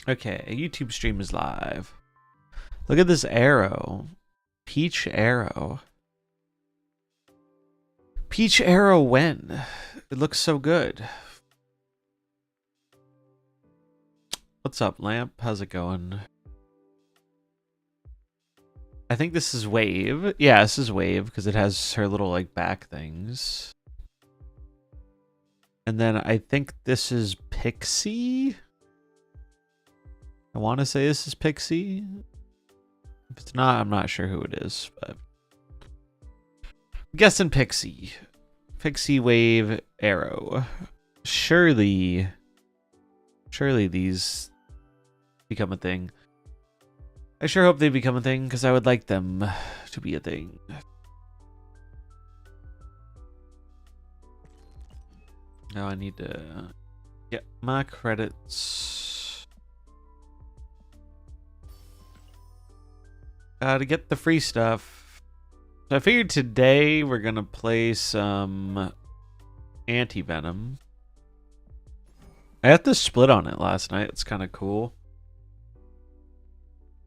Okay, a YouTube stream is live. Look at this arrow. Peach arrow. Peach arrow when? It looks so good. What's up, Lamp? How's it going? I think this is Wave. Yeah, this is Wave because it has her little like back things. And then I think this is Pixie. I want to say this is Pixie. If it's not, I'm not sure who it is, but I'm guessing Pixie. Pixie, Wave, Arrow. Surely these become a thing. I sure hope they become a thing because I would like them to be a thing. Now I need to get my credits. Gotta get the free stuff. So I figured today we're gonna play some Anti-Venom. I had to split on it last night. It's kind of cool.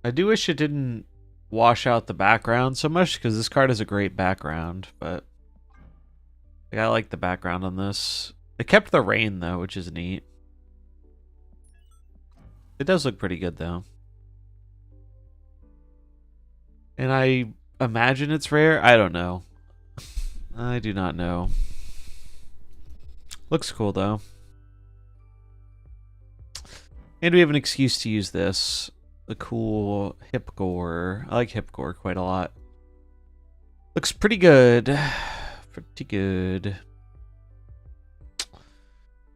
I do wish it didn't wash out the background so much because this card has a great background, but I like the background on this. It kept the rain though, which is neat. It does look pretty good though. And I imagine it's rare. I don't know. I do not know. Looks cool though. And we have an excuse to use this. The cool hip gore. I like hip gore quite a lot. Looks pretty good. Pretty good.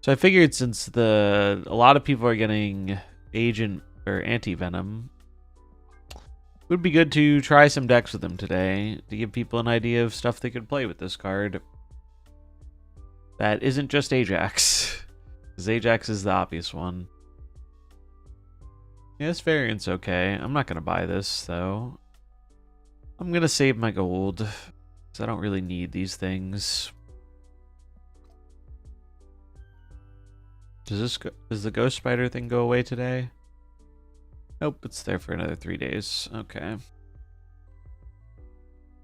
So I figured since a lot of people are getting Agent or Anti-Venom, it would be good to try some decks with them today to give people an idea of stuff they could play with this card. That isn't just Ajax. Because Ajax is the obvious one. Yeah, this variant's okay. I'm not going to buy this, though. I'm going to save my gold. Because I don't really need these things. Does the Ghost Spider thing go away today? Nope, it's there for another 3 days. Okay.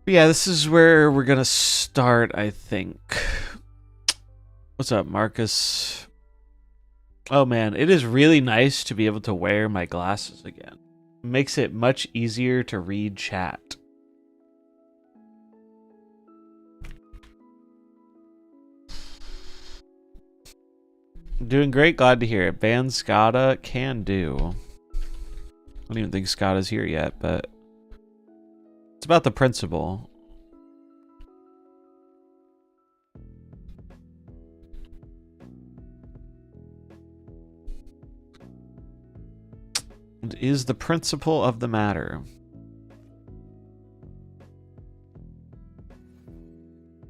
But yeah, this is where we're going to start, I think. What's up, Marcus? Oh man, it is really nice to be able to wear my glasses again. It makes it much easier to read chat. I'm doing great, glad to hear it. Ban Skada can do. I don't even think Skada's here yet, but it's about the principle. Is the principle of the matter.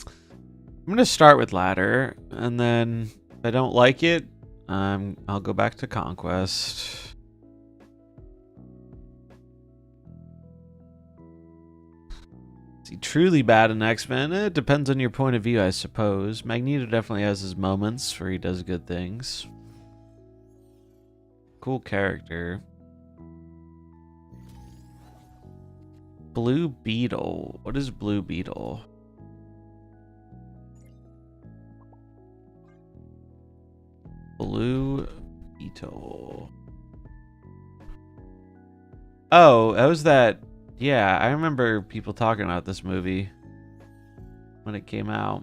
I'm going to start with ladder, and then if I don't like it, I'll go back to conquest. Is he truly bad in X-Men? It depends on your point of view, I suppose. Magneto definitely has his moments where he does good things. Cool character. Blue Beetle. What is Blue Beetle? Blue Beetle. Oh, that was that. Yeah, I remember people talking about this movie when it came out.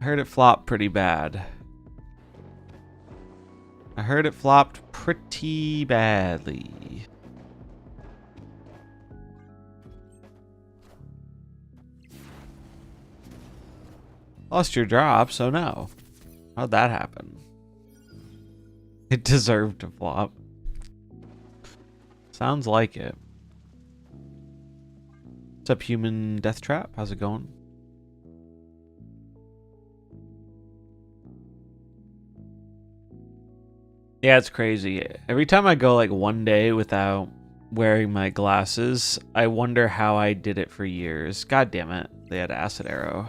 I heard it flopped pretty bad. I heard it flopped pretty badly. Lost your drop, so no. How'd that happen? It deserved to flop. Sounds like it. What's up, Human Death Trap? How's it going? Yeah, it's crazy. Every time I go like one day without wearing my glasses, I wonder how I did it for years. God damn it. They had Acid Arrow.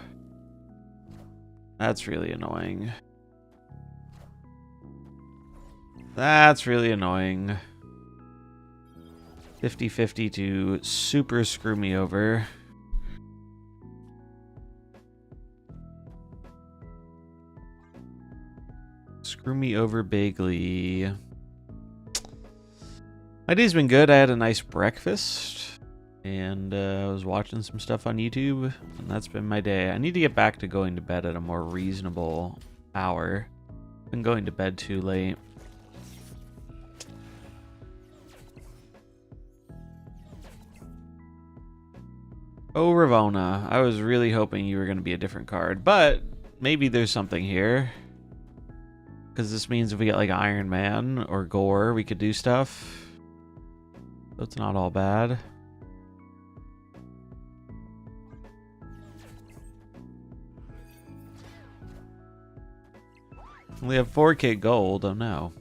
That's really annoying. That's really annoying. 50-50 to super screw me over. Screw me over bigly. My day's been good. I had a nice breakfast. And I was watching some stuff on YouTube. And that's been my day. I need to get back to going to bed at a more reasonable hour. Been going to bed too late. Oh, Ravona. I was really hoping you were going to be a different card. But maybe there's something here. Because this means if we get like Iron Man or Gore, we could do stuff. So it's not all bad. We have 4K gold. Oh no.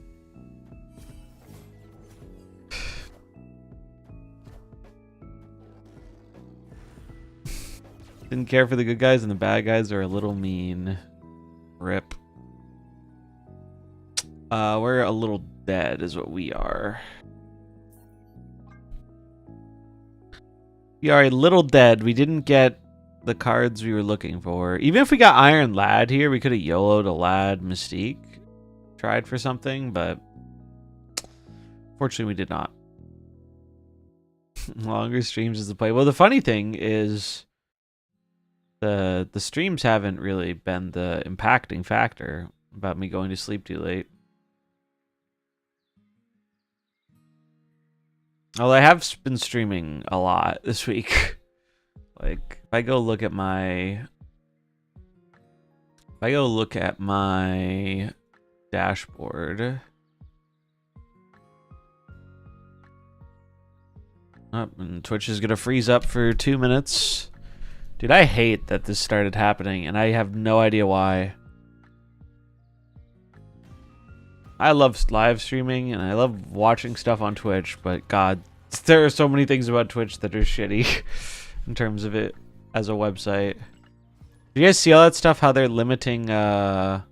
Didn't care for the good guys, and the bad guys are a little mean. Rip. We're a little dead is what we are. We are a little dead. We didn't get the cards we were looking for. Even if we got Iron Lad here, we could have YOLO'd a Lad Mystique. Tried for something, but fortunately we did not. Longer streams is the play. Well, the funny thing is the streams haven't really been the impacting factor about me going to sleep too late. Although I have been streaming a lot this week. Like, if I go look at my dashboard. Oh, and Twitch is gonna freeze up for 2 minutes. Dude, I hate that this started happening, and I have no idea why. I love live streaming, and I love watching stuff on Twitch, but God, there are so many things about Twitch that are shitty in terms of it as a website. Do you guys see all that stuff, how they're limiting, like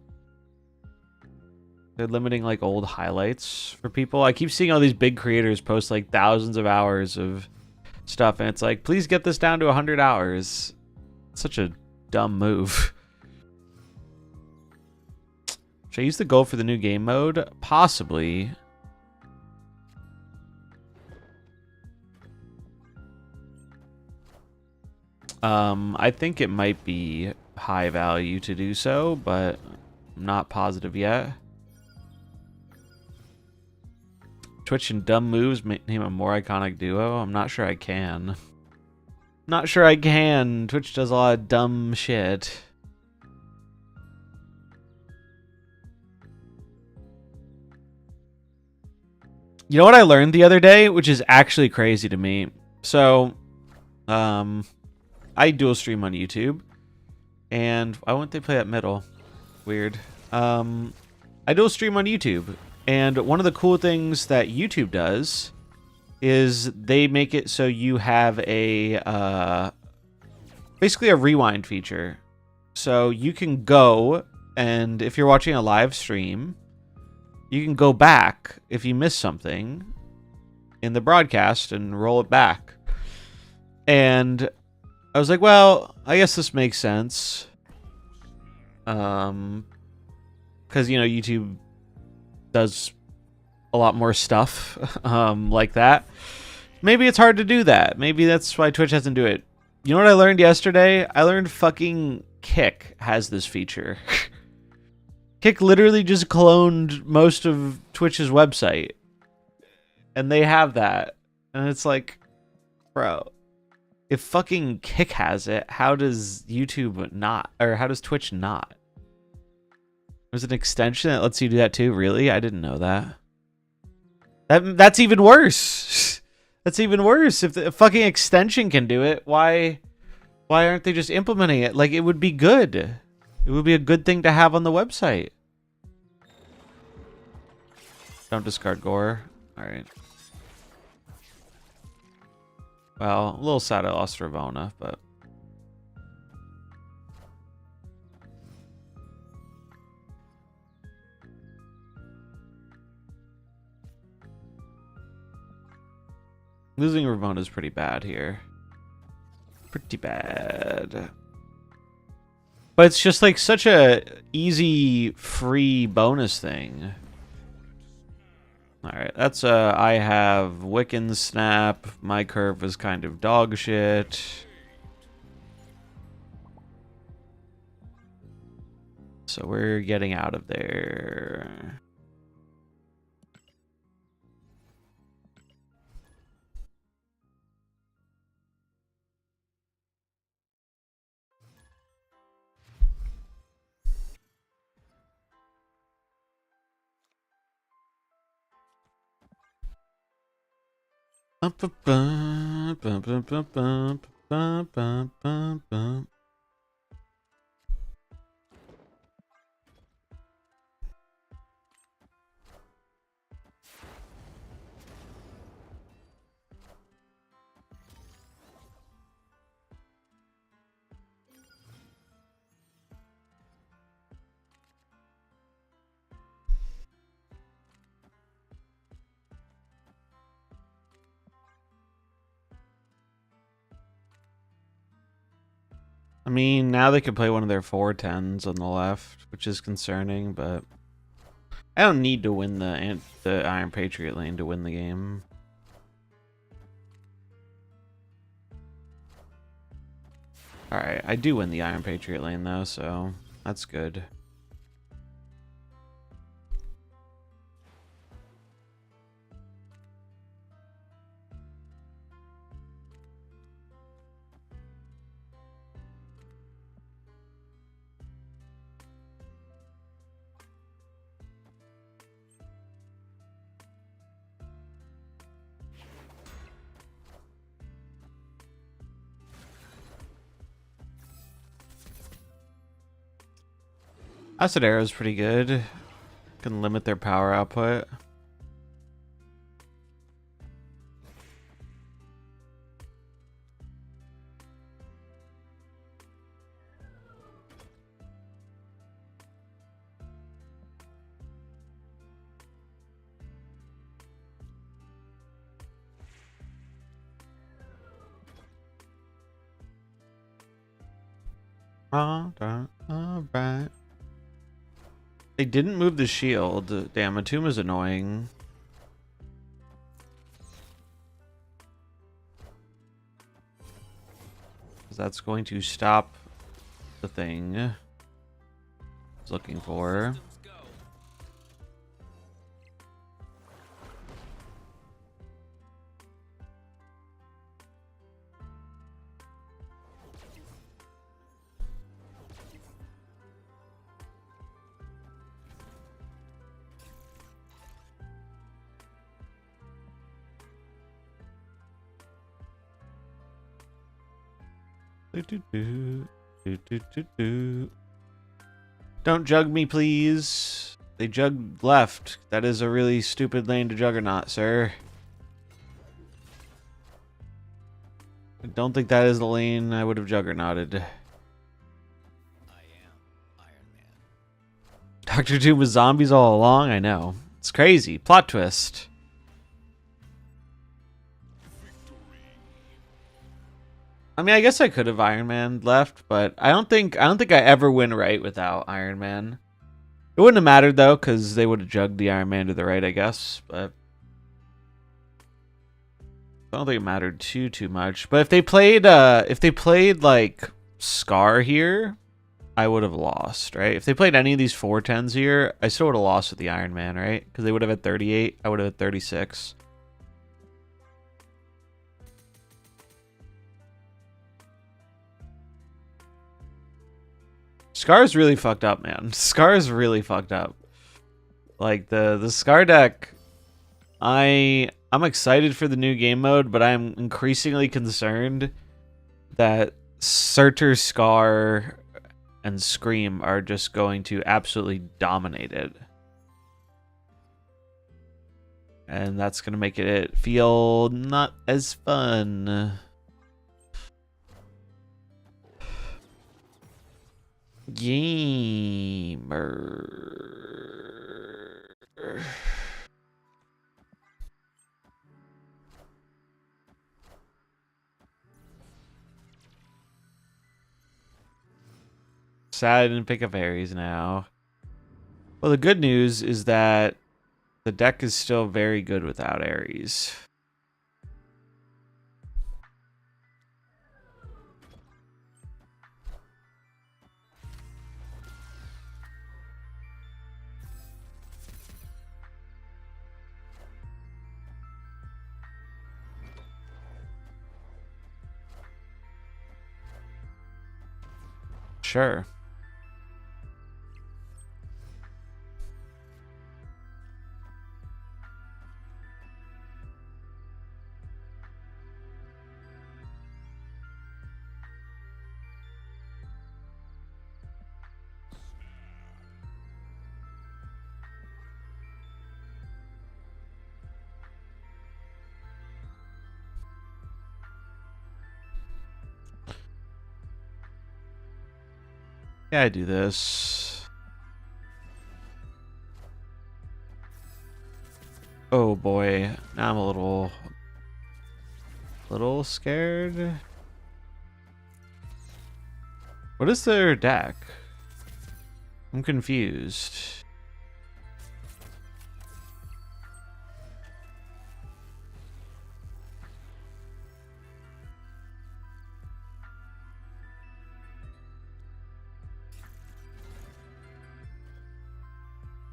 old highlights for people? I keep seeing all these big creators post like thousands of hours of stuff, and it's like, please get this down to 100 hours. It's such a dumb move. Should I use the gold for the new game mode? Possibly. I think it might be high value to do so, but I'm not positive yet. Twitch and dumb moves name a more iconic duo. I'm not sure I can. Not sure I can. Twitch does a lot of dumb shit. You know what I learned the other day, which is actually crazy to me? So, I dual stream on YouTube, and why wouldn't they play that middle? Weird. I dual stream on YouTube, and one of the cool things that YouTube does is they make it so you have a basically a rewind feature. So you can go, and if you're watching a live stream, you can go back if you miss something in the broadcast and roll it back. And I was like, well, I guess this makes sense. Because, you know, YouTube does a lot more stuff like that. Maybe it's hard to do that. Maybe that's why Twitch doesn't do it. You know what I learned yesterday? I learned fucking Kick has this feature. Kick literally just cloned most of Twitch's website. And they have that. And it's like, bro, if fucking Kick has it, how does YouTube not? Or how does Twitch not? There's an extension that lets you do that too? Really? I didn't know that. That's even worse. That's even worse. If the fucking extension can do it, why aren't they just implementing it? Like, it would be good. It would be a good thing to have on the website. Don't discard Gore. Alright. Well, a little sad I lost Ravona, but... Losing Ramona is pretty bad here. Pretty bad. But it's just like such a easy, free bonus thing. Alright, that's I have Wiccan Snap. My curve is kind of dog shit. So we're getting out of there. I mean, now they can play one of their 4-10s on the left, which is concerning, but I don't need to win the Iron Patriot lane to win the game. Alright, I do win the Iron Patriot lane though, so that's good. Acid Arrow is pretty good. Can limit their power output. Alright. They didn't move the shield. Damn, Atuma's annoying. That's going to stop the thing I was looking for. Don't jug me, please. They jugged left. That is a really stupid lane to juggernaut, sir. I don't think that is the lane I would have juggernauted. I am Iron Man. Dr. Doom was zombies all along? I know. It's crazy. Plot twist. I mean, I guess I could have Iron Man left, but I don't think I ever win right without Iron Man. It wouldn't have mattered though, because they would have jugged the Iron Man to the right, I guess. But I don't think it mattered too much. But if they played like Scar here, I would have lost, right? If they played any of these 4-10s here, I still would have lost with the Iron Man, right? Because they would have had 38, I would have had 36. Scar's really fucked up, man. Scar's really fucked up. Like the Scar deck, I'm excited for the new game mode, but I'm increasingly concerned that Surtur, Scar, and Scream are just going to absolutely dominate it. And that's going to make it feel not as fun. Gamer. Sad I didn't pick up Ares now. Well, the good news is that the deck is still very good without Ares. Sure. Yeah, I do this. Oh boy, now I'm a little scared. What is their deck? I'm confused.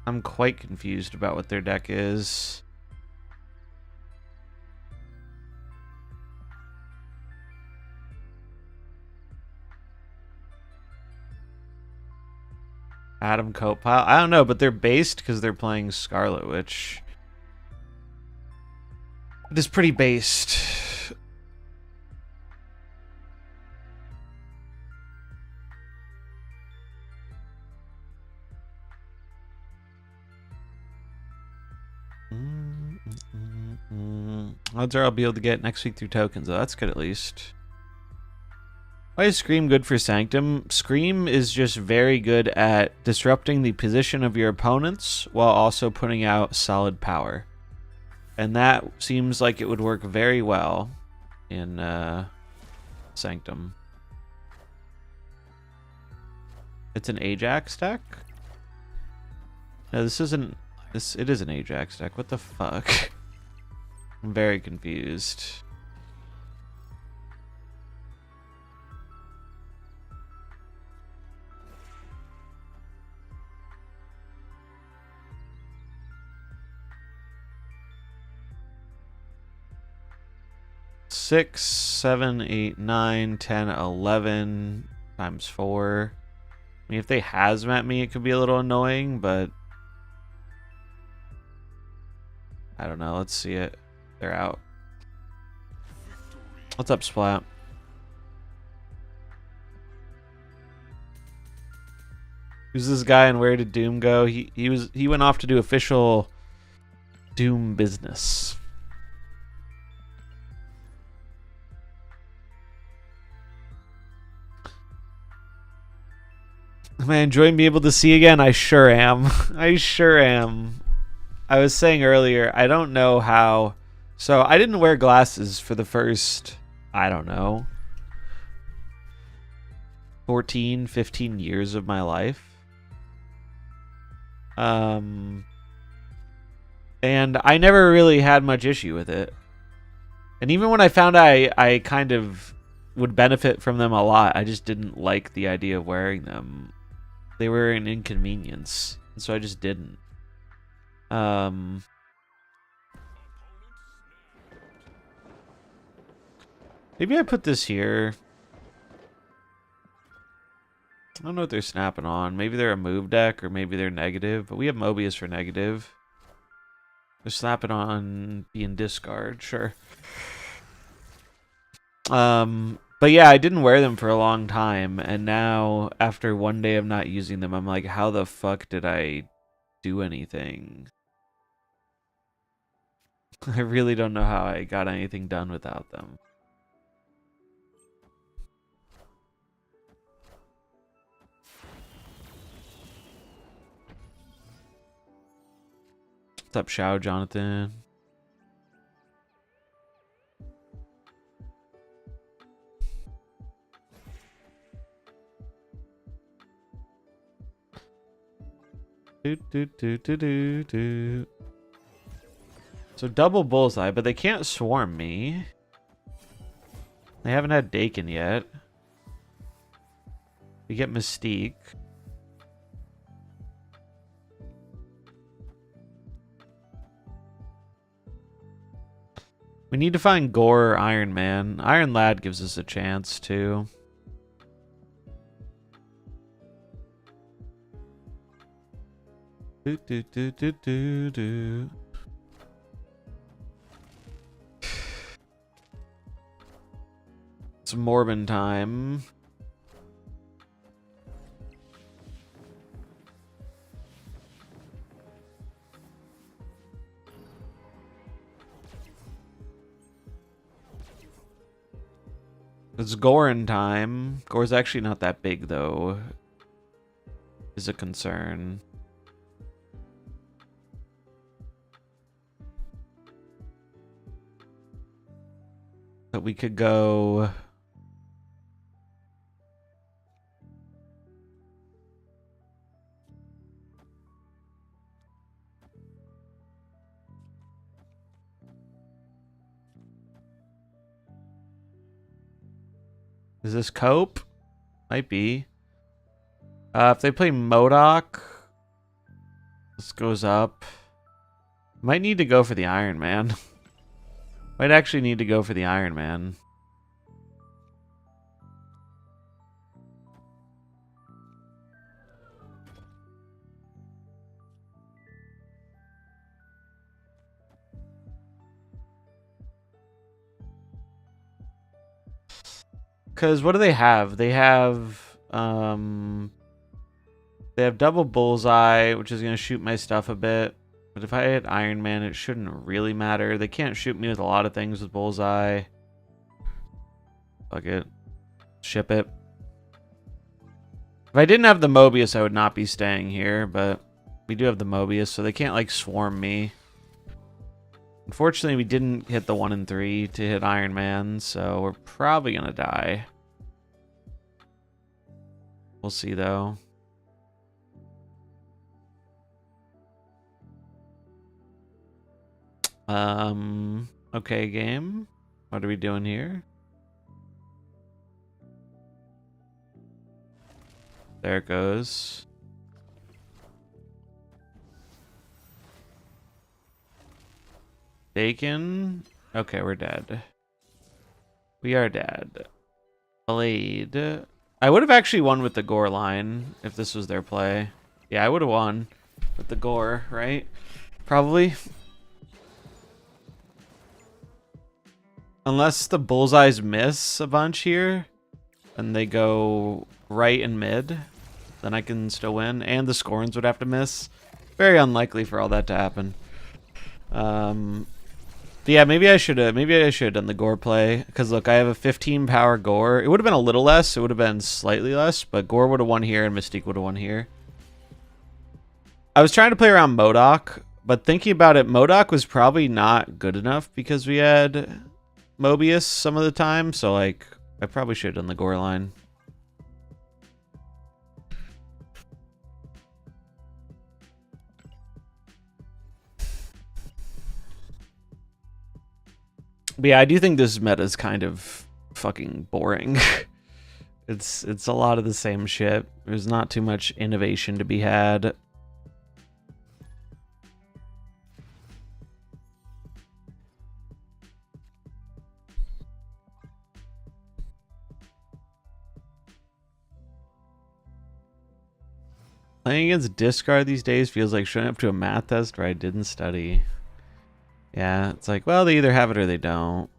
I'm quite confused about what their deck is. Adam Coat Pile? I don't know, but they're based because they're playing Scarlet Witch. It is pretty based. Odds are I'll be able to get next week through tokens, though. That's good at least. Why is Scream good for Sanctum? Scream is just very good at disrupting the position of your opponents while also putting out solid power. And that seems like it would work very well in Sanctum. It's an Ajax deck? No, this isn't... It is an Ajax deck. What the fuck? I'm very confused. Six, 7, 8, 9, 10, 11 times 4. I mean, if they hazmat me, it could be a little annoying, but I don't know. Let's see it. They're out. What's up, Splat? Who's this guy and where did Doom go? He went off to do official Doom business. Am I enjoying being able to see again? I sure am. I sure am. I was saying earlier, I don't know how. So I didn't wear glasses for the first, I don't know, 14, 15 years of my life. And I never really had much issue with it. And even when I found I kind of would benefit from them a lot, I just didn't like the idea of wearing them. They were an inconvenience, and so I just didn't. Maybe I put this here. I don't know what they're snapping on. Maybe they're a move deck, or maybe they're negative, but we have Mobius for negative. They're snapping on being discard, sure. But yeah, I didn't wear them for a long time, and now, after one day of not using them, I'm like, how the fuck did I do anything? I really don't know how I got anything done without them. What's up, Shao Jonathan? Do, do, do, do, do, do. So double bullseye, but they can't swarm me. They haven't had Dakin yet. We get Mystique. We need to find Gore or Iron Man. Iron Lad gives us a chance too. Do, do, do, do, do, do. It's Morbin time. It's Gorin time. Gore's actually not that big though. Is a concern. But we could go... Is this Cope? Might be. If they play MODOK, this goes up. Might need to go for the Iron Man. Might actually need to go for the Iron Man. Because what do they have? They have double bullseye, which is going to shoot my stuff a bit. But if I hit Iron Man, it shouldn't really matter. They can't shoot me with a lot of things with bullseye. Fuck it. Ship it. If I didn't have the Mobius, I would not be staying here. But we do have the Mobius, so they can't, like, swarm me. Unfortunately, we didn't hit the 1 and 3 to hit Iron Man, so we're probably going to die. We'll see, though. Okay, game. What are we doing here? There it goes. Dakin. Okay, we're dead. We are dead. Blade. I would have actually won with the Gore line if this was their play. Yeah, I would have won with the Gore, right? Probably. Unless the bullseyes miss a bunch here and they go right and mid, then I can still win. And the Scorns would have to miss. Very unlikely for all that to happen. Yeah, maybe I should have done the Gore play. Because look, I have a 15 power Gore. It would have been a little less. It would have been slightly less. But Gore would have won here and Mystique would have won here. I was trying to play around MODOK. But thinking about it, MODOK was probably not good enough because we had Mobius some of the time. So, like, I probably should have done the Gore line. But yeah, I do think this meta is kind of fucking boring. It's a lot of the same shit. There's not too much innovation to be had. Playing against discard these days feels like showing up to a math test where I didn't study. Yeah, it's like, well, they either have it or they don't.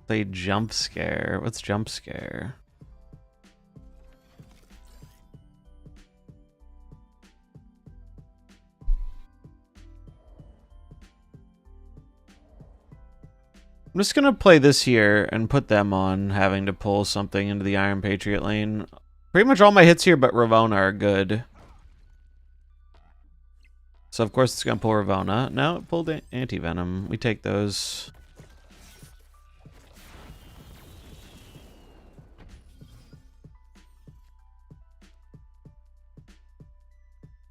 Play jump scare. What's jump scare? I'm just gonna play this here and put them on having to pull something into the Iron Patriot lane. Pretty much all my hits here but Ravona are good. So of course it's gonna pull Ravona. No, it pulled anti-venom. We take those.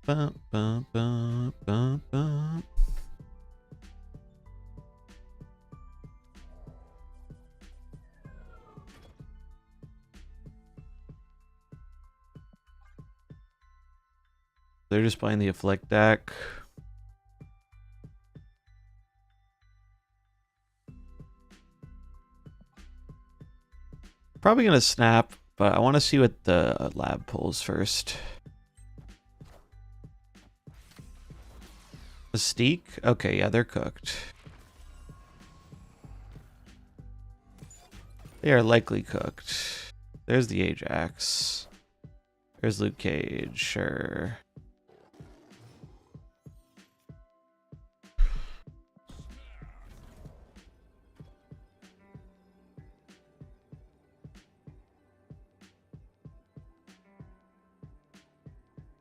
Bum, bum, bum, bum, bum. They're just playing the Afflict deck. Probably gonna snap, but I want to see what the lab pulls first. Mystique? Okay, yeah, they're cooked. They are likely cooked. There's the Ajax. There's Luke Cage, sure.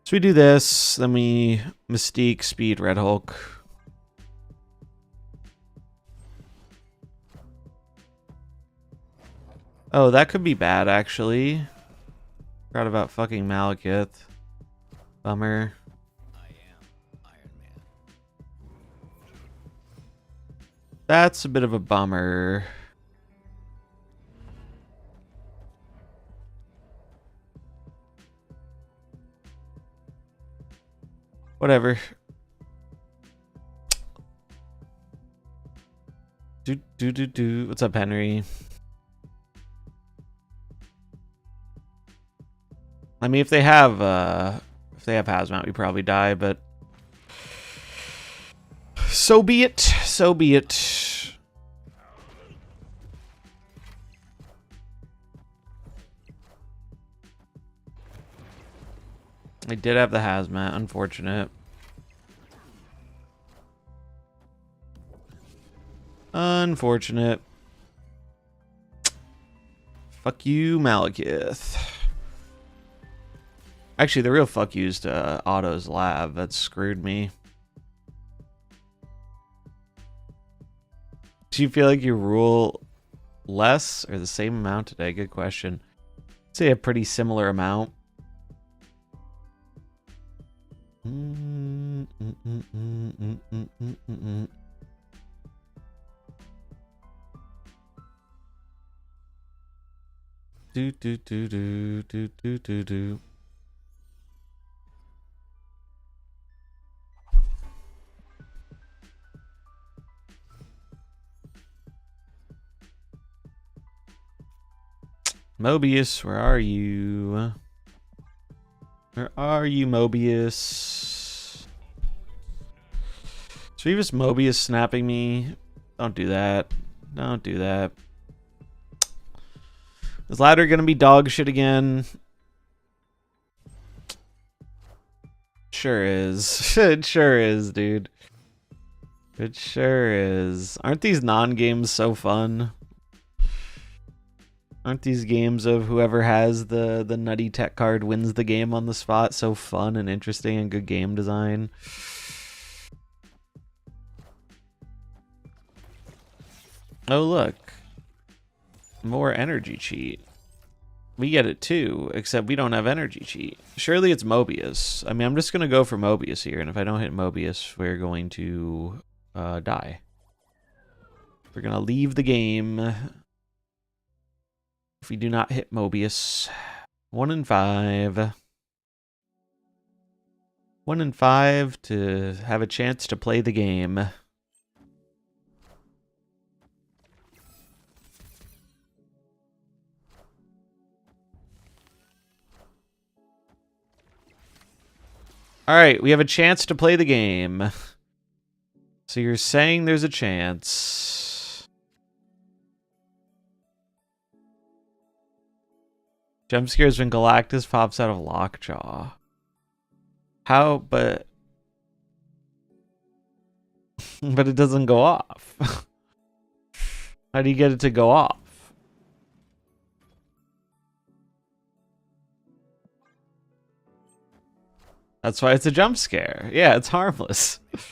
So we do this, then we Mystique, Speed, Red Hulk. Oh, that could be bad, actually. Forgot about fucking Malekith. Bummer. I am Iron Man. That's a bit of a bummer. Whatever. Do. What's up, Henry? I mean, if they have hazmat, we probably die, but so be it. So be it. I did have the hazmat, unfortunate. Unfortunate. Fuck you, Malekith. Actually, the real fuck you's to Otto's lab. That screwed me. Do you feel like you rule less or the same amount today? Good question. I'd say a pretty similar amount. Do. Mobius, where are you? Where are you, Mobius? Revis Mobius snapping me. Don't do that. Don't do that. Is ladder gonna be dog shit again? Sure is. It sure is, dude. It sure is. Aren't these non-games so fun? Aren't these games of whoever has the nutty tech card wins the game on the spot so fun and interesting and good game design? Oh, look. More energy cheat. We get it too, except we don't have energy cheat. Surely it's Mobius. I mean, I'm just going to go for Mobius here, and if I don't hit Mobius, we're going to die. We're going to leave the game if we do not hit Mobius. 1 in 5. 1 in 5 to have a chance to play the game. All right, we have a chance to play the game. So you're saying there's a chance. Jump scares when Galactus pops out of Lockjaw. How? But it doesn't go off. How do you get it to go off? That's why it's a jump scare. Yeah, it's harmless. Of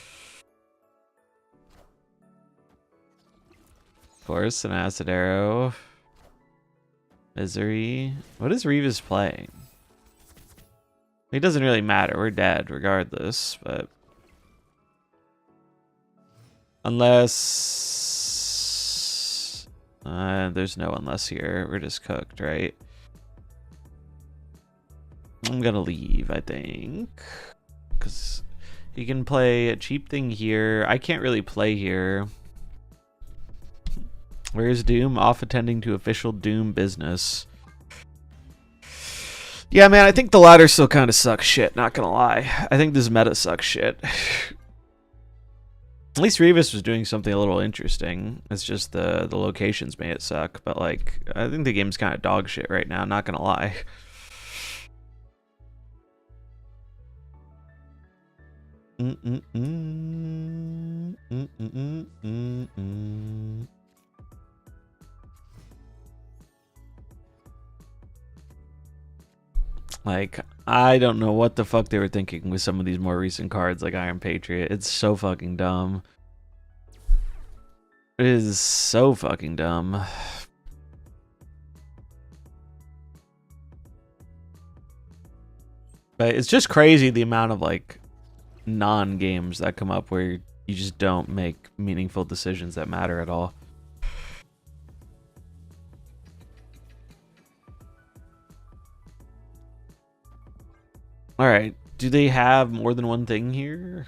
course, an acid arrow. Misery. What is Revis playing? It doesn't really matter. We're dead regardless, but unless there's no unless here. We're just cooked, right? I'm gonna leave, I think, because you can play a cheap thing here. I can't really play here. Where's Doom? Off attending to official Doom business. Yeah, man, I think the ladder still kind of sucks shit, not gonna lie. I think this meta sucks shit. At least Revis was doing something a little interesting. It's just the locations made it suck. But, like, I think the game's kind of dog shit right now, not gonna lie. Like, I don't know what the fuck they were thinking with some of these more recent cards like Iron Patriot. It's so fucking dumb. It is so fucking dumb. But it's just crazy the amount of, like, non-games that come up where you just don't make meaningful decisions that matter at all. Alright, do they have more than one thing here?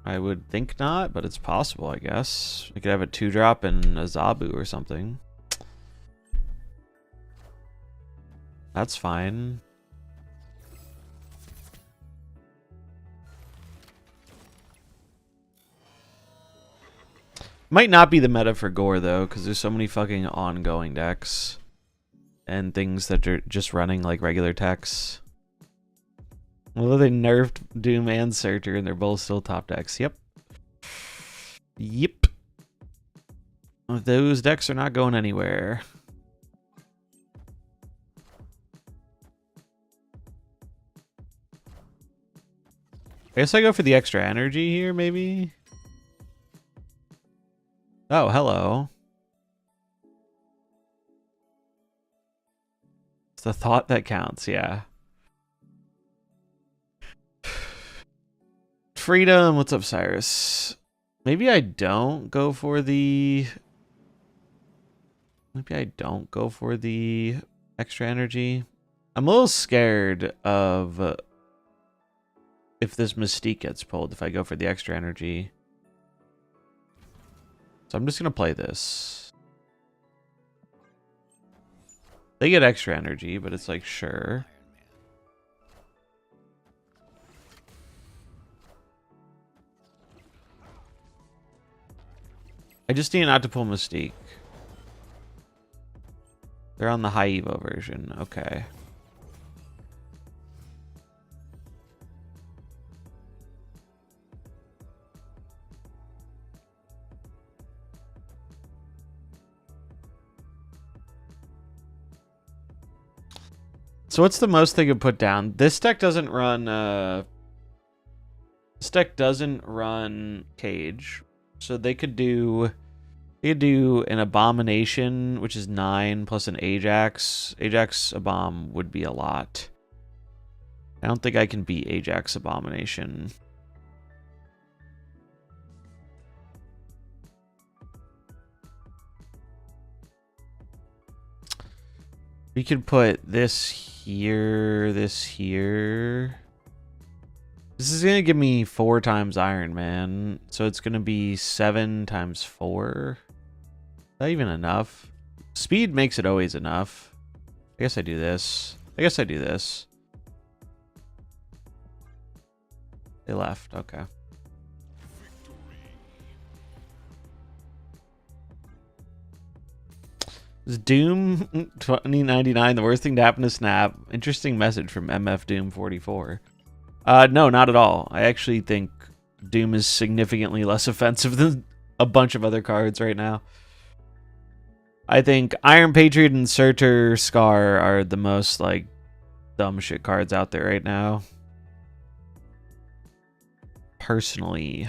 I would think not, but it's possible, I guess. We could have a 2-drop and a Zabu or something. That's fine. Might not be the meta for Gore, though, because there's so many fucking ongoing decks. And things that are just running like regular techs. Well, they nerfed Doom and Surtur, and they're both still top decks. Yep. Yep. Those decks are not going anywhere. I guess I go for the extra energy here, maybe? Oh, hello. It's the thought that counts, yeah. Freedom, what's up, Cyrus? Maybe I don't go for the... Maybe I don't go for the extra energy. I'm a little scared of if this Mystique gets pulled if I go for the extra energy. So I'm just going to play this. They get extra energy, but it's like, sure. I just need not to pull Mystique. They're on the high Evo version. Okay. So what's the most they could put down? This deck doesn't run Cage. So they could do an Abomination, which is 9, plus an Ajax. Ajax Abom would be a lot. I don't think I can beat Ajax Abomination. We could put this here, this here. This is going to give me 4 times Iron Man. So it's going to be 7 times 4. Not even enough. Speed makes it always enough. I guess I do this. They left. Okay. Is Doom 2099 the worst thing to happen to Snap? Interesting message from MF Doom 44. No, not at all. I actually think Doom is significantly less offensive than a bunch of other cards right now. I think Iron Patriot and Surtur Scar are the most, like, dumb shit cards out there right now. Personally.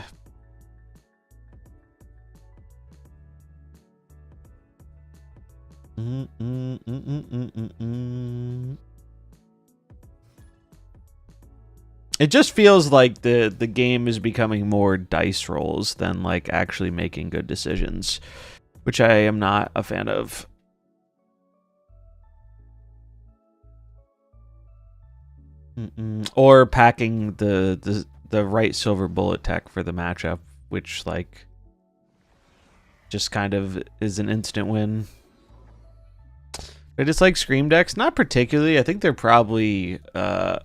It just feels like the game is becoming more dice rolls than like actually making good decisions, which I am not a fan of. Or packing the right silver bullet tech for the matchup, which like just kind of is an instant win. But it's like Scream decks, not particularly. I think they're probably a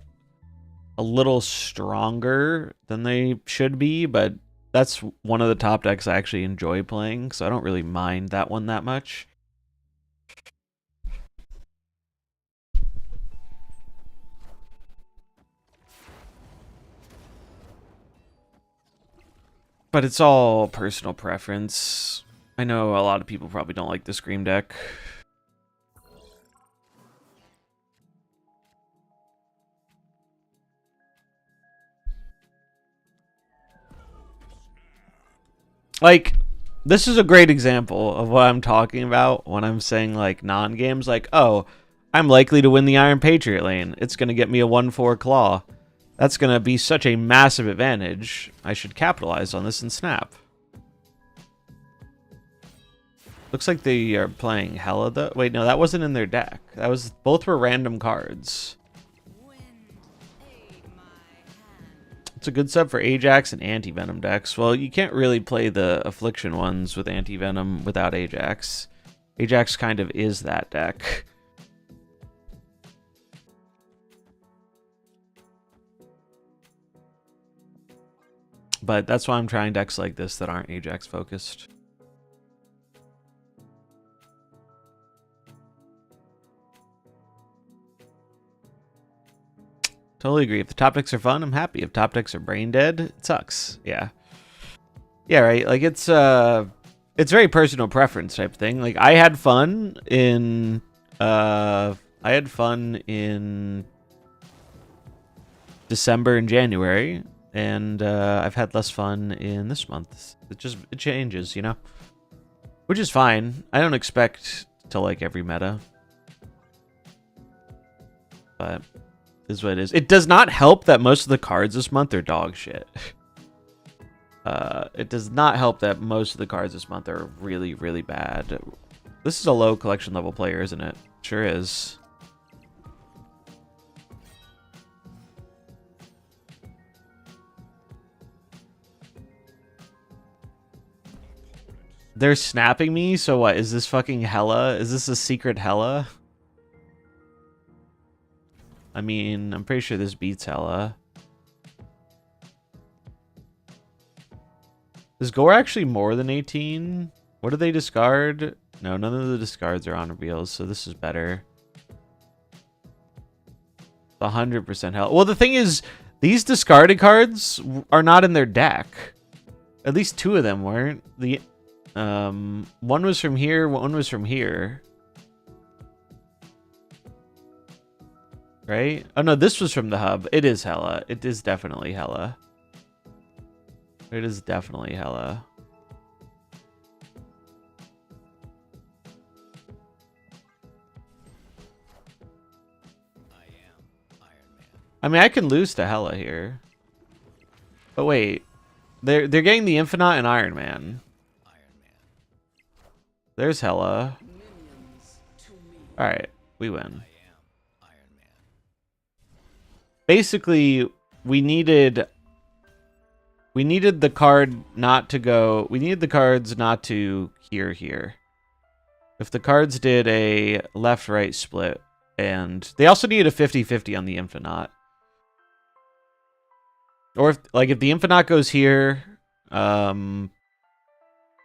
little stronger than they should be, but that's one of the top decks I actually enjoy playing, so I don't really mind that one that much. But it's all personal preference. I know a lot of people probably don't like the Scream deck. Like, this is a great example of what I'm talking about when I'm saying, like, non-games. Like, oh, I'm likely to win the Iron Patriot lane. It's going to get me a 1/4 claw. That's going to be such a massive advantage. I should capitalize on this and snap. Looks like they are playing Hela, though. Wait, no, that wasn't in their deck. That was... Both were random cards. It's a good sub for Ajax and anti-Venom decks. Well, you can't really play the Affliction ones with anti-Venom without Ajax. Ajax kind of is that deck. But that's why I'm trying decks like this that aren't Ajax focused. Totally agree. If the top decks are fun, I'm happy. If top decks are brain dead, it sucks. Yeah. Yeah, right. Like it's very personal preference type thing. Like I had fun in December and January, and I've had less fun in this month. It changes, you know? Which is fine. I don't expect to like every meta. But is what it is. It does not help that most of the cards this month are dog shit. It does not help that most of the cards this month are really, really bad. This is a low collection level player, isn't it? Sure is. They're snapping me, so what? Is this fucking Hela? Is this a secret Hela? I mean, I'm pretty sure this beats Hela. Is Gore actually more than 18? What do they discard? No, none of the discards are on reveals, so this is better. 100% Hela. Well, the thing is, these discarded cards are not in their deck. At least two of them weren't. The one was from here, one was from here. Right? Oh no, this was from the hub. It is Hela. It is definitely Hela. It is definitely Hela. I mean, I can lose to Hela here. But wait. They're getting the Infinite and Iron Man. There's Hela. Alright, we win. Basically, we needed the card not to go... We needed the cards not to here. If the cards did a left-right split, and... They also needed a 50-50 on the Infinite. Or if the Infinite goes here, and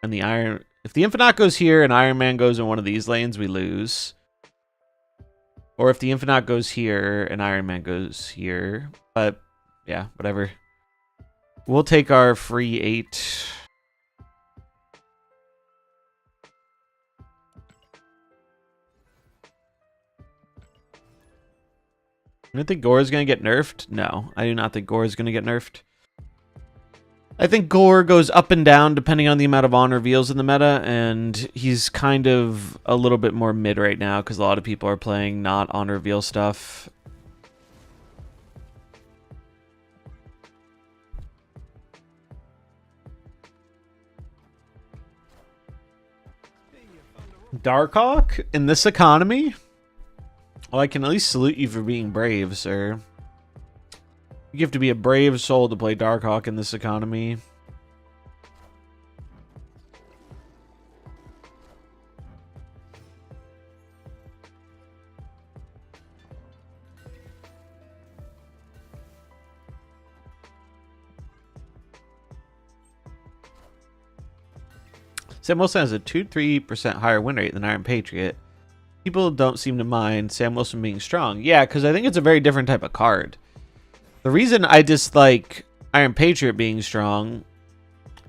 the Iron... If the Infinite goes here and Iron Man goes in one of these lanes, we lose. Or if the Infinite goes here and Iron Man goes here. But, yeah, whatever. We'll take our free 8. You don't think Gore is going to get nerfed? No, I do not think Gore is going to get nerfed. I think Gore goes up and down depending on the amount of on reveals in the meta, and he's kind of a little bit more mid right now because a lot of people are playing not on reveal stuff. Darkhawk in this economy? Well, I can at least salute you for being brave, sir. You have to be a brave soul to play Darkhawk in this economy. Sam Wilson has a 2-3% higher win rate than Iron Patriot. People don't seem to mind Sam Wilson being strong. Yeah, because I think it's a very different type of card. The reason I dislike Iron Patriot being strong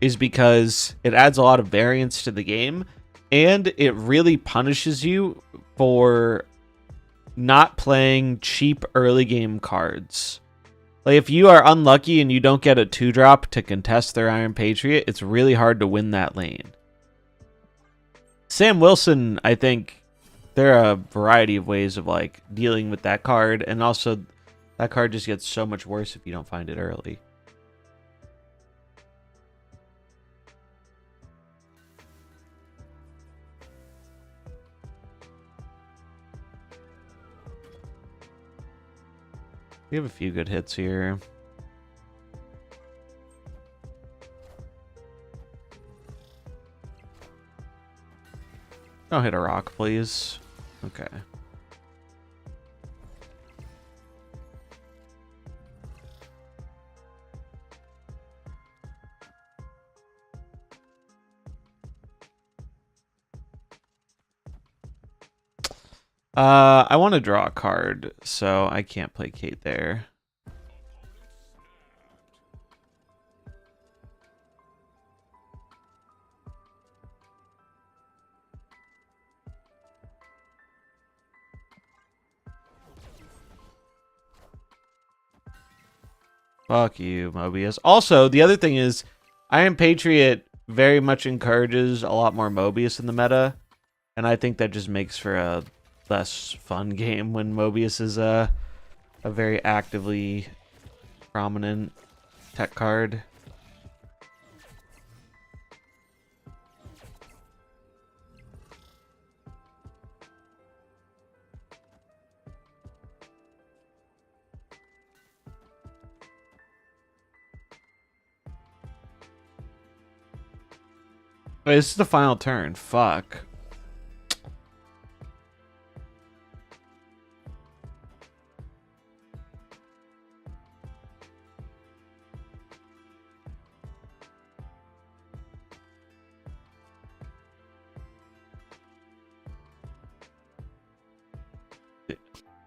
is because it adds a lot of variance to the game, and it really punishes you for not playing cheap early game cards. Like, if you are unlucky and you don't get a 2-drop to contest their Iron Patriot, it's really hard to win that lane. Sam Wilson, I think there are a variety of ways of like dealing with that card, and also that card just gets so much worse if you don't find it early. We have a few good hits here. Don't hit a rock, please. Okay. I want to draw a card, so I can't placate there. Fuck you, Mobius. Also, the other thing is, Iron Patriot very much encourages a lot more Mobius in the meta, and I think that just makes for a less fun game when Mobius is a very actively prominent tech card. Wait, this is the final turn. Fuck.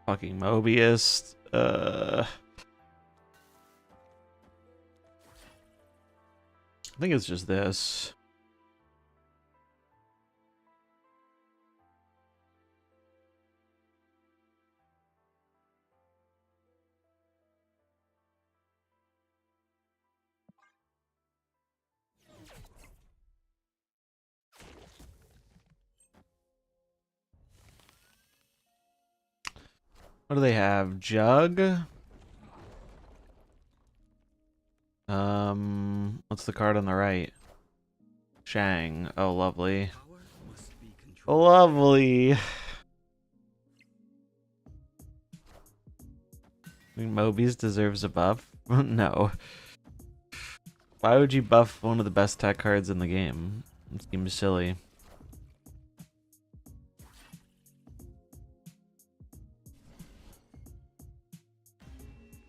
Fucking Mobius. I think it's just this. What do they have? Jug? What's the card on the right? Shang. Oh, lovely. Lovely. I mean, Mobius deserves a buff. No. Why would you buff one of the best tech cards in the game? It seems silly.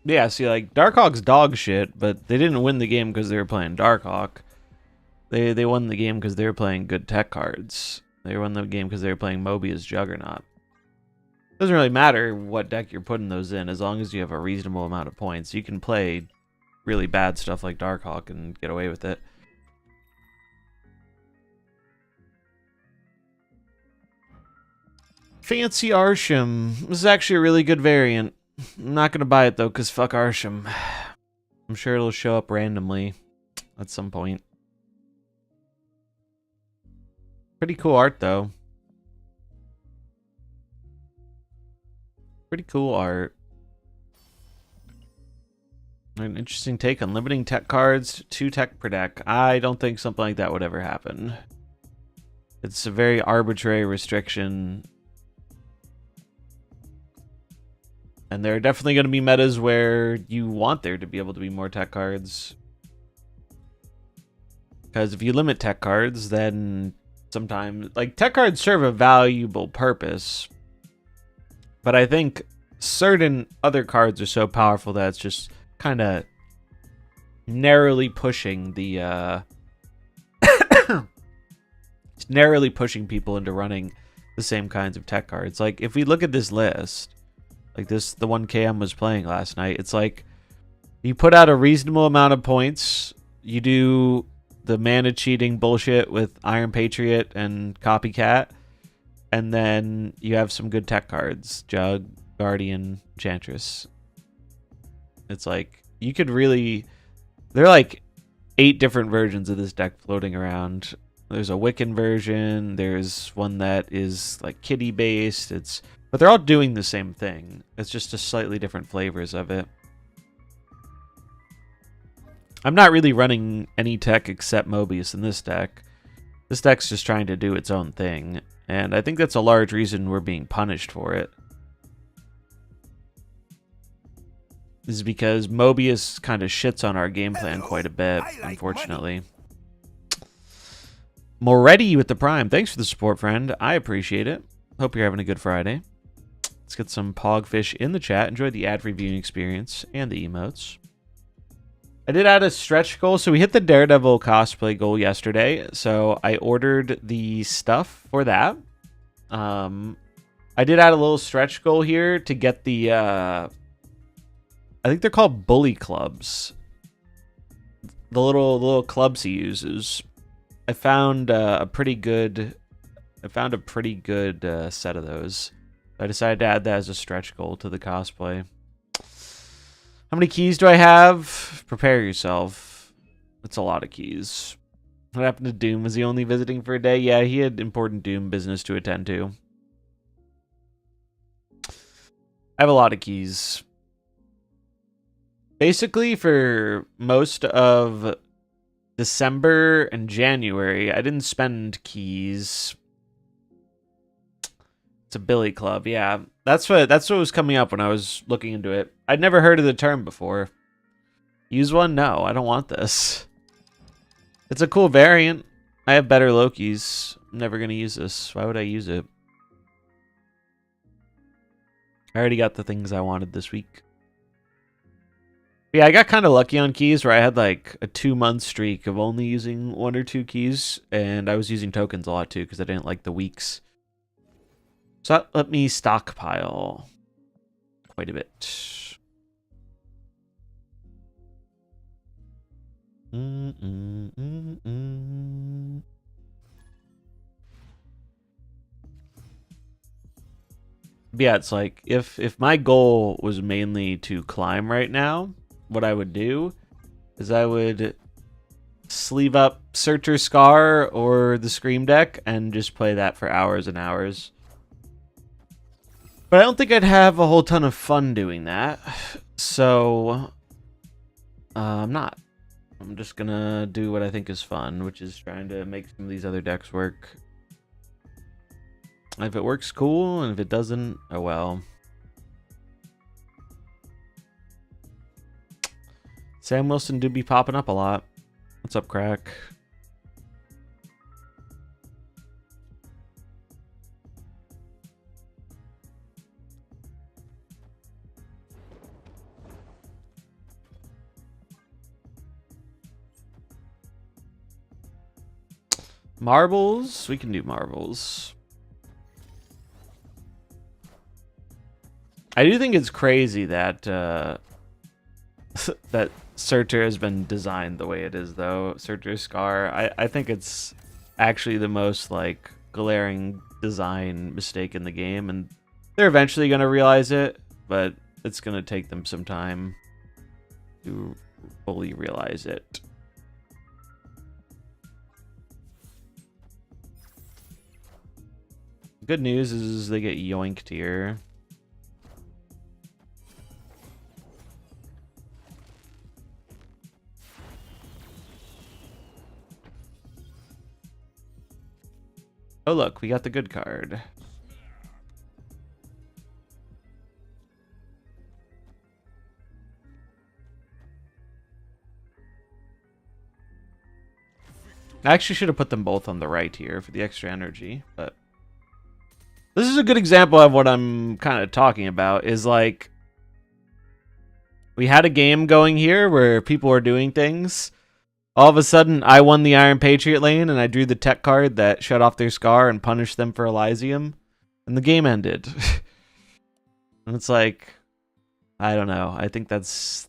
Yeah, see, like, Darkhawk's dog shit, but they didn't win the game because they were playing Darkhawk. They won the game because they were playing good tech cards. They won the game because they were playing Mobius Juggernaut. Doesn't really matter what deck you're putting those in, as long as you have a reasonable amount of points. You can play really bad stuff like Darkhawk and get away with it. Fancy Arsham. This is actually a really good variant. I'm not going to buy it, though, because fuck Arsham. I'm sure it'll show up randomly at some point. Pretty cool art, though. Pretty cool art. An interesting take on limiting tech cards to 2 tech per deck. I don't think something like that would ever happen. It's a very arbitrary restriction. And there are definitely going to be metas where you want there to be able to be more tech cards. Because if you limit tech cards, then sometimes... Like, tech cards serve a valuable purpose. But I think certain other cards are so powerful that it's just kind of narrowly pushing the... narrowly pushing people into running the same kinds of tech cards. Like, if we look at this list... Like this, the one KM was playing last night. It's like you put out a reasonable amount of points. You do the mana cheating bullshit with Iron Patriot and Copycat. And then you have some good tech cards. Jug, Guardian, Enchantress. It's like you could really... There are like 8 different versions of this deck floating around. There's a Wiccan version. There's one that is like kitty based. But they're all doing the same thing. It's just a slightly different flavors of it. I'm not really running any tech except Mobius in this deck. This deck's just trying to do its own thing. And I think that's a large reason we're being punished for it. This is because Mobius kind of shits on our game plan quite a bit, unfortunately. Moretti with the Prime. Thanks for the support, friend. I appreciate it. Hope you're having a good Friday. Let's get some Pogfish in the chat. Enjoy the ad-free viewing experience and the emotes. I did add a stretch goal. So we hit the Daredevil cosplay goal yesterday. So I ordered the stuff for that. I did add a little stretch goal here to get the... I think they're called bully clubs. The little clubs he uses. I found a pretty good set of those. I decided to add that as a stretch goal to the cosplay. How many keys do I have? Prepare yourself. It's a lot of keys. What happened to Doom? Was he only visiting for a day? Yeah, he had important Doom business to attend to. I have a lot of keys. Basically, for most of December and January, I didn't spend keys. It's a billy club, yeah. That's what was coming up when I was looking into it. I'd never heard of the term before. Use one? No, I don't want this. It's a cool variant. I have better Lokis. I'm never gonna use this. Why would I use it? I already got the things I wanted this week. Yeah, I got kind of lucky on keys where I had like a 2-month streak of only using 1 or 2 keys, and I was using tokens a lot too because I didn't like the weeks. So that let me stockpile quite a bit. But yeah, it's like if my goal was mainly to climb right now, what I would do is I would sleeve up Searcher Scar or the Scream deck and just play that for hours and hours. But I don't think I'd have a whole ton of fun doing that. So I'm not. I'm just gonna do what I think is fun, which is trying to make some of these other decks work. If it works, cool, and if it doesn't, oh well. Sam Wilson do be popping up a lot. What's up, Crack? Marbles? We can do marbles. I do think it's crazy that that Searcher has been designed the way it is, though. Searcher Scar. I think it's actually the most like glaring design mistake in the game, and they're eventually gonna realize it, but it's gonna take them some time to fully realize it. Good news is they get yoinked here. Oh, look, we got the good card. I actually should have put them both on the right here for the extra energy, but this is a good example of what I'm kind of talking about, is like we had a game going here where people were doing things. All of a sudden, I won the Iron Patriot lane, and I drew the tech card that shut off their Scar and punished them for Elysium, and the game ended. And it's like, I don't know. I think that's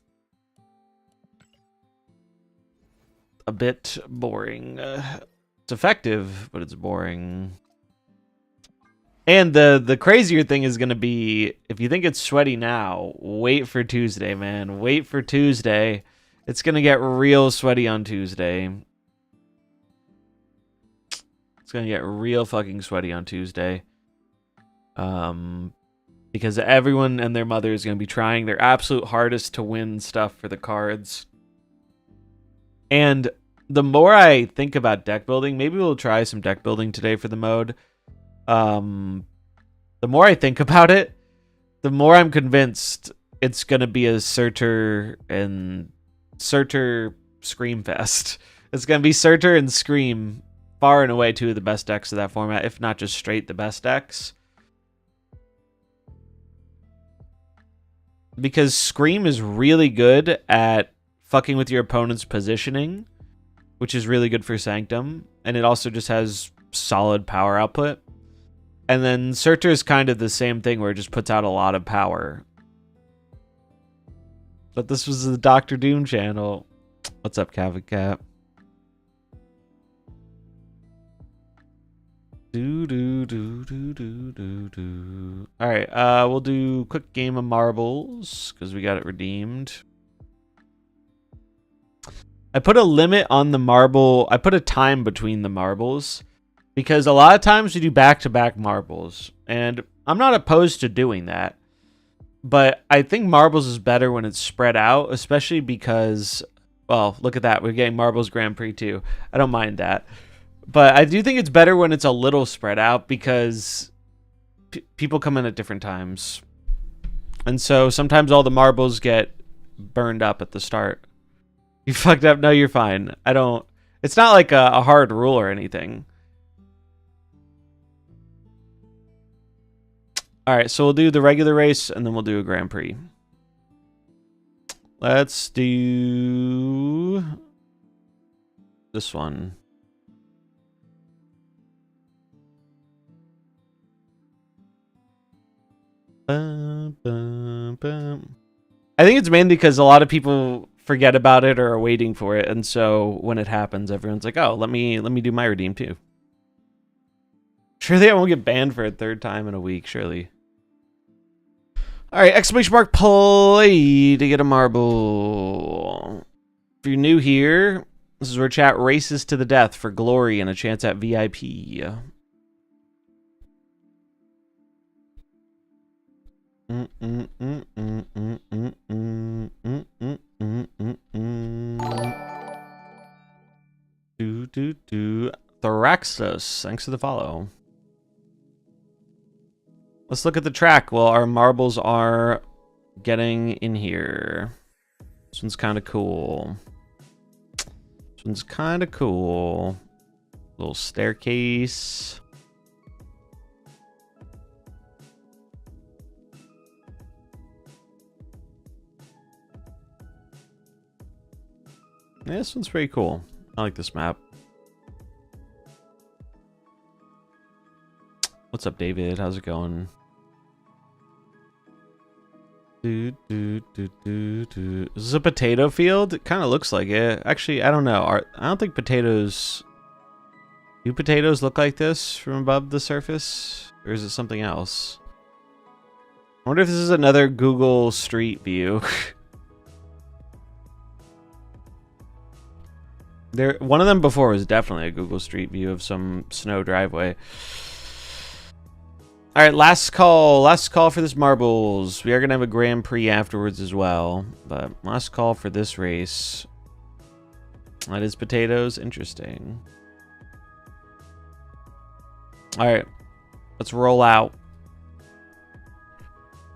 a bit boring. It's effective, but it's boring. And the crazier thing is going to be, if you think it's sweaty now, wait for Tuesday, man. Wait for Tuesday. It's going to get real sweaty on Tuesday. It's going to get real fucking sweaty on Tuesday. Because everyone and their mother is going to be trying their absolute hardest to win stuff for the cards. And the more I think about deck building, maybe we'll try some deck building today for the mode. The more I think about it, the more I'm convinced it's going to be a Surtur and Surtur Scream Fest. It's going to be Surtur and Scream, far and away two of the best decks of that format, if not just straight the best decks. Because Scream is really good at fucking with your opponent's positioning, which is really good for Sanctum, and it also just has solid power output. And then Surtur is kind of the same thing, where it just puts out a lot of power. But this was the Dr. Doom channel. What's up, Kavik Cat? Alright, we'll do quick game of marbles, because we got it redeemed. I put a limit on the marble. I put a time between the marbles, because a lot of times we do back-to-back marbles, and I'm not opposed to doing that. But I think marbles is better when it's spread out, especially because, well, look at that. We're getting Marbles Grand Prix too. I don't mind that. But I do think it's better when it's a little spread out, because people come in at different times. And so sometimes all the marbles get burned up at the start. You fucked up? No, you're fine. I don't... It's not like a hard rule or anything. Alright, so we'll do the regular race, and then we'll do a Grand Prix. Let's do this one. I think it's mainly because a lot of people forget about it or are waiting for it, and so when it happens, everyone's like, "Oh, let me do my redeem too." Surely I won't get banned for a third time in a week, surely. Alright, exclamation mark play to get a marble. If you're new here, this is where chat races to the death for glory and a chance at VIP. Thoraxos, thanks for the follow. Let's look at the track while our marbles are getting in here. This one's kind of cool. This one's kind of cool. Little staircase. Yeah, this one's pretty cool. I like this map. What's up, David? How's it going? Is this a potato field? It kind of looks like it. Actually, I don't know. I don't think potatoes... Do potatoes look like this from above the surface? Or is it something else? I wonder if this is another Google Street View. One of them before was definitely a Google Street View of some snow driveway. All right, last call for this marbles. We are gonna have a Grand Prix afterwards as well, but last call for this race. That is potatoes. Interesting. All right, let's roll out.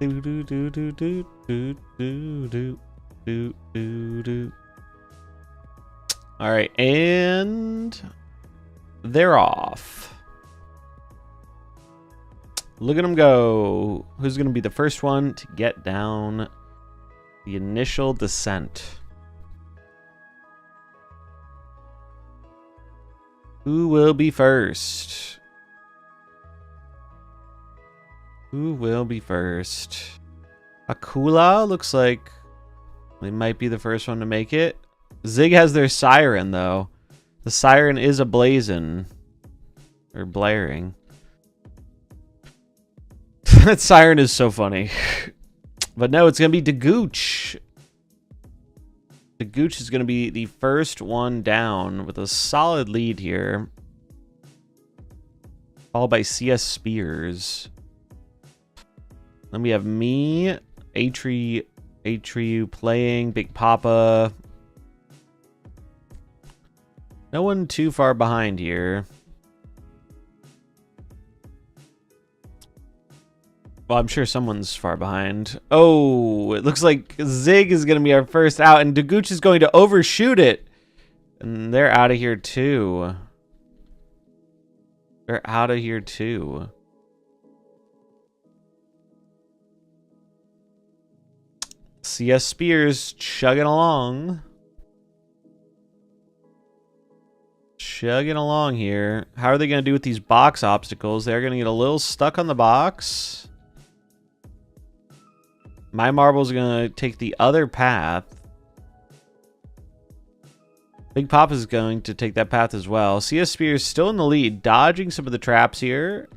Do do do do do do do do do do do. All right, and they're off. Look at them go. Who's going to be the first one to get down the initial descent? Who will be first? Who will be first? Akula looks like they might be the first one to make it. Zig has their siren, though. The siren is ablazing. Or blaring. That siren is so funny. But no, it's going to be Dagooch. Dagooch is going to be the first one down with a solid lead here. Followed by CS Spears. Then we have me, Atriu playing, Big Papa. No one too far behind here. Well, I'm sure someone's far behind. Oh, it looks like Zig is going to be our first out, and Dagooch is going to overshoot it. And they're out of here, too. They're out of here, too. CS Spears chugging along. Chugging along here. How are they going to do with these box obstacles? They're going to get a little stuck on the box. My marble's going to take the other path. Big Pop is going to take that path as well. CS Spears still in the lead, dodging some of the traps here.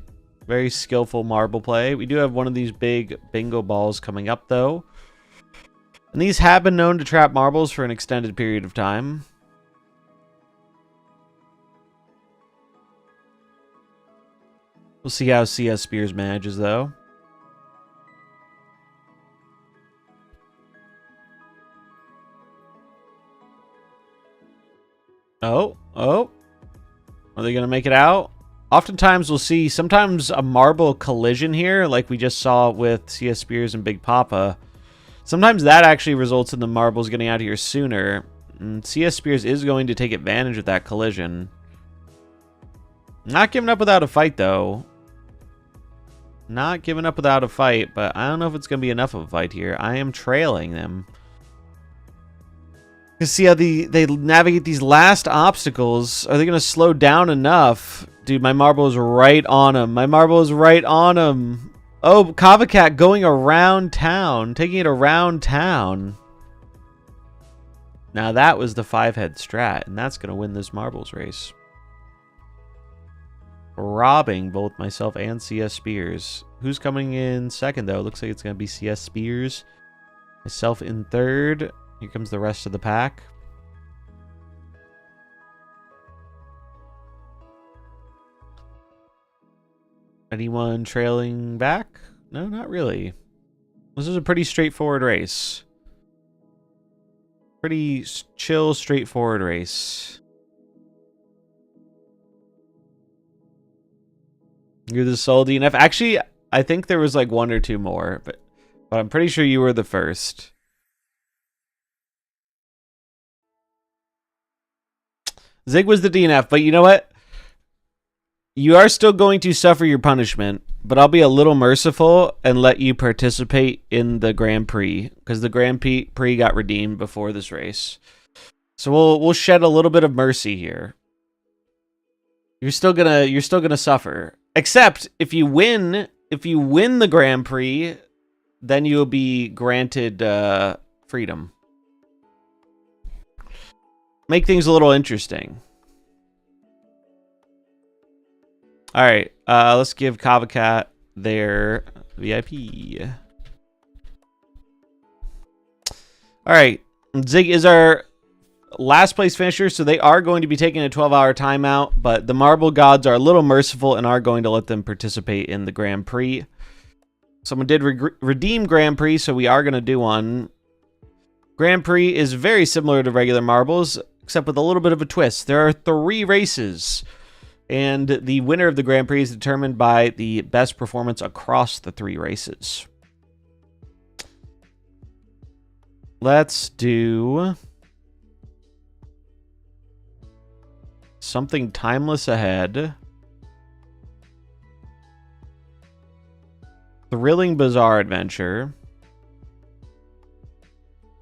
Very skillful marble play. We do have one of these big bingo balls coming up, though. And these have been known to trap marbles for an extended period of time. We'll see how CS Spears manages, though. Oh. Are they going to make it out? Oftentimes we'll see sometimes a marble collision here, like we just saw with CS Spears and Big Papa. Sometimes that actually results in the marbles getting out of here sooner. And CS Spears is going to take advantage of that collision. Not giving up without a fight, though. Not giving up without a fight, but I don't know if it's going to be enough of a fight here. I am trailing them. You see how they navigate these last obstacles. Are they going to slow down enough? Dude, my marble is right on him. My marble is right on him. Oh, Kavacat going around town. Taking it around town. Now that was the 5-head strat, and that's going to win this marbles race. Robbing both myself and CS Spears. Who's coming in second, though? Looks like it's going to be CS Spears. Myself in third. Here comes the rest of the pack. Anyone trailing back? No, not really. This is a pretty straightforward race. Pretty chill, straightforward race. You're the sole DNF. Actually, I think there was like one or two more, but I'm pretty sure you were the first. Zig was the DNF, but you know what? You are still going to suffer your punishment, but I'll be a little merciful and let you participate in the Grand Prix, because the Grand Prix got redeemed before this race. So we'll shed a little bit of mercy here. You're still gonna suffer. Except if you win the Grand Prix, then you'll be granted freedom. Make things a little interesting. All right, let's give Kavacat their VIP. All right, Zig is our last place finisher, so they are going to be taking a 12-hour timeout, but the Marble Gods are a little merciful and are going to let them participate in the Grand Prix. Someone did redeem Grand Prix, so we are going to do one. Grand Prix is very similar to regular marbles, except with a little bit of a twist. There are 3 races. And the winner of the Grand Prix is determined by the best performance across the 3 races. Let's do something timeless ahead. Thrilling bizarre adventure.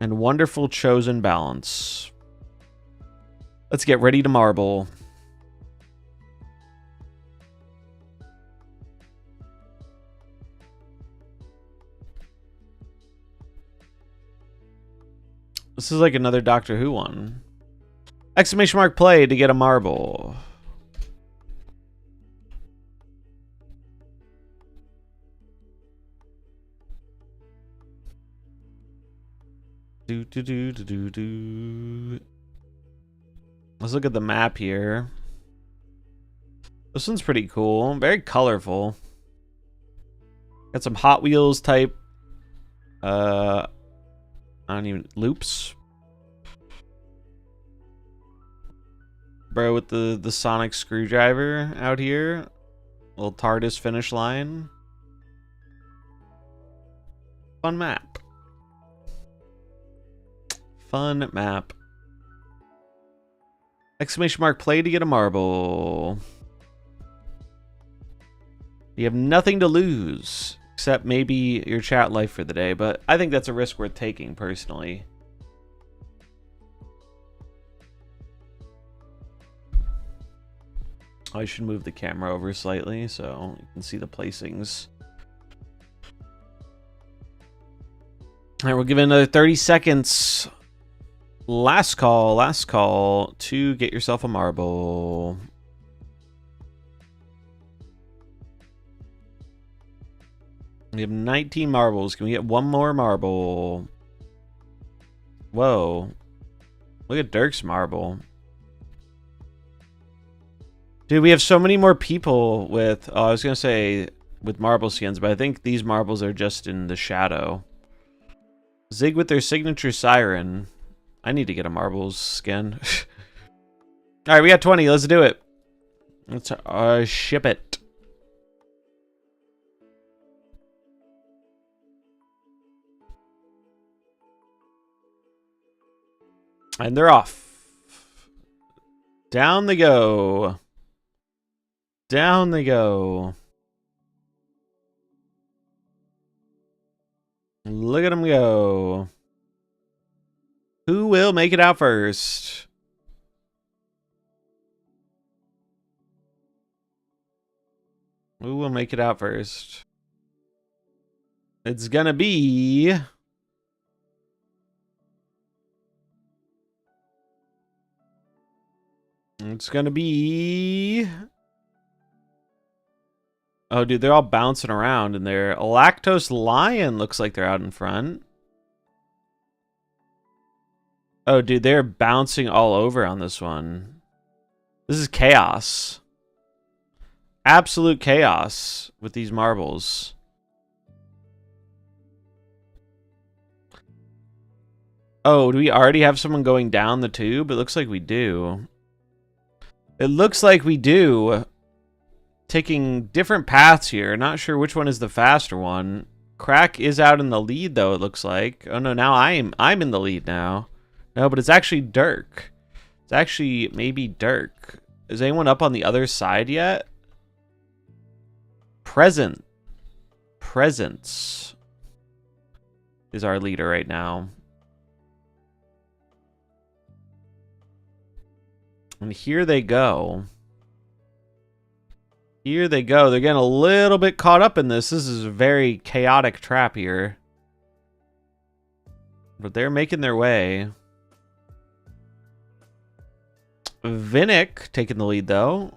And wonderful chosen balance. Let's get ready to marble. This is like another Doctor Who one. Exclamation mark play to get a marble. Do do do do do do. Let's look at the map here. This one's pretty cool. Very colorful. Got some Hot Wheels type I don't even loops. Bro with the sonic screwdriver out here. Little TARDIS finish line. Fun map. Fun map. Exclamation mark play to get a marble. You have nothing to lose. Except maybe your chat life for the day. But I think that's a risk worth taking, personally. I should move the camera over slightly so you can see the placings. Alright, we'll give it another 30 seconds. Last call to get yourself a marble. We have 19 marbles. Can we get one more marble? Whoa. Look at Dirk's marble. Dude, we have so many more people with... Oh, I was going to say with marble skins, but I think these marbles are just in the shadow. Zig with their signature siren. I need to get a marbles skin. Alright, we got 20. Let's do it. Let's ship it. And they're off. Down they go. Down they go. Look at them go. Who will make it out first? Who will make it out first? It's gonna be... It's gonna be... Oh, dude, they're all bouncing around in there. A Lactose Lion looks like they're out in front. Oh, dude, they're bouncing all over on this one. This is chaos. Absolute chaos with these marbles. Oh, do we already have someone going down the tube? It looks like we do. It looks like we do. Taking different paths here. Not sure which one is the faster one. Crack is out in the lead, though, it looks like. Oh, no, now I'm in the lead now. No, but it's actually Dirk. It's actually maybe Dirk. Is anyone up on the other side yet? Presence is our leader right now. And here they go. Here they go. They're getting a little bit caught up in this. This is a very chaotic trap here. But they're making their way. Vinnick taking the lead though.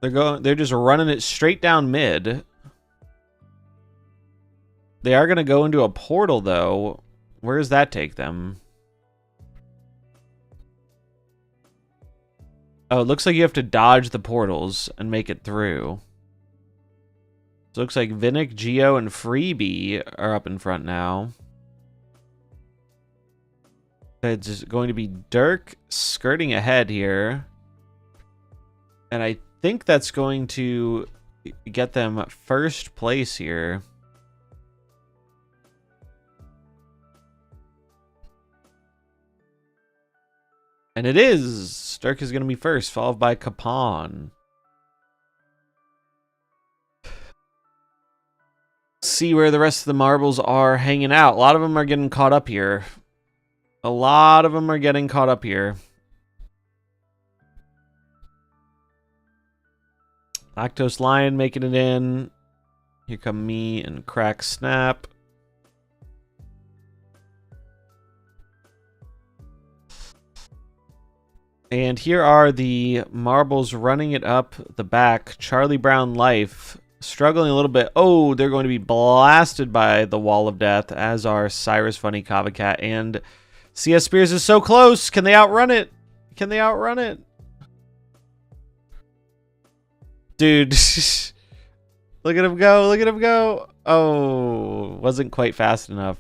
They're just running it straight down mid. They are gonna go into a portal though. Where does that take them? Oh, it looks like you have to dodge the portals and make it through. So it looks like Vinnick, Geo, and Freebie are up in front now. It's going to be Dirk skirting ahead here. And I think that's going to get them first place here. And it is. Dirk is going to be first, followed by Capon. See where the rest of the marbles are hanging out. A lot of them are getting caught up here. A lot of them are getting caught up here. Lactose Lion making it in. Here come me and Crack Snap. And here are the marbles running it up the back. Charlie Brown Life struggling a little bit. Oh, they're going to be blasted by the Wall of Death, as are Cyrus Funny, Kava Cat, and CS Spears is so close. Can they outrun it? Can they outrun it? Dude. Look at him go. Look at him go. Oh, wasn't quite fast enough.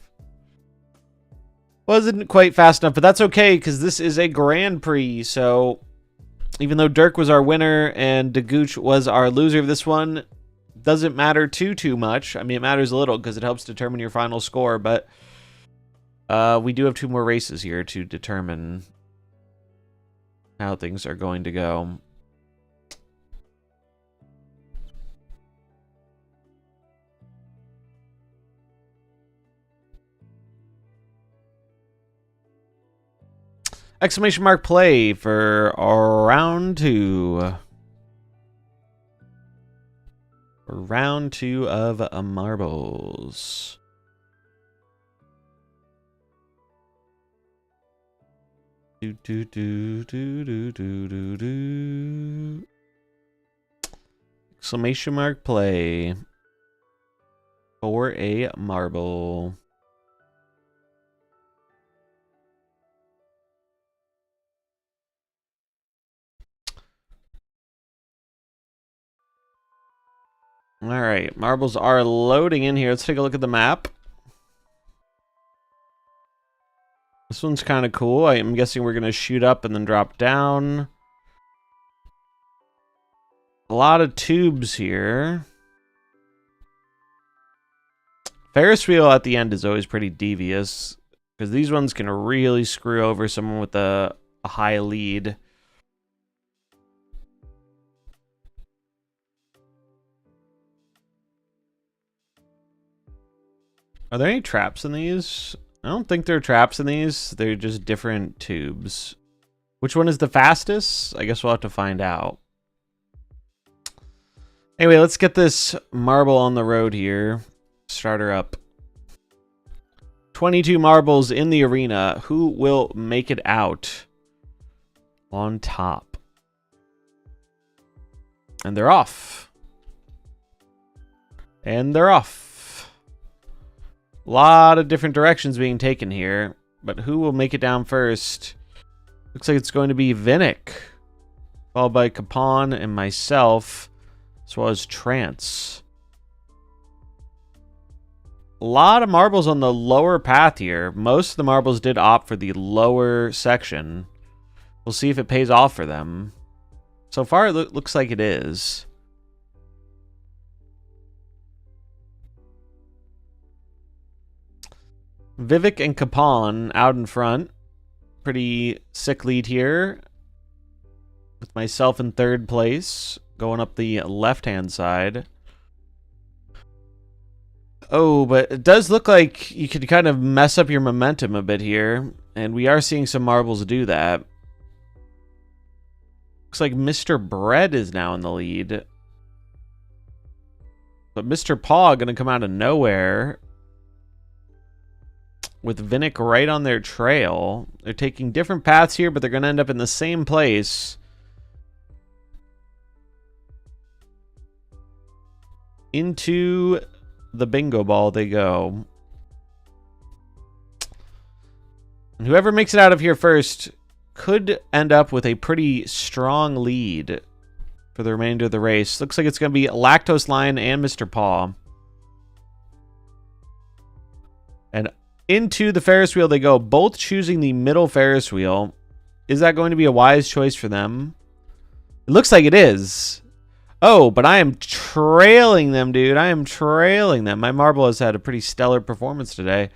Wasn't quite fast enough, but that's okay because this is a Grand Prix. So even though Dirk was our winner and Dagooch was our loser of this one, doesn't matter too much. I mean, it matters a little because it helps determine your final score, but we do have 2 more races here to determine how things are going to go. Exclamation mark play for round 2. Round 2 of marbles. Exclamation mark play for a marble. All right, marbles are loading in here. Let's take a look at the map. This one's kind of cool. I'm guessing we're going to shoot up and then drop down. A lot of tubes here. Ferris wheel at the end is always pretty devious because these ones can really screw over someone with a high lead. Are there any traps in these? I don't think there are traps in these. They're just different tubes. Which one is the fastest? I guess we'll have to find out. Anyway, let's get this marble on the road here. Start her up. 22 marbles in the arena. Who will make it out on top? And they're off. And they're off. A lot of different directions being taken here, but who will make it down first? Looks like it's going to be Vinnick, followed by Capon and myself, as well as Trance. A lot of marbles on the lower path here. Most of the marbles did opt for the lower section. We'll see if it pays off for them. So far, it looks like it is. Vivek and Capon out in front. Pretty sick lead here. With myself in 3rd place. Going up the left-hand side. Oh, but it does look like you could kind of mess up your momentum a bit here. And we are seeing some marbles do that. Looks like Mr. Bread is now in the lead. But Mr. Paw going to come out of nowhere. With Vinnick right on their trail. They're taking different paths here, but they're going to end up in the same place. Into the bingo ball they go. And whoever makes it out of here first could end up with a pretty strong lead for the remainder of the race. Looks like it's going to be Lactose Lion and Mr. Paw. And into the Ferris wheel they go, both choosing the middle Ferris wheel. Is that going to be a wise choice for them? It looks like it is. Oh, but I am trailing them, dude. I am trailing them. My marble has had a pretty stellar performance today.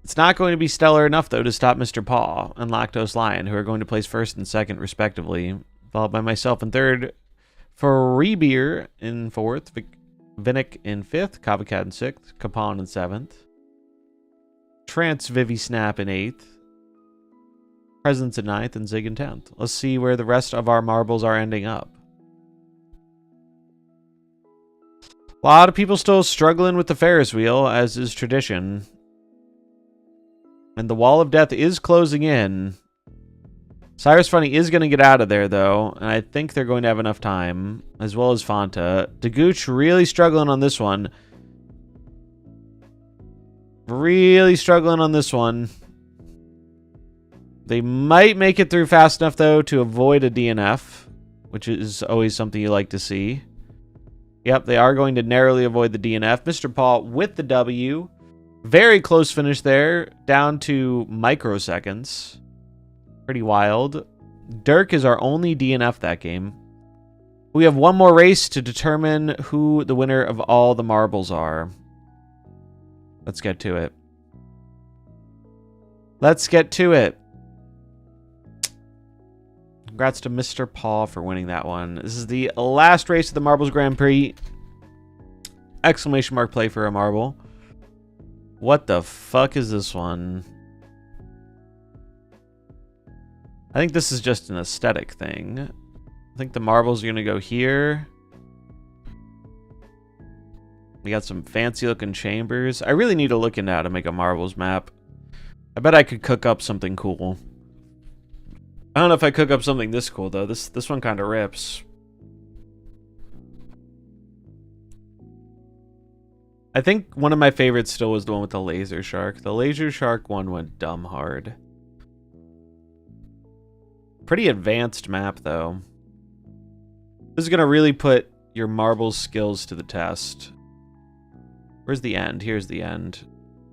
It's not going to be stellar enough, though, to stop Mr. Paw and Lactose Lion, who are going to place first and second, respectively, followed by myself in third, Freebeer in fourth, Vinnick in fifth, Copycat in sixth, Capon in seventh, MarvelSnap in eighth, Presence in ninth, and Zig in 10th. Let's see where the rest of our marbles are ending up. A lot of people still struggling with the Ferris wheel, as is tradition. And the wall of death is closing in. Cyrus Funny is going to get out of there, though. And I think they're going to have enough time, as well as Fanta. Dagooch really struggling on this one. Really struggling on this one. They might make it through fast enough, though, to avoid a DNF, which is always something you like to see. Yep, they are going to narrowly avoid the DNF. Mr. Paul with the W. Very close finish there, down to microseconds. Pretty wild. Dirk is our only DNF that game. We have one more race to determine who the winner of all the marbles are. Let's get to it. Let's get to it. Congrats to Mr. Paul for winning that one. This is the last race of the Marbles Grand Prix. Exclamation mark play for a marble. What the fuck is this one? I think this is just an aesthetic thing. I think the marbles are going to go here. We got some fancy looking chambers. I really need to look into how to make a marbles map. I bet I could cook up something cool. I don't know if I cook up something this cool, though. This one kind of rips. I think one of my favorites still was the one with the laser shark. The laser shark one went dumb hard. Pretty advanced map, though. This is going to really put your marbles skills to the test. Where's the end? Here's the end.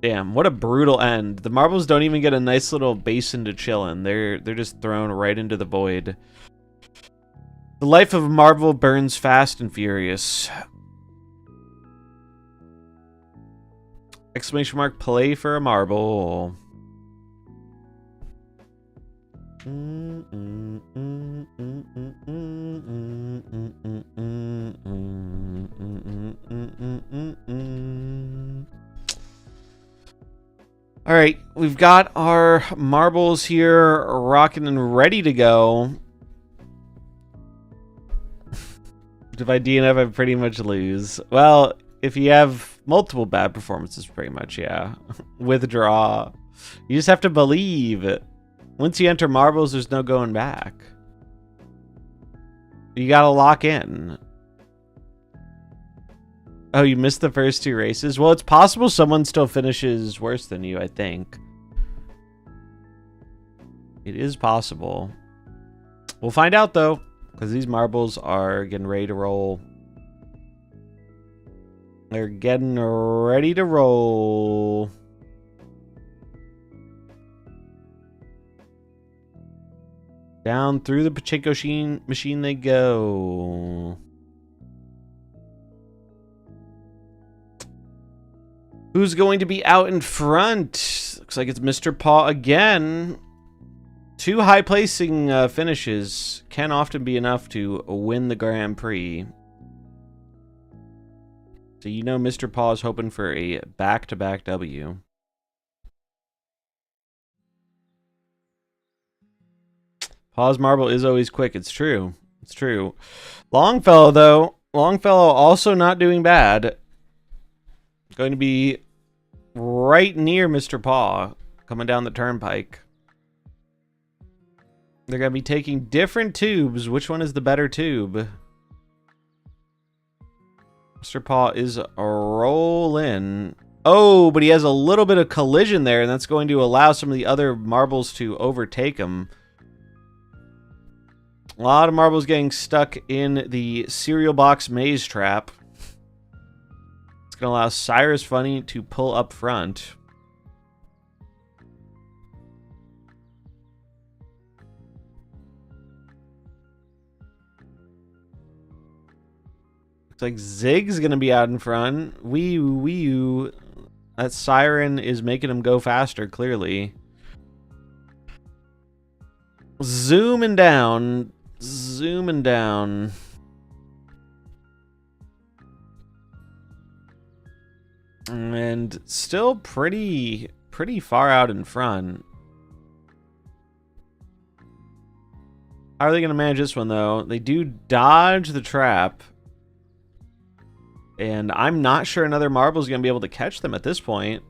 Damn, what a brutal end. The marbles don't even get a nice little basin to chill in. They're just thrown right into the void. The life of a marble burns fast and furious. Exclamation mark play for a marble. All right, we've got our marbles here rocking and ready to go. If I DNF, I pretty much lose. Well, if you have multiple bad performances, pretty much, yeah. Withdraw. You just have to believe. Once you enter marbles, there's no going back. You gotta lock in. Oh, you missed the first two races? Well, it's possible someone still finishes worse than you, I think. It is possible. We'll find out, though, because these marbles are getting ready to roll. They're getting ready to roll. Down through the pachinko machine they go. Who's going to be out in front? Looks like it's Mr. Paw again. Two high placing finishes can often be enough to win the Grand Prix. So you know Mr. Paw is hoping for a back-to-back W. Paw's marble is always quick. It's true. It's true. Longfellow, though. Longfellow also not doing bad. Going to be right near Mr. Paw coming down the turnpike. They're going to be taking different tubes. Which one is the better tube? Mr. Paw is rolling. Oh, but he has a little bit of collision there, and that's going to allow some of the other marbles to overtake him. A lot of marbles getting stuck in the cereal box maze trap. It's going to allow Cyrus Funny to pull up front. Looks like Zig's going to be out in front. Wee-oo. That siren is making him go faster, clearly. Zooming down. Zooming down. And still pretty far out in front. How are they going to manage this one, though? They do dodge the trap. And I'm not sure another Marvel is going to be able to catch them at this point.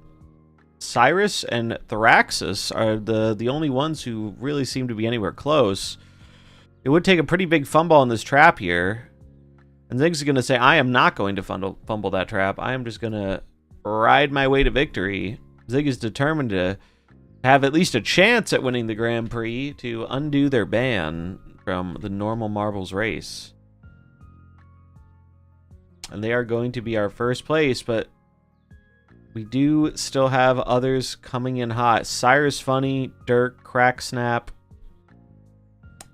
Cyrus and Thraxus are the only ones who really seem to be anywhere close. It would take a pretty big fumble in this trap here. And Ziggs is going to say, I am not going to fumble that trap. I am just going to ride my way to victory. Zig is determined to have at least a chance at winning the Grand Prix to undo their ban from the normal Marvels race. And they are going to be our first place, but we do still have others coming in hot. Cyrus Funny, Dirk, Crack Snap.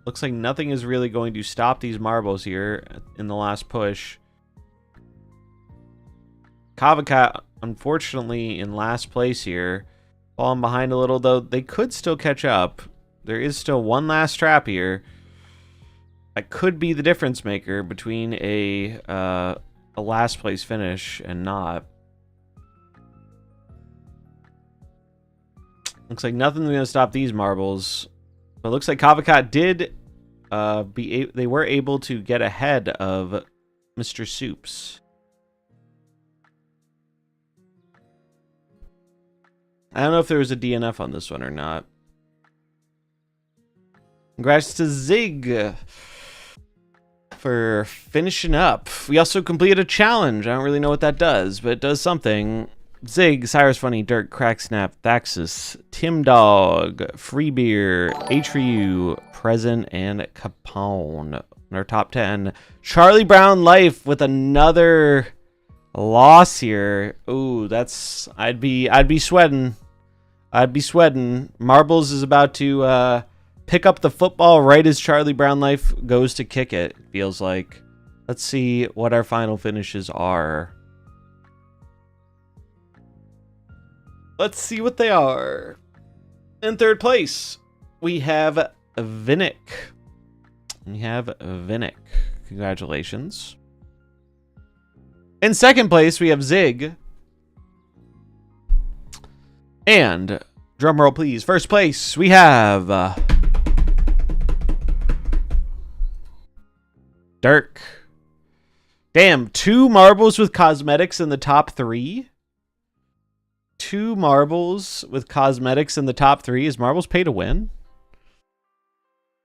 Looks like nothing is really going to stop these Marvels here in the last push. Kavakat, unfortunately, in last place here. Falling behind a little, though. They could still catch up. There is still one last trap here. That could be the difference maker between a last place finish and not. Looks like nothing's going to stop these Marvels. But it looks like Kavakat did they were able to get ahead of Mr. Soups. I don't know if there was a DNF on this one or not. Congrats to Zig for finishing up. We also completed a challenge. I don't really know what that does, but it does something. Zig, Cyrus Funny, Dirk, Crack Snap, Thaxus, Tim Dog, Freebeer, Atreyu, Present, and Capone. In our top 10. Charlie Brown Life with another loss here. Ooh, that's I'd be sweating. I'd be sweating. Marbles is about to pick up the football right as Charlie Brown Life goes to kick it, feels like. Let's see what our final finishes are. Let's see what they are. In third place, we have Vinnick. Congratulations. In second place, we have Zig. And, drumroll please, first place, we have Dirk. Damn, 2 Marbles with cosmetics in the top 3? 2 Marbles with cosmetics in the top 3. Is Marbles pay to win?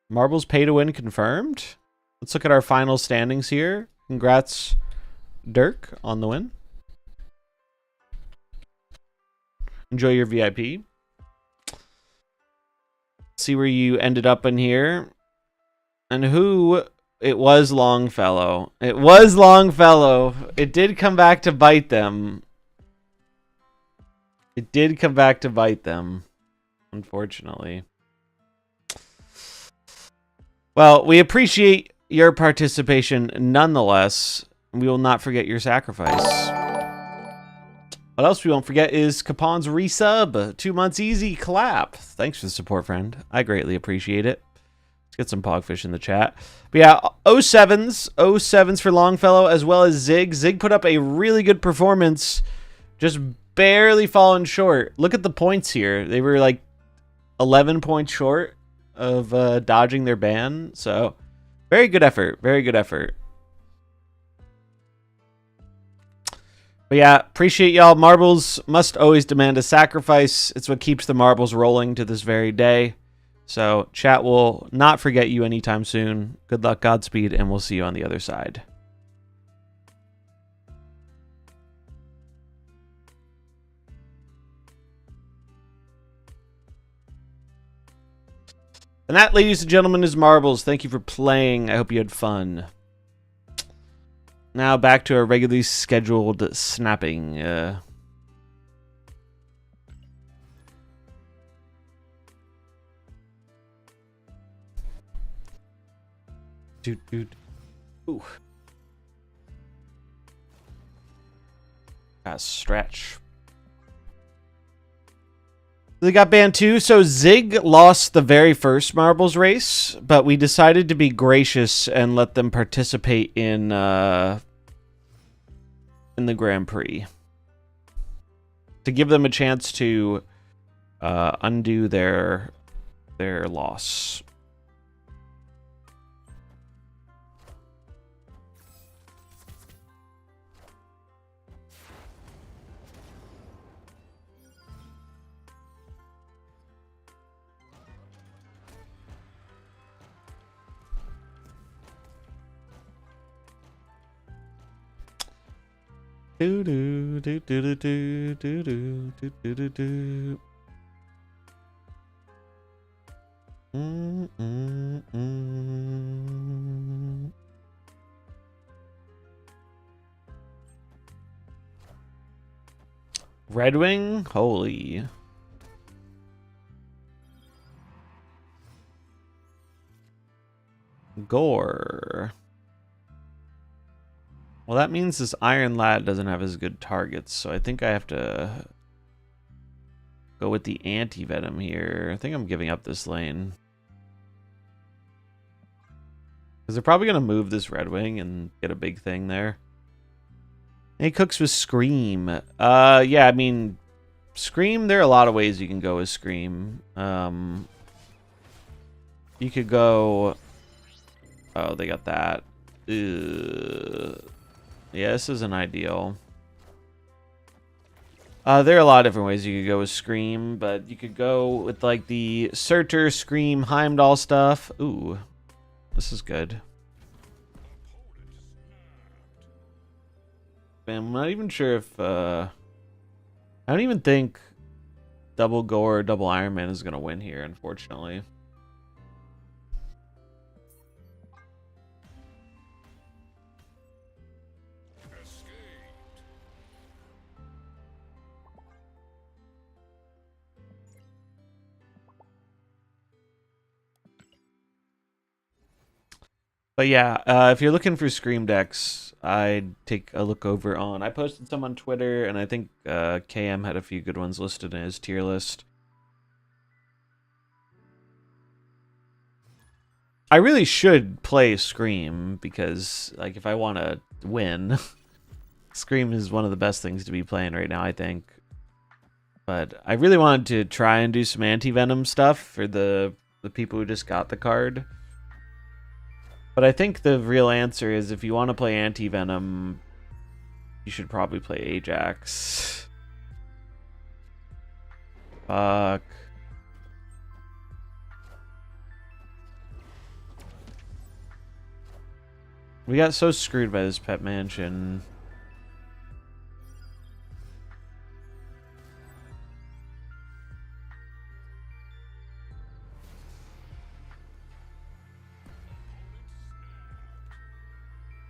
Marbles pay to win confirmed? Let's look at our final standings here. Congrats, Dirk, on the win. Enjoy your VIP. See where you ended up in here. And who... It was Longfellow. It was Longfellow. It did come back to bite them. It did come back to bite them, unfortunately. Well, we appreciate your participation nonetheless. We will not forget your sacrifice. What else we won't forget is Capon's resub. 2 months easy. Clap. Thanks for the support, friend. I greatly appreciate it. Let's get some Pogfish in the chat. But yeah, 07s for Longfellow as well as Zig. Zig put up a really good performance. Just barely falling short. Look at the points here. They were like 11 points short of dodging their ban. So very good effort. Very good effort. But yeah, appreciate y'all. Marbles must always demand a sacrifice. It's what keeps the Marbles rolling to this very day. So chat will not forget you anytime soon. Good luck, Godspeed, and we'll see you on the other side. And that, ladies and gentlemen, is Marbles. Thank you for playing. I hope you had fun. Now back to our regularly scheduled snapping. Dude. Ooh. Got stretch. They got banned too. So Zig lost the very first marbles race, but we decided to be gracious and let them participate in the Grand Prix to give them a chance to undo their loss. Do do do do do do do do do do do. Red Wing? Holy. Gore. Well, that means this Iron Lad doesn't have as good targets, so I think I have to go with the anti-Venom here. I think I'm giving up this lane. Because they're probably going to move this Red Wing and get a big thing there. And he cooks with Scream. Yeah, I mean, Scream, there are a lot of ways you can go with Scream. You could go... Oh, they got that. Yeah, this isn't ideal. There are a lot of different ways you could go with Scream, but you could go with like the Surtur, Scream, Heimdall stuff. Ooh, this is good. I'm not even sure if I don't even think double Gore or double Iron Man is gonna win here, unfortunately. But yeah, if you're looking for Scream decks, I'd take a look over on... I posted some on Twitter, and I think KM had a few good ones listed in his tier list. I really should play Scream, because like if I want to win, Scream is one of the best things to be playing right now, I think. But I really wanted to try and do some anti-Venom stuff for the people who just got the card. But I think the real answer is if you want to play anti-Venom, you should probably play Ajax. Fuck. We got so screwed by this pet mansion.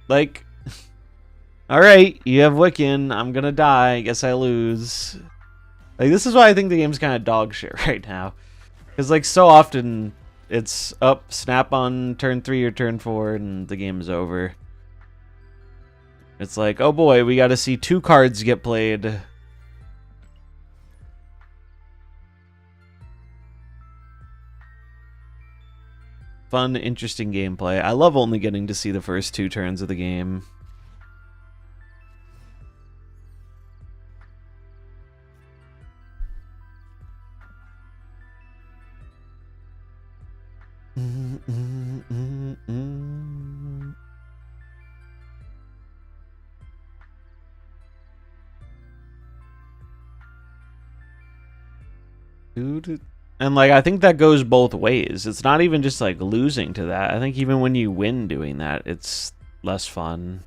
Like, alright, you have Wiccan, I'm gonna die, I guess I lose. Like, this is why I think the game's kind of dog shit right now. Because, like, so often, it's up, snap on turn 3 or turn 4, and the game is over. It's like, oh boy, we gotta see 2 cards get played. Fun, interesting gameplay. I love only getting to see the first 2 turns of the game. Dude. And, like, I think that goes both ways. It's not even just, like, losing to that. I think even when you win doing that, it's less fun.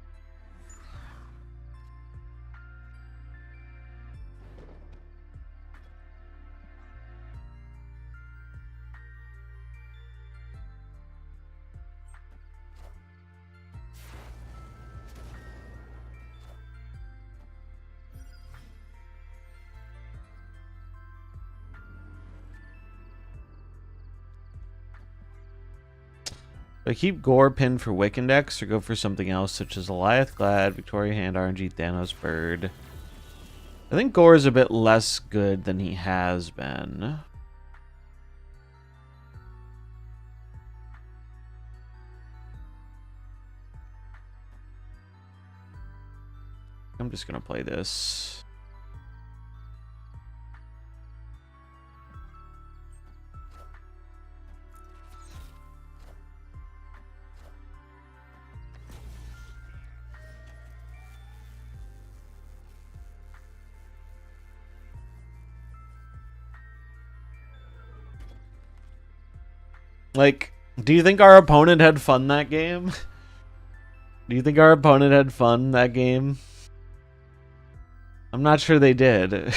I keep Gore pinned for Wiccan decks or go for something else such as Goliath Glad, Victoria Hand, RNG, Thanos Bird. I think Gore is a bit less good than he has been. I'm just gonna play this. Like, do you think our opponent had fun that game? Do you think our opponent had fun that game? I'm not sure they did.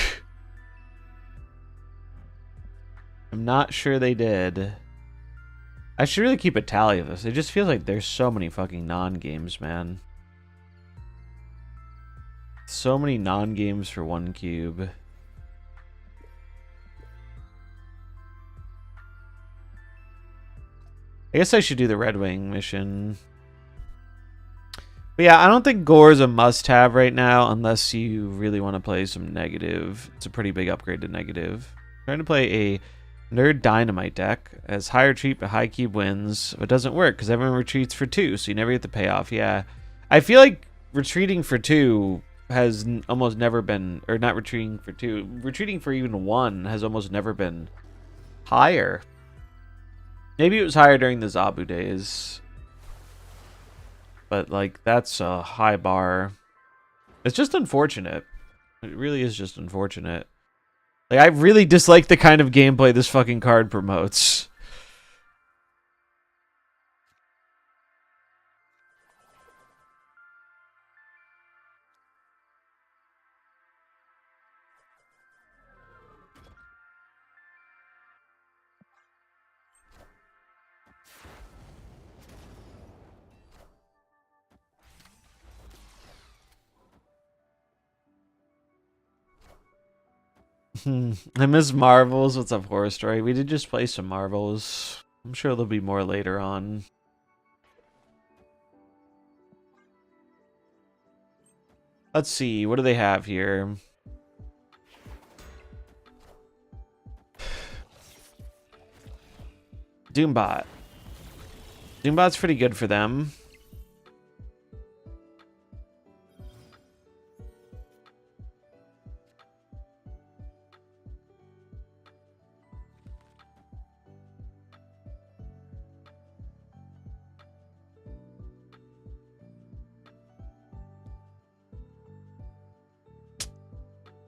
I'm not sure they did. I should really keep a tally of this. It just feels like there's so many fucking non-games, man. So many non-games for one cube. I guess I should do the Red Wing mission. But yeah, I don't think Gore is a must-have right now unless you really want to play some negative. It's a pretty big upgrade to negative. I'm trying to play a Nerd Dynamite deck. As high retreat but high cube wins. But it doesn't work because everyone retreats for 2, so you never get the payoff. Yeah. I feel like retreating for 2 has almost never been, or not retreating for 2, retreating for even 1 has almost never been higher. Maybe it was higher during the Zabu days. But, like, that's a high bar. It's just unfortunate. It really is just unfortunate. Like, I really dislike the kind of gameplay this fucking card promotes. I miss Marvels. What's up, Horror Story? We did just play some Marvels. I'm sure there'll be more later on. Let's see. What do they have here? Doombot. Doombot's pretty good for them.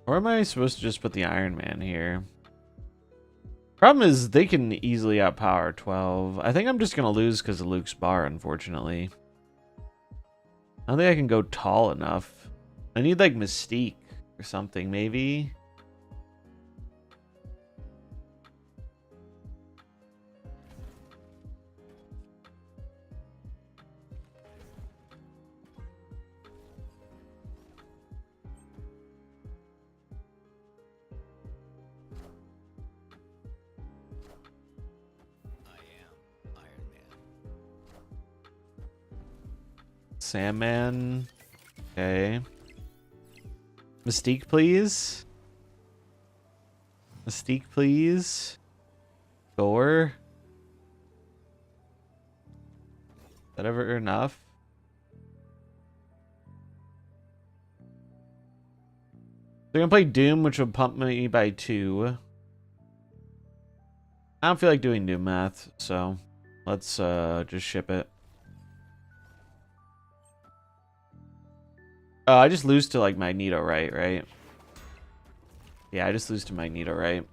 Or am I supposed to just put the Iron Man here? Problem is, they can easily outpower 12. I think I'm just going to lose because of Luke's bar, unfortunately. I don't think I can go tall enough. I need, like, Mystique or something, maybe. Sandman. Okay. Mystique, please. Mystique, please. Gore. Is that ever enough? They're gonna play Doom, which will pump me by 2. I don't feel like doing Doom math, so let's just ship it. I just lose to, like, Magneto, right? Yeah, I just lose to Magneto, right?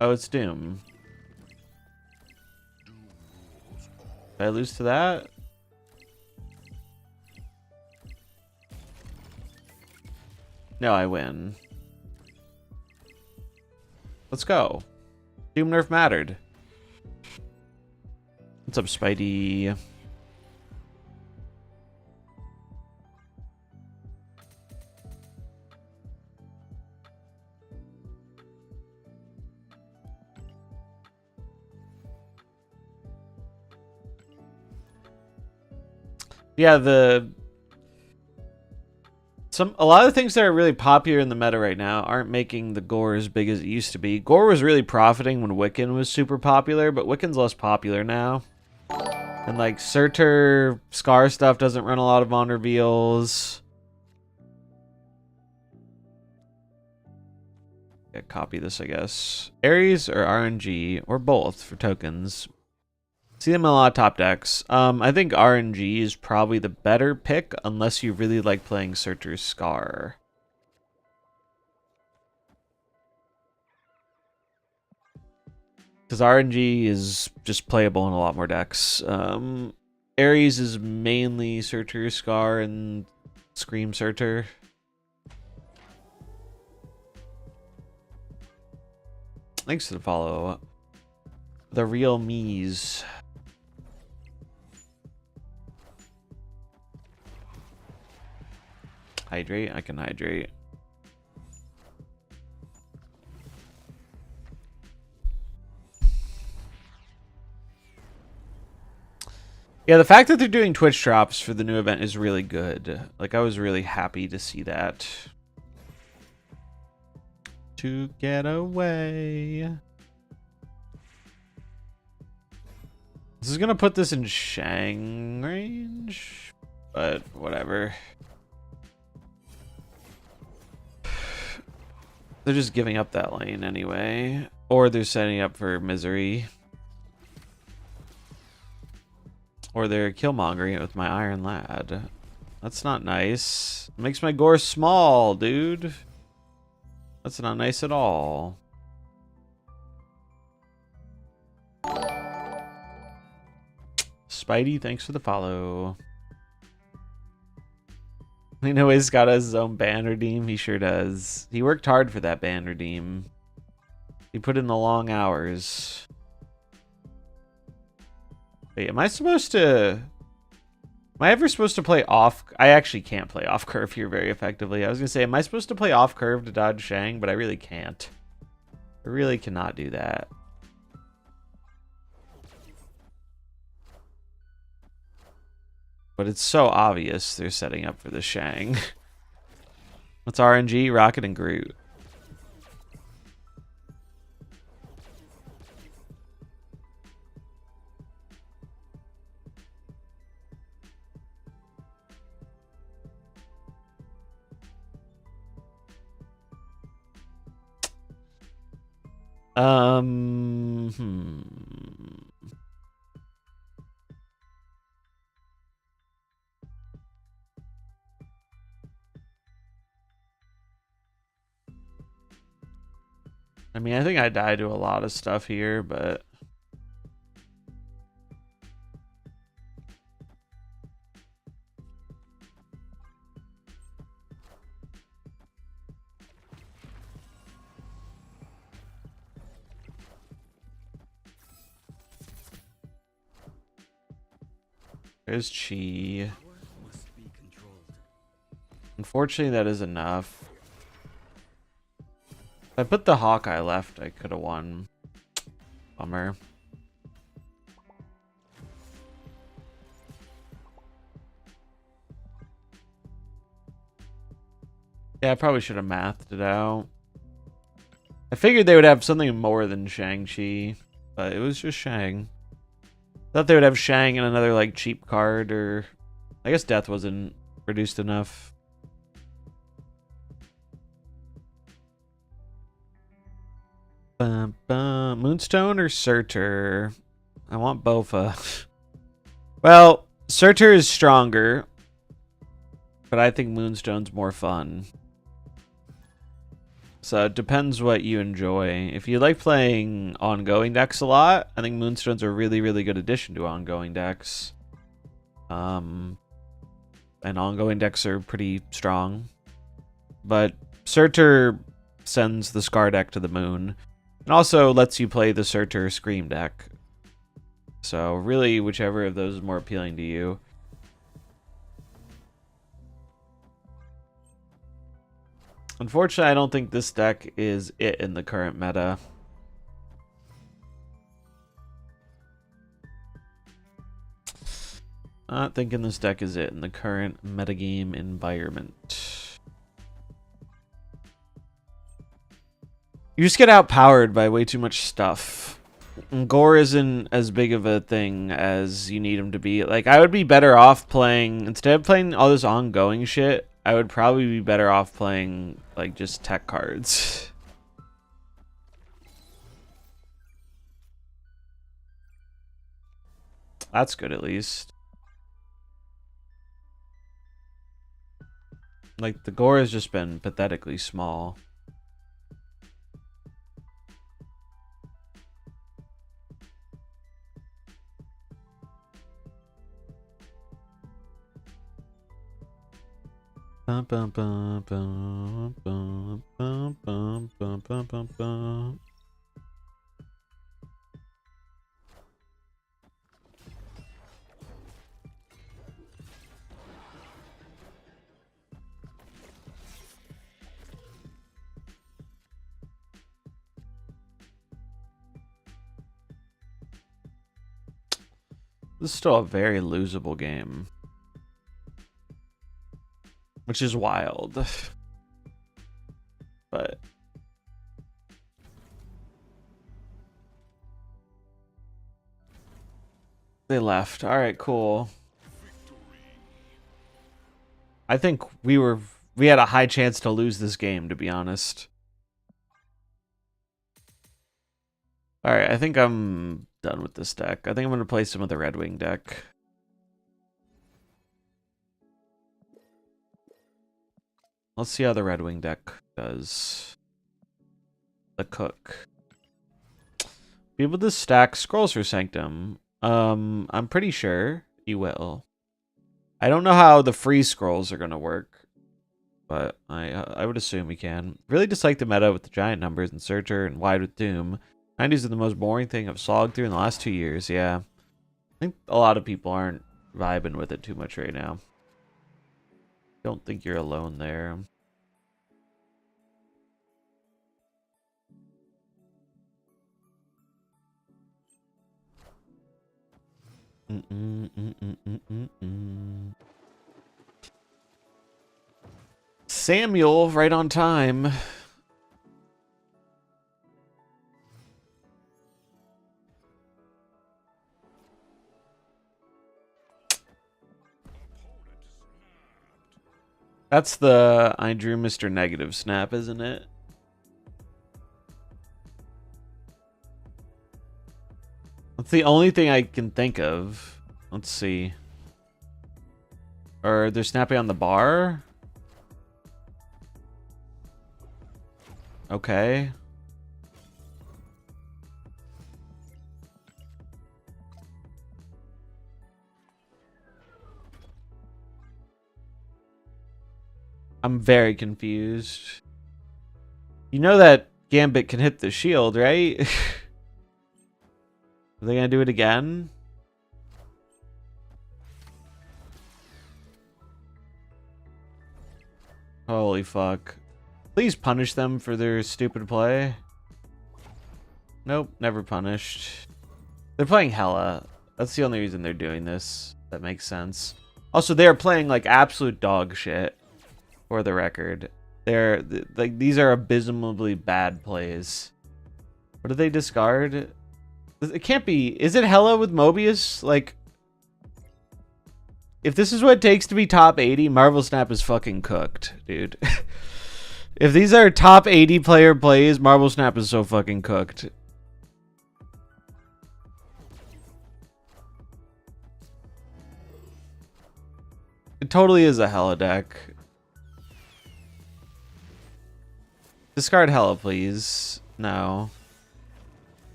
Oh, it's Doom. Did I lose to that? No, I win. Let's go. Doom nerf mattered. What's up, Spidey? Yeah, a lot of the things that are really popular in the meta right now aren't making the gore as big as it used to be. Gore was really profiting when Wiccan was super popular, but Wiccan's less popular now. And like Surtur Scar stuff doesn't run a lot of on reveals. Yeah, copy this, I guess. Ares or RNG or both for tokens. See them in a lot of top decks. I think RNG is probably the better pick unless you really like playing Surtur's Scar. Because RNG is just playable in a lot more decks. Ares is mainly Surtur's Scar and Scream Surtur. Thanks for the follow. The real me's. Hydrate? I can hydrate. Yeah, the fact that they're doing Twitch drops for the new event is really good. Like, I was really happy to see that. To get away. This is gonna put this in Shang range, but whatever. They're just giving up that lane anyway. Or they're setting up for Misery. Or they're killmongering it with my Iron Lad. That's not nice. It makes my gore small, dude. That's not nice at all. Spidey, thanks for the follow. I know he's got his own ban redeem. He sure does. He worked hard for that ban redeem. He put in the long hours. Wait, am I supposed to... Am I ever supposed to play off... I actually can't play off curve here very effectively. I was going to say, am I supposed to play off curve to dodge Shang? But I really can't. I really cannot do that. But it's so obvious they're setting up for the Shang. What's RNG? Rocket and Groot. I mean, I think I die to a lot of stuff here, but... There's Chi. Unfortunately, that is enough. If I put the Hawkeye left, I could have won. Bummer. Yeah, I probably should have mathed it out. I figured they would have something more than Shang-Chi, but it was just Shang. Thought they would have Shang and another like cheap card, or I guess Death wasn't reduced enough. Moonstone or Surtur? I want Bofa. Well, Surtur is stronger, but I think Moonstone's more fun. So it depends what you enjoy. If you like playing ongoing decks a lot, I think Moonstone's a really, really good addition to ongoing decks. And ongoing decks are pretty strong. But Surtur sends the Scar deck to the moon. And also lets you play the Surtur Scream deck. So really, whichever of those is more appealing to you. Unfortunately, I don't think this deck is it in the current meta. Not thinking this deck is it in the current metagame environment. You just get outpowered by way too much stuff. And Gore isn't as big of a thing as you need him to be. Like, I would be better off playing, instead of playing all this ongoing shit, I would probably be better off playing, like, just tech cards. That's good, at least. Like, the Gore has just been pathetically small. Bum, bum, bum, bum, bum, bum, bum, bum, bum, bum, bum. This is still a very losable game. Which is wild. But they left. All right, cool. I think we had a high chance to lose this game, to be honest. All right, I think I'm done with this deck. I think I'm going to play some of the Red Wing deck. Let's see how the Red Wing deck does. The Cook. Be able to stack Scrolls for Sanctum. I'm pretty sure you will. I don't know how the free scrolls are going to work, but I would assume we can. Really dislike the meta with the giant numbers and Searcher and Wide with Doom. 90s are the most boring thing I've slogged through in the last 2 years, yeah. I think a lot of people aren't vibing with it too much right now. Don't think you're alone there. Samuel, right on time. That's the I drew Mr. Negative snap, isn't it? That's the only thing I can think of. Let's see. Or they're snapping on the bar? Okay. I'm very confused. You know that Gambit can hit the shield, right? Are they gonna do it again? Holy fuck. Please punish them for their stupid play. Nope, never punished. They're playing Hella. That's the only reason they're doing this. That makes sense. Also, they're playing like absolute dog shit. For the record. They're like, these are abysmally bad plays. What do they discard? It can't be. Is it Hella with Mobius? Like, if this is what it takes to be top 80, MarvelSnap is fucking cooked, dude. If these are top 80 player plays, MarvelSnap is so fucking cooked. It totally is a Hella deck. Discard Hella, please. No.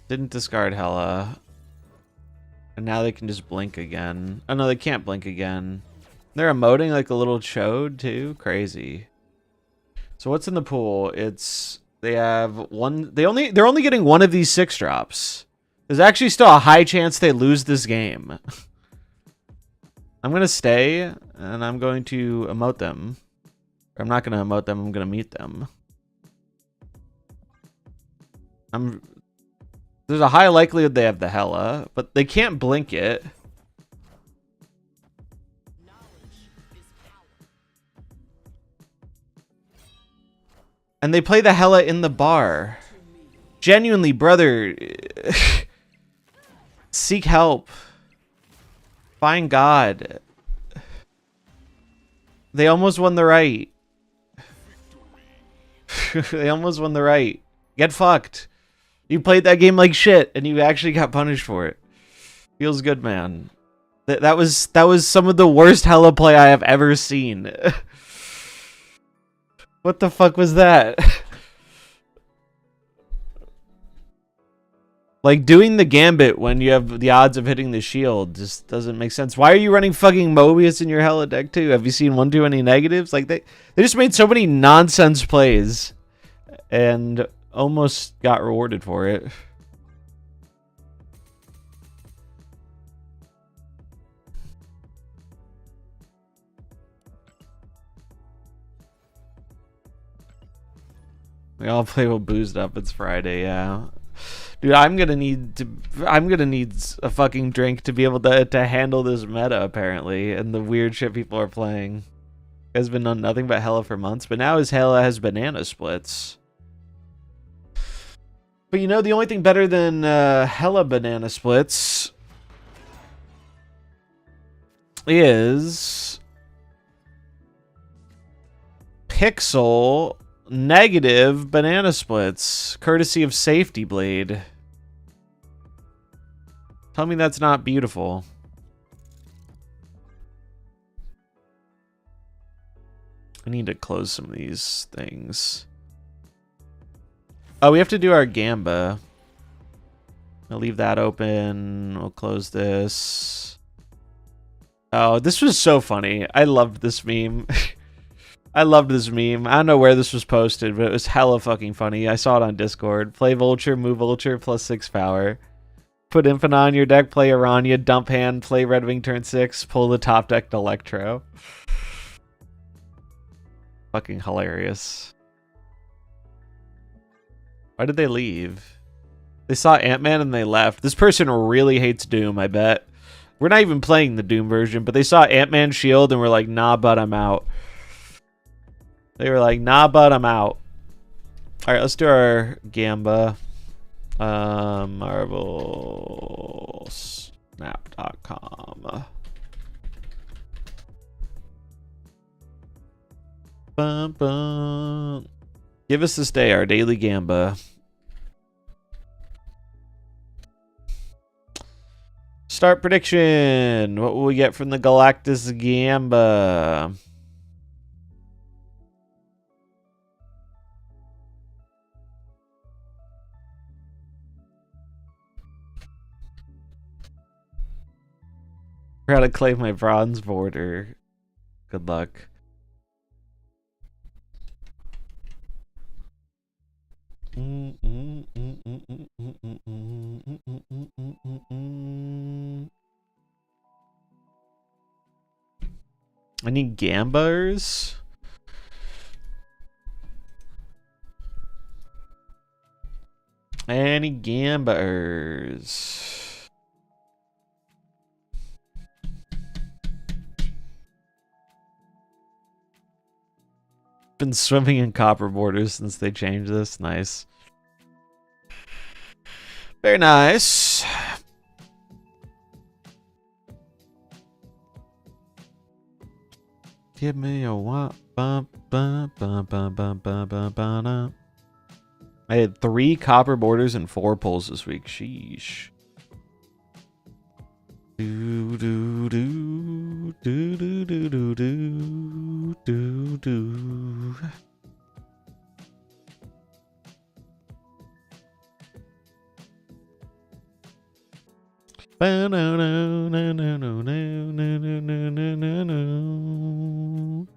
Didn't discard Hella. And now they can just blink again. Oh no, they can't blink again. They're emoting like a little chode too. Crazy. So what's in the pool? It's they have one. They're only getting one of these 6-drops. There's actually still a high chance they lose this game. I'm gonna stay and I'm going to emote them. I'm not gonna emote them. I'm gonna mute them. There's a high likelihood they have the Hella, but they can't blink it. And they play the Hella in the bar. Genuinely, brother. Seek help. Find God. They almost won the right. They almost won the right. Get fucked. You played that game like shit, and you actually got punished for it. Feels good, man. That was some of the worst Hella play I have ever seen. What the fuck was that? Like, doing the gambit when you have the odds of hitting the shield just doesn't make sense. Why are you running fucking Mobius in your Hella deck too? Have you seen one too many negatives? Like, they just made so many nonsense plays and almost got rewarded for it. We all play with boozed up. It's Friday, yeah. Dude, I'm gonna need a fucking drink to be able to handle this meta, apparently, and the weird shit people are playing. Has been on nothing but Hella for months, but now his Hella has banana splits. But you know, the only thing better than Hella banana splits is Pixel negative banana splits, courtesy of Safety Blade. Tell me that's not beautiful. I need to close some of these things. Oh, we have to do our Gamba. I'll leave that open. We'll close this. Oh, this was so funny. I loved this meme. I loved this meme. I don't know where this was posted, but it was hella fucking funny. I saw it on Discord. Play Vulture, move Vulture, +6 power. Put Infinite on your deck, play Aranya, dump hand, play Red Wing turn 6, pull the top decked Electro. Fucking hilarious. Why did they leave? They saw Ant-Man and they left. This person really hates Doom, I bet. We're not even playing the Doom version, but they saw Ant-Man Shield and were like, nah, but I'm out. They were like, nah, but I'm out. Alright, let's do our Gamba. MarvelSnap.com. Bum, bum. Give us this day our daily Gamba. Start prediction. What will we get from the Galactus Gamba? I gotta claim my bronze border. Good luck. I need Gambars. Any Gambars? Been swimming in copper borders since they changed this. Nice. Very nice. Give me a wop bump bump bump bump bump bump bump bump. I had 3 copper borders and 4 pulls this week. Sheesh. Do do do do do do do do do do. No no no no no no no no no no no.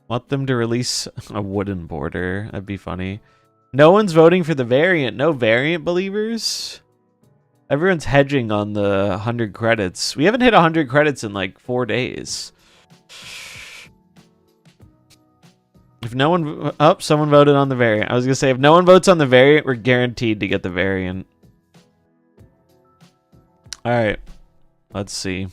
Want them to release a wooden border? That'd be funny. No one's voting for the variant. No variant believers. Everyone's hedging on the 100 credits. We haven't hit 100 credits in like 4 days. If no one... Oh, someone voted on the variant. I was going to say, if no one votes on the variant, we're guaranteed to get the variant. Alright. Let's see.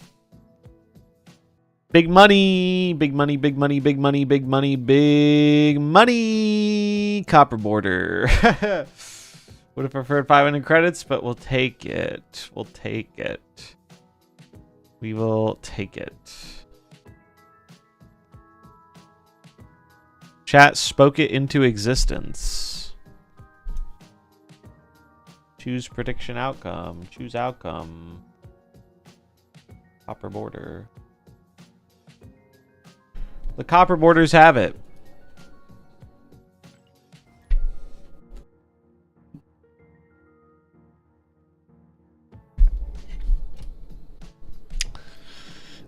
Big money, big money, big money, big money, big money, big money. Copper border. Would have preferred 500 credits, but we'll take it. We'll take it. We will take it. Chat spoke it into existence. Choose prediction outcome. Choose outcome. Copper border. The copper borders have it.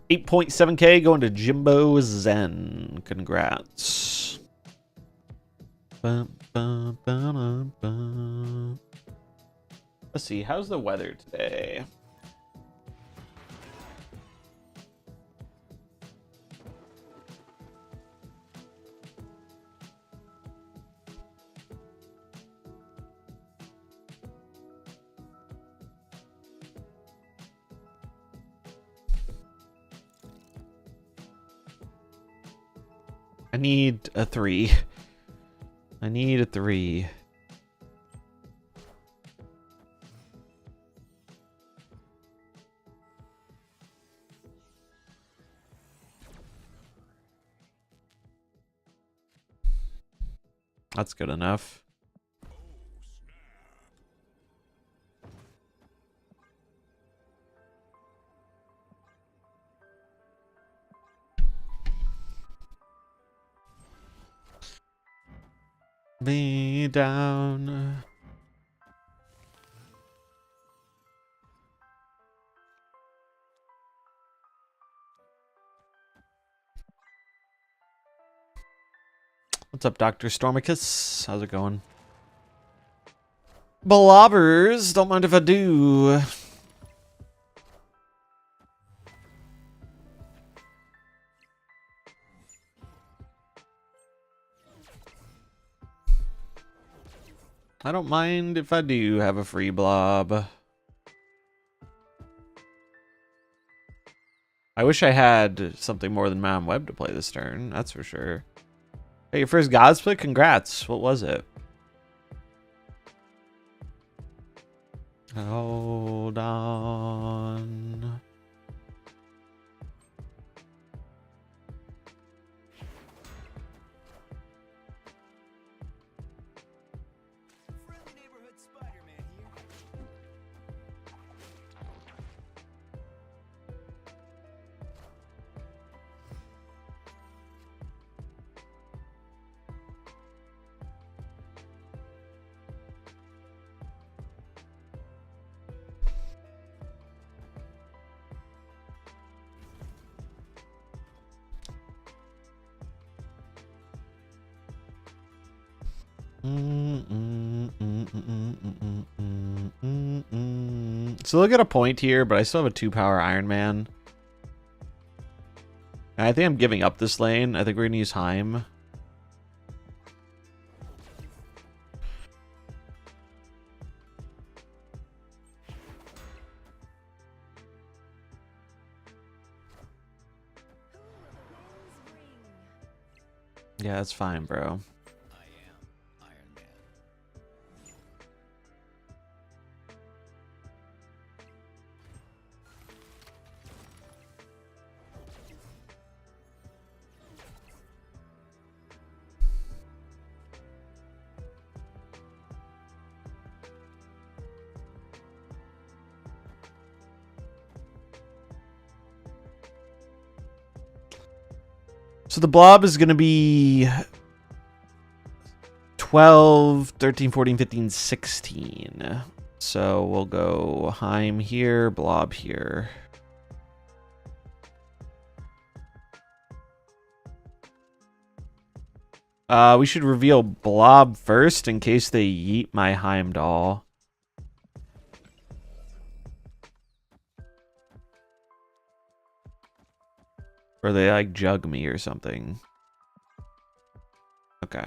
$8.7K going to Jimbo Zen. Congrats. Bum, bum, bum, bum. Let's see, how's the weather today? I need a 3. I need a 3. That's good enough. Me down. What's up, Dr. Stormicus? How's it going? Blobbers, don't mind if I do. I don't mind if I do have a free blob. I wish I had something more than Mountain Web to play this turn, that's for sure. Hey, your first God split? Congrats. What was it? Hold on. So they'll get a point here, but I still have a 2-power Iron Man. And I think I'm giving up this lane. I think we're going to use Heim. Yeah, that's fine, bro. So the blob is going to be 12, 13, 14, 15, 16. So we'll go Heim here, blob here. We should reveal blob first in case they yeet my Heimdall. Or they like jug me or something. Okay.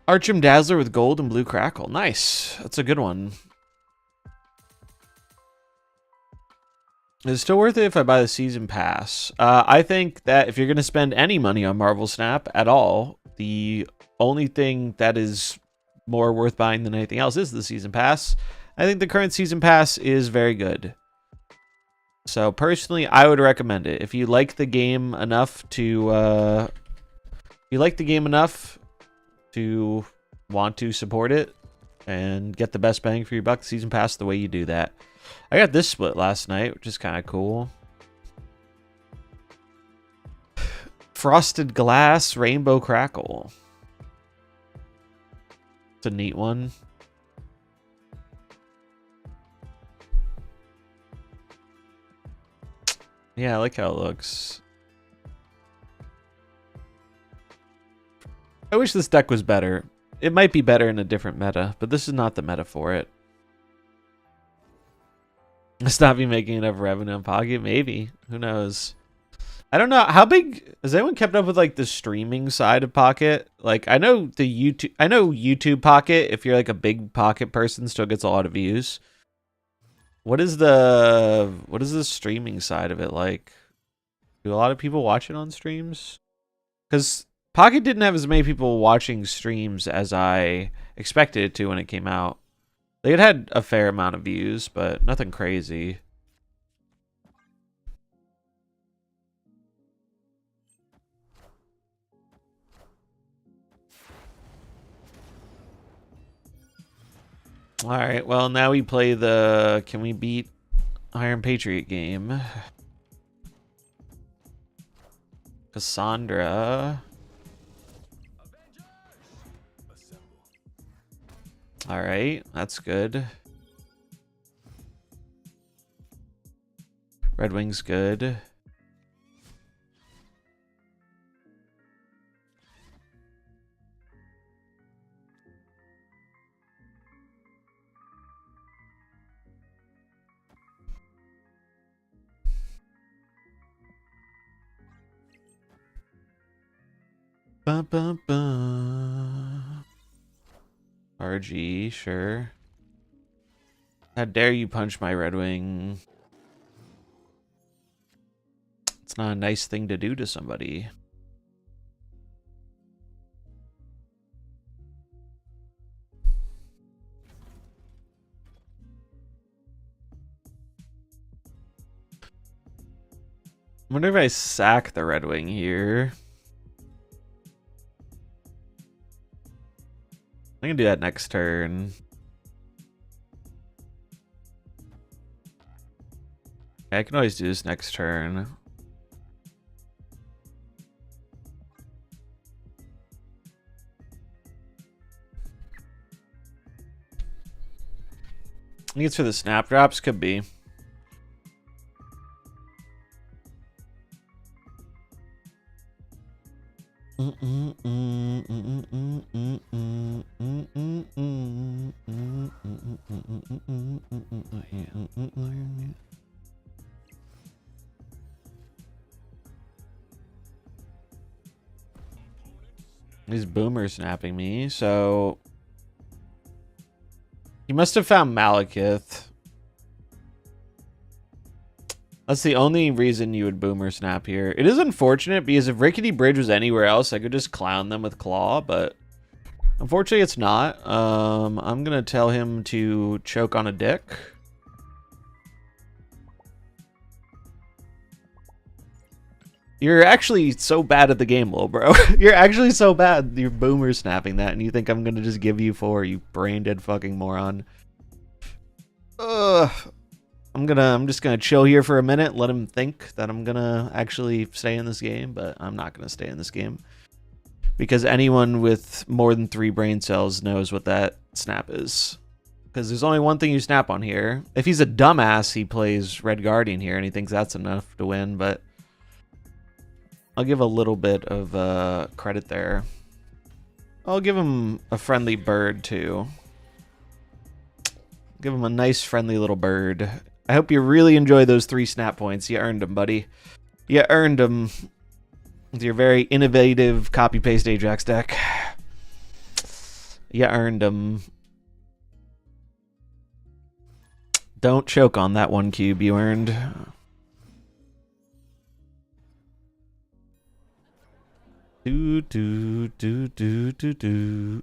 Archim Dazzler with gold and blue crackle. Nice. That's a good one. Is it still worth it if I buy the season pass? I think that if you're going to spend any money on MarvelSnap at all, the only thing that is more worth buying than anything else is the season pass. I think the current season pass is very good. So personally, I would recommend it. If you like the game enough to want to support it and get the best bang for your buck, season pass the way you do that. I got this split last night, which is kind of cool. Frosted Glass Rainbow Crackle. It's a neat one. Yeah, I like how it looks. I wish this deck was better. It might be better in a different meta, but this is not the meta for it. Let's not be making enough revenue in Pocket. Maybe. Who knows? I don't know. How big has anyone kept up with like the streaming side of Pocket? Like I know YouTube Pocket, if you're like a big Pocket person, still gets a lot of views. What is the streaming side of it like? Do a lot of people watch it on streams? Because Pocket didn't have as many people watching streams as I expected it to when it came out. They had a fair amount of views, but nothing crazy. Alright, well now we play the Can We Beat Iron Patriot game. Cassandra. Alright, that's good. Red Wing's good. Bum, bum, bum. RG, sure. How dare you punch my Red Wing? It's not a nice thing to do to somebody. I wonder if I sack the Red Wing here. I'm gonna do that next turn. I can always do this next turn. I think it's for the snap drops, could be. He's boomer snapping me, so he must have found Malekith. That's the only reason you would boomer snap here. It is unfortunate because if Rickety Bridge was anywhere else, I could just clown them with Claw, but unfortunately it's not. I'm gonna tell him to choke on a dick. You're actually so bad at the game, little bro. You're actually so bad. You're boomer snapping that, and you think I'm gonna just give you 4, you brain dead fucking moron. Ugh. I'm just gonna chill here for a minute, let him think that I'm gonna actually stay in this game, but I'm not gonna stay in this game. Because anyone with more than 3 brain cells knows what that snap is. Because there's only one thing you snap on here. If he's a dumbass, he plays Red Guardian here, and he thinks that's enough to win, but I'll give a little bit of credit there. I'll give him a friendly bird, too. Give him a nice, friendly little bird. I hope you really enjoy those 3 snap points. You earned them, buddy. You earned them with your very innovative copy-paste Ajax deck. You earned them. Don't choke on that 1 cube you earned. Do do do do do do.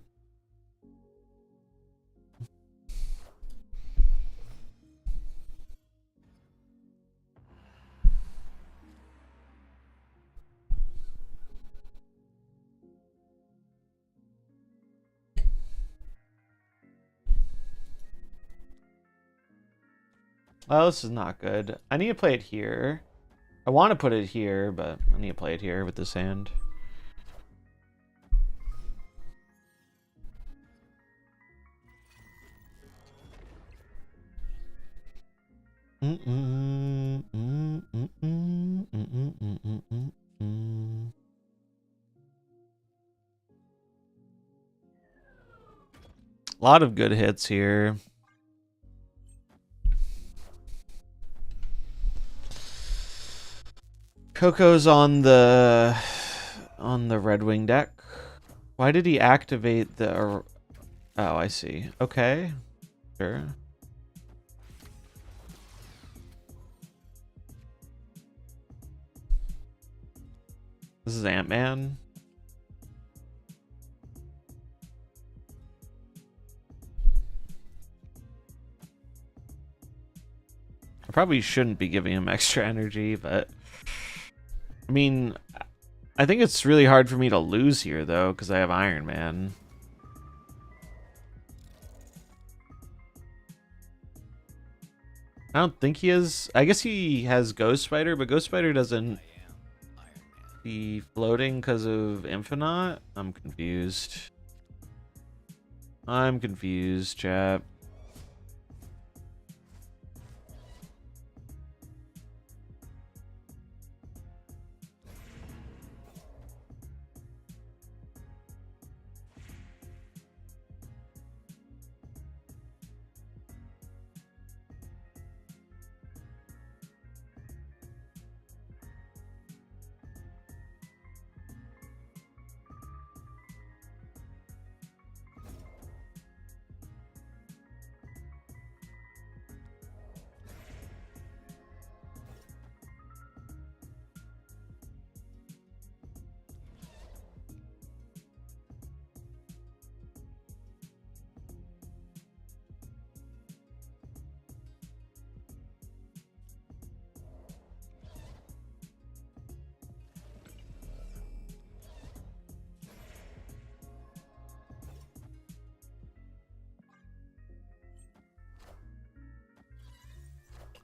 Oh, this is not good. I need to play it here. I want to put it here, but I need to play it here with this hand. A lot of good hits here. Coco's on the Red Wing deck. Why did he activate the... Oh, I see. Okay. Sure. This is Ant-Man. I probably shouldn't be giving him extra energy, but... I mean, I think it's really hard for me to lose here, though, because I have Iron Man. I don't think he has... I guess he has Ghost Spider, but Ghost Spider doesn't be floating because of Infinite. I'm confused. I'm confused, chat.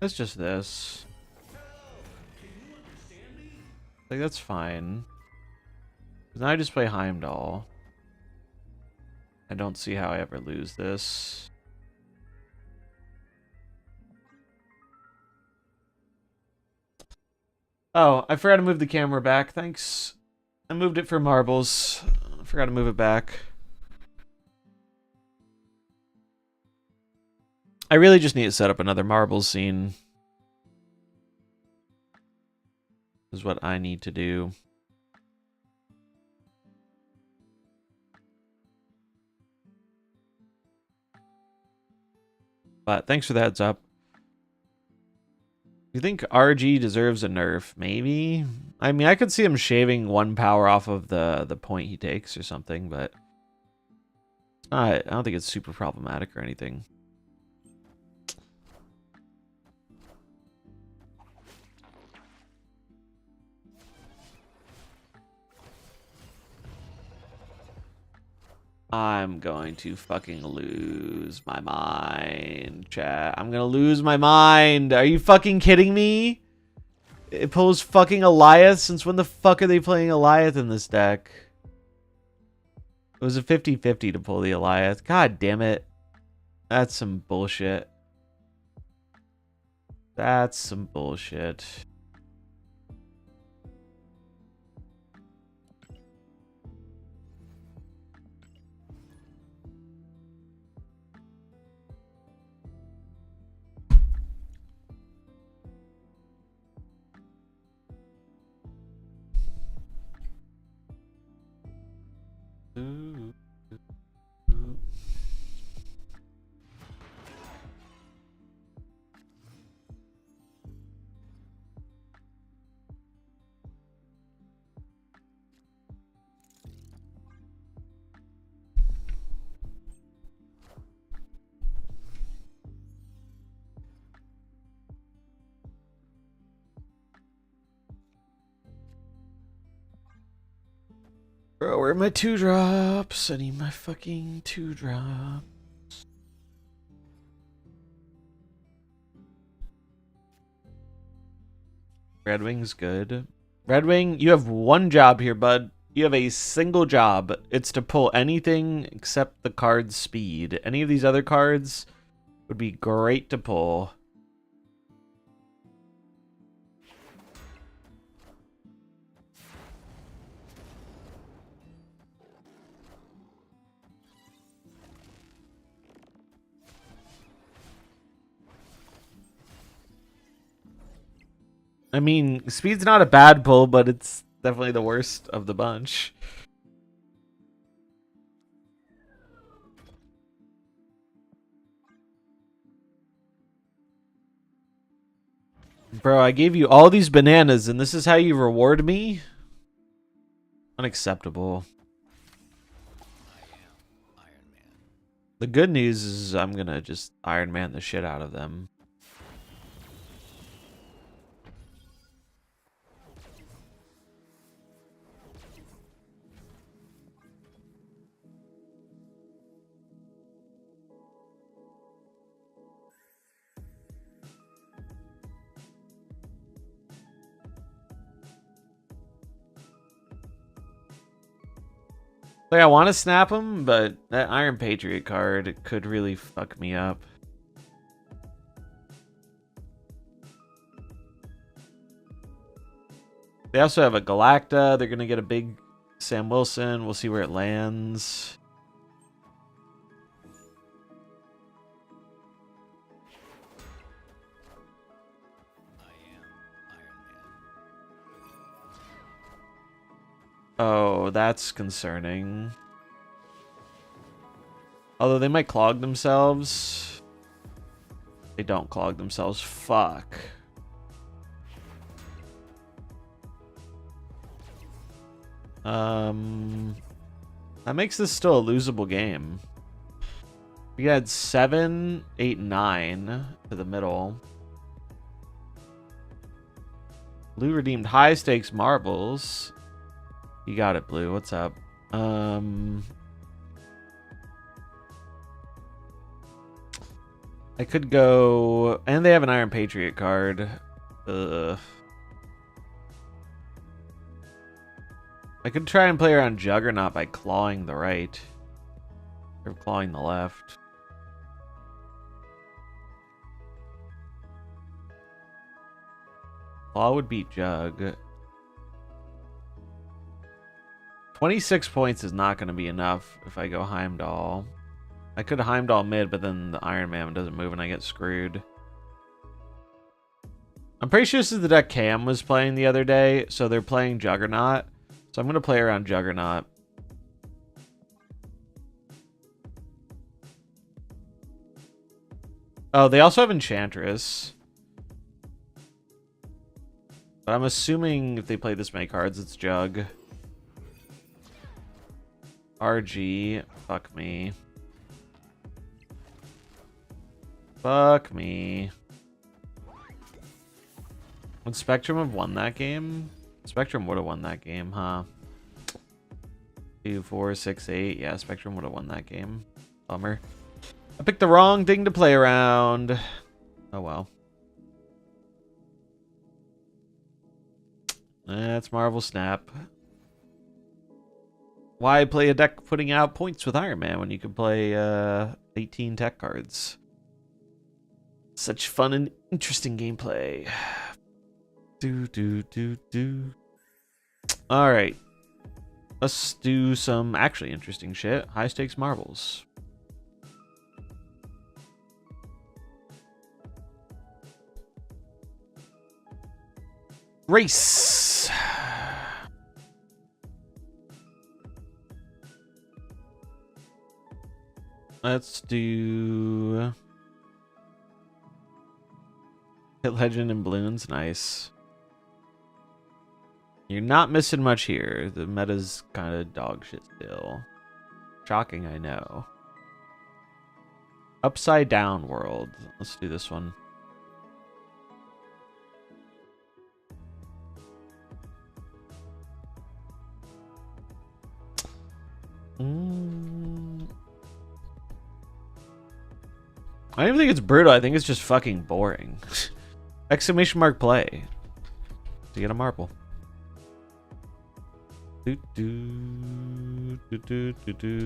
It's just this. Like, that's fine. Now I just play Heimdall. I don't see how I ever lose this. Oh, I forgot to move the camera back. Thanks. I moved it for marbles. I forgot to move it back. I really just need to set up another marbles scene. Is what I need to do. But thanks for the heads up. You think RG deserves a nerf? Maybe. I mean, I could see him shaving 1 power off of the point he takes or something, but it's not, I don't think it's super problematic or anything. I'm going to fucking lose my mind, chat. I'm gonna lose my mind. Are you fucking kidding me? It pulls fucking Eliath? Since when the fuck are they playing Eliath in this deck? It was a 50-50 to pull the Eliath. God damn it. That's some bullshit. That's some bullshit. Ooh. Ooh. Bro, where are my 2-drops? I need my fucking 2-drop. Red Wing's good. Red Wing, you have one job here, bud. You have a single job. It's to pull anything except the card's speed. Any of these other cards would be great to pull. I mean, speed's not a bad pull, but it's definitely the worst of the bunch. Bro, I gave you all these bananas, and this is how you reward me? Unacceptable. I am Iron Man. The good news is I'm gonna just Iron Man the shit out of them. Like, I want to snap him, but that Iron Patriot card could really fuck me up. They also have a Galacta. They're going to get a big Sam Wilson. We'll see where it lands. I am Iron Man. Oh, that's concerning. Although they might clog themselves. They don't clog themselves. Fuck. That makes this still a losable game. We had 7, 8, 9 to the middle. Blue redeemed high stakes marbles. You got it, Blue. What's up? I could go, and they have an Iron Patriot card. Ugh. I could try and play around Juggernaut by clawing the right. Or clawing the left. Claw would beat Jug. 26 points is not going to be enough if I go Heimdall. I could Heimdall mid, but then the Iron Man doesn't move and I get screwed. I'm pretty sure this is the deck Cam was playing the other day, so they're playing Juggernaut. So I'm going to play around Juggernaut. Oh, they also have Enchantress. But I'm assuming if they play this many cards, it's Jug. RG. Fuck me. Fuck me. Would Spectrum have won that game? Spectrum would have won that game, huh? 2, 4, 6, 8. Yeah, Spectrum would have won that game. Bummer. I picked the wrong thing to play around. Oh well. That's MarvelSnap. Why play a deck putting out points with Iron Man when you can play 18 tech cards? Such fun and interesting gameplay. Alright. Let's do some actually interesting shit. High stakes marbles. Race. Let's do Hit Legend and Balloons. Nice. You're not missing much here. The meta's kind of dog shit still. Shocking, I know. Upside Down World. Let's do this one. I don't even think it's brutal. I think it's just fucking boring. Exclamation mark play to get a marble.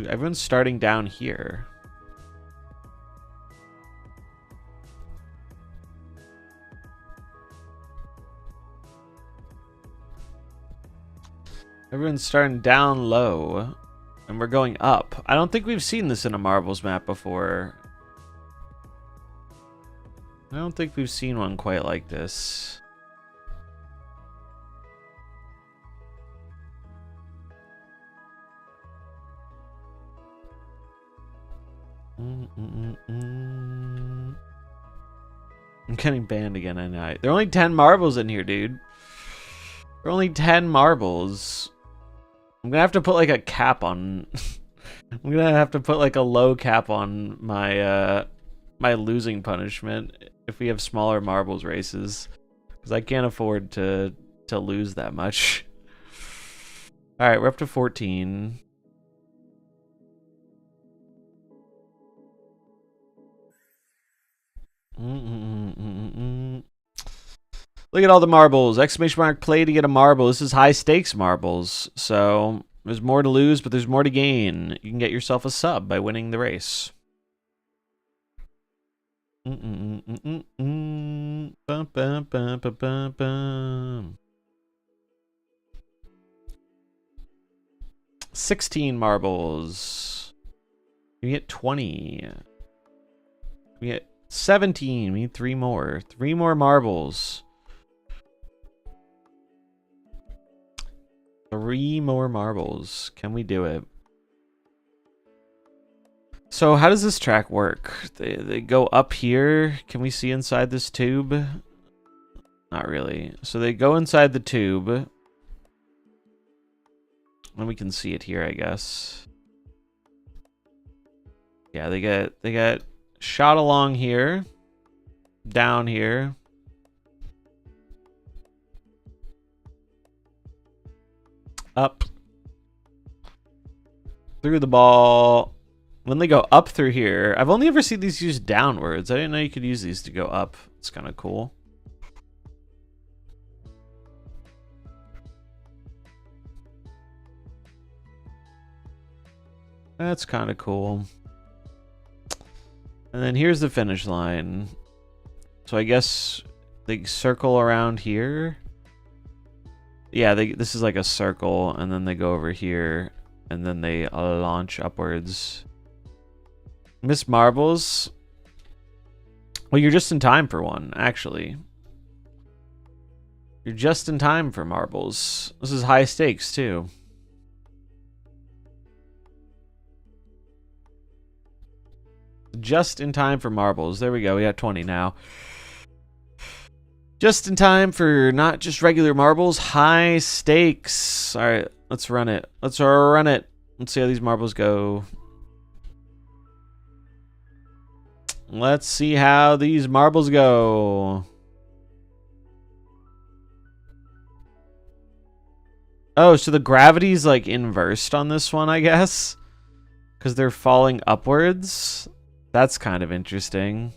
Everyone's starting down here. Everyone's starting down low, and we're going up. I don't think we've seen this in a Marvel's map before. I don't think we've seen one quite like this. I'm getting banned again, I know. There are only 10 marbles in here, dude. There are only 10 marbles. I'm gonna have to put like a cap on... I'm gonna have to put like a low cap on my my losing punishment if we have smaller marbles races, because I can't afford to lose that much. All right, we're up to 14. Look at all the marbles. Exclamation mark play to get a marble. This is high stakes marbles. So there's more to lose, but there's more to gain. You can get yourself a sub by winning the race. Bum, bum, bum, bum, bum, bum. 16 marbles. We get 20. We get 17. We need 3 more. 3 more marbles. 3 more marbles. Can we do it? So how does this track work? They go up here. Can we see inside this tube? Not really. So they go inside the tube. And we can see it here, I guess. Yeah, they get shot along here. Down here. Up. Through the ball. When they go up through here, I've only ever seen these used downwards. I didn't know you could use these to go up. It's kind of cool. That's kind of cool. And then here's the finish line. So I guess they circle around here. Yeah, this is like a circle, and then they go over here, and then they launch upwards. Miss Marbles. Well, you're just in time for one, actually. You're just in time for marbles. This is high stakes, too. Just in time for marbles. There we go. We got 20 now. Just in time for not just regular marbles, high stakes. All right, let's run it. Let's run it. Let's see how these marbles go. Let's see how these marbles go. Oh, so the gravity's like inversed on this one, I guess, because they're falling upwards. That's kind of interesting.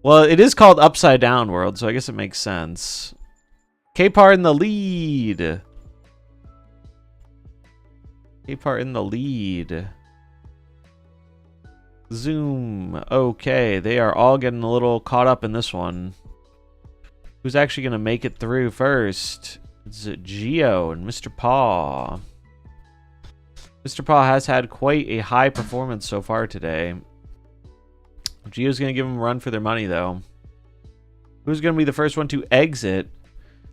Well, it is called Upside Down World, so I guess it makes sense. K-Par in the lead. K-Par in the lead. Zoom. Okay, they are all getting a little caught up in this one. Who's actually going to make it through first? It's Geo and Mr. Paw. Mr. Paw has had quite a high performance so far today. Geo's going to give them a run for their money, though. Who's going to be the first one to exit?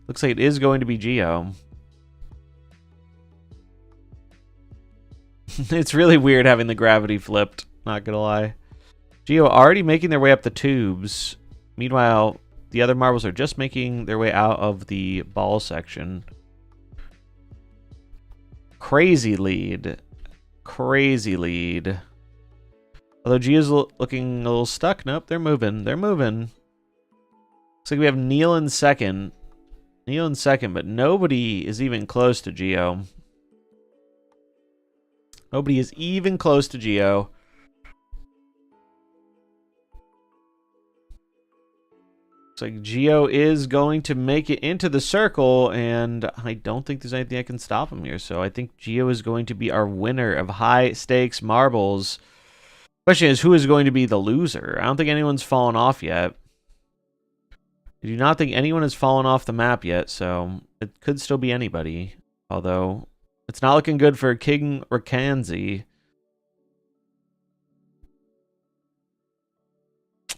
Looks like it is going to be Geo. It's really weird having the gravity flipped, not going to lie. Geo already making their way up the tubes. Meanwhile, the other marbles are just making their way out of the ball section. Crazy lead. Crazy lead. Although Geo's looking a little stuck. Nope, they're moving. They're moving. Looks like we have Neil in second. Neil in second, but nobody is even close to Geo. Nobody is even close to Geo. Looks like Geo is going to make it into the circle, and I don't think there's anything that can stop him here. So I think Geo is going to be our winner of high stakes marbles. Question is, who is going to be the loser? I don't think anyone's fallen off yet. I do not think anyone has fallen off the map yet, so it could still be anybody. Although, it's not looking good for King Rakanzi.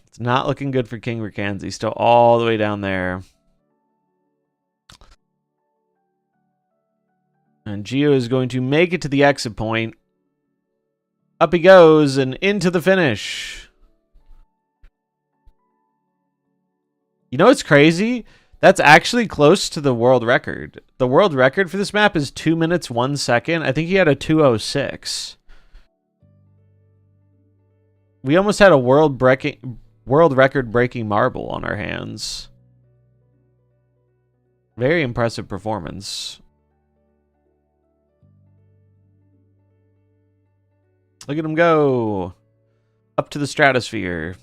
It's not looking good for King Rakanzi. Still all the way down there. And Geo is going to make it to the exit point. Up he goes and into the finish. You know what's crazy? That's actually close to the world record. The world record for this map is 2 minutes, 1 second. I think he had a 2:06. We almost had a world record breaking marble on our hands. Very impressive performance. Look at him go. Up to the stratosphere.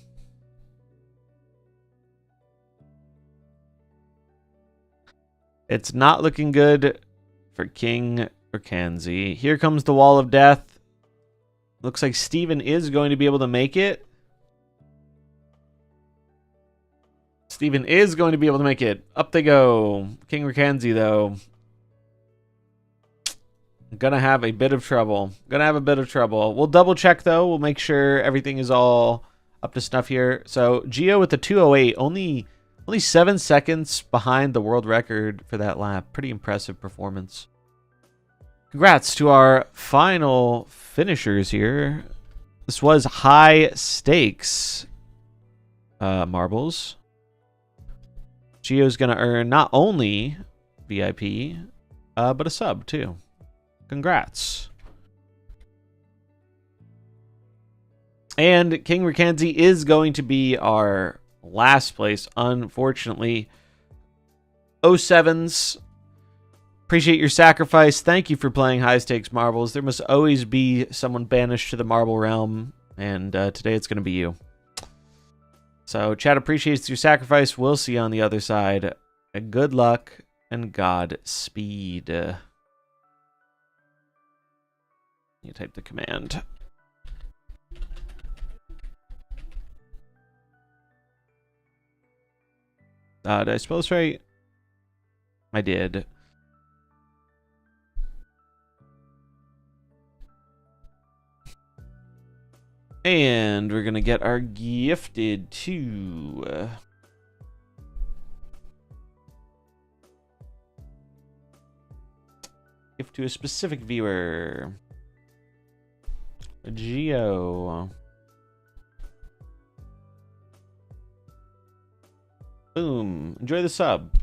It's not looking good for King Rakanzi. Here comes the wall of death. Looks like Steven is going to be able to make it. Steven is going to be able to make it. Up they go. King Rakanzi, though. Gonna have a bit of trouble. We'll double check, though. We'll make sure everything is all up to snuff here. So, Geo with the 2:08. Only 7 seconds behind the world record for that lap. Pretty impressive performance. Congrats to our final finishers here. This was high stakes marbles. Geo's going to earn not only VIP, but a sub too. Congrats. And King Rakanzi is going to be our last place, unfortunately. 07s, appreciate your sacrifice. Thank you for playing high stakes marbles. There must always be someone banished to the marble realm, and today it's going to be you. So chat appreciates your sacrifice. We'll see you on the other side. Good luck and Godspeed. You type the command. Did I spell this right? I did. And we're going to get our gifted to... gift to a specific viewer. Geo. Boom. Enjoy the sub.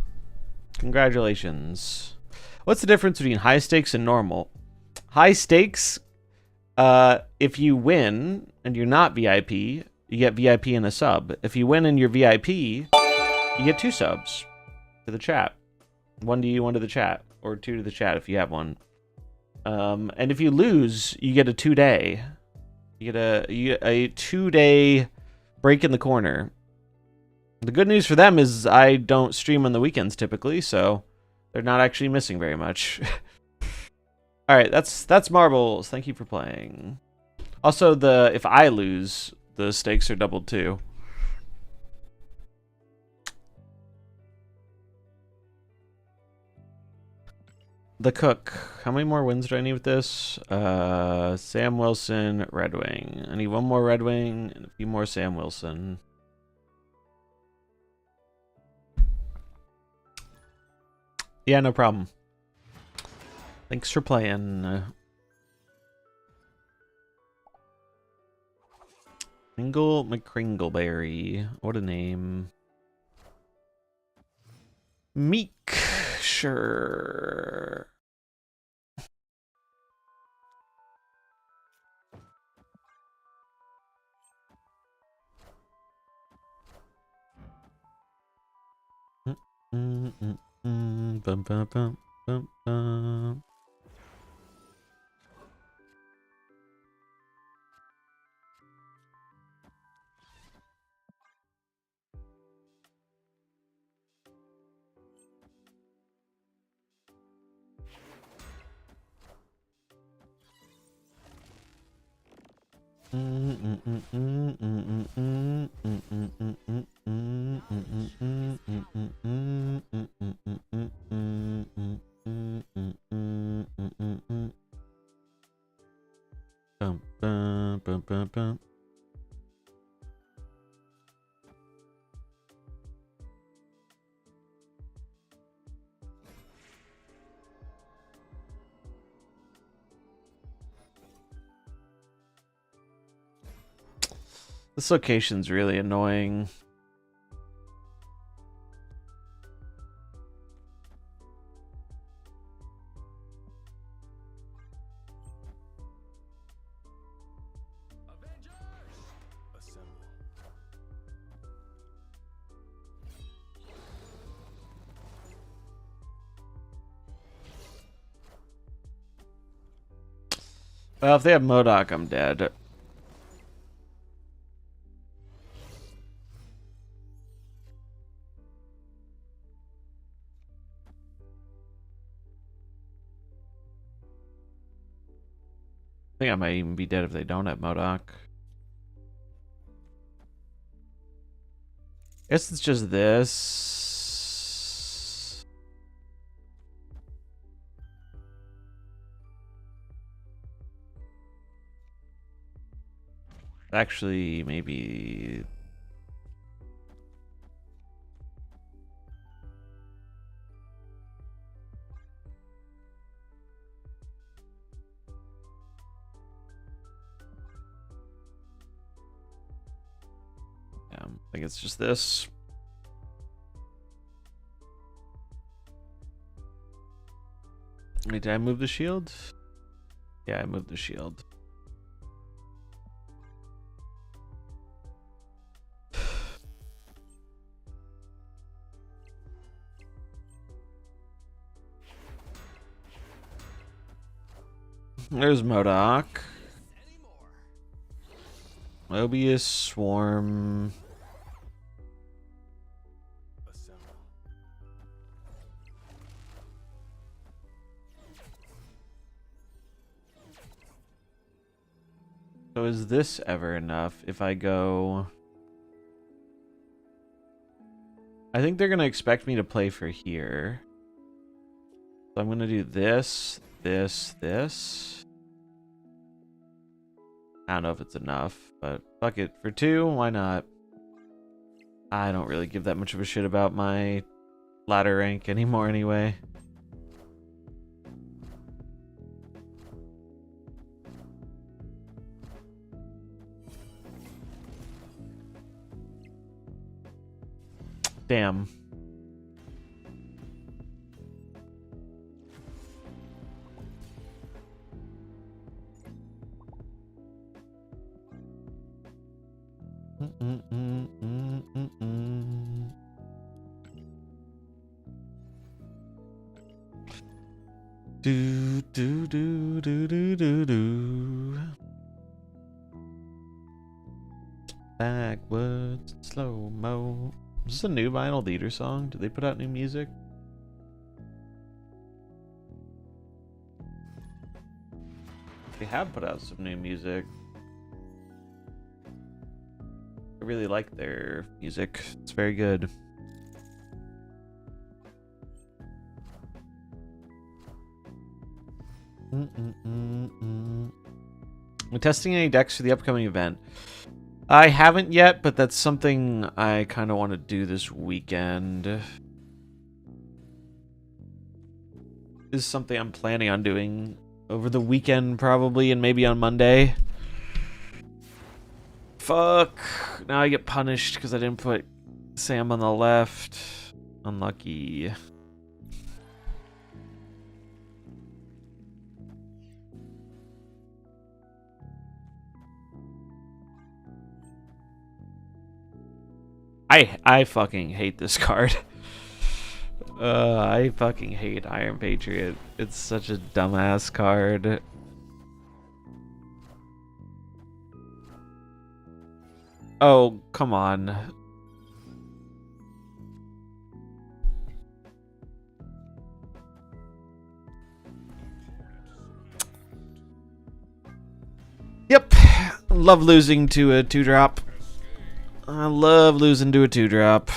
Congratulations. What's the difference between high stakes and normal? High stakes, if you win and you're not VIP, you get VIP and a sub. If you win and you're VIP, you get 2 subs to the chat. 1 to you, 1 to the chat. Or 2 to the chat if you have one. And if you lose, you get a 2-day. You get a 2-day break in the corner. The good news for them is I don't stream on the weekends typically, so they're not actually missing very much. All right, that's marbles. Thank you for playing. Also, if I lose, the stakes are doubled too. The Cook. How many more wins do I need with this? Sam Wilson, Red Wing. I need 1 more Red Wing and a few more Sam Wilson. Yeah, no problem. Thanks for playing. Kringle McCringleberry. What a name. Meek. Sure. Bum, bum, bum, bum, bum. Bum, bum, bum, bum, bum. This location's really annoying. Well, if they have MODOK, I'm dead. I think I might even be dead if they don't have MODOK. Guess it's just this. Actually, maybe... I think it's just this. Wait, did I move the shield? Yeah, I moved the shield. There's MODOK. Mobius, Swarm. So is this ever enough if I go... I think they're going to expect me to play for here. So I'm going to do this, this. I don't know if it's enough, but fuck it. For 2, why not? I don't really give that much of a shit about my ladder rank anymore anyway. Damn. Do do do do do do do. Backwards, slow mo. Is this a new Vinyl Leader song? Did they put out new music? They have put out some new music. I really like their music. It's very good. I'm testing any decks for the upcoming event. I haven't yet, but that's something I kind of want to do this weekend. This is something I'm planning on doing over the weekend probably, and maybe on Monday. Fuck. Now I get punished because I didn't put Sam on the left. Unlucky. I fucking hate this card. I fucking hate Iron Patriot. It's such a dumbass card. Oh, come on. Yep. Love losing to a 2-drop. I love losing to a 2-drop.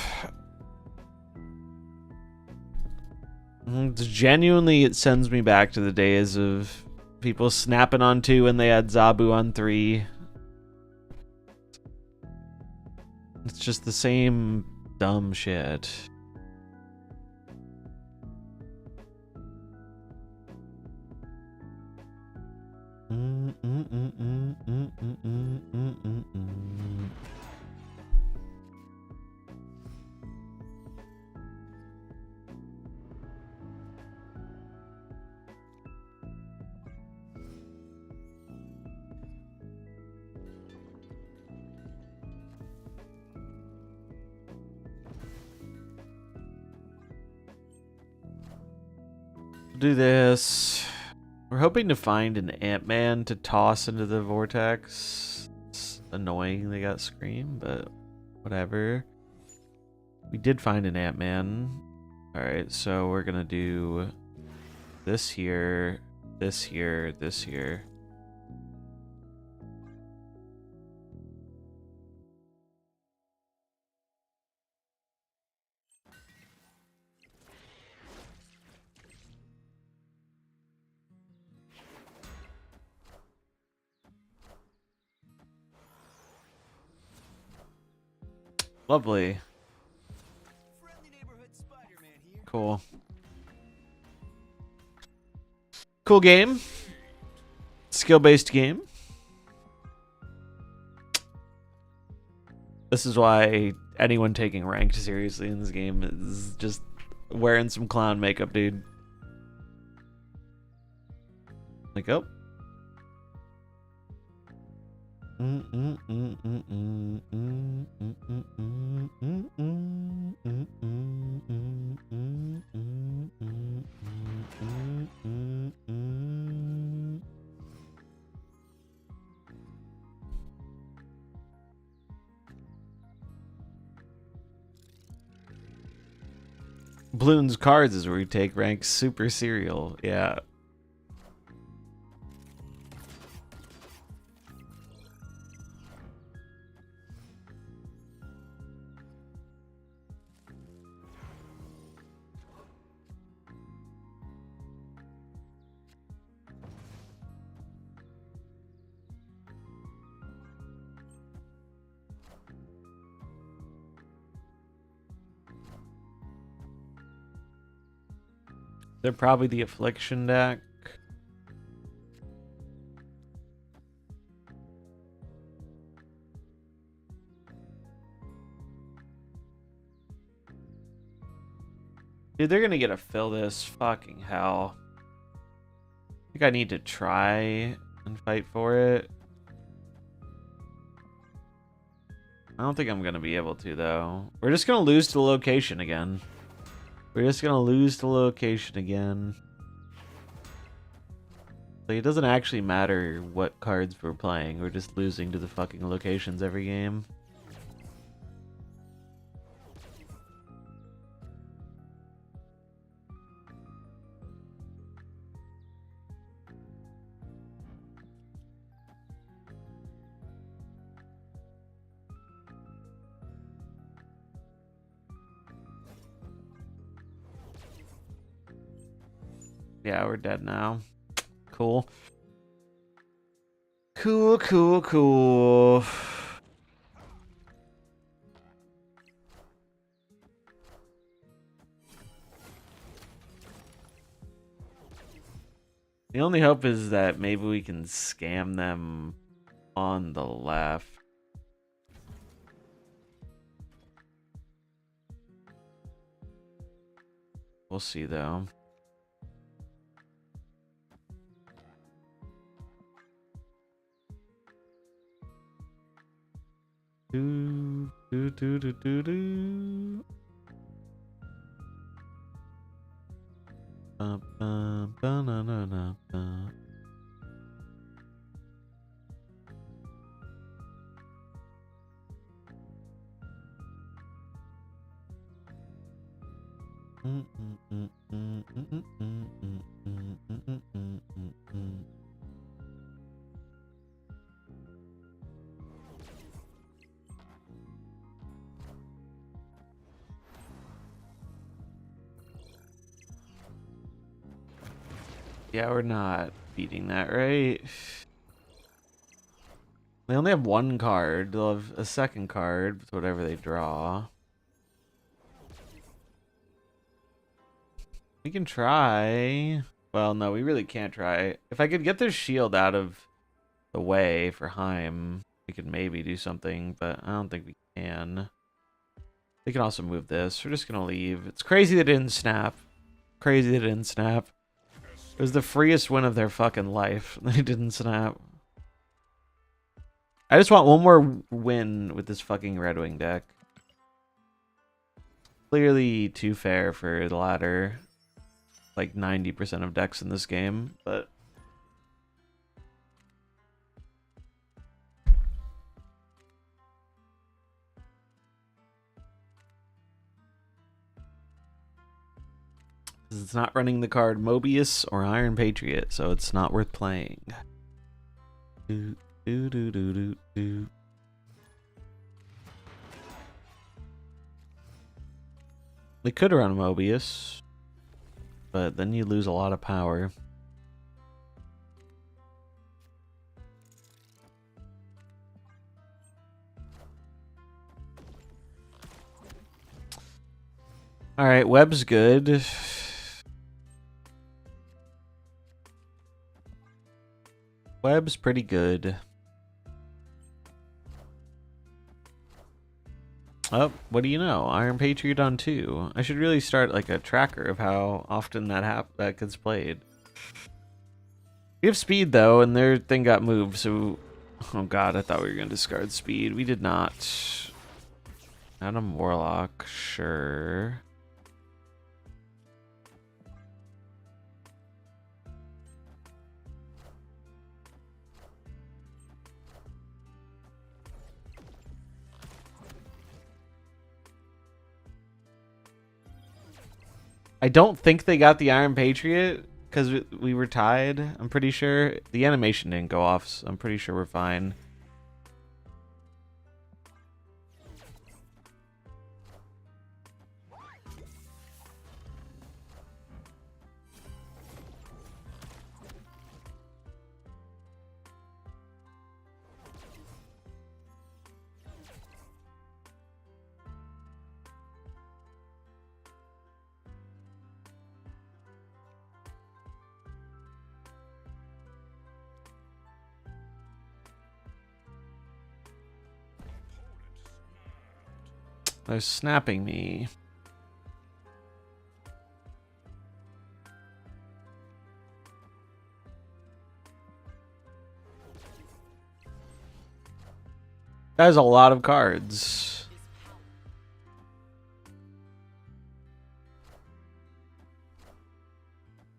Genuinely, it sends me back to the days of people snapping on 2 when they had Zabu on 3. It's just the same dumb shit. Do this. We're hoping to find an Ant-Man to toss into the vortex. It's annoying they got Scream, but whatever. We did find an Ant-Man. Alright, so we're gonna do this here, this here, this here. Lovely. Cool. Cool game. Skill-based game. This is why anyone taking ranked seriously in this game is just wearing some clown makeup, dude. Like, oh. Bloons cards is where you take rank super serial. Yeah. They're probably the Affliction deck. Dude, they're gonna get a fill this. Fucking hell. I think I need to try and fight for it. I don't think I'm gonna be able to, though. We're just gonna lose to the location again. We're just gonna lose the location again. Like, it doesn't actually matter what cards we're playing. We're just losing to the fucking locations every game. Yeah, we're dead now. Cool. Cool, cool, cool. The only hope is that maybe we can scam them on the left. We'll see, though. Do do do do do do. Ba ba ba na na na ba. Yeah, we're not beating that, right? They only have one card. They'll have a second card with whatever they draw. We can try. Well, no, we really can't try. If I could get their shield out of the way for Heim, we could maybe do something, but I don't think we can. They can also move this. We're just going to leave. It's crazy they didn't snap. Crazy they didn't snap. It was the freest win of their fucking life. They didn't snap. I just want one more win with this fucking Red Wing deck. Clearly too fair for the ladder. Like 90% of decks in this game, but it's not running the card Mobius or Iron Patriot, so it's not worth playing. Do, do, do, do, do, do. They could run Mobius, but then you lose a lot of power. Alright, Web's good. Web's pretty good. Oh, what do you know? Iron Patriot on 2. I should really start like a tracker of how often that gets played. We have speed though, and their thing got moved, so oh god, I thought we were gonna discard speed. We did not. Adam Warlock, sure. I don't think they got the Iron Patriot because we were tied. I'm pretty sure the animation didn't go off, so I'm pretty sure we're fine. They're snapping me. That is a lot of cards.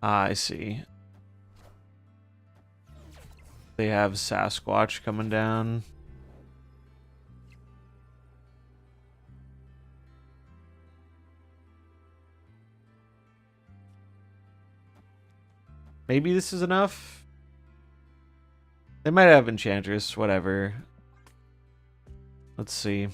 Ah, I see. They have Sasquatch coming down. Maybe this is enough. They might have Enchantress, whatever. Let's see.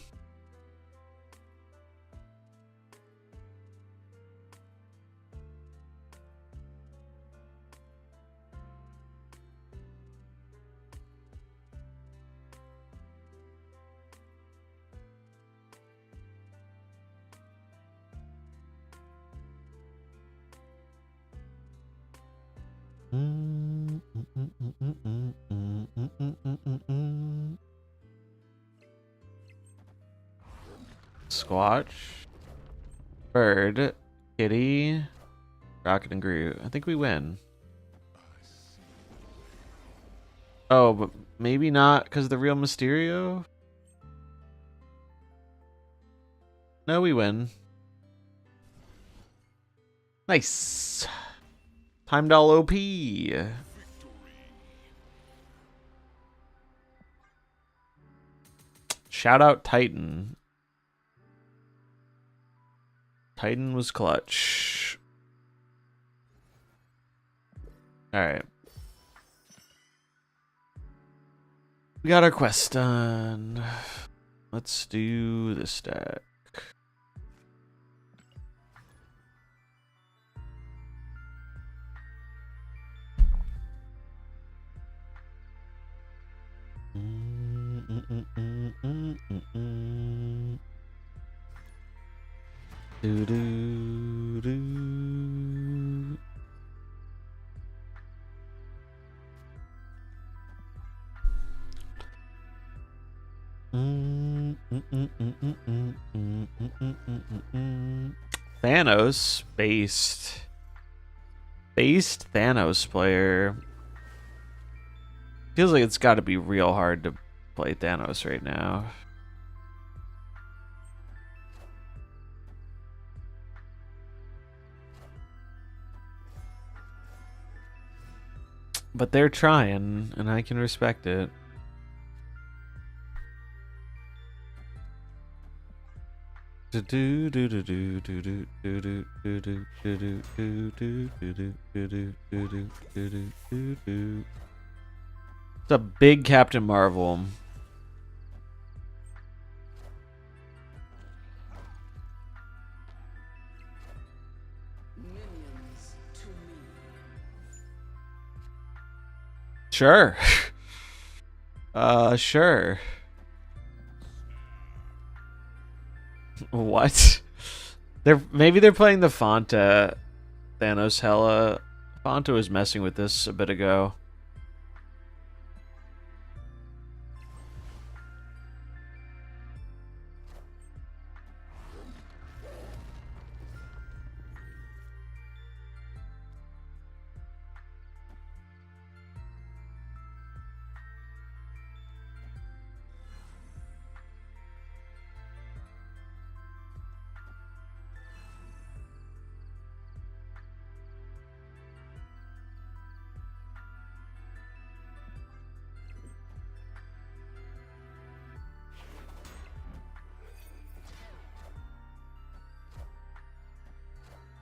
Squatch, Bird, Kitty, Rocket, and Groot. I think we win. Oh, but maybe not because of the real Mysterio? No, we win. Nice. Timed all OP. Shout out Titan. Titan was clutch. Alright. We got our quest done. Let's do this deck. Do do do. Thanos based Thanos player. Feels like it's got to be real hard to play Thanos right now. But they're trying, and I can respect it. It's a big Captain Marvel. Sure. Sure. What? Maybe they're playing the Fanta Thanos Hella. Fanta was messing with this a bit ago.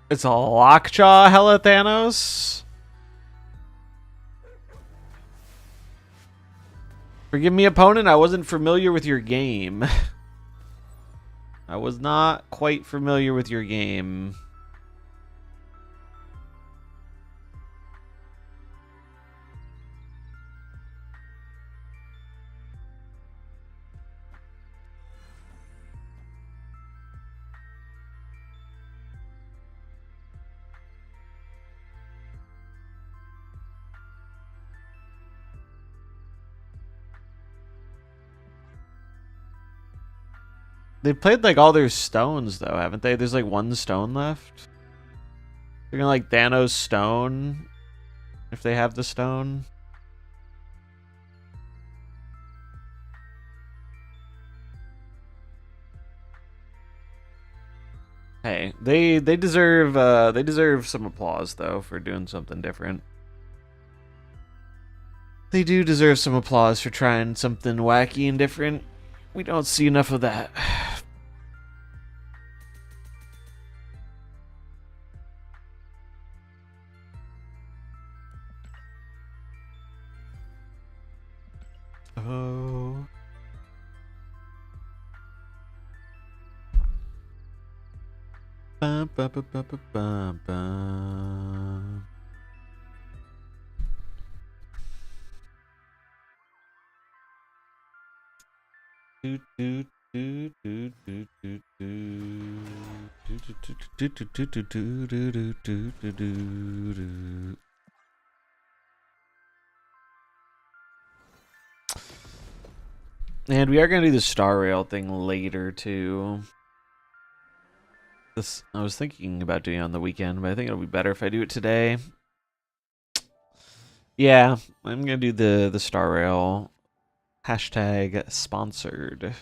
It's a Lockjaw Hella Thanos. Forgive me, opponent. I wasn't familiar with your game. I was not quite familiar with your game. They played like all their stones though, haven't they? There's like one stone left. They're gonna like Thanos stone if they have the stone. Hey, they deserve some applause though for doing something different. They do deserve some applause for trying something wacky and different. We don't see enough of that. Oh. Bum, bum, bum, bum, bum, bum, bum. Do, do, do, do, do, do, do. Do, do, do, do, do, do, do, do, do, do, do, do. And we are going to do the Star Rail thing later, too. This I was thinking about doing it on the weekend, but I think it'll be better if I do it today. Yeah, I'm going to do the Star Rail. Hashtag sponsored.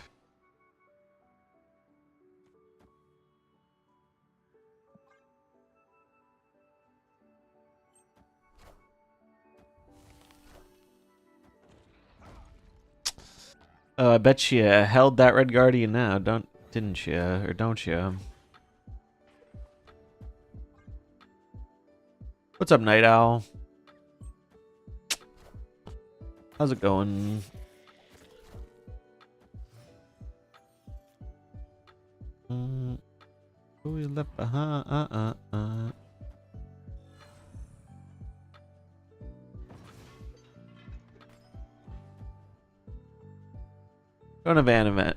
Oh, I bet you held that Red Guardian now, didn't you? Or don't you? What's up, Night Owl? How's it going? Who we left behind? Don't have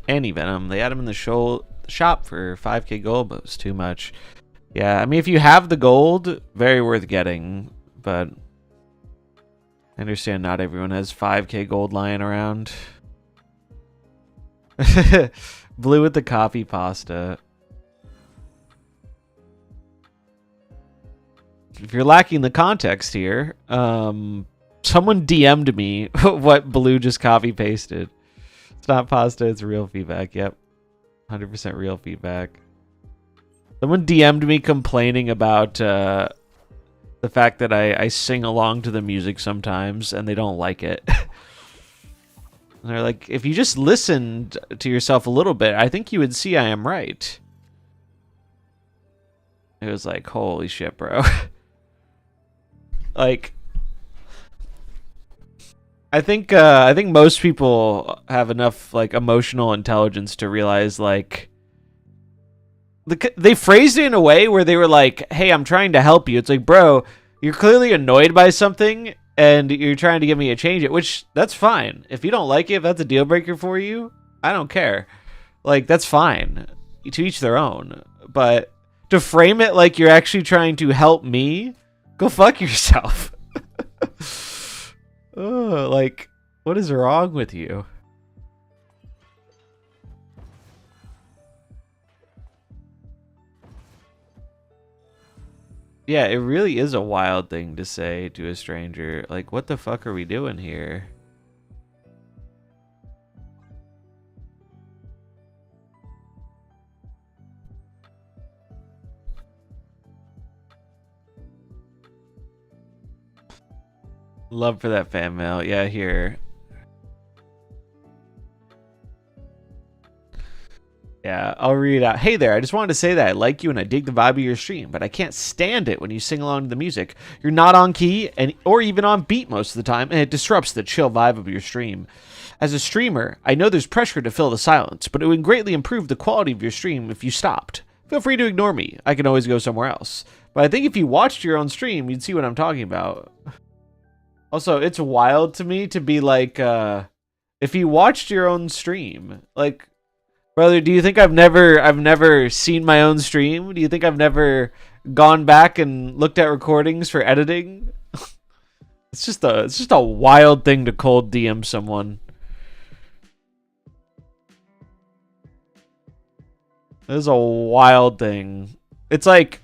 anti-venom. They had them in the shop for 5k gold, but it was too much. Yeah, I mean, if you have the gold, very worth getting, but I understand not everyone has 5k gold lying around. Blue with the copy pasta. If you're lacking the context here, someone DM'd me what Blue just copy pasted. It's not pasta, it's real feedback. Yep. 100% real feedback. Someone DM'd me complaining about the fact that I sing along to the music sometimes and they don't like it. And they're like, if you just listened to yourself a little bit, I think you would see I am right. It was like, holy shit, bro. Like, I think most people have enough like emotional intelligence to realize like they phrased it in a way where they were like, "Hey, I'm trying to help you." It's like, bro, you're clearly annoyed by something and you're trying to get me to change it, which that's fine. If you don't like it, if that's a deal breaker for you, I don't care. Like, that's fine. To each their own. But to frame it like you're actually trying to help me, go fuck yourself. Oh, like, what is wrong with you? Yeah, it really is a wild thing to say to a stranger. Like, what the fuck are we doing here? Love for that fan mail. Yeah, here. Yeah, I'll read it out. Hey there, I just wanted to say that I like you and I dig the vibe of your stream, but I can't stand it when you sing along to the music. You're not on key or even on beat most of the time, and it disrupts the chill vibe of your stream. As a streamer, I know there's pressure to fill the silence, but it would greatly improve the quality of your stream if you stopped. Feel free to ignore me. I can always go somewhere else. But I think if you watched your own stream, you'd see what I'm talking about. Also, it's wild to me to be like, if you watched your own stream, like, brother, do you think I've never seen my own stream? Do you think I've never gone back and looked at recordings for editing? It's just a wild thing to cold DM someone. It is a wild thing. It's like,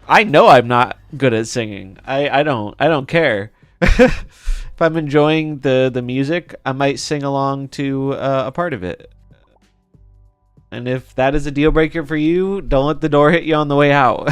I know I'm not good at singing. I don't care. If I'm enjoying the music, I might sing along to a part of it. And if that is a deal breaker for you, don't let the door hit you on the way out.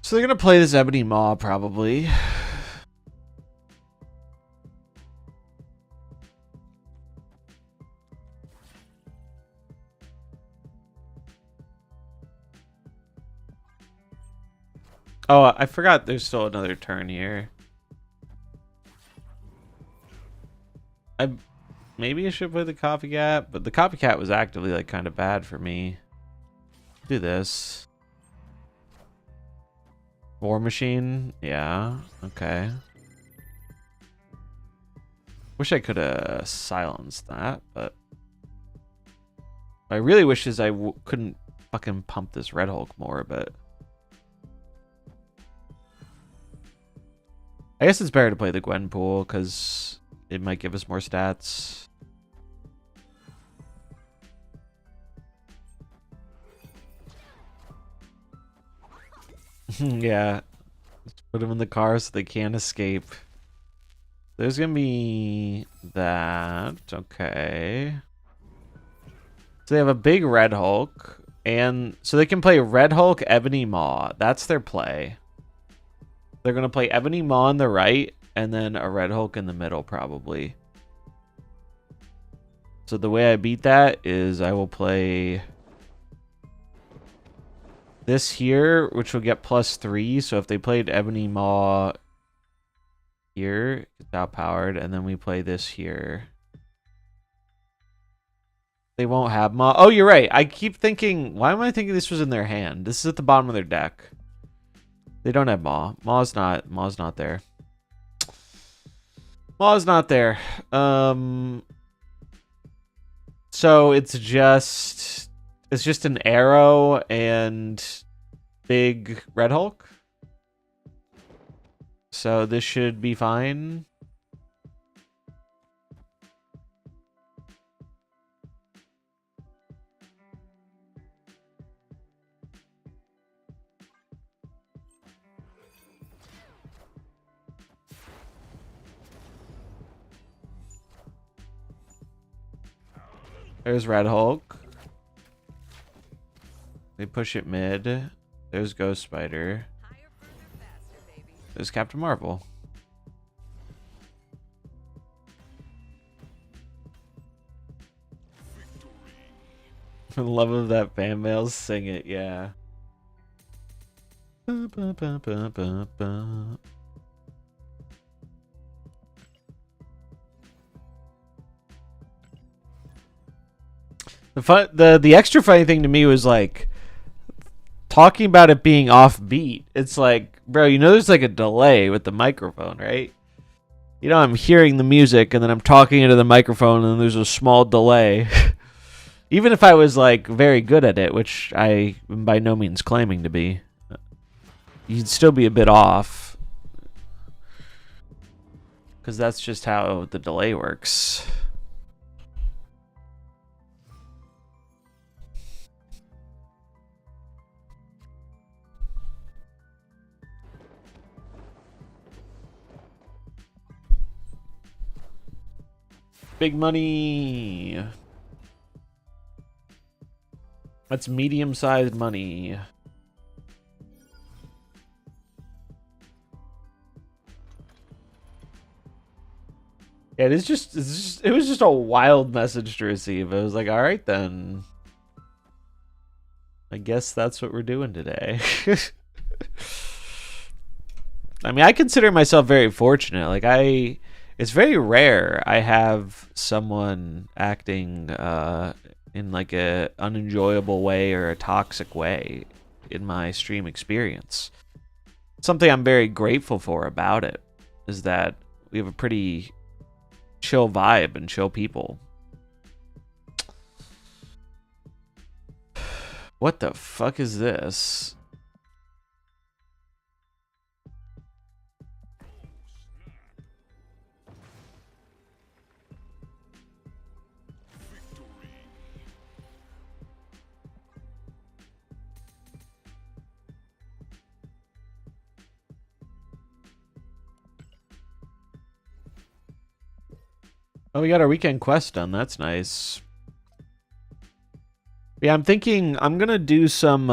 So they're going to play this Ebony Maw, probably. Oh, I forgot there's still another turn here. Maybe I should play the copycat, but the copycat was actively like kind of bad for me. Do this. War Machine? Yeah, okay. Wish I could have silenced that, but what I really wish is I couldn't fucking pump this Red Hulk more, but I guess it's better to play the Gwenpool because it might give us more stats. Yeah. Let's put them in the car so they can't escape. There's gonna be that. Okay. So they have a big Red Hulk. And so they can play Red Hulk, Ebony Maw. That's their play. They're gonna play Ebony Maw on the right and then a Red Hulk in the middle, probably. So the way I beat that is I will play this here, which will get +3. So if they played Ebony Maw here. It's outpowered, and then we play this here. They won't have Maw. Oh, you're right. I keep thinking, why am I thinking this was in their hand? This is at the bottom of their deck. They don't have Maw. Maw's not there. Maw's not there. So it's just an arrow and big Red Hulk. So this should be fine. There's Red Hulk. They push it mid. There's Ghost Spider. There's Captain Marvel. For the love of that fan mail, sing it, yeah. Ba, ba, ba, ba, ba, ba. The extra funny thing to me was like talking about it being offbeat. It's like, bro, you know there's like a delay with the microphone, right? You know, I'm hearing the music and then I'm talking into the microphone and there's a small delay. Even if I was like very good at it, which I am by no means claiming to be, you'd still be a bit off. Because that's just how the delay works. Big money. That's medium-sized money. Yeah, it was just a wild message to receive. It was like, all right then. I guess that's what we're doing today. I mean, I consider myself very fortunate. Like it's very rare I have someone acting in like a unenjoyable way or a toxic way in my stream experience. Something I'm very grateful for about it is that we have a pretty chill vibe and chill people. What the fuck is this? Oh, we got our weekend quest done. That's nice. Yeah, I'm thinking I'm gonna do some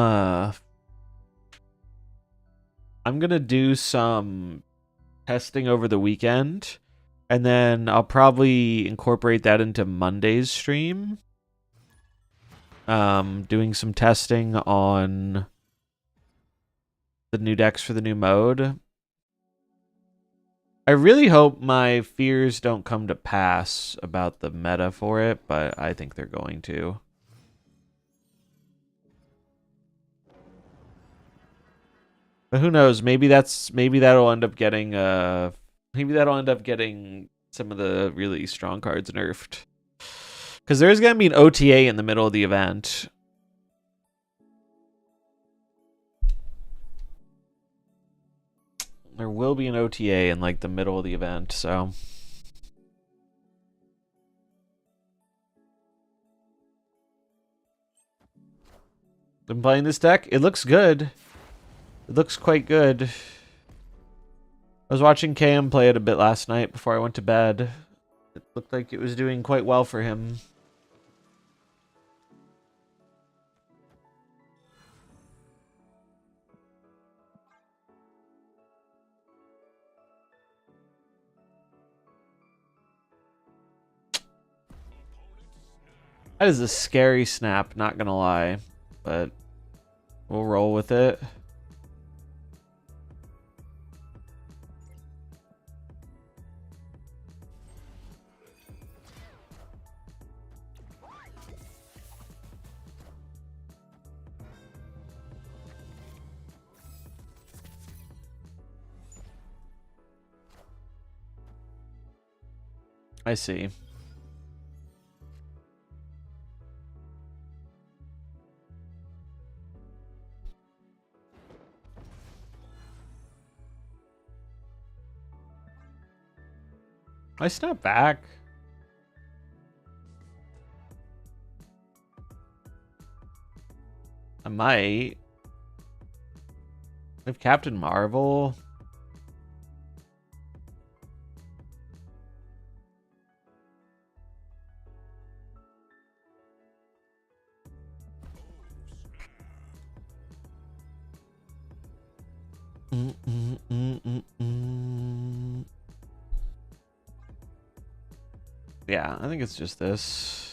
testing over the weekend, and then I'll probably incorporate that into Monday's stream. Doing some testing on the new decks for the new mode. I really hope my fears don't come to pass about the meta for it, but I think they're going to. But who knows? Maybe that'll end up getting some of the really strong cards nerfed. Because there's gonna be an OTA in the middle of the event. There will be an OTA in like the middle of the event, so. Been playing this deck. It looks good. It looks quite good. I was watching Cam play it a bit last night before I went to bed. It looked like it was doing quite well for him. That is a scary snap, not gonna lie. But we'll roll with it. I see. I snap back. I might. If Captain Marvel. Yeah, I think it's just this.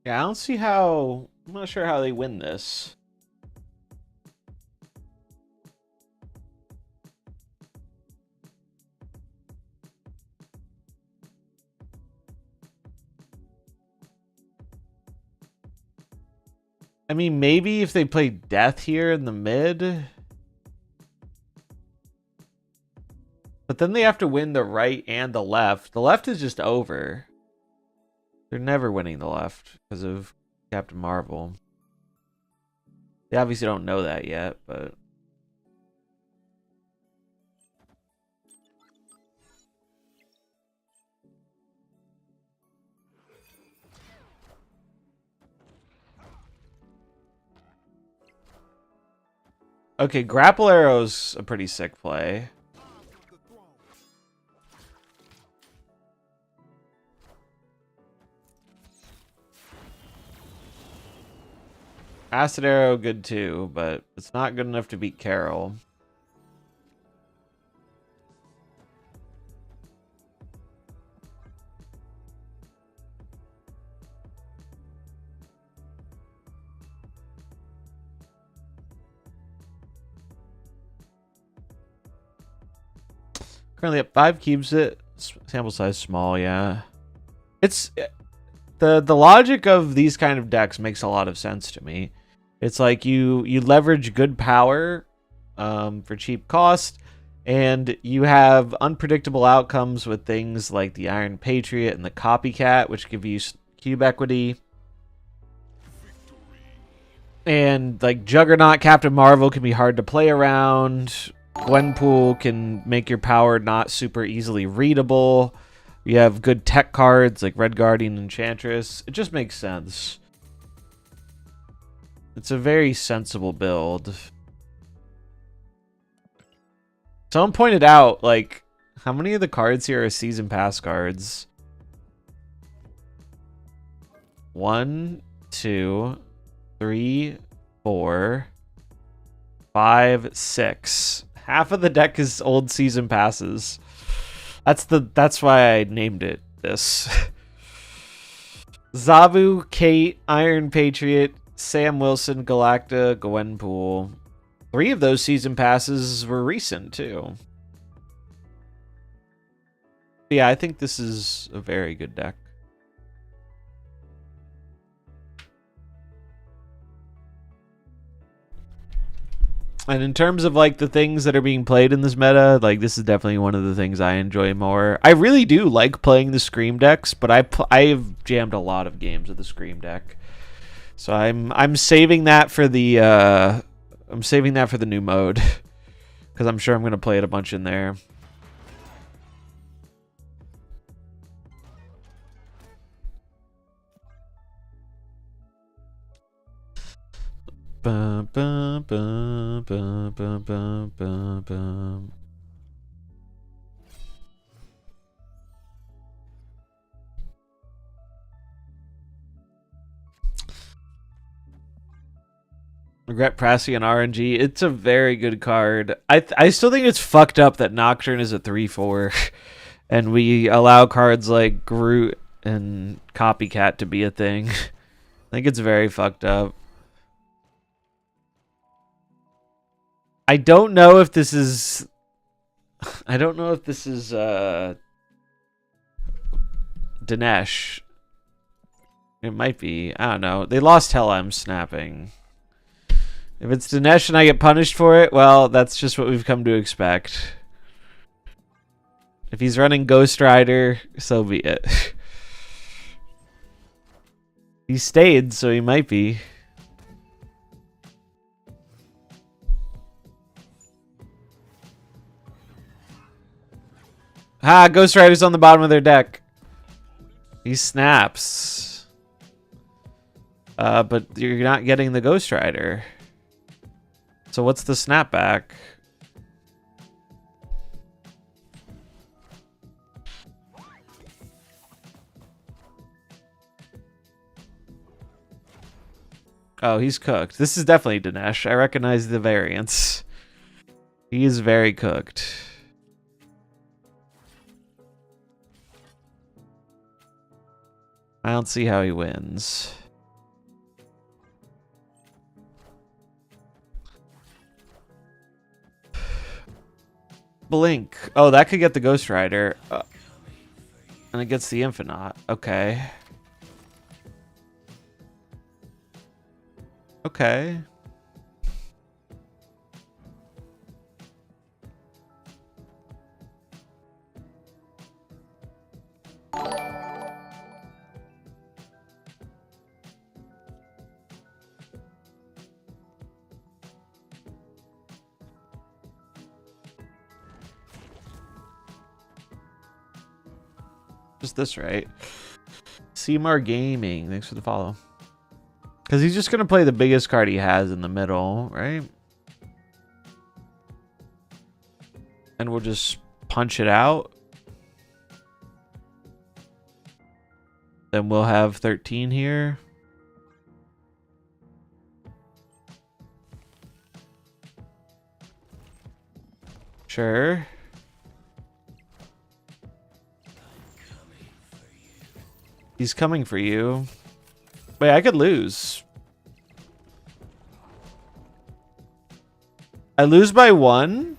Yeah, I don't see how. I'm not sure how they win this. I mean, maybe if they play Death here in the mid. But then they have to win the right and the left. The left is just over. They're never winning the left because of Captain Marvel. They obviously don't know that yet, but... Okay, Grapple Arrow's a pretty sick play. Acid Arrow, good too, but it's not good enough to beat Carol. Currently at 5 keeps it. Sample size small, yeah. It's the logic of these kind of decks makes a lot of sense to me. It's like you leverage good power for cheap cost, and you have unpredictable outcomes with things like the Iron Patriot and the Copycat, which give you cube equity. And like Juggernaut, Captain Marvel can be hard to play around. Gwenpool can make your power not super easily readable. You have good tech cards like Red Guardian, Enchantress. It just makes sense. It's a very sensible build. Someone pointed out, like, how many of the cards here are season pass cards? 1, 2, 3, 4, 5, 6. Half of the deck is old season passes. That's why I named it this. Zabu, Kate, Iron Patriot, Sam Wilson, Galacta, Gwenpool. 3 of those season passes were recent too. Yeah, I think this is a very good deck. And in terms of like the things that are being played in this meta, like this is definitely one of the things I enjoy more. I really do like playing the Scream decks, but I've jammed a lot of games with the Scream deck, so I'm saving that for the new mode because I'm sure I'm gonna play it a bunch in there. Bum, bum, bum, bum, bum, bum, bum, bum. Regret Prassian RNG. It's a very good card. I still think it's fucked up that Nocturne is a 3/4, and we allow cards like Groot and Copycat to be a thing. I think it's very fucked up. I don't know if this is Dinesh. It might be. I don't know. They lost Hella. I'm snapping. If it's Dinesh and I get punished for it, well, that's just what we've come to expect. If he's running Ghost Rider, so be it. He stayed, so he might be. Ha! Ghost Rider's on the bottom of their deck. He snaps. But you're not getting the Ghost Rider. So what's the snapback? Oh, he's cooked. This is definitely Dinesh. I recognize the variance. He is very cooked. I don't see how he wins. Blink. Oh, that could get the Ghost Rider. And it gets the Infinite. Okay. Okay. Just this, right? Seymour Gaming. Thanks for the follow. Because he's just going to play the biggest card he has in the middle, right? And we'll just punch it out. Then we'll have 13 here. Sure. He's coming for you. Wait, I could lose. I lose by 1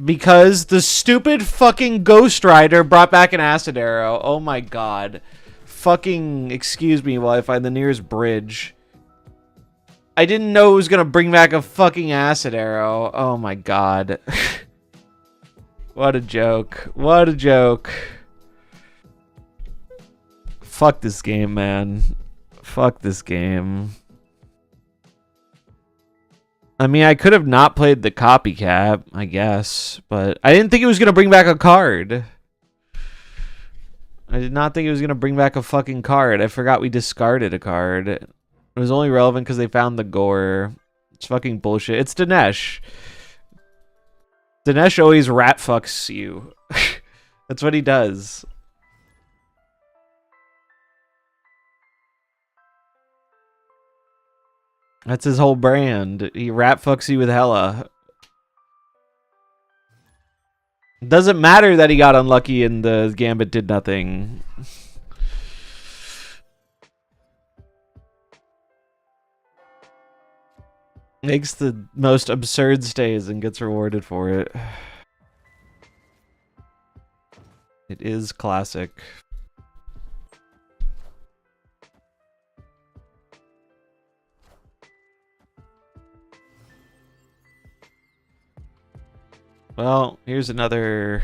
because the stupid fucking Ghost Rider brought back an Acid Arrow. Oh my god. Fucking excuse me while I find the nearest bridge. I didn't know it was gonna bring back a fucking Acid Arrow. Oh my god. What a joke. What a joke. Fuck this game, man. Fuck this game. I mean, I could have not played the Copycat, I guess, but I didn't think it was going to bring back a card. I did not think it was going to bring back a fucking card. I forgot we discarded a card. It was only relevant because they found the gore. It's fucking bullshit. It's Dinesh. Dinesh always rat fucks you. That's what he does. That's his whole brand. He rat fucks you with Hella. Doesn't matter that he got unlucky and the Gambit did nothing. Makes the most absurd stays and gets rewarded for it. It is classic. Well, here's another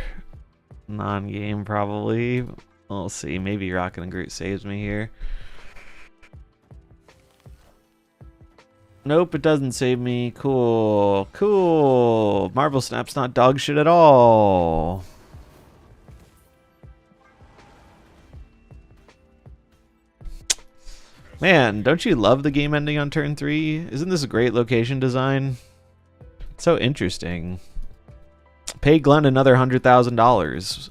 non-game probably. We'll see. Maybe Rocket and Groot saves me here. Nope, it doesn't save me. Cool. Cool. MarvelSnap's not dog shit at all. Man, don't you love the game ending on turn 3? Isn't this a great location design? It's so interesting. Pay Glenn another $100,000.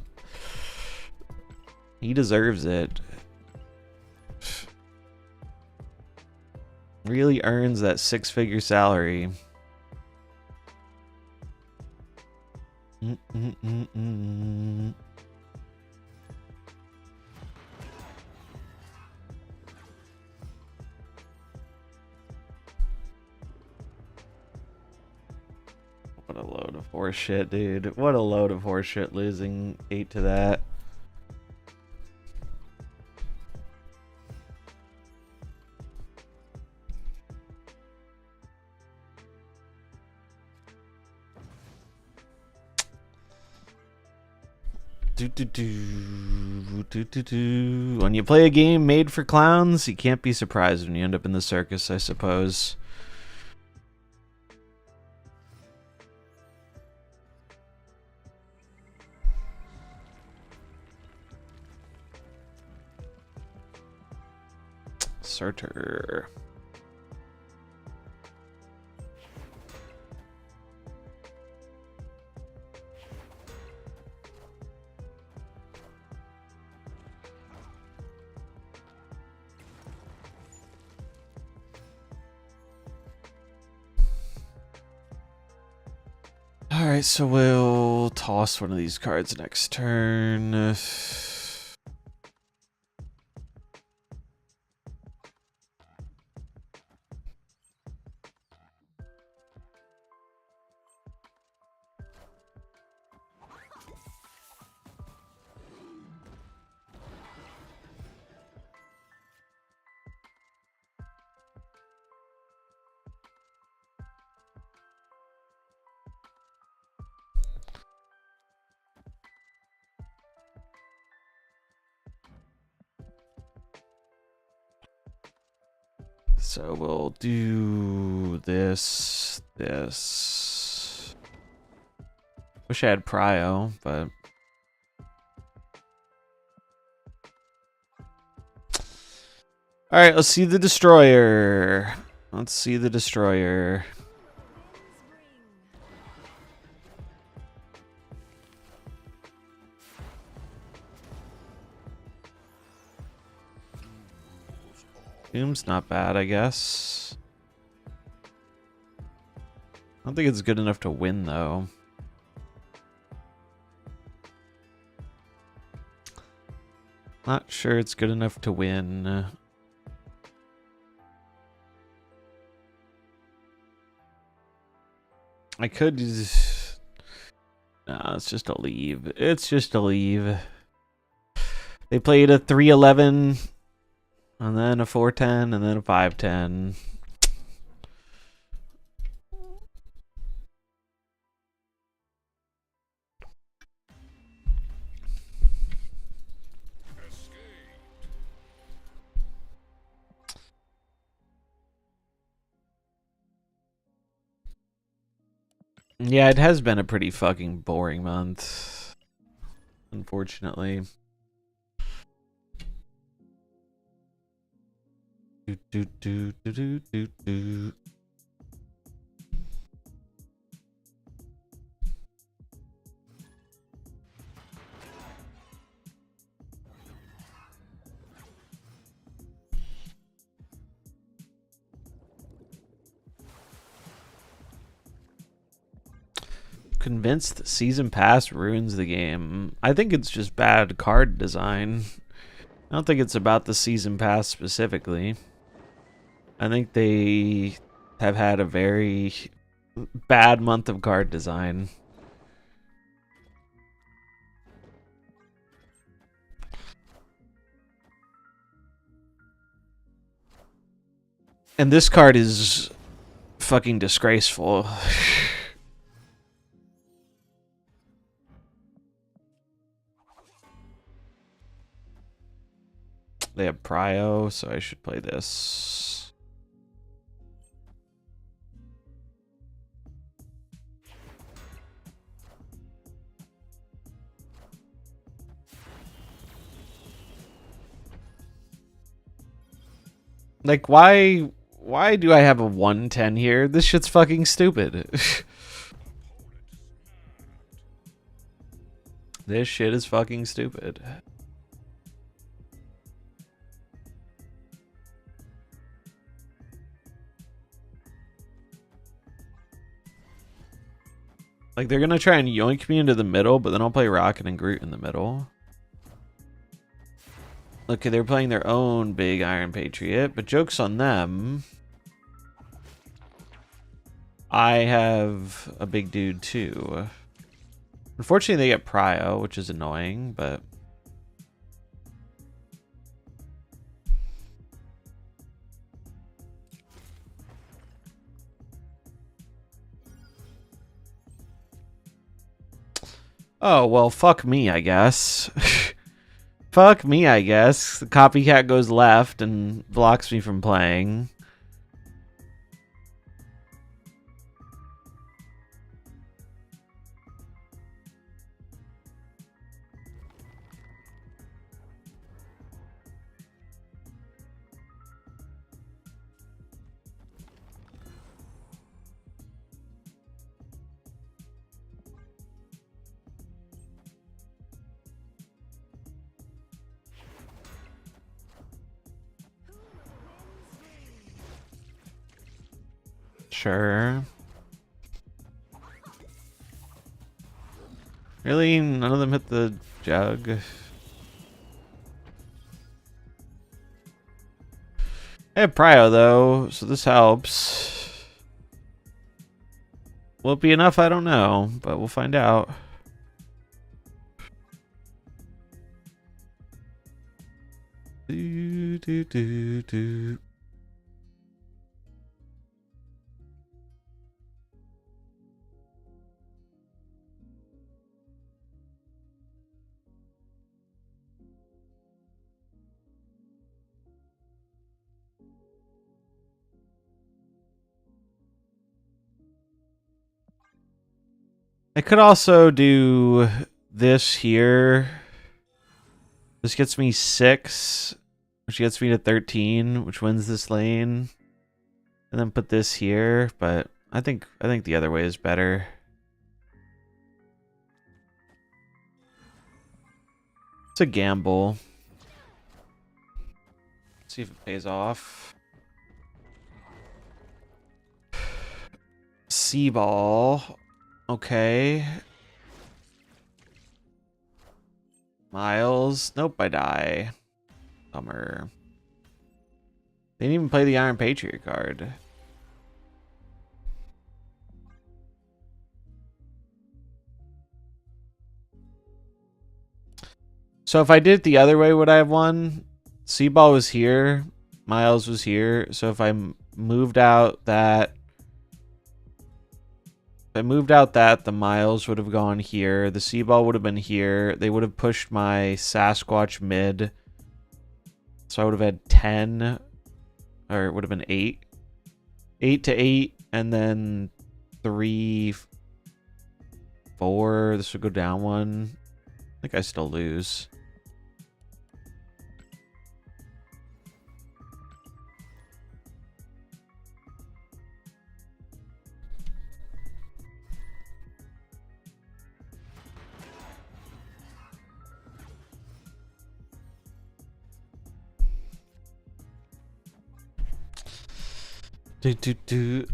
He deserves it. Really earns that 6-figure salary. Mm-mm-mm-mm. What a load of horseshit, dude. What a load of horseshit losing 8 to that. When you play a game made for clowns, you can't be surprised when you end up in the circus, I suppose. Surtur. Alright, so we'll toss one of these cards next turn. So we'll do this. Wish I had Prio, but... Alright, let's see the Destroyer. Let's see the Destroyer. Doom's not bad, I guess. I don't think it's good enough to win, though. Not sure it's good enough to win. I could... No, it's just a leave. It's just a leave. They played a 3-11, and then a 4-10, and then a 5-10. Yeah, it has been a pretty fucking boring month, unfortunately. Convinced the season pass ruins the game. I think it's just bad card design. I don't think it's about the season pass specifically. I think they have had a very bad month of card design. And this card is fucking disgraceful. They have Prio, so I should play this. Like, why do I have a 110 here? This shit's fucking stupid. This shit is fucking stupid. Like, they're gonna try and yoink me into the middle, but then I'll play Rocket and Groot in the middle. Okay, they're playing their own big Iron Patriot, but joke's on them. I have a big dude too. Unfortunately, they get Prio, which is annoying, but... Oh, well, fuck me, I guess. Fuck me, I guess. The copycat goes left and blocks me from playing. Sure. Really? None of them hit the jug? I have Prio, though, so this helps. Will it be enough? I don't know, but we'll find out. Do, do, do, do. I could also do this here. This gets me 6, which gets me to 13, which wins this lane. And then put this here, but I think the other way is better. It's a gamble. Let's see if it pays off. C-ball. Okay. Miles. Nope, I die. Bummer. They didn't even play the Iron Patriot card. So if I did it the other way, would I have won? C-ball was here. Miles was here. So if I moved out that... If I moved out that, the Miles would have gone here. The C-ball would have been here. They would have pushed my Sasquatch mid. So I would have had 10. Or it would have been 8. 8 to 8. And then 3, 4. This would go down 1. I think I still lose.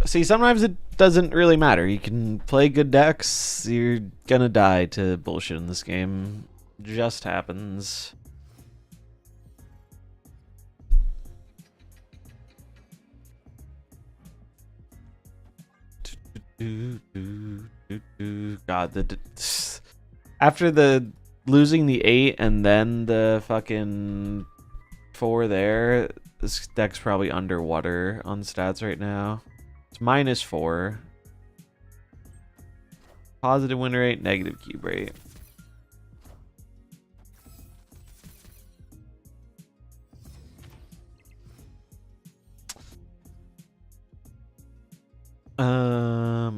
See, sometimes it doesn't really matter. You can play good decks. You're gonna die to bullshit in this game. Just happens. God, after the losing the 8 and then the fucking 4 there, this deck's probably underwater on stats right now. It's -4. Positive win rate, negative cube rate.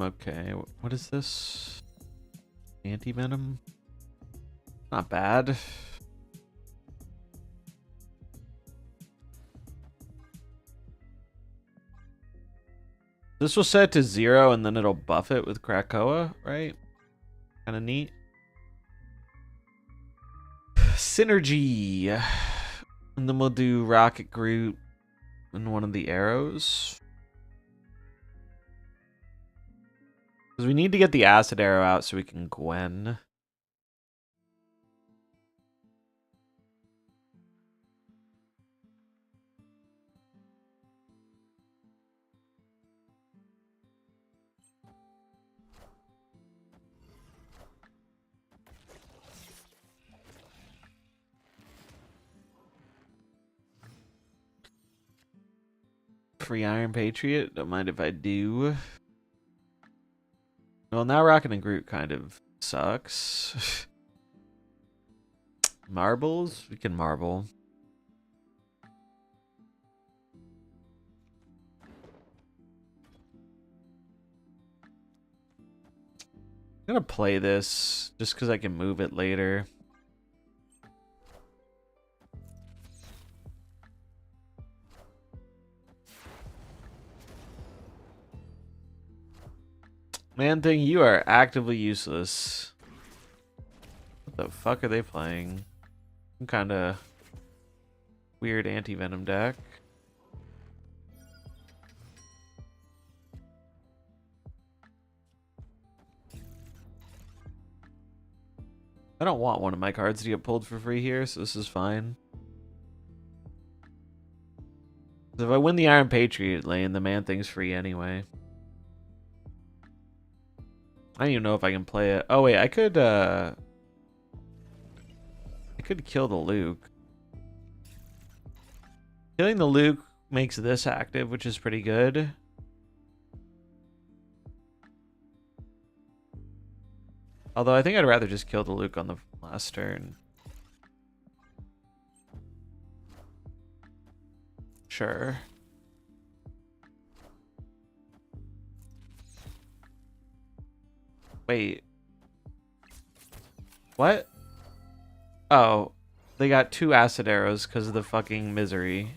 Okay. What is this? Anti-Venom? Not bad. This will set to 0 and then it'll buff it with Krakoa, right? Kind of neat. Synergy. And then we'll do Rocket Groot and one of the arrows. Because we need to get the acid arrow out so we can Gwen. Free Iron Patriot. Don't mind if I do. Well, now Rocket and Groot kind of sucks. Marbles? We can marble. I'm gonna play this just because I can move it later. Man Thing, you are actively useless. What the fuck are they playing? Some kind of weird anti-venom deck. I don't want one of my cards to get pulled for free here, so this is fine. If I win the Iron Patriot lane, the Man Thing's free anyway. I don't even know if I can play it. Oh wait, I could kill the Luke. Killing the Luke makes this active, which is pretty good. Although I think I'd rather just kill the Luke on the last turn. Sure. Wait. What? Oh. They got 2 acid arrows because of the fucking misery.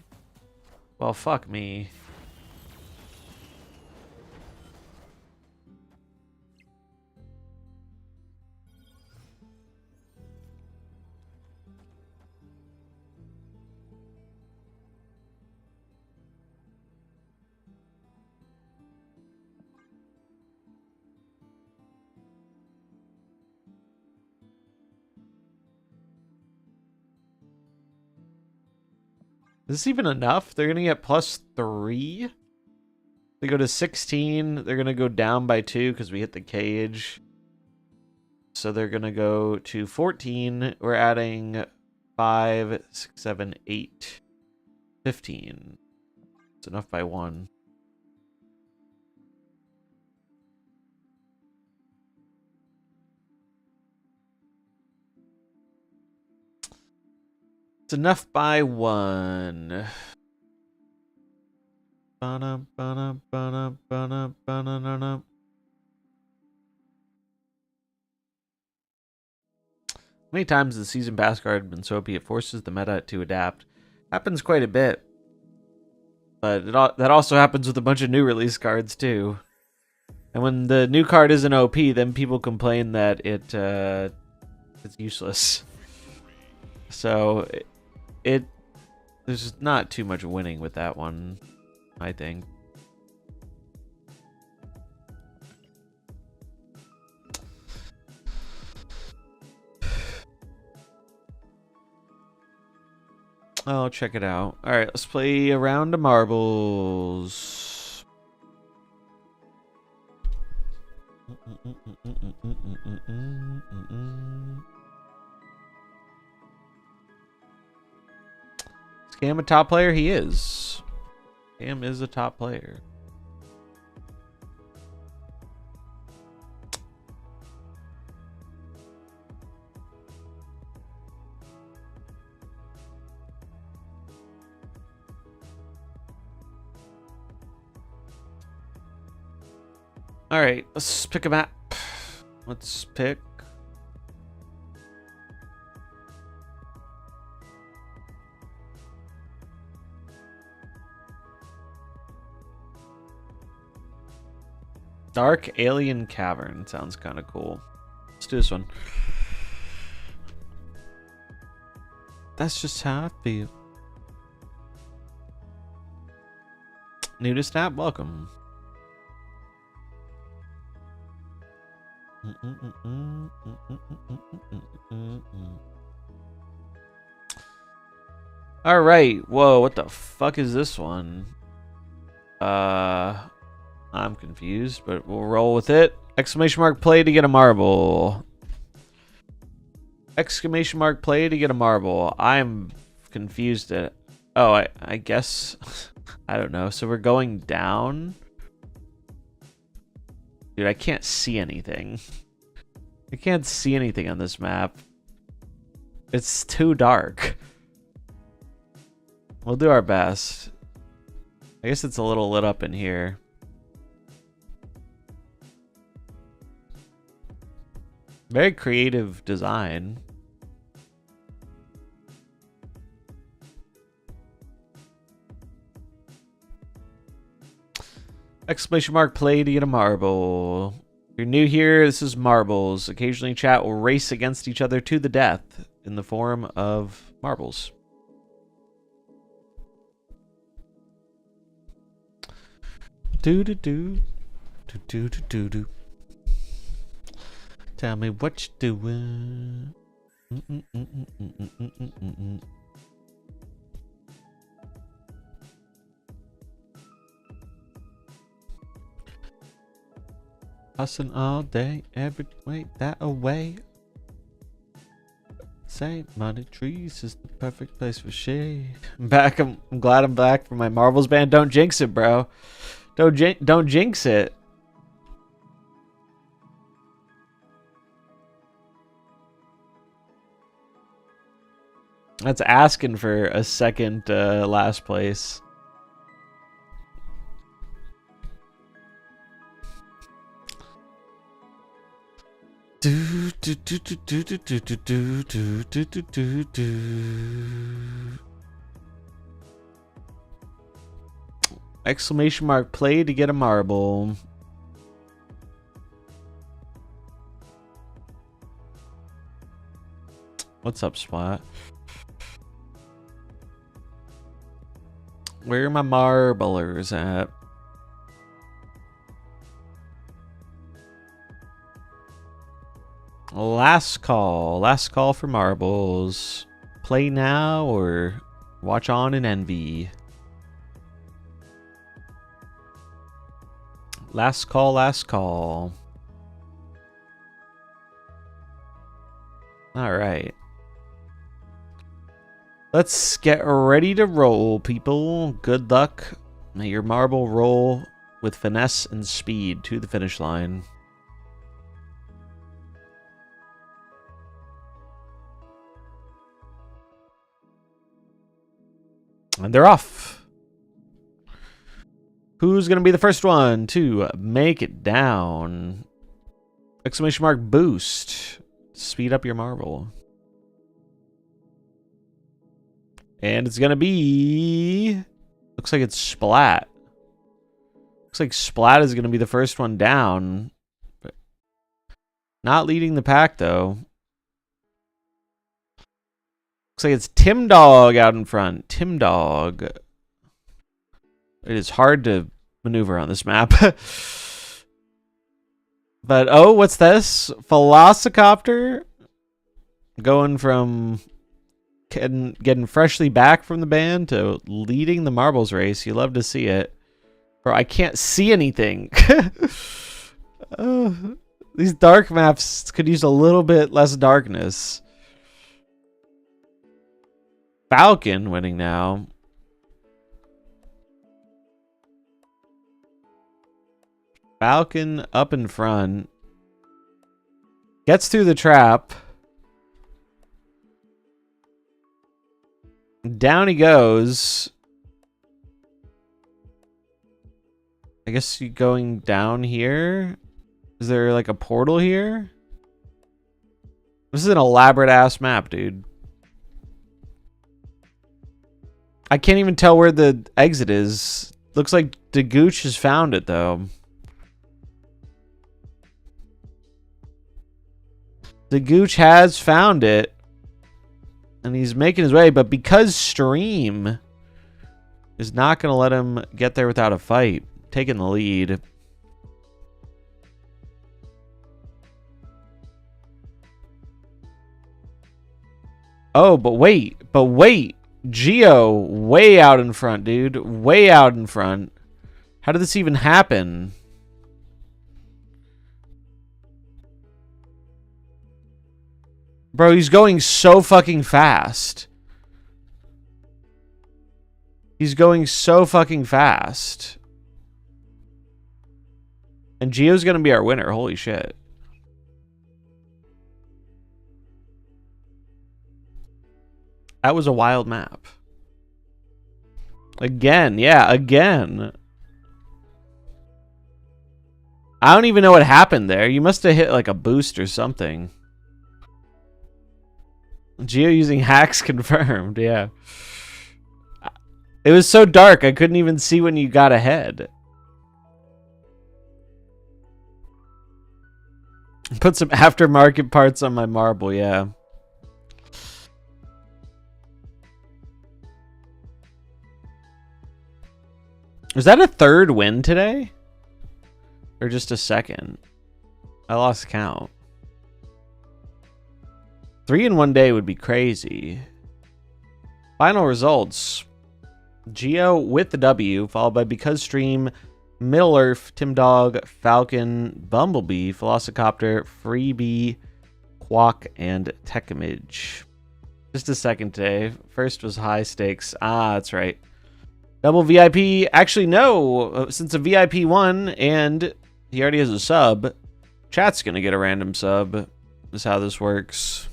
Well, fuck me. Is this even enough? They're going to get +3? They go to 16. They're going to go down by 2 because we hit the cage. So they're going to go to 14. We're adding 5, 6, 7, 8, 15. It's enough by 1. It's enough by 1. How many times has the season pass card been so OP it forces the meta to adapt? Happens quite a bit. But that also happens with a bunch of new release cards too. And when the new card isn't OP, then people complain that it's useless. So there's not too much winning with that one, I think. I'll check it out. All right, let's play a round of marbles. Is Cam a top player? He is. Cam is a top player. All right, let's pick a map. Let's pick. Dark Alien Cavern sounds kind of cool. Let's do this one. That's just how I feel. New to Snap, welcome. All right. Whoa, what the fuck is this one? I'm confused, but we'll roll with it. Exclamation mark play to get a marble. Exclamation mark play to get a marble. I'm confused at... Oh, I guess... I don't know. So we're going down? Dude, I can't see anything. I can't see anything on this map. It's too dark. We'll do our best. I guess it's a little lit up in here. Very creative design. Exclamation mark play to get a marble. If you're new here, this is marbles. Occasionally chat will race against each other to the death in the form of marbles. Do do do do do do do do. Tell me what you doing. Hustling all day, every way that away. Say money trees is the perfect place for shade. I'm back. I'm glad I'm back for my Marvels band. Don't jinx it, bro. Don't jinx it. That's asking for a second last place. Do do do do do do do do do do do do do. Exclamation mark play to get a marble. What's up, Splat? Where are my marblers at? Last call for marbles. Play now or watch on in envy. Last call. All right. Let's get ready to roll, people. Good luck. May your marble roll with finesse and speed to the finish line. And they're off. Who's going to be the first one to make it down? Exclamation mark boost. Speed up your marble. And it's going to be... Looks like it's Splat. Looks like Splat is going to be the first one down. But not leading the pack, though. Looks like it's Tim Dog out in front. Tim Dog. It is hard to maneuver on this map. But, oh, what's this? Velocicopter? Going from getting freshly back from the band to leading the marbles race. You love to see it. Bro, I can't see anything. These dark maps could use a little bit less darkness. Falcon winning now. Falcon up in front. Gets through the trap. Down he goes. I guess you going down here? Is there like a portal here? This is an elaborate ass map, dude. I can't even tell where the exit is. Looks like the Gooch has found it, though. The Gooch has found it. And he's making his way. But because Stream is not going to let him get there without a fight. Taking the lead. Oh, but wait. Geo, way out in front, dude. Way out in front. How did this even happen? Bro, he's going so fucking fast. He's going so fucking fast. And Geo's gonna be our winner. Holy shit. That was a wild map. Again, yeah, again. I don't even know what happened there. You must have hit like a boost or something. Geo using hacks confirmed, yeah. It was so dark, I couldn't even see when you got ahead. Put some aftermarket parts on my marble, yeah. Was that a third win today? Or just a second? I lost count. 3 in one day would be crazy. Final results. Geo with the W, followed by Because Stream, Middle Earth, Tim Dog, Falcon, Bumblebee, Velocicopter, Freebie, Quack, and Techimage. Just a second today. First was high stakes. Ah, that's right. Double VIP. Actually, no. Since a VIP won and he already has a sub, chat's going to get a random sub. Is how this works.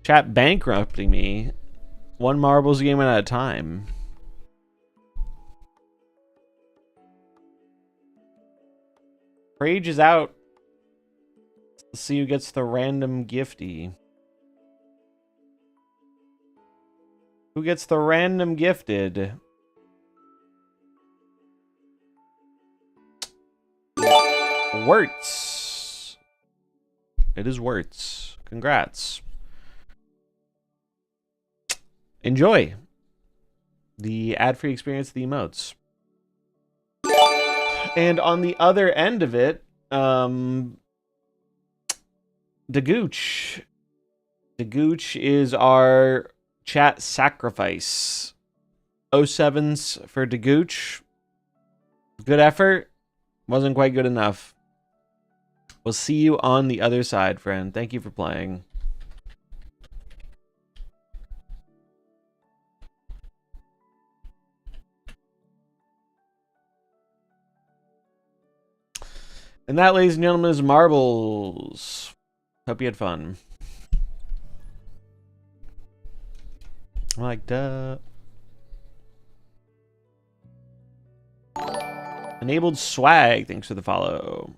Chat bankrupting me. One marbles game at a time. Rage is out. Let's see who gets the random gifty. Who gets the random gifted? Wirtz. It is Wirtz. Congrats. Enjoy the ad-free experience of the emotes. And on the other end of it, Dagooch. Dagooch is our chat sacrifice. 07s for Dagooch. Good effort. Wasn't quite good enough. We'll see you on the other side, friend. Thank you for playing. And that, ladies and gentlemen, is Marbles. Hope you had fun. Like, duh. Enabled swag. Thanks for the follow.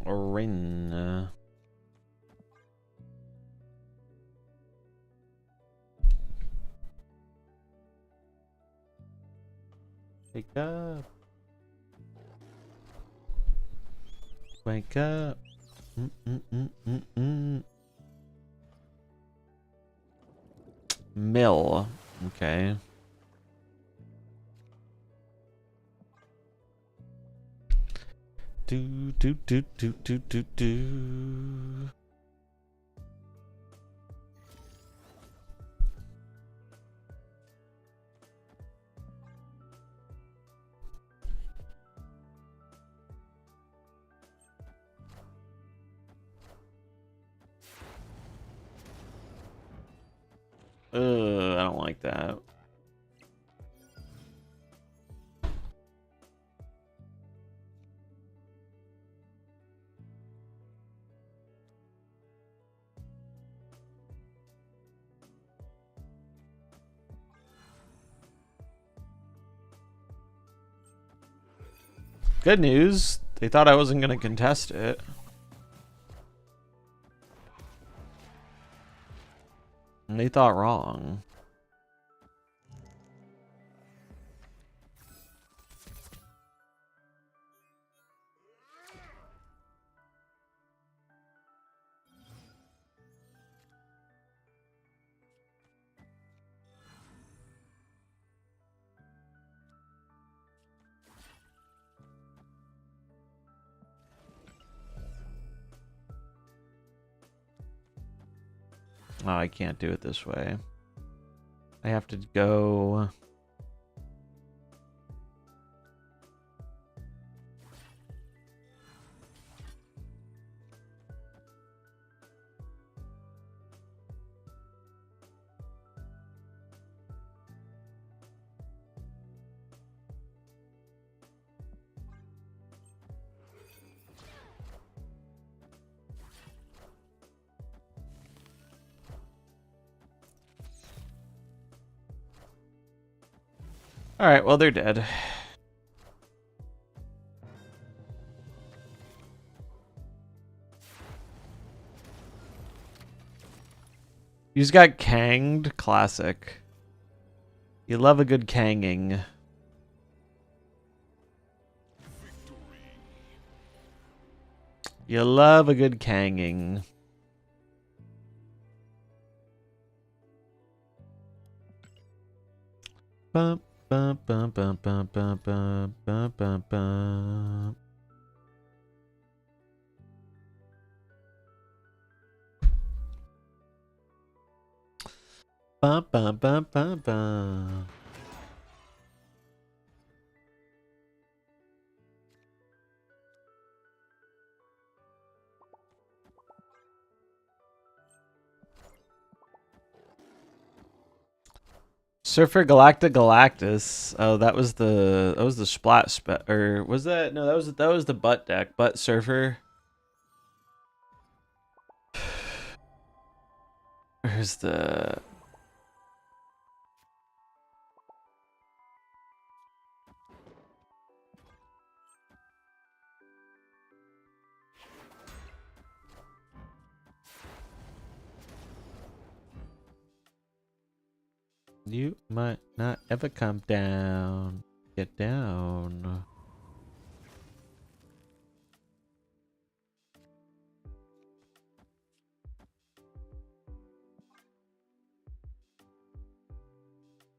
Orin. Wake up. Wake up. Mill. Okay. Do. I don't like that. Good news. They thought I wasn't going to contest it. And they thought wrong. Oh, I can't do it this way. I have to go... Alright, well, they're dead. You just got kanged? Classic. You love a good kanging. You love a good kanging. Bum, bum, bum, bum, bum, bum, bum, bum, bum, bum. Bum, bum, bum, bum, bum. Surfer Galacta Galactus. Oh, that was the splat or was that no, that was the butt deck. Butt Surfer. Where's the You might not ever come down. Get down.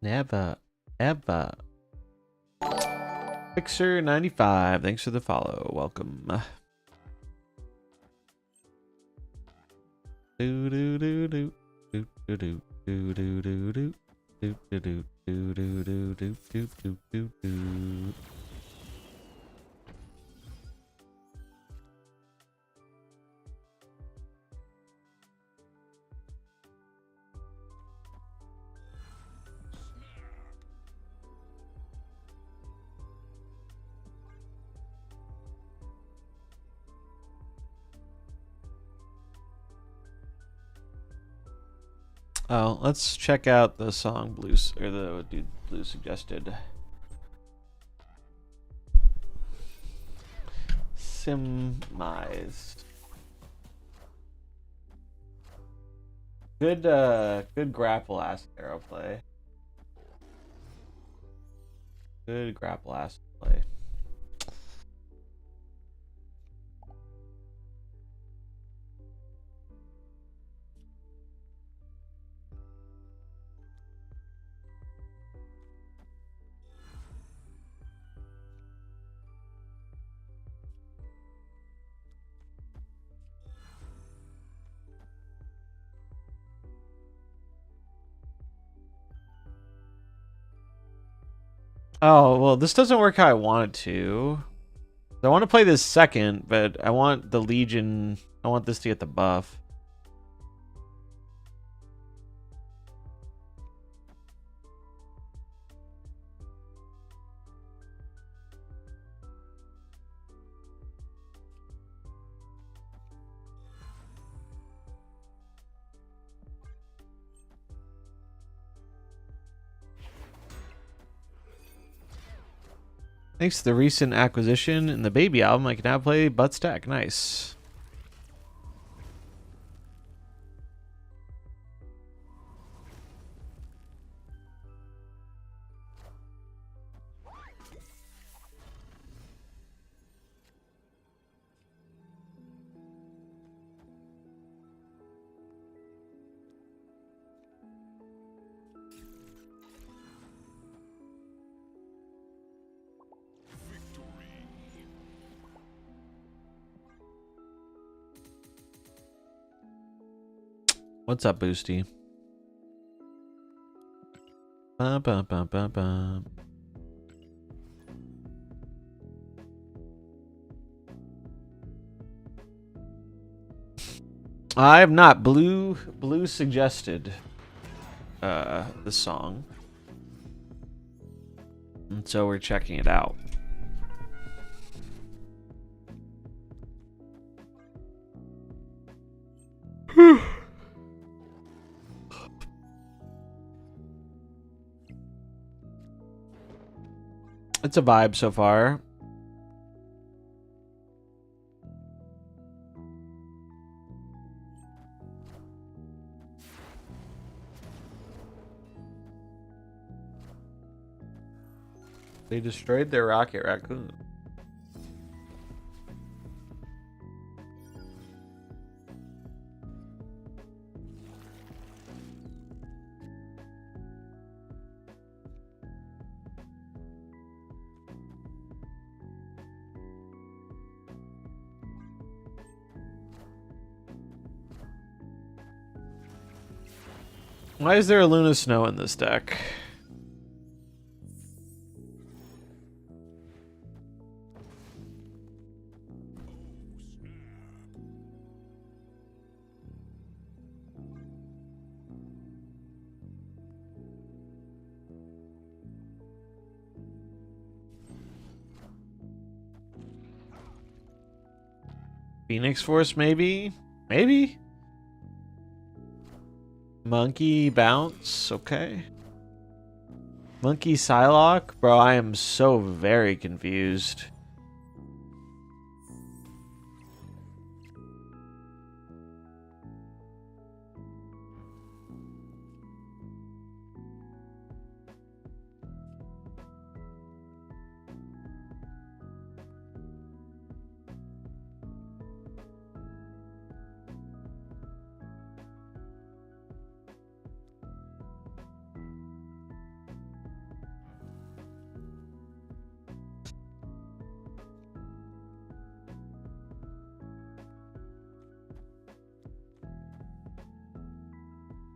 Never, ever. Fixer95, thanks for the follow. Welcome. Do do do do do do do do do do do. Do do do do do do do do do do do. Oh, let's check out the song Blues or the dude Blue suggested. Simise. Good grapple acid arrow play. Good grapple acid play. Oh, well, this doesn't work how I want it to. I want to play this second, but I want the Legion. I want this to get the buff. Thanks to the recent acquisition in the Baby album, I can now play Butt Stack. Nice. What's up, Boosty? Bum, bum, bum, bum, bum. I have not. Blue suggested the song. And so we're checking it out. It's a vibe so far. They destroyed their rocket raccoon. Why is there a Luna Snow in this deck? Phoenix Force, maybe? Maybe? Monkey Bounce, okay. Monkey Psylocke? Bro, I am so very confused.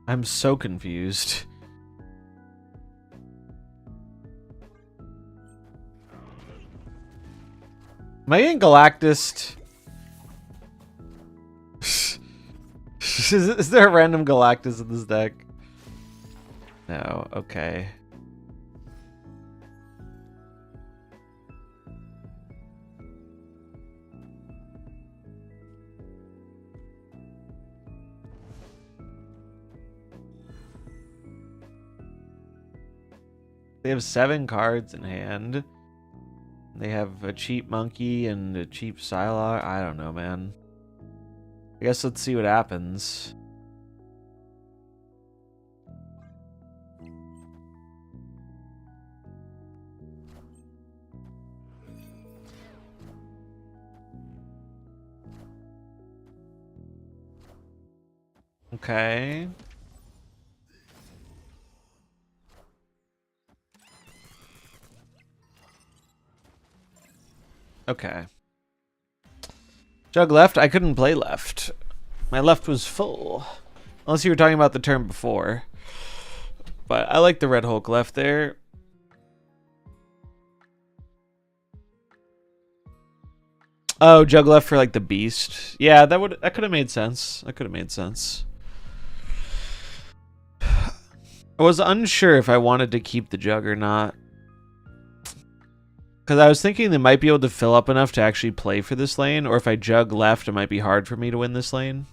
I'm so confused. Am I getting Galactus? Is there a random Galactus in this deck? No, okay. They have 7 cards in hand. They have a cheap monkey and a cheap Psylocke. I don't know, man. I guess let's see what happens. Okay. Okay. Jug left. I couldn't play left. My left was full. Unless you were talking about the turn before. But I like the Red Hulk left there. Oh, Jug left for like the Beast. Yeah, that could have made sense. That could have made sense. I was unsure if I wanted to keep the Jug or not. Because I was thinking they might be able to fill up enough to actually play for this lane, or if I Jug left, it might be hard for me to win this lane.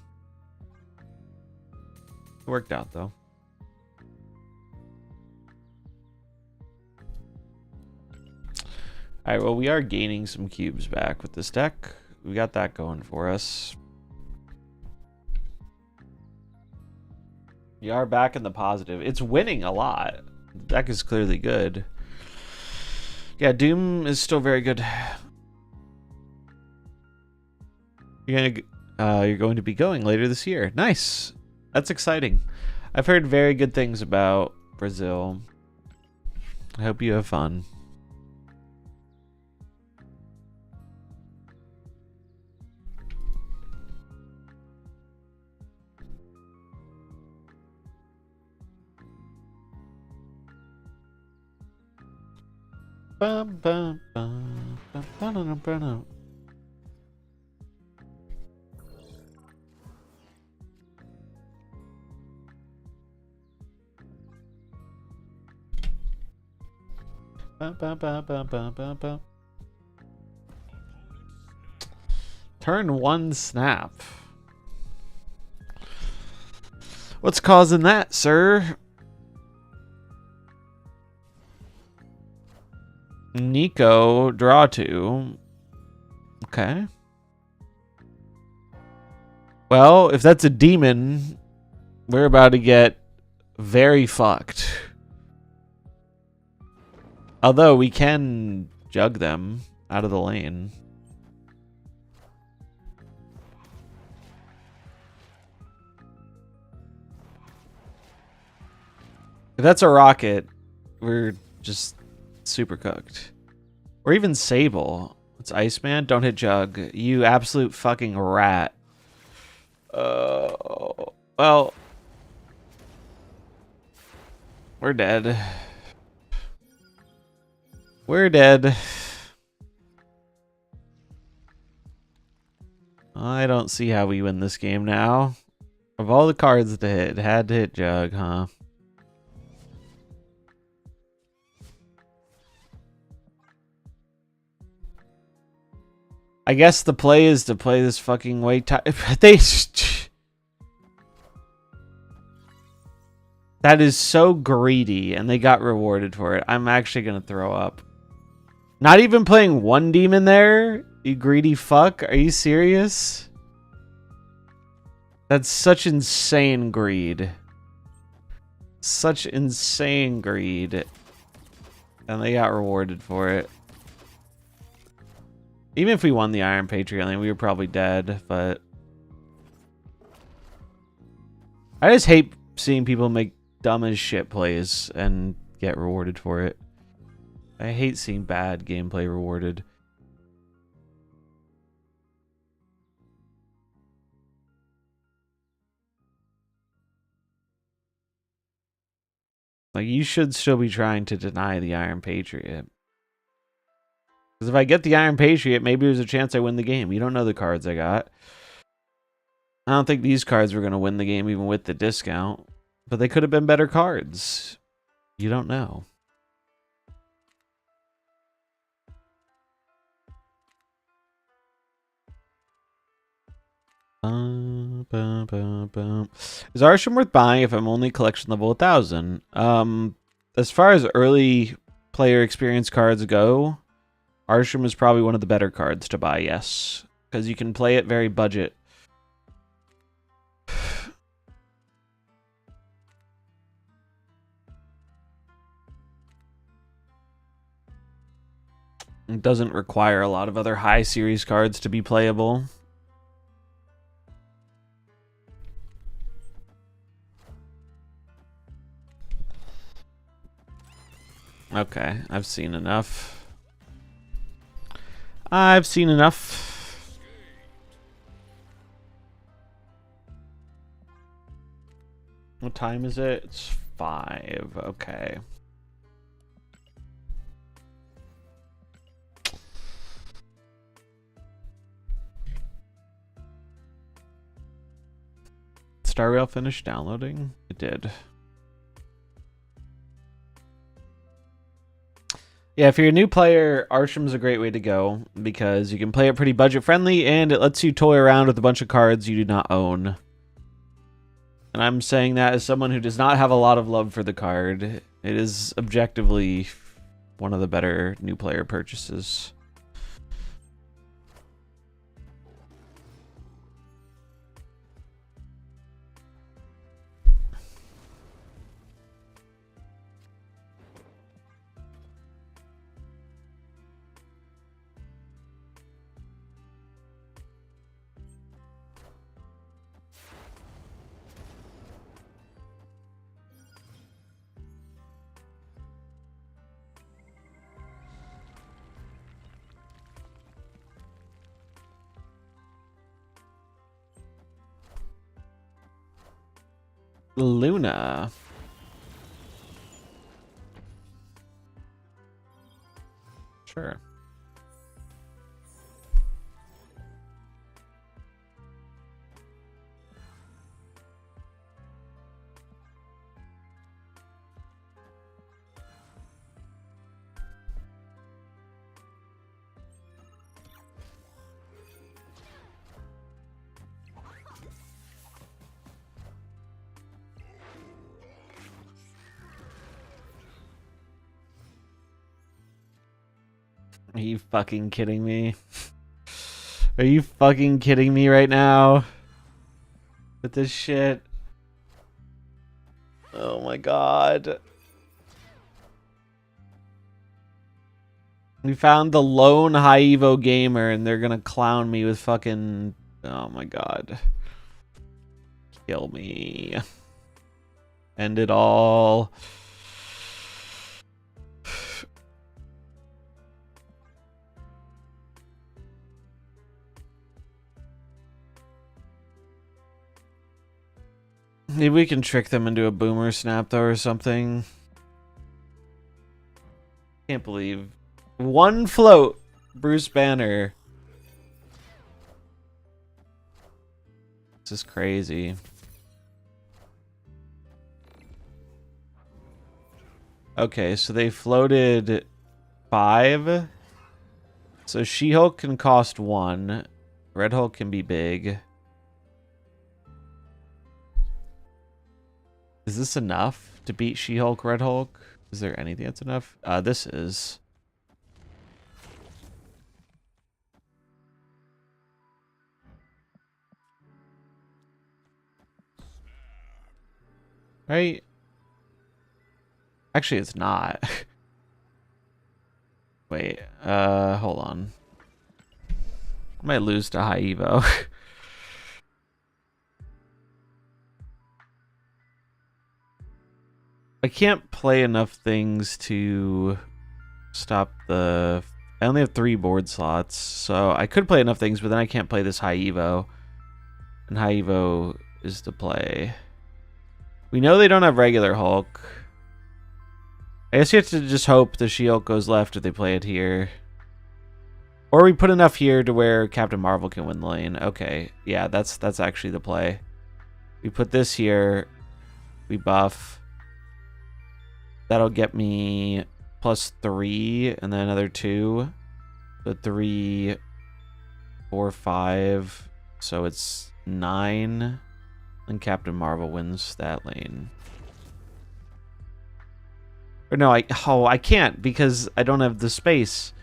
It worked out, though. Alright, well, we are gaining some cubes back with this deck. We got that going for us. We are back in the positive. It's winning a lot. The deck is clearly good. Yeah, Doom is still very good. You're going to be going later this year. Nice. That's exciting. I've heard very good things about Brazil. I hope you have fun. Bum, bum, bum, bum, ba-dum, ba-dum. Bum, bum, bum, bum, bum, bum, bum. Turn 1 snap. What's causing that, sir? Nico, draw 2. Okay. Well, if that's a demon, we're about to get very fucked. Although we can jug them out of the lane. If that's a rocket, we're just super cooked. Or even Sable. It's Iceman. Don't hit Jug. You absolute fucking rat. Well, we're dead. We're dead. I don't see how we win this game now. Of all the cards to hit, had to hit Jug, huh? I guess the play is to play this fucking way. That is so greedy, and they got rewarded for it. I'm actually gonna throw up. Not even playing one demon there? You greedy fuck? Are you serious? That's such insane greed. Such insane greed. And they got rewarded for it. Even if we won the Iron Patriot lane, we were probably dead, but... I just hate seeing people make dumb as shit plays and get rewarded for it. I hate seeing bad gameplay rewarded. Like, you should still be trying to deny the Iron Patriot. Because if I get the Iron Patriot, maybe there's a chance I win the game. You don't know the cards I got. I don't think these cards were going to win the game even with the discount. But they could have been better cards. You don't know. Is Arsham worth buying if I'm only collection level 1000? As far as early player experience cards go, Arsham is probably one of the better cards to buy, yes. Because you can play it very budget. It doesn't require a lot of other high series cards to be playable. Okay, I've seen enough. I've seen enough. What time is it? It's 5. Okay. Star Rail finished downloading? It did. Yeah, if you're a new player, Arsham's a great way to go because you can play it pretty budget friendly and it lets you toy around with a bunch of cards you do not own. And I'm saying that as someone who does not have a lot of love for the card. It is objectively one of the better new player purchases. Luna. Sure. Are you fucking kidding me? Are you fucking kidding me right now? With this shit? Oh my god. We found the lone high Evo gamer and they're gonna clown me with fucking... Oh my god. Kill me. End it all. Maybe we can trick them into a boomer snap though or something. Can't believe one float, Bruce Banner. This is crazy. Okay, so they floated 5. So She-Hulk can cost 1. Red Hulk can be big. Is this enough to beat She-Hulk, Red Hulk? Is there anything that's enough? This is. Right? Actually, it's not. Wait, hold on. I might lose to High Evo. I can't play enough things to stop the... I only have 3 board slots, so I could play enough things, but then I can't play this High Evo. And High Evo is to play. We know they don't have regular Hulk. I guess you have to just hope the She-Hulk goes left if they play it here. Or we put enough here to where Captain Marvel can win the lane. Okay, yeah, that's actually the play. We put this here. We buff. That'll get me +3 and then another 2. So 3, 4, 5. So it's 9. And Captain Marvel wins that lane. Or no, I can't because I don't have the space.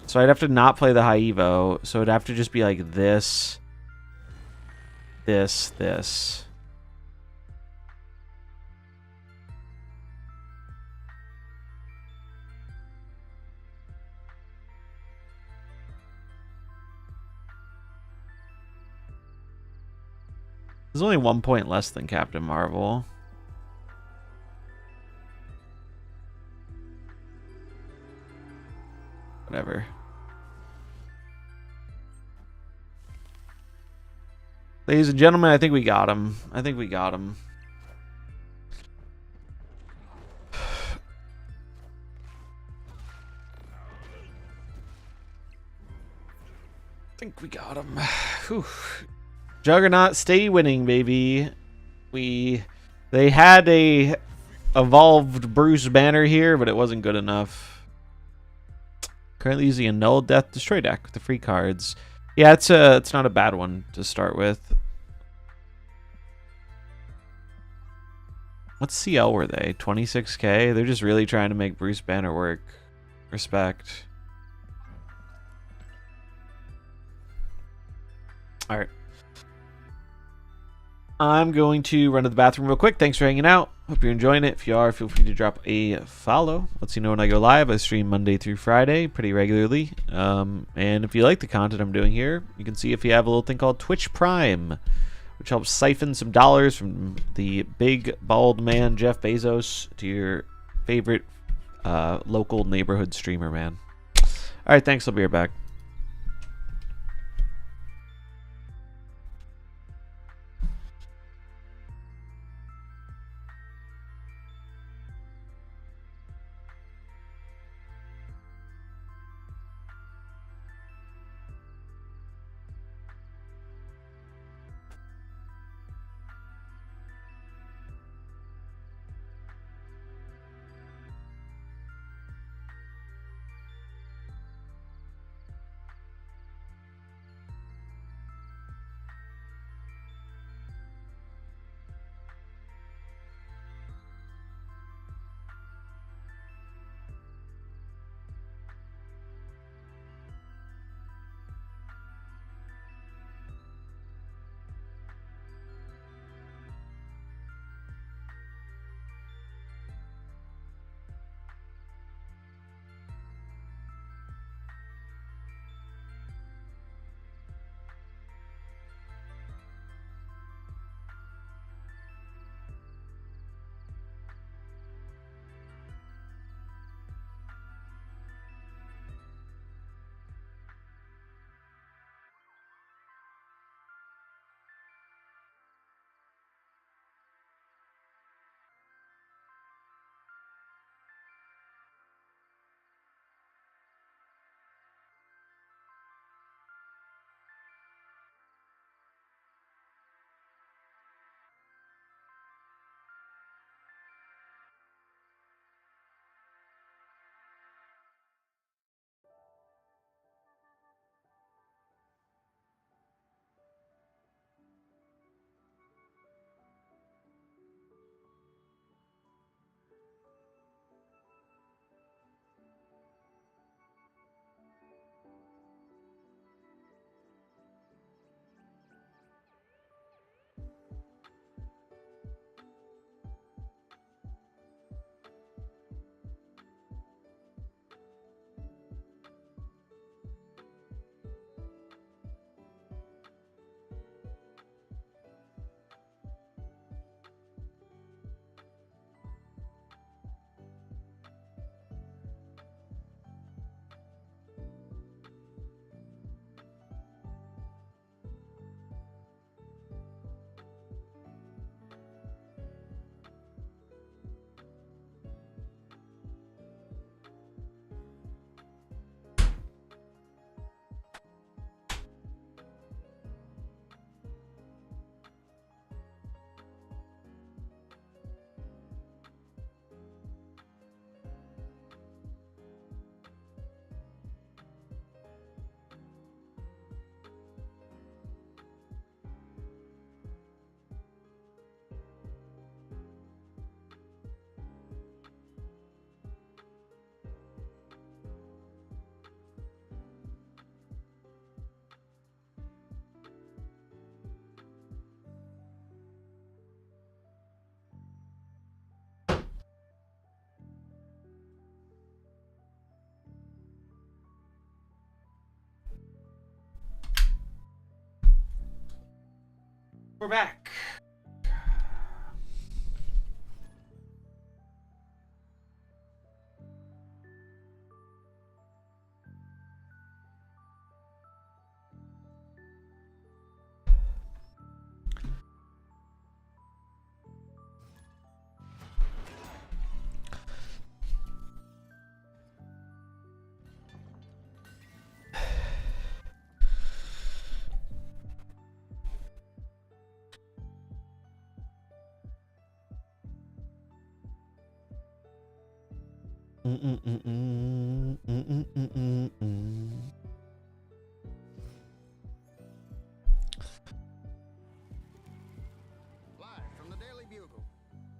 So I'd have to not play the High Evo. So it'd have to just be like this. This. There's only 1 point less than Captain Marvel. Whatever. Ladies and gentlemen, I think we got him. I think we got him. Whew. Juggernaut, stay winning, baby. They had a evolved Bruce Banner here, but it wasn't good enough. Currently using a null death destroy deck with the free cards. Yeah, it's not a bad one to start with. What CL were they? 26k? They're just really trying to make Bruce Banner work. Respect. All right. I'm going to run to the bathroom real quick. Thanks for hanging out. Hope you're enjoying it. If you are, feel free to drop a follow. Lets you know when I go live. I stream Monday through Friday pretty regularly. And if you like the content I'm doing here, you can see if you have a little thing called Twitch Prime, which helps siphon some dollars from the big bald man Jeff Bezos to your favorite local neighborhood streamer, man. All right, thanks. I'll be right back. We're back.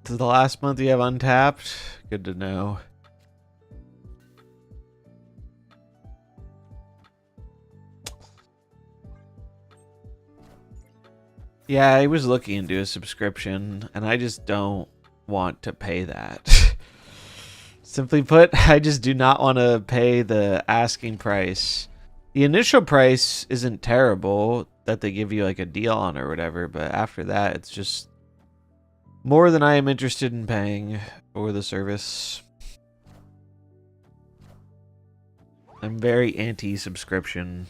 This is the last month you have untapped. Good to know. Yeah, I was looking into a subscription, and I just don't want to pay that. Simply put, I just do not want to pay the asking price. The initial price isn't terrible that they give you like a deal on or whatever, but after that, it's just more than I am interested in paying for the service. I'm very anti-subscription.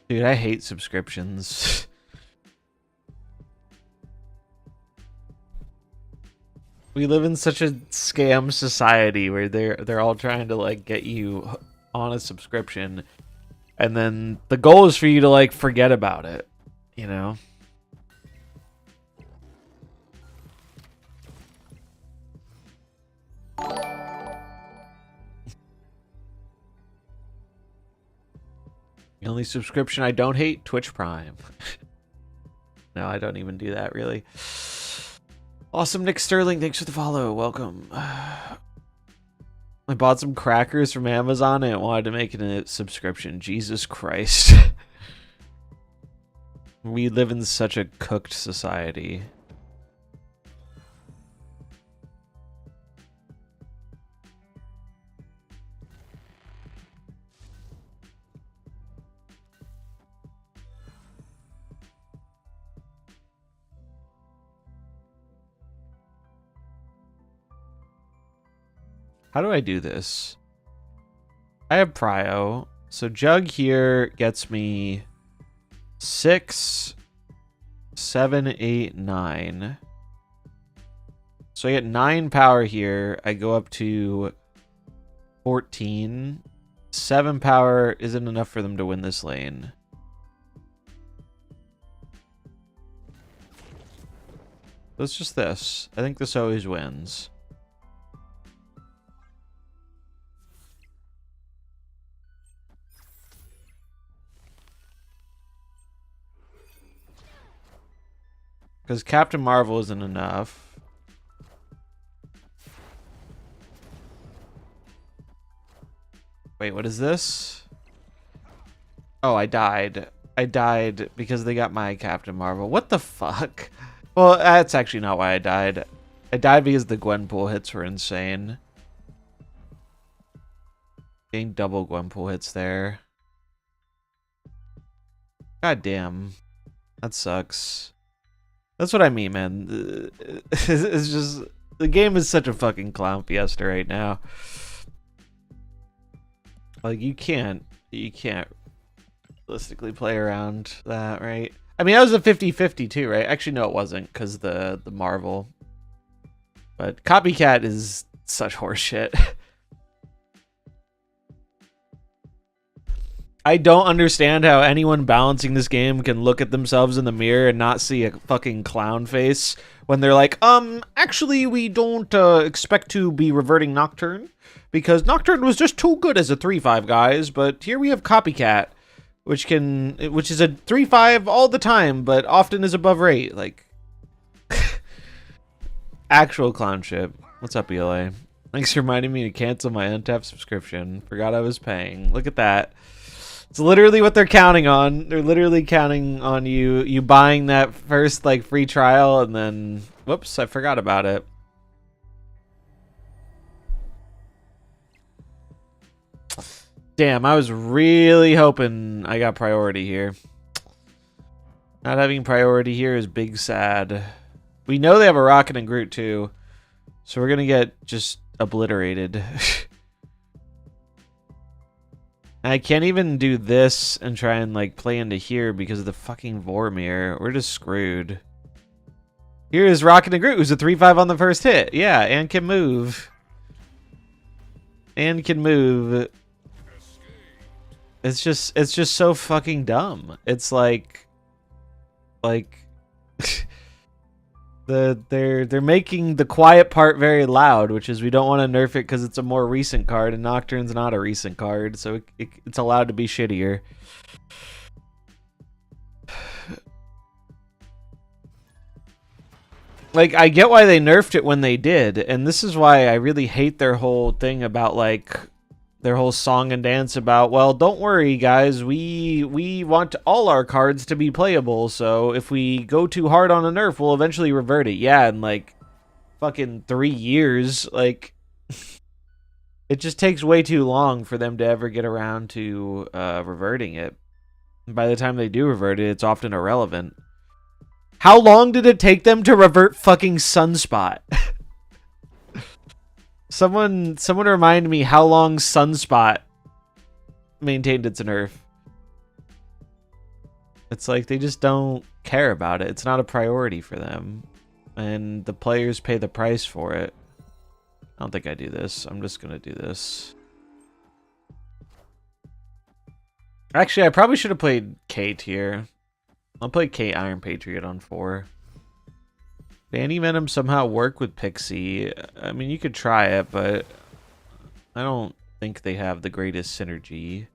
Dude, I hate subscriptions. We live in such a scam society where they're all trying to like get you on a subscription, and then the goal is for you to like forget about it, you know? The only subscription I don't hate, Twitch Prime. No, I don't even do that, really. Awesome, Nick Sterling. Thanks for the follow. Welcome. I bought some crackers from Amazon and wanted to make it a subscription. Jesus Christ. We live in such a cooked society. How do I do this? I have Prio. So Jug here gets me 6, 7, 8, 9. So I get 9 power here. I go up to 14. 7 power isn't enough for them to win this lane. So it's just this. I think this always wins. Because Captain Marvel isn't enough. Wait, what is this? Oh, I died. I died because they got my Captain Marvel. What the fuck? Well, that's actually not why I died. I died because the Gwenpool hits were insane. Getting double Gwenpool hits there. God damn. That sucks. That's what I mean, man. It's just... The game is such a fucking clown fiesta right now. Like, you can't realistically play around that, right? I mean, that was a 50-50 too, right? Actually, no, it wasn't, because the Marvel. But Copycat is such horseshit. I don't understand how anyone balancing this game can look at themselves in the mirror and not see a fucking clown face when they're like, actually, we don't expect to be reverting Nocturne because Nocturne was just too good as a 3-5, guys. But here we have Copycat, which is a 3-5 all the time, but often is above rate. Like, actual clown shit. What's up, ELA? Thanks for reminding me to cancel my untapped subscription. Forgot I was paying. Look at that. It's literally what they're counting on. They're literally counting on you buying that first like free trial and then whoops, I forgot about it. Damn, I was really hoping I got priority here. Not having priority here is big sad. We know they have a Rocket and Groot too. So we're gonna get just obliterated. I can't even do this and try and like play into here because of the fucking Vormir. We're just screwed. Here is Rocket and Groot, who's a 3/5 on the first hit. Yeah, and can move. And can move. It's just so fucking dumb. It's like they're making the quiet part very loud, which is we don't want to nerf it because it's a more recent card, and Nocturne's not a recent card, so it's allowed to be shittier. Like, I get why they nerfed it when they did, and this is why I really hate their whole thing about, like, their whole song and dance about, well, don't worry, guys, we want all our cards to be playable, so if we go too hard on a nerf, we'll eventually revert it. Yeah, in, like, fucking 3 years, like, it just takes way too long for them to ever get around to reverting it. And by the time they do revert it, it's often irrelevant. How long did it take them to revert fucking Sunspot? Someone remind me how long Sunspot maintained its nerf. It's like they just don't care about it. It's not a priority for them. And the players pay the price for it. I don't think I do this. I'm just going to do this. Actually, I probably should have played Kate here. I'll play Kate Iron Patriot on 4. Did Venom somehow work with Pixie? I mean, you could try it, but I don't think they have the greatest synergy.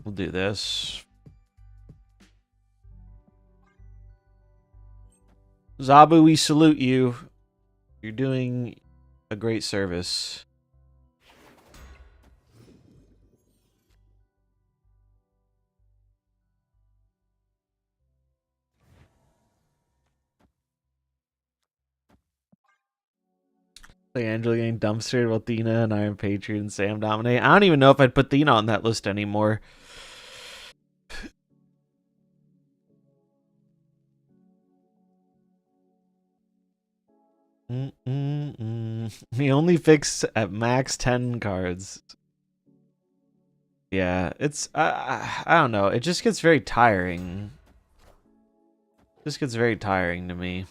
We'll do this. Zabu, we salute you. You're doing a great service. Angela getting dumpstered while Thena and Iron Patriot and Sam dominate. I don't even know if I'd put Thena on that list anymore. We only fix at max 10 cards. Yeah, it's I don't know. It just gets very tiring. It just gets very tiring to me.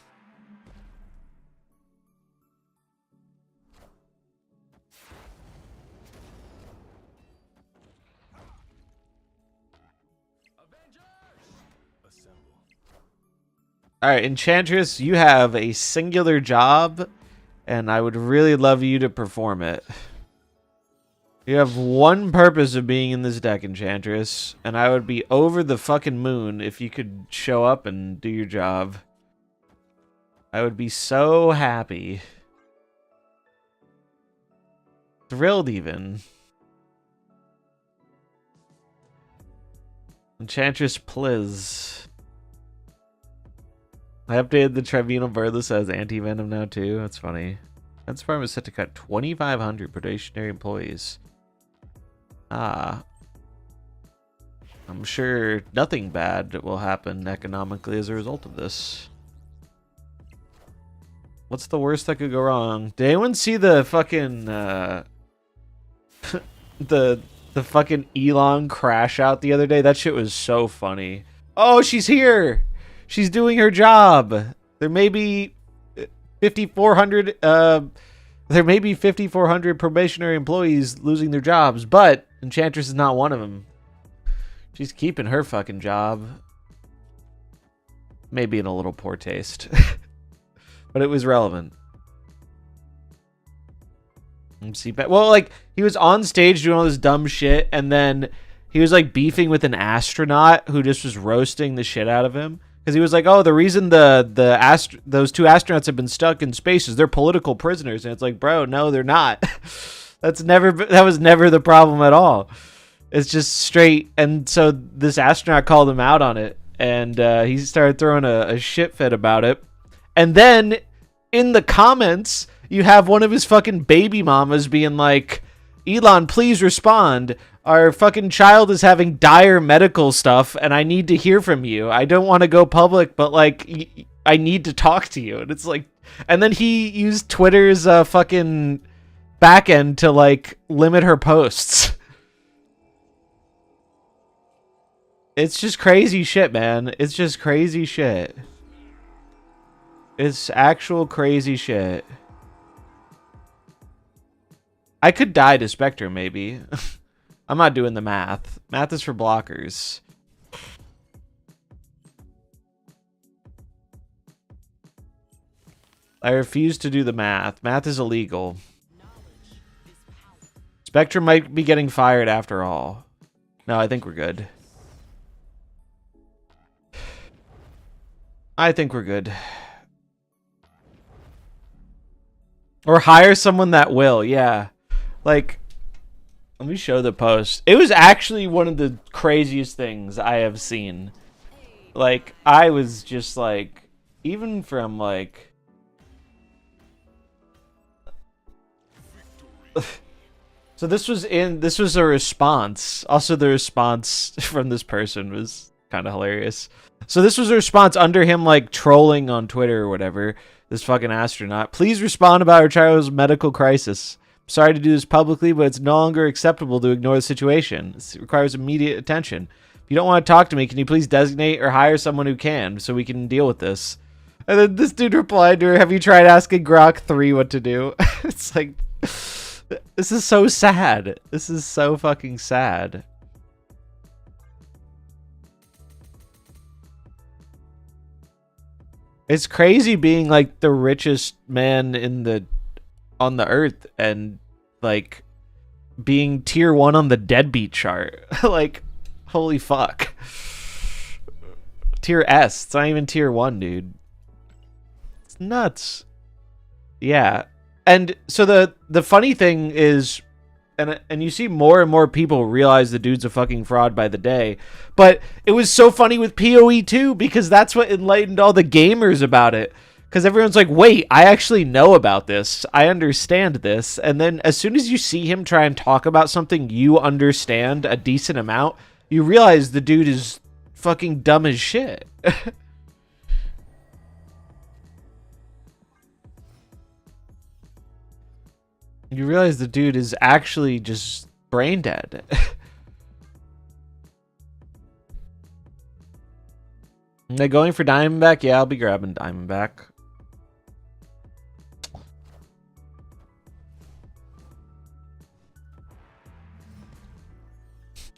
Alright, Enchantress, you have a singular job, and I would really love you to perform it. You have one purpose of being in this deck, Enchantress, and I would be over the fucking moon if you could show up and do your job. I would be so happy. Thrilled, even. Enchantress, please. I updated the Tribunal Birdless as anti-Venom now, too. That's funny. That department is set to cut 2,500 probationary employees. Ah. I'm sure nothing bad will happen economically as a result of this. What's the worst that could go wrong? Did anyone see the fucking, the fucking Elon crash out the other day? That shit was so funny. Oh, she's here! She's doing her job. There may be 5,400 probationary employees losing their jobs, but Enchantress is not one of them. She's keeping her fucking job. Maybe in a little poor taste. But it was relevant. Well, like, he was on stage doing all this dumb shit, and then he was, like, beefing with an astronaut who just was roasting the shit out of him. Because he was like, oh, the reason those two astronauts have been stuck in space is they're political prisoners. And it's like, bro, no, they're not. That was never the problem at all. It's just straight. And so this astronaut called him out on it. And he started throwing a shit fit about it. And then in the comments, you have one of his fucking baby mamas being like, Elon, please respond. Our fucking child is having dire medical stuff, and I need to hear from you. I don't want to go public, but, like, I need to talk to you. And it's like... And then he used Twitter's fucking backend to, like, limit her posts. It's just crazy shit, man. It's just crazy shit. It's actual crazy shit. I could die to Spectre, maybe. I'm not doing the math. Math is for blockers. I refuse to do the math. Math is illegal. Spectre might be getting fired after all. No, I think we're good. I think we're good. Or hire someone that will, yeah. Like... Let me show the post. It was actually one of the craziest things I have seen. Like, I was just like, even from like... So this was a response. Also, the response from this person was kind of hilarious. So this was a response under him, like, trolling on Twitter or whatever. This fucking astronaut. Please respond about our child's medical crisis. Sorry to do this publicly, but it's no longer acceptable to ignore the situation. It requires immediate attention. If you don't want to talk to me, can you please designate or hire someone who can so we can deal with this? And then this dude replied to her, have you tried asking Grok 3 what to do? It's like, this is so sad. This is so fucking sad. It's crazy being like the richest man on the earth and like being tier 1 on the deadbeat chart. Like, holy fuck. Tier S. It's not even tier 1, dude. It's nuts. Yeah. And so the funny thing is, and you see more and more people realize the dude's a fucking fraud by the day, but it was so funny with PoE too, because that's what enlightened all the gamers about it. Because everyone's like, wait, I actually know about this. I understand this. And then as soon as you see him try and talk about something you understand a decent amount, you realize the dude is fucking dumb as shit. You realize the dude is actually just brain dead. Are they going for Diamondback? Yeah, I'll be grabbing Diamondback.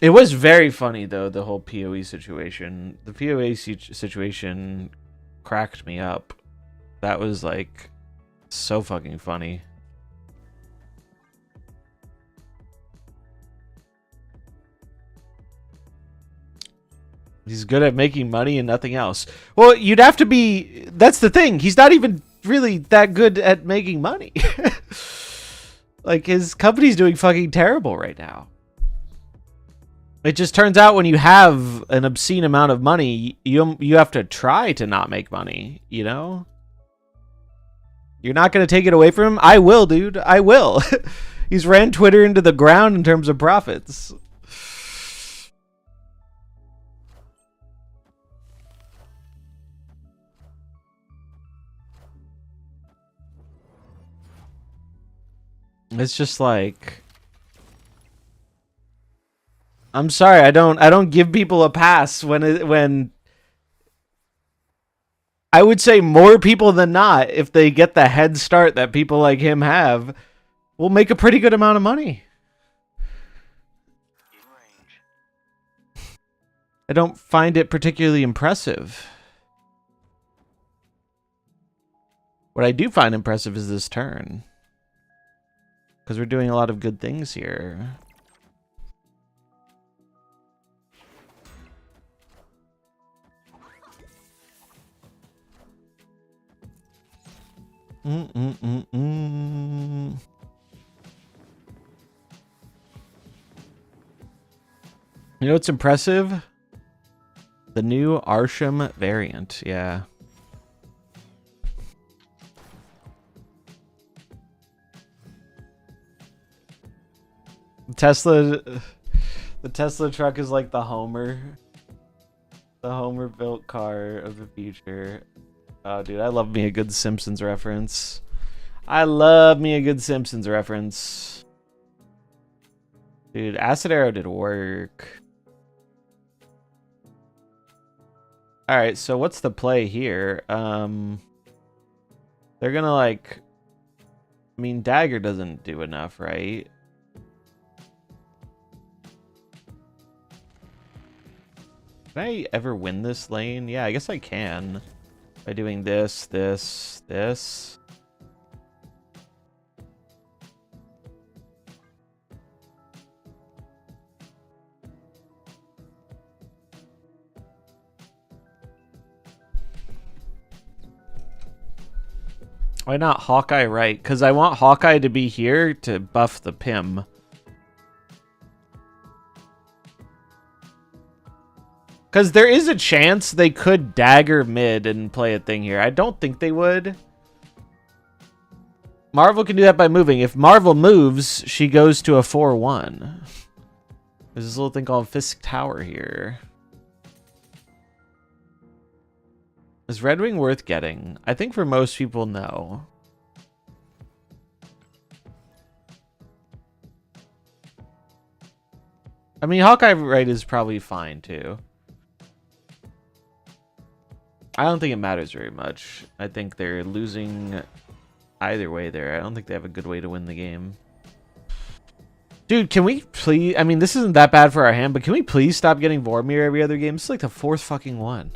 It was very funny, though, the whole PoE situation. The PoE situation cracked me up. That was, like, so fucking funny. He's good at making money and nothing else. Well, you'd have to be... That's the thing. He's not even really that good at making money. Like, his company's doing fucking terrible right now. It just turns out when you have an obscene amount of money, you have to try to not make money, you know? You're not going to take it away from him? I will, dude. I will. He's ran Twitter into the ground in terms of profits. It's just like... I'm sorry, I don't give people a pass when I would say more people than not, if they get the head start that people like him have, will make a pretty good amount of money. I don't find it particularly impressive. What I do find impressive is this turn. Because we're doing a lot of good things here. You know what's impressive? The new Arsham variant, yeah. The Tesla truck is like the Homer built car of the future. Oh, dude, I love me a good Simpsons reference. Dude, Acid Arrow did work. Alright, so what's the play here? They're gonna like... I mean, Dagger doesn't do enough, right? Can I ever win this lane? Yeah, I guess I can. By doing this, this, this. Why not Hawkeye right? Because I want Hawkeye to be here to buff the Pim. Because there is a chance they could dagger mid and play a thing here. I don't think they would. Marvel can do that by moving. If Marvel moves, she goes to a 4-1. There's this little thing called Fisk Tower here. Is Red Wing worth getting? I think for most people, no. I mean, Hawkeye right is probably fine, too. I don't think it matters very much. I think they're losing either way there. I don't think they have a good way to win the game. Dude, can we please... I mean, this isn't that bad for our hand, but can we please stop getting Vormir every other game? This is like the 4th fucking one.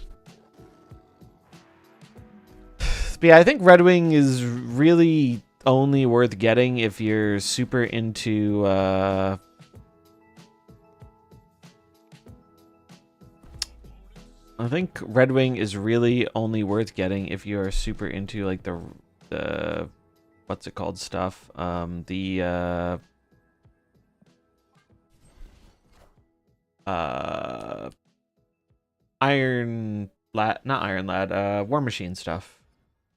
But yeah, I think Red Wing is really only worth getting if you're super into... I think Red Wing is really only worth getting if you are super into like the what's it called stuff? Iron Lad, not Iron Lad, War Machine stuff.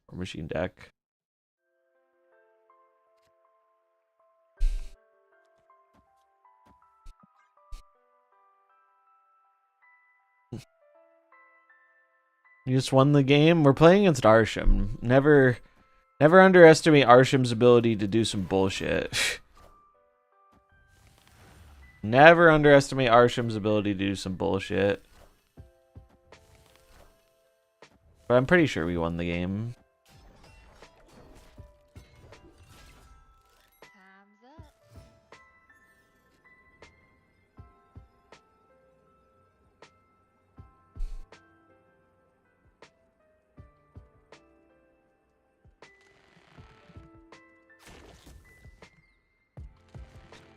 War Machine deck. You just won the game. We're playing against Arsham. Never underestimate Arsham's ability to do some bullshit. Never underestimate Arsham's ability to do some bullshit. But I'm pretty sure we won the game.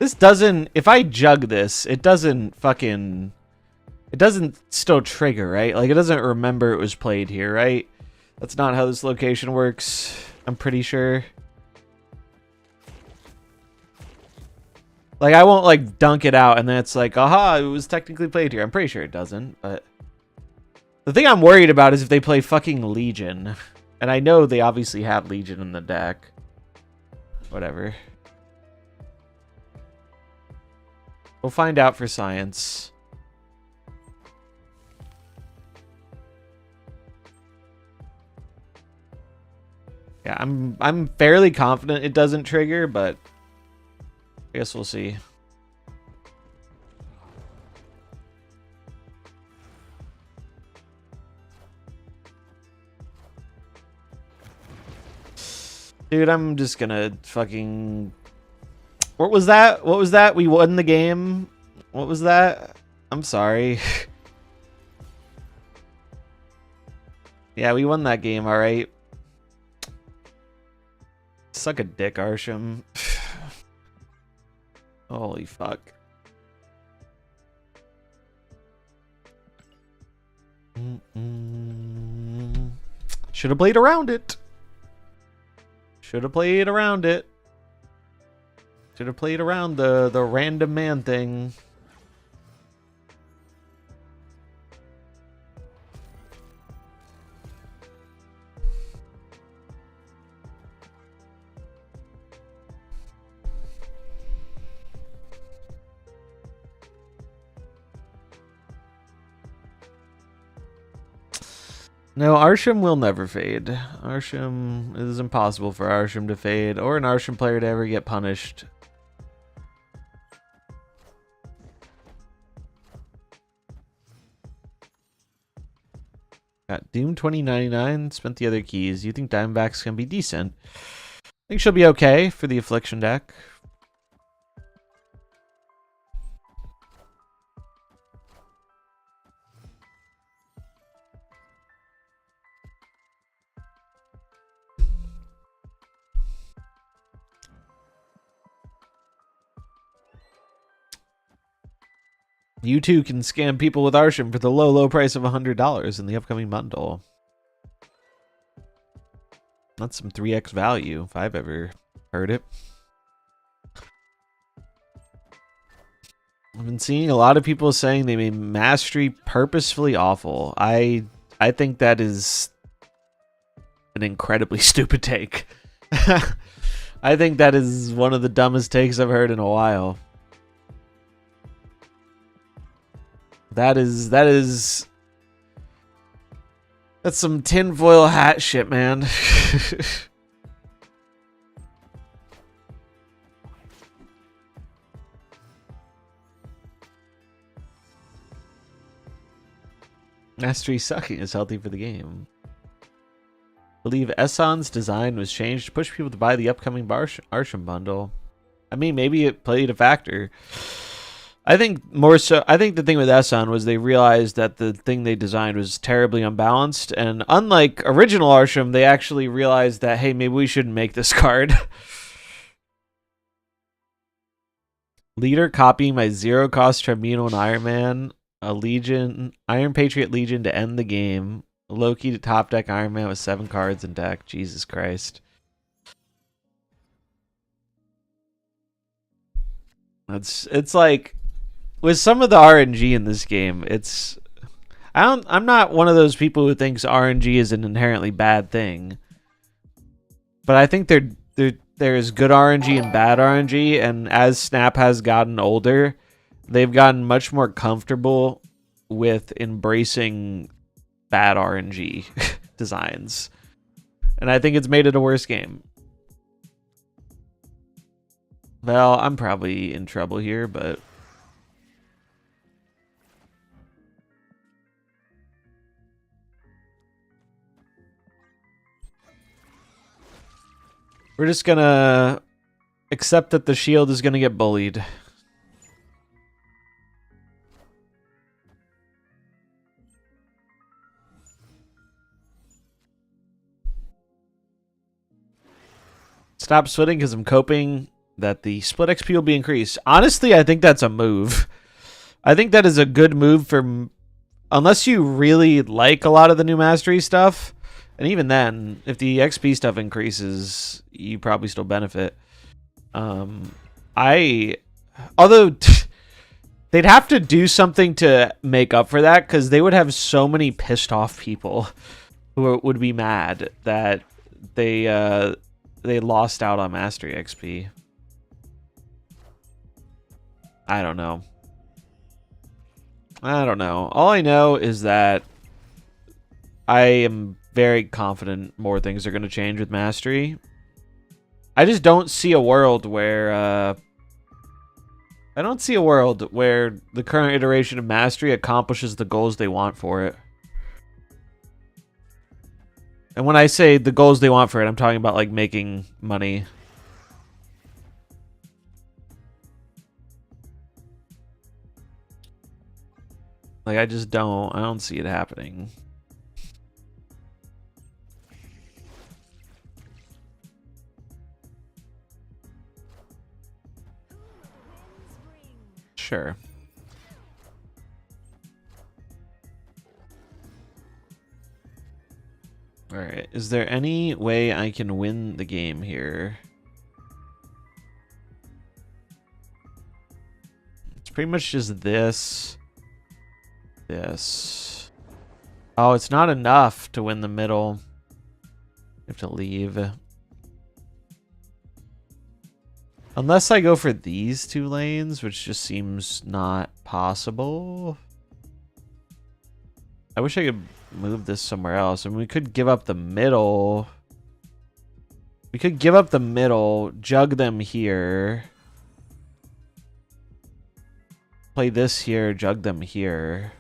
This doesn't... If I jug this, it doesn't fucking... It doesn't still trigger, right? Like, it doesn't remember it was played here, right? That's not how this location works, I'm pretty sure. Like, I won't, like, dunk it out, and then it's like, aha, it was technically played here. I'm pretty sure it doesn't, but... The thing I'm worried about is if they play fucking Legion. And I know they obviously have Legion in the deck. Whatever. We'll find out for science. Yeah, I'm fairly confident it doesn't trigger, but I guess we'll see. Dude, I'm just gonna fucking... What was that? What was that? We won the game? What was that? I'm sorry. Yeah, we won that game, alright. Suck a dick, Arsham. Holy fuck. Should have played around it. Should have played around it. Should have played around the random man thing. No, Arsham will never fade. Arsham, it is impossible for Arsham to fade or an Arsham player to ever get punished. Got Doom 2099, spent the other keys. You think Diamondback's gonna be decent? I think she'll be okay for the Affliction deck. You too can scam people with Arsham for the low price of $100 in the upcoming bundle. That's some 3x value, if I've ever heard it. I've been seeing a lot of people saying they made Mastery purposefully awful. I think that is an incredibly stupid take. I think that is one of the dumbest takes I've heard in a while. That's some tinfoil hat shit, man. Mastery sucking is healthy for the game. I believe Eson's design was changed to push people to buy the upcoming Arsham bundle. I mean, maybe it played a factor. I think more so. I think the thing with Eson was they realized that the thing they designed was terribly unbalanced, and unlike original Arsham, they actually realized that, hey, maybe we shouldn't make this card. Leader copying my zero-cost Tribunal and Iron Man, a Legion, Iron Patriot Legion to end the game, Loki to top deck Iron Man with 7 cards in deck. Jesus Christ. It's like, with some of the RNG in this game, I'm not one of those people who thinks RNG is an inherently bad thing. But I think there's good RNG and bad RNG, and as Snap has gotten older, they've gotten much more comfortable with embracing bad RNG designs. And I think it's made it a worse game. Well, I'm probably in trouble here, but we're just gonna accept that the shield is gonna get bullied. Stop splitting because I'm coping that the split XP will be increased. Honestly, I think that's a move. I think that is a good move for, unless you really like a lot of the new Mastery stuff. And even then, if the XP stuff increases, you probably still benefit. Although they'd have to do something to make up for that, because they would have so many pissed off people who would be mad that they lost out on Mastery XP. I don't know. All I know is that I am very confident more things are going to change with Mastery. I just don't see a world where the current iteration of Mastery accomplishes the goals they want for it. And when I say the goals they want for it, I'm talking about like making money. Like, I don't see it happening. Sure. Alright, is there any way I can win the game here? It's pretty much just this. This. Oh, it's not enough to win the middle. You have to leave. Unless I go for these 2 lanes, which just seems not possible. I wish I could move this somewhere else. I mean, we could give up the middle. We could give up the middle, jug them here. Play this here, jug them here.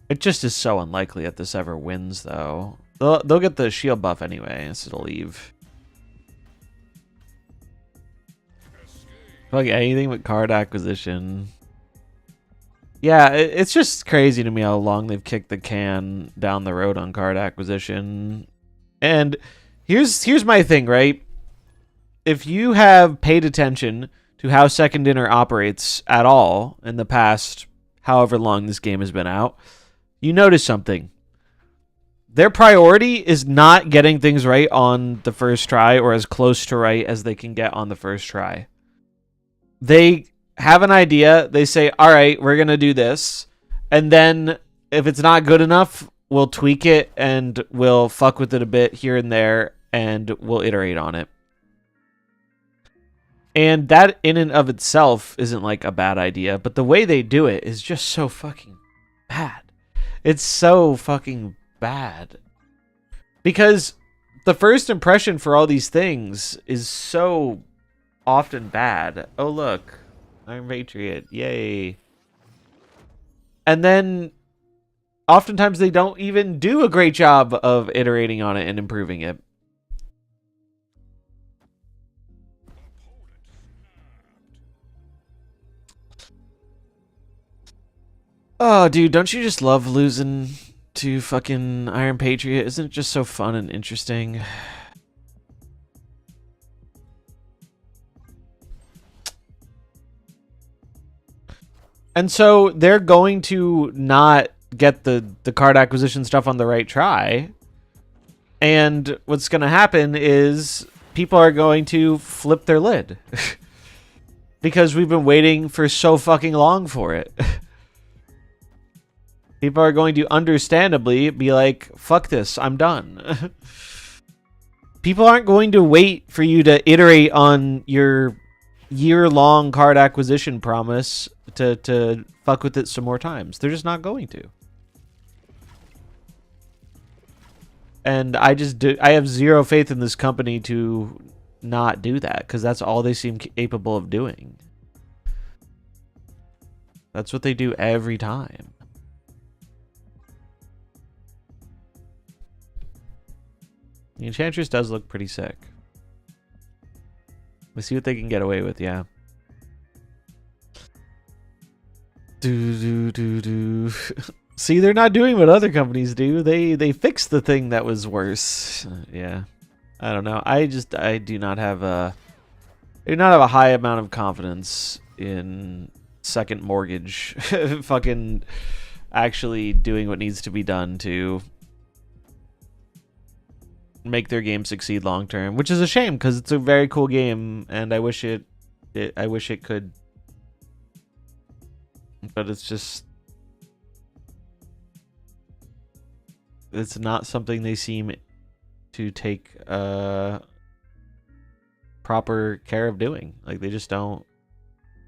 It just is so unlikely that this ever wins, though. They'll get the shield buff anyway, so it'll leave. Like anything but card acquisition. Yeah, it's just crazy to me how long they've kicked the can down the road on card acquisition. And here's my thing, right? If you have paid attention to how Second Dinner operates at all in the past however long this game has been out, you notice something. Their priority is not getting things right on the first try or as close to right as they can get on the first try. They have an idea. They say, all right, we're going to do this. And then if it's not good enough, we'll tweak it and we'll fuck with it a bit here and there and we'll iterate on it. And that in and of itself isn't like a bad idea, but the way they do it is just so fucking bad. It's so fucking bad. Because the first impression for all these things is so often bad. Oh, look. Iron Patriot. Yay. And then oftentimes they don't even do a great job of iterating on it and improving it. Oh, dude, don't you just love losing to fucking Iron Patriot? Isn't it just so fun and interesting? And so they're going to not get the card acquisition stuff on the right try. And what's going to happen is people are going to flip their lid. Because we've been waiting for so fucking long for it. People are going to understandably be like, fuck this, I'm done. People aren't going to wait for you to iterate on your year-long card acquisition promise to fuck with it some more times. They're just not going to. And I have zero faith in this company to not do that, because that's all they seem capable of doing. That's what they do every time. The Enchantress does look pretty sick. Let's see what they can get away with, yeah. See, they're not doing what other companies do. They fixed the thing that was worse. Yeah. I don't know. I do not have a high amount of confidence in Second Mortgage fucking actually doing what needs to be done to make their game succeed long term, which is a shame because it's a very cool game and I wish it could, but it's not something they seem to take proper care of doing. Like, they just don't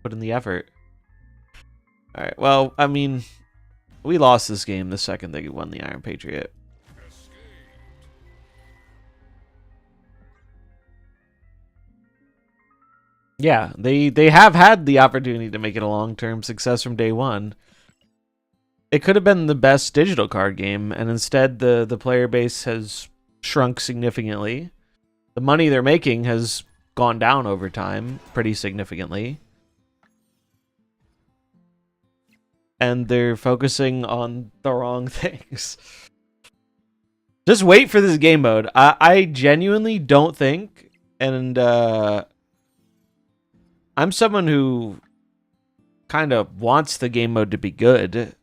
put in the effort. All right, well, I mean, we lost this game the second they won the Iron Patriot. Yeah, they have had the opportunity to make it a long-term success from day one. It could have been the best digital card game, and instead the player base has shrunk significantly. The money they're making has gone down over time pretty significantly. And they're focusing on the wrong things. Just wait for this game mode. I genuinely don't think, and I'm someone who kind of wants the game mode to be good,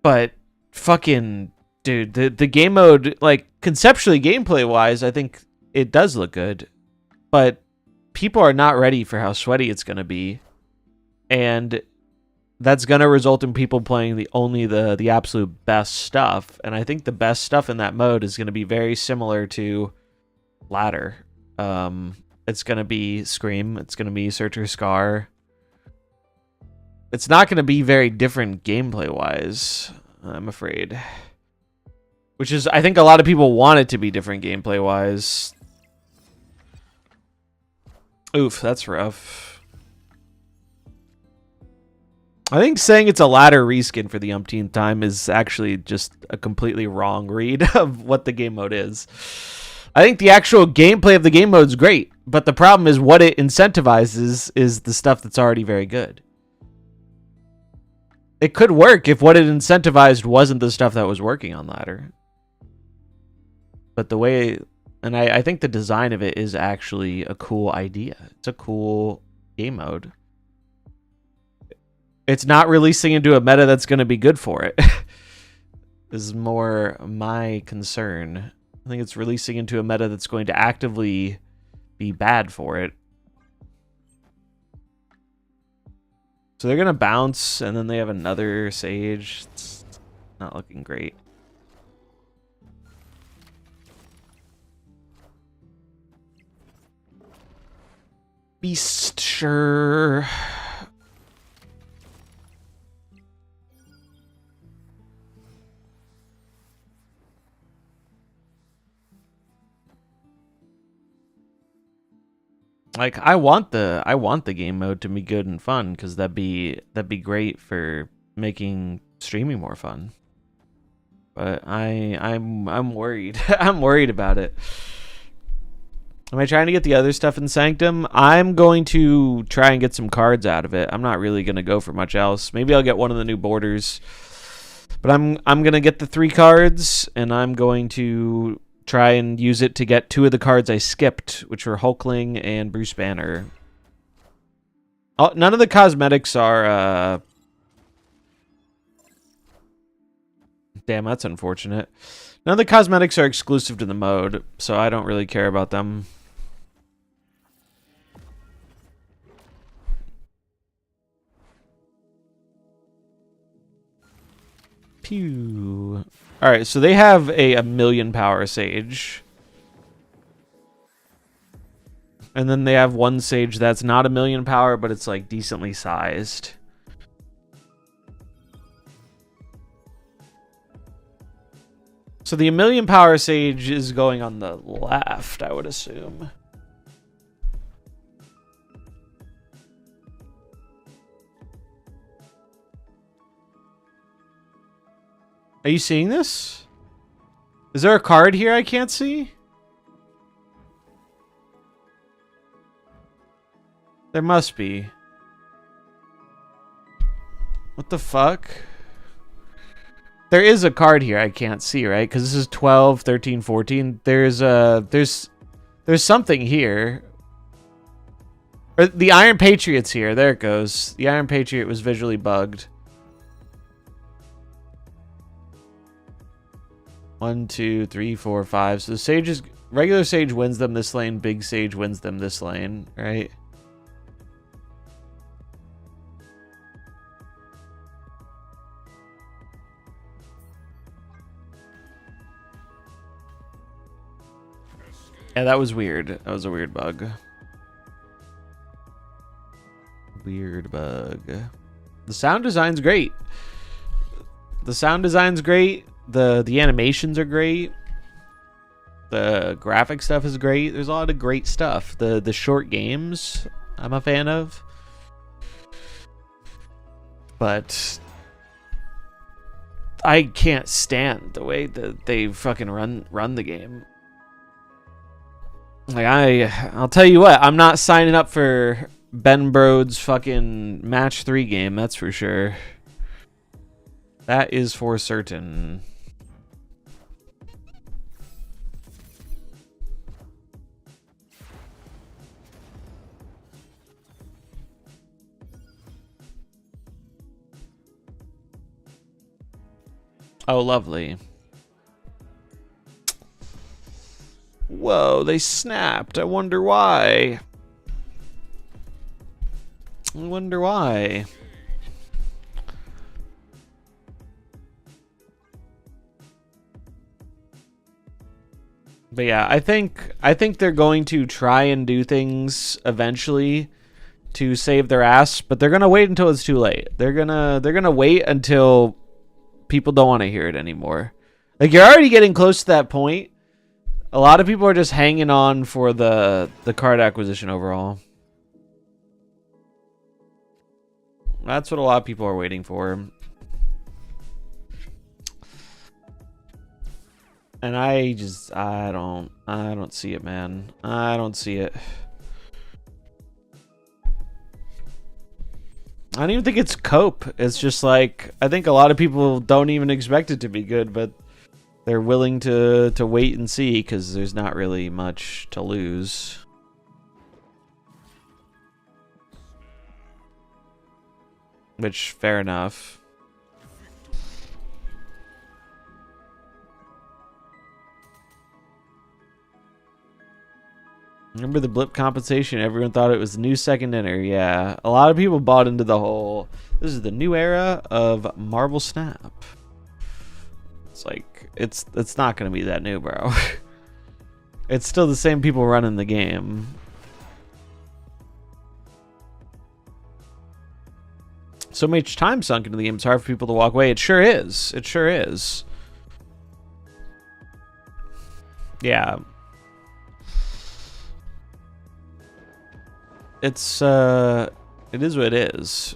but fucking Dude, the game mode, like, conceptually, gameplay-wise, I think it does look good. But people are not ready for how sweaty it's going to be. And that's going to result in people playing only the absolute best stuff. And I think the best stuff in that mode is going to be very similar to Ladder. It's going to be Scream. It's going to be Searcher Scar. It's not going to be very different gameplay-wise, I'm afraid. Which is, I think a lot of people want it to be different gameplay-wise. Oof, that's rough. I think saying it's a Ladder reskin for the umpteenth time is actually just a completely wrong read of what the game mode is. I think the actual gameplay of the game mode is great, but the problem is what it incentivizes is the stuff that's already very good. It could work if what it incentivized wasn't the stuff that was working on Ladder. But the way... And I think the design of it is actually a cool idea. It's a cool game mode. It's not releasing into a meta that's going to be good for it. This is more my concern. I think it's releasing into a meta that's going to actively be bad for it. So they're going to bounce, and then they have another Sage. It's not looking great. Beast, sure. Like, I want the game mode to be good and fun, because that'd be great for making streaming more fun. But I'm worried. I'm worried about it. Am I trying to get the other stuff in Sanctum? I'm going to try and get some cards out of it. I'm not really going to go for much else. Maybe I'll get one of the new borders. But I'm going to get the 3 cards, and I'm going to try and use it to get 2 of the cards I skipped, which were Hulkling and Bruce Banner. Oh, none of the cosmetics are... Damn, that's unfortunate. None of the cosmetics are exclusive to the mode, so I don't really care about them. Pew. Alright, so they have a million power Sage. And then they have one Sage that's not a million power, but it's like decently sized. So the 1,000,000 power Sage is going on the left, I would assume. Are you seeing this? Is there a card here I can't see? There must be. What the fuck? There is a card here I can't see, right? Because this is 12, 13, 14. There's something here. Or the Iron Patriot's here. There it goes. The Iron Patriot was visually bugged. 1, 2, 3, 4, 5. So the Sage is... Regular Sage wins them this lane. Big Sage wins them this lane, right? Yeah, that was weird. That was a weird bug. Weird bug. The sound design's great. The sound design's great. The animations are great. The graphic stuff is great. There's a lot of great stuff. The short games I'm a fan of. But I can't stand the way that they fucking run the game. Like, I'll tell you what, I'm not signing up for Ben Brode's fucking match 3 game, that's for sure. That is for certain. Oh, lovely. Whoa, they snapped. I wonder why. I wonder why. But yeah, I think they're going to try and do things eventually to save their ass, but they're gonna wait until it's too late. They're gonna wait until people don't want to hear it anymore. Like, you're already getting close to that point. A lot of people are just hanging on for the card acquisition overall. That's what a lot of people are waiting for. And I don't see it, man. I don't see it. I don't even think it's cope. It's just like, I think a lot of people don't even expect it to be good, but they're willing to wait and see because there's not really much to lose. Which, fair enough. Remember the blip compensation? Everyone thought it was the new second enter. Yeah, a lot of people bought into the whole, this is the new era of MarvelSnap. It's like, it's not going to be that new, bro. It's still the same people running the game. So much time sunk into the game, it's hard for people to walk away. It sure is. It sure is. Yeah. It's, it is what it is.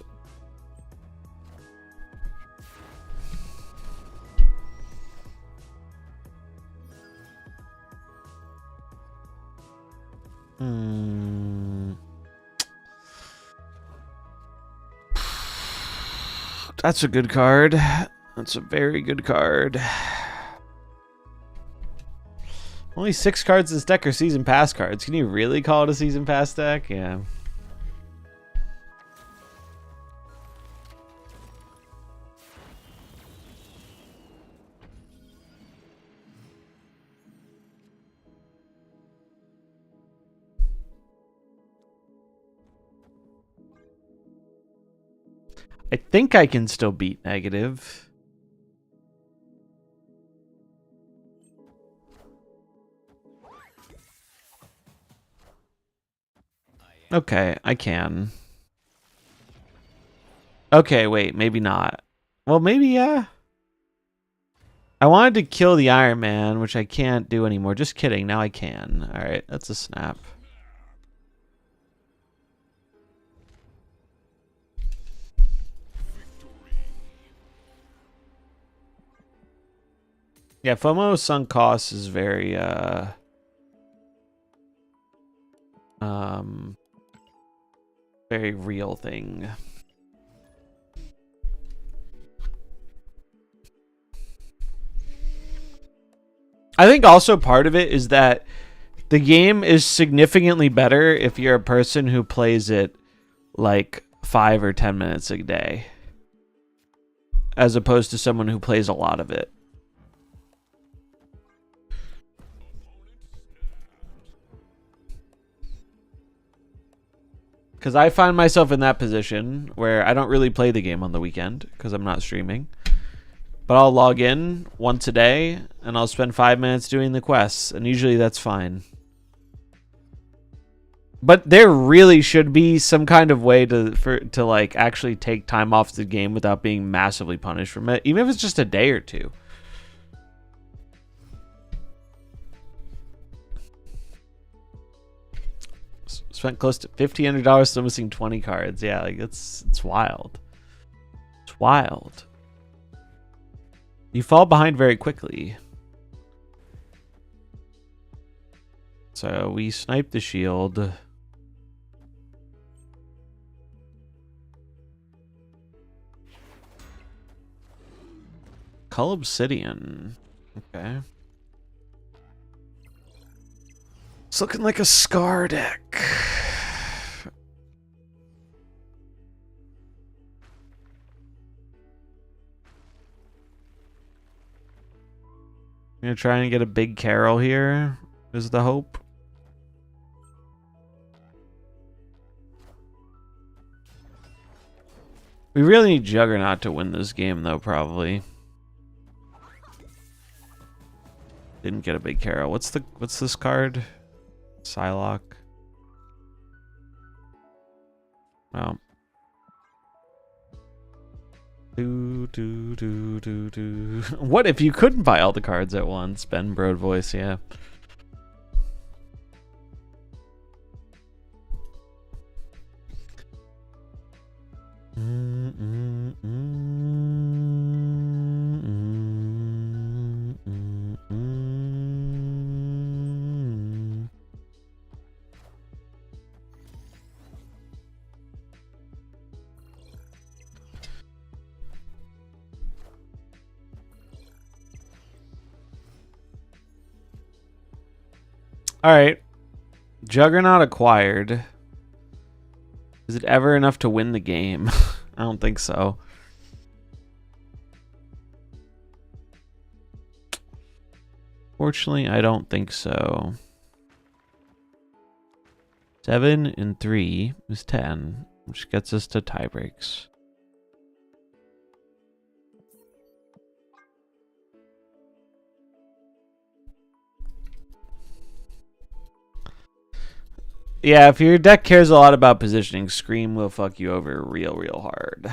That's a good card. That's a very good card. Only 6 cards in this deck are season pass cards. Can you really call it a season pass deck? Yeah. I think I can still beat negative. Okay, I can. Okay, wait, maybe not. Well, maybe, yeah. I wanted to kill the Iron Man, which I can't do anymore. Just kidding, now I can. Alright, that's a snap. Yeah, FOMO sunk cost is very, very real thing. I think also part of it is that the game is significantly better if you're a person who plays it like 5 or 10 minutes a day, as opposed to someone who plays a lot of it. Because I find myself in that position where I don't really play the game on the weekend because I'm not streaming. But I'll log in once a day and I'll spend 5 minutes doing the quests, and usually that's fine. But there really should be some kind of way to like actually take time off the game without being massively punished from it, even if it's just a day or two. Spent close to $1,500 still missing 20 cards. Yeah, like it's wild. It's wild. You fall behind very quickly. So we snipe the shield. Cull Obsidian. Okay. It's looking like a Scar deck. I'm gonna try and get a big Carol here. is the hope. We really need Juggernaut to win this game, though, probably. Didn't get a big Carol. What's this card? Psylocke. Well. What if you couldn't buy all the cards at once? Ben Broad voice, yeah. All right. Juggernaut acquired. Is it ever enough to win the game? I don't think so. Fortunately, I don't think so. 7 and 3 is 10, which gets us to tie breaks. Yeah, if your deck cares a lot about positioning, Scream will fuck you over real hard.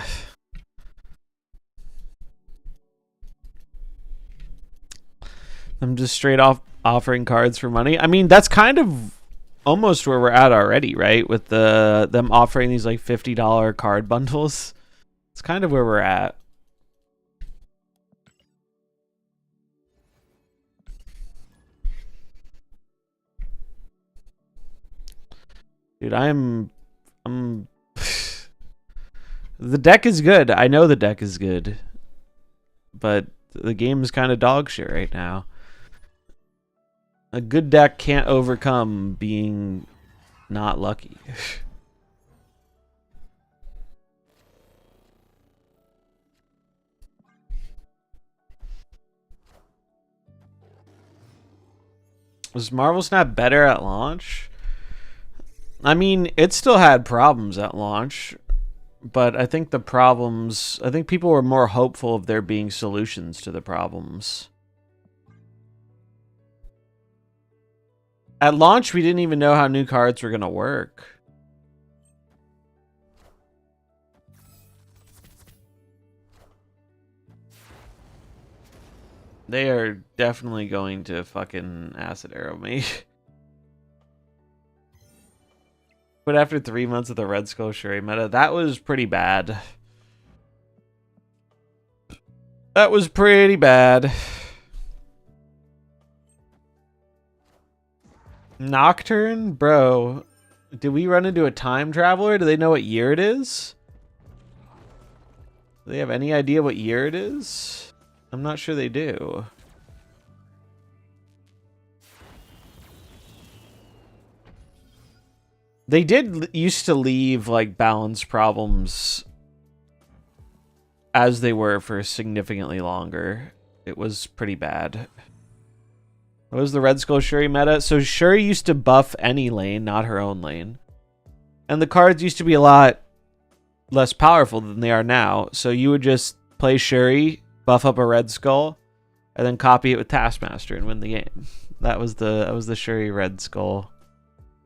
I'm just straight off offering cards for money. I mean, that's kind of almost where we're at already, right? With them offering these like $50 card bundles. It's kind of where we're at. Dude, I'm the deck is good. I know the deck is good. But the game is kind of dog shit right now. A good deck can't overcome being not lucky. Was MarvelSnap better at launch? I mean, it still had problems at launch, but I think people were more hopeful of there being solutions to the problems. At launch, we didn't even know how new cards were going to work. They are definitely going to fucking acid arrow me. But after 3 months of the Red Skull Shuri meta, that was pretty bad. That was pretty bad. Nocturne? Bro, did we run into a time traveler? Do they know what year it is? Do they have any idea what year it is? I'm not sure they do. They did used to leave like balance problems as they were for significantly longer. It was pretty bad. What was the Red Skull Shuri meta? So Shuri used to buff any lane, not her own lane. And the cards used to be a lot less powerful than they are now. So you would just play Shuri, buff up a Red Skull, and then copy it with Taskmaster and win the game. That was the Shuri Red Skull.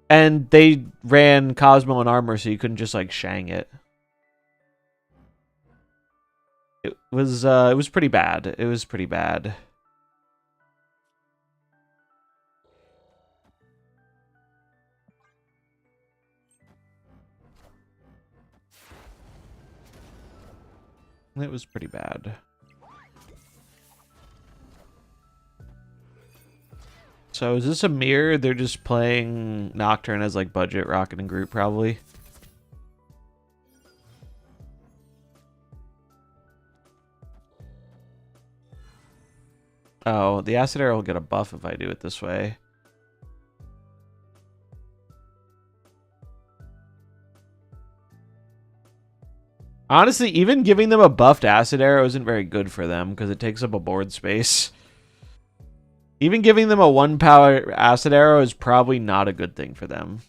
And they ran Cosmo and armor, so you couldn't just like Shang it. It was pretty bad. It was pretty bad. It was pretty bad. So is this a mirror? They're just playing Nocturne as like budget Rocket and Groot probably. Oh, the Acid Arrow will get a buff if I do it this way. Honestly, even giving them a buffed Acid Arrow isn't very good for them because it takes up a board space. Even giving them a 1 power acid arrow is probably not a good thing for them.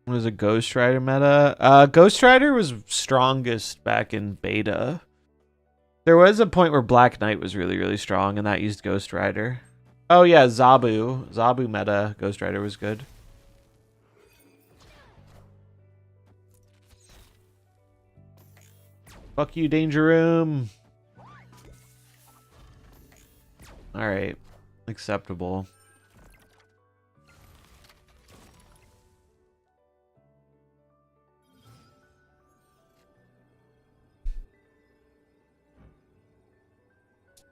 Was a Ghost Rider meta? Ghost Rider was strongest back in beta. There was a point where Black Knight was really, really strong, and that used Ghost Rider. Oh yeah, Zabu. Zabu meta. Ghost Rider was good. Fuck you, Danger Room. Alright. Acceptable.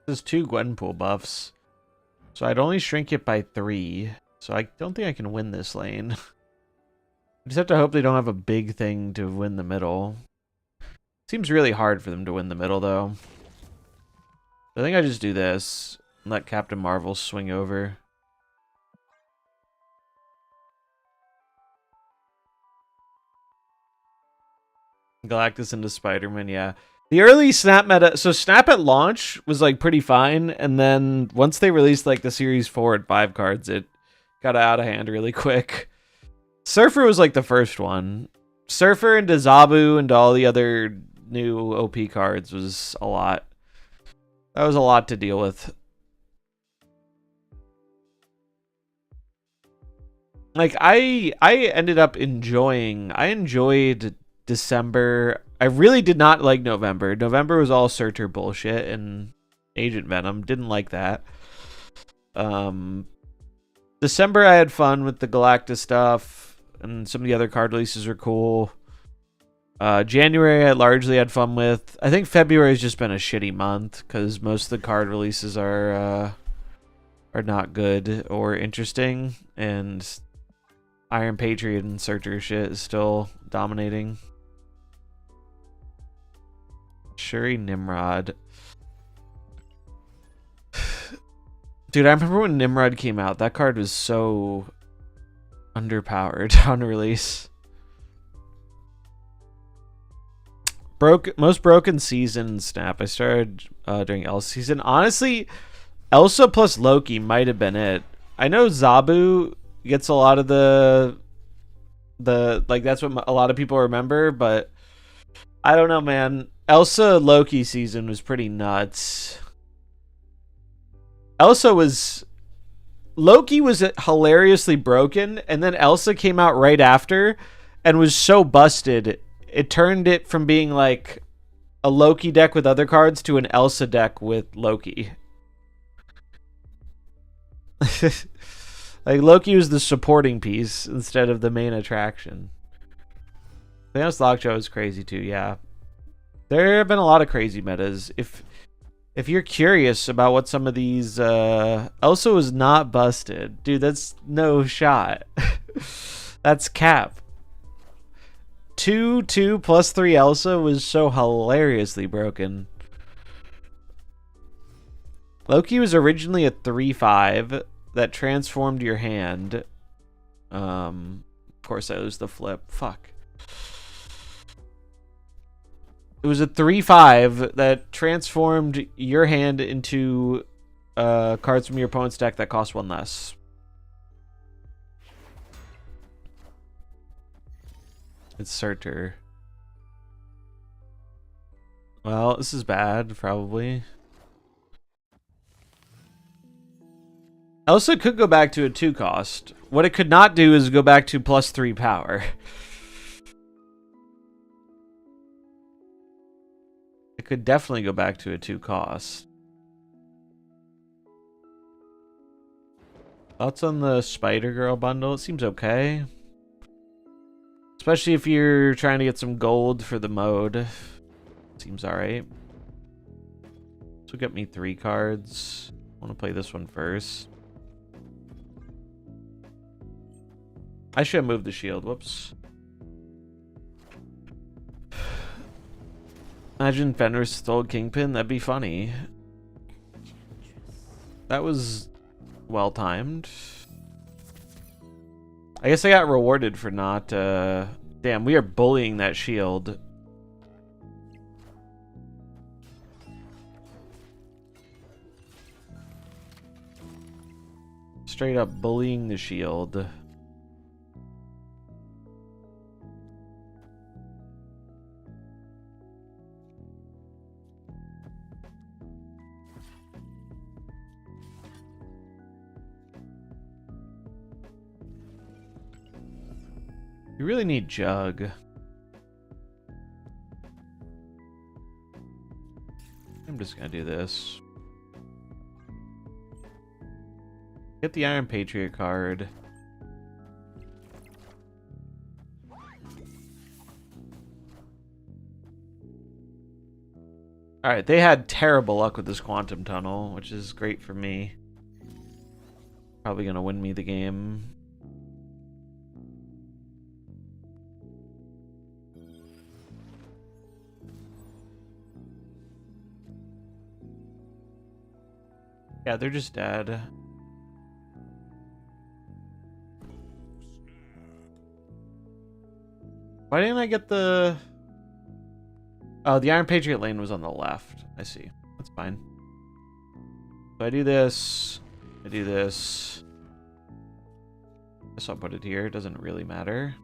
There's 2 Gwenpool buffs. So I'd only shrink it by 3. So I don't think I can win this lane. I just have to hope they don't have a big thing to win the middle. Seems really hard for them to win the middle, though. I think I just do this and let Captain Marvel swing over. Galactus into Spider-Man, yeah. The early Snap meta, so Snap at launch was like pretty fine, and then once they released like the Series 4 and 5 cards, it got out of hand really quick. Surfer was like the first one. Surfer into Zabu and all the other new OP cards was a lot. That was a lot to deal with. Like I ended up enjoying, I enjoyed December. I really did not like November. November was all Surtur bullshit and Agent Venom. Didn't like that. December I had fun with the Galactus stuff, and some of the other card releases were cool. January I largely had fun with. I think February has just been a shitty month because most of the card releases are not good or interesting, and Iron Patriot and Surtur shit is still dominating. Shuri Nimrod. Dude, I remember when Nimrod came out. That card was so underpowered on release. Most broken season Snap. I started during Elsa season. Honestly, Elsa plus Loki might have been it. I know Zabu gets a lot of the like that's what a lot of people remember, but I don't know, man. Elsa Loki season was pretty nuts. Loki was hilariously broken, and then Elsa came out right after and was so busted. It turned it from being like a Loki deck with other cards to an Elsa deck with Loki. Like Loki was the supporting piece instead of the main attraction. Thanos Lockjaw is crazy too, yeah. There have been a lot of crazy metas. If you're curious about what some of these Elsa was not busted. Dude, that's no shot. That's cap. 2/2 plus 3 Elsa was so hilariously broken. Loki was originally a 3/5 that transformed your hand. Of course I lose the flip. Fuck. It was a 3/5 that transformed your hand into cards from your opponent's deck that cost 1 less. It's Surtur. Well, this is bad, probably. Elsa could go back to a 2 cost. What it could not do is go back to plus 3 power. It could definitely go back to a 2 cost. Thoughts on the Spider-Girl bundle? It seems okay. Especially if you're trying to get some gold for the mode. Seems alright. This will get me 3 cards. I want to play this one first. I should have moved the shield. Whoops. Imagine Fenris stole Kingpin. That'd be funny. That was well timed. I guess I got rewarded for not, damn, we are bullying that shield. Straight up bullying the shield. You really need Jug. I'm just gonna do this. Get the Iron Patriot card. Alright, they had terrible luck with this Quantum Tunnel, which is great for me. Probably gonna win me the game. Yeah, they're just dead. Why didn't I get the... Oh, the Iron Patriot lane was on the left. I see. That's fine. So I do this. I do this. Guess I'll put it here. It doesn't really matter.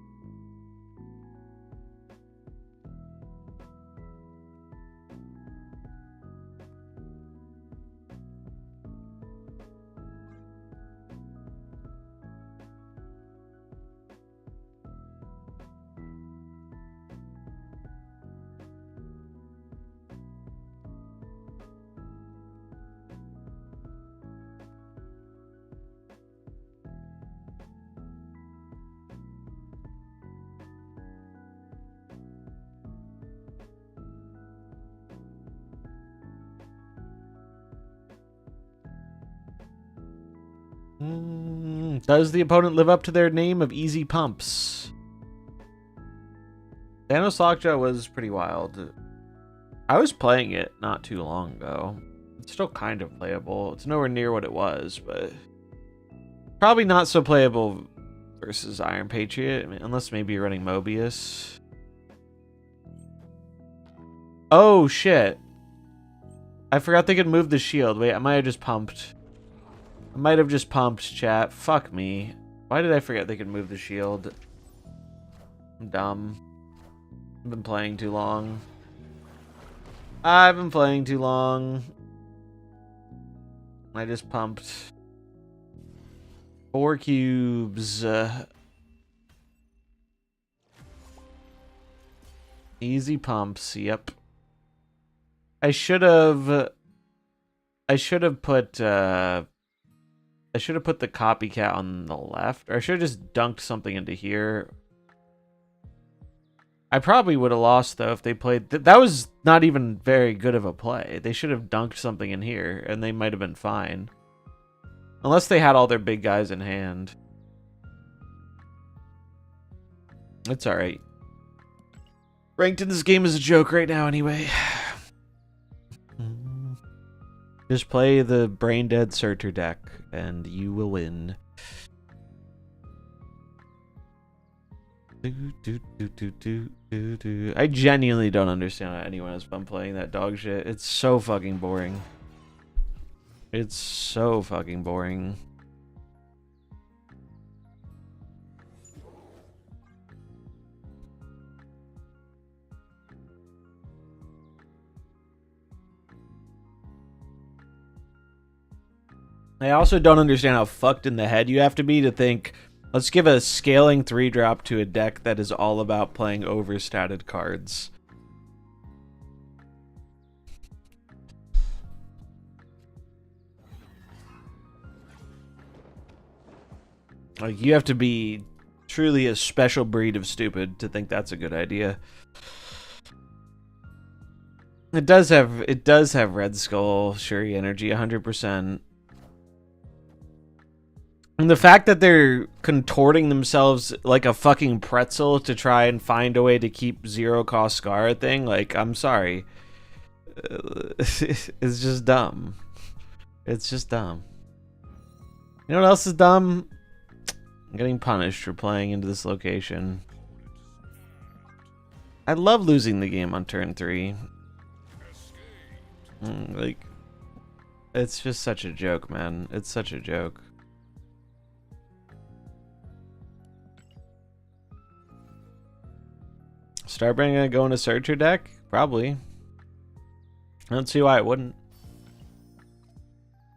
Does the opponent live up to their name of Easy Pumps? Thanos Lockjaw was pretty wild. I was playing it not too long ago. It's still kind of playable. It's nowhere near what it was, but probably not so playable versus Iron Patriot. I mean, unless maybe you're running Mobius. Oh, shit. I forgot they could move the shield. Wait, I might have just pumped. I might have just pumped, chat. Fuck me. Why did I forget they could move the shield? I'm dumb. I've been playing too long. I've been playing too long. I just pumped 4 cubes. Easy pumps, yep. I should have put I should have put the copycat on the left, or I should have just dunked something into here. I probably would have lost, though, if they played... that was not even very good of a play. They should have dunked something in here, and they might have been fine. Unless they had all their big guys in hand. It's alright. Ranked in this game is a joke right now, anyway. Just play the Brain Dead Searcher deck, and you will win. I genuinely don't understand how anyone has fun playing that dog shit. It's so fucking boring. It's so fucking boring. I also don't understand how fucked in the head you have to be to think, let's give a scaling 3-drop to a deck that is all about playing overstated cards. Like, you have to be truly a special breed of stupid to think that's a good idea. It does have Red Skull, Shuri Energy, 100%. And the fact that they're contorting themselves like a fucking pretzel to try and find a way to keep zero-cost Scar a thing, like, I'm sorry. It's just dumb. It's just dumb. You know what else is dumb? I'm getting punished for playing into this location. I love losing the game on turn 3. Like, it's just such a joke, man. It's such a joke. Starbrand gonna go into Searcher deck? Probably. I don't see why it wouldn't.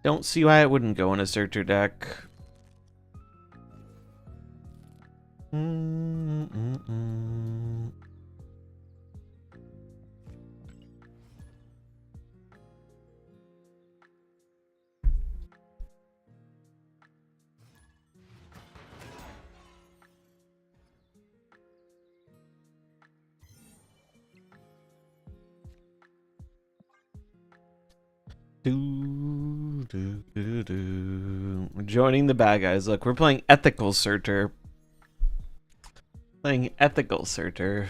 Don't see why it wouldn't go in a Searcher deck. We're joining the bad guys. Look, we're playing Ethical Searcher. Playing Ethical Searcher.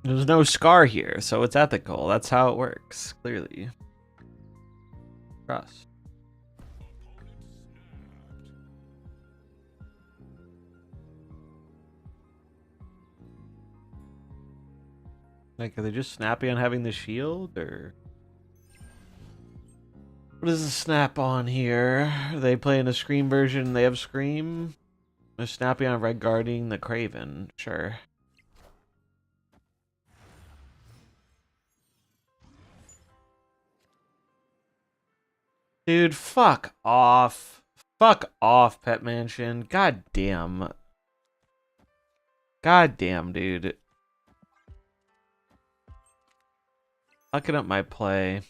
There's no Scar here, so it's ethical. That's how it works, clearly. Trust. Like, are they just snappy on having the shield, or... What is the snap on here? Are they playing a Scream version? They have Scream? They're snappy on Red guarding the Craven. Sure. Dude, fuck off. Fuck off, Pet Mansion. God damn. God damn, dude. Fucking up my play.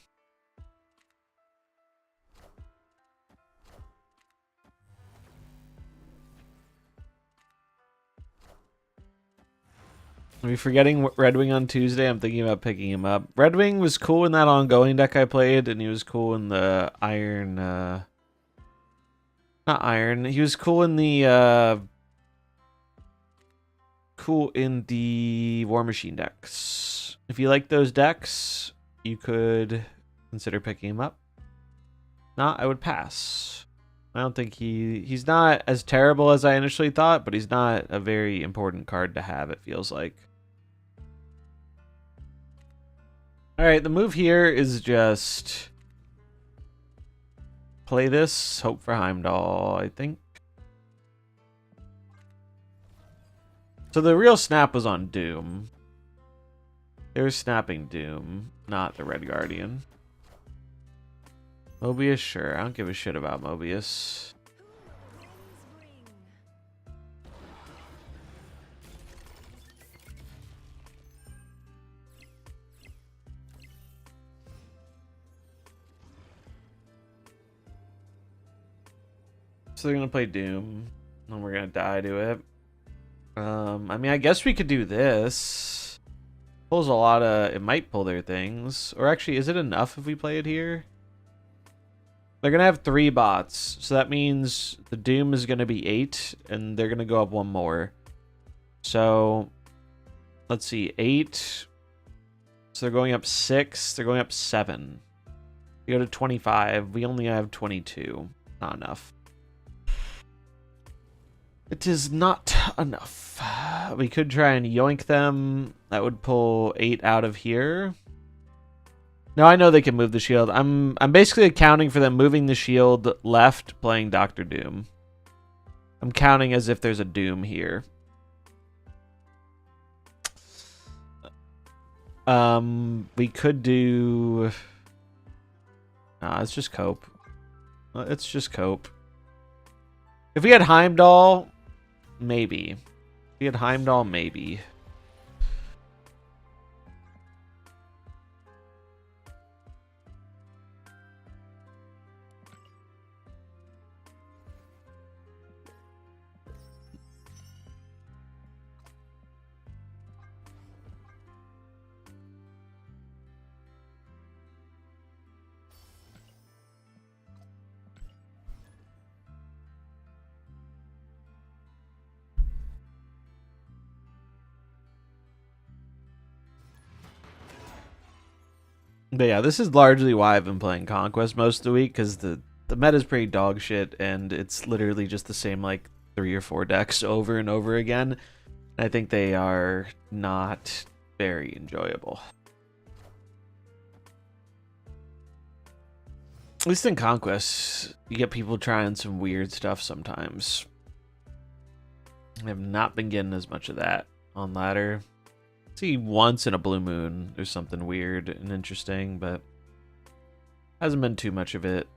Are we forgetting Red Wing on Tuesday? I'm thinking about picking him up. Red Wing was cool in that ongoing deck I played, and he was cool in the Iron... not Iron. He was cool in the... cool in the War Machine decks. If you like those decks, you could consider picking him up. Not, I would pass. I don't think he's not as terrible as I initially thought, but he's not a very important card to have, it feels like. Alright, the move here is just play this, hope for Heimdall, I think. So the real snap was on Doom. They were snapping Doom, not the Red Guardian. Mobius, sure. I don't give a shit about Mobius. So they're gonna play Doom, and we're gonna die to it. I mean, I guess we could do this. Pulls a lot of... It might pull their things. Or actually, is it enough if we play it here? They're gonna have 3 bots, so that means the Doom is gonna be 8, and they're gonna go up 1 more. So, let's see, 8. So they're going up 6. They're going up 7. We go to 25. We only have 22. Not enough. It is not enough. We could try and yoink them. That would pull 8 out of here. No, I know they can move the shield. I'm basically accounting for them moving the shield left, playing Dr. Doom. I'm counting as if there's a Doom here. We could do... Nah, it's just Cope. It's just Cope. If we had Heimdall, maybe. If we had Heimdall, maybe. But yeah, this is largely why I've been playing Conquest most of the week, because the meta's pretty dog shit, and it's literally just the same like 3 or 4 decks over and over again. I think they are not very enjoyable. At least in Conquest, you get people trying some weird stuff sometimes. I have not been getting as much of that on ladder. See, once in a blue moon, there's something weird and interesting, but hasn't been too much of it.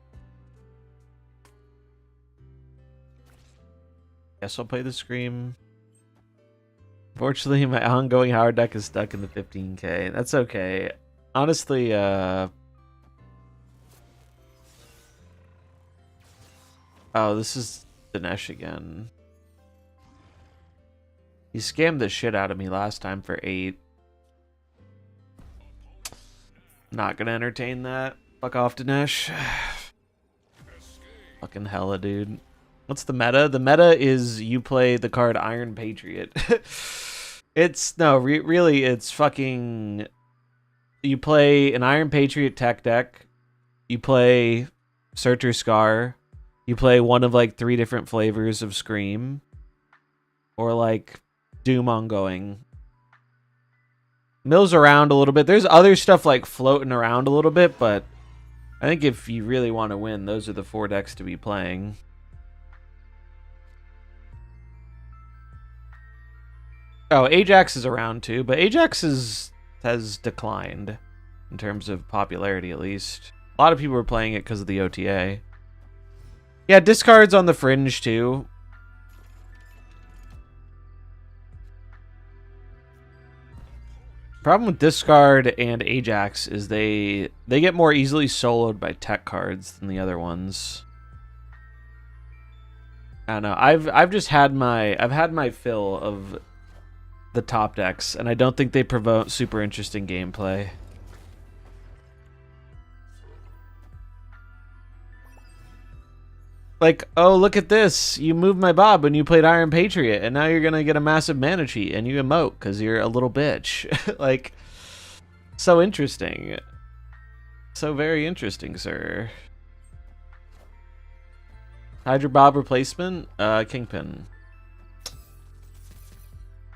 Guess I'll play the Scream. Fortunately, my ongoing Howard deck is stuck in the 15k. That's okay. Honestly, oh, this is Dinesh again. He scammed the shit out of me last time for 8. Not gonna entertain that. Fuck off, Dinesh. Fucking hella, dude. What's the meta? The meta is you play the card Iron Patriot. It's, no, really, it's fucking... You play an Iron Patriot tech deck. You play Searcher Scar. You play one of, like, 3 different flavors of Scream. Or, like, Doom Ongoing. Mills around a little bit. There's other stuff, like, floating around a little bit, but I think if you really want to win, those are the 4 decks to be playing. Oh, Ajax is around too, but Ajax has declined in terms of popularity, at least. A lot of people were playing it because of the OTA. Yeah, discards on the fringe too. Problem with discard and Ajax is they get more easily soloed by tech cards than the other ones. I don't know. I've just had my fill of the top decks, and I don't think they promote super interesting gameplay. Like, oh, look at this. You moved my Bob when you played Iron Patriot, and now you're going to get a massive mana cheat, and you emote because you're a little bitch. Like, so interesting. So very interesting, sir. Hydra Bob replacement? Kingpin.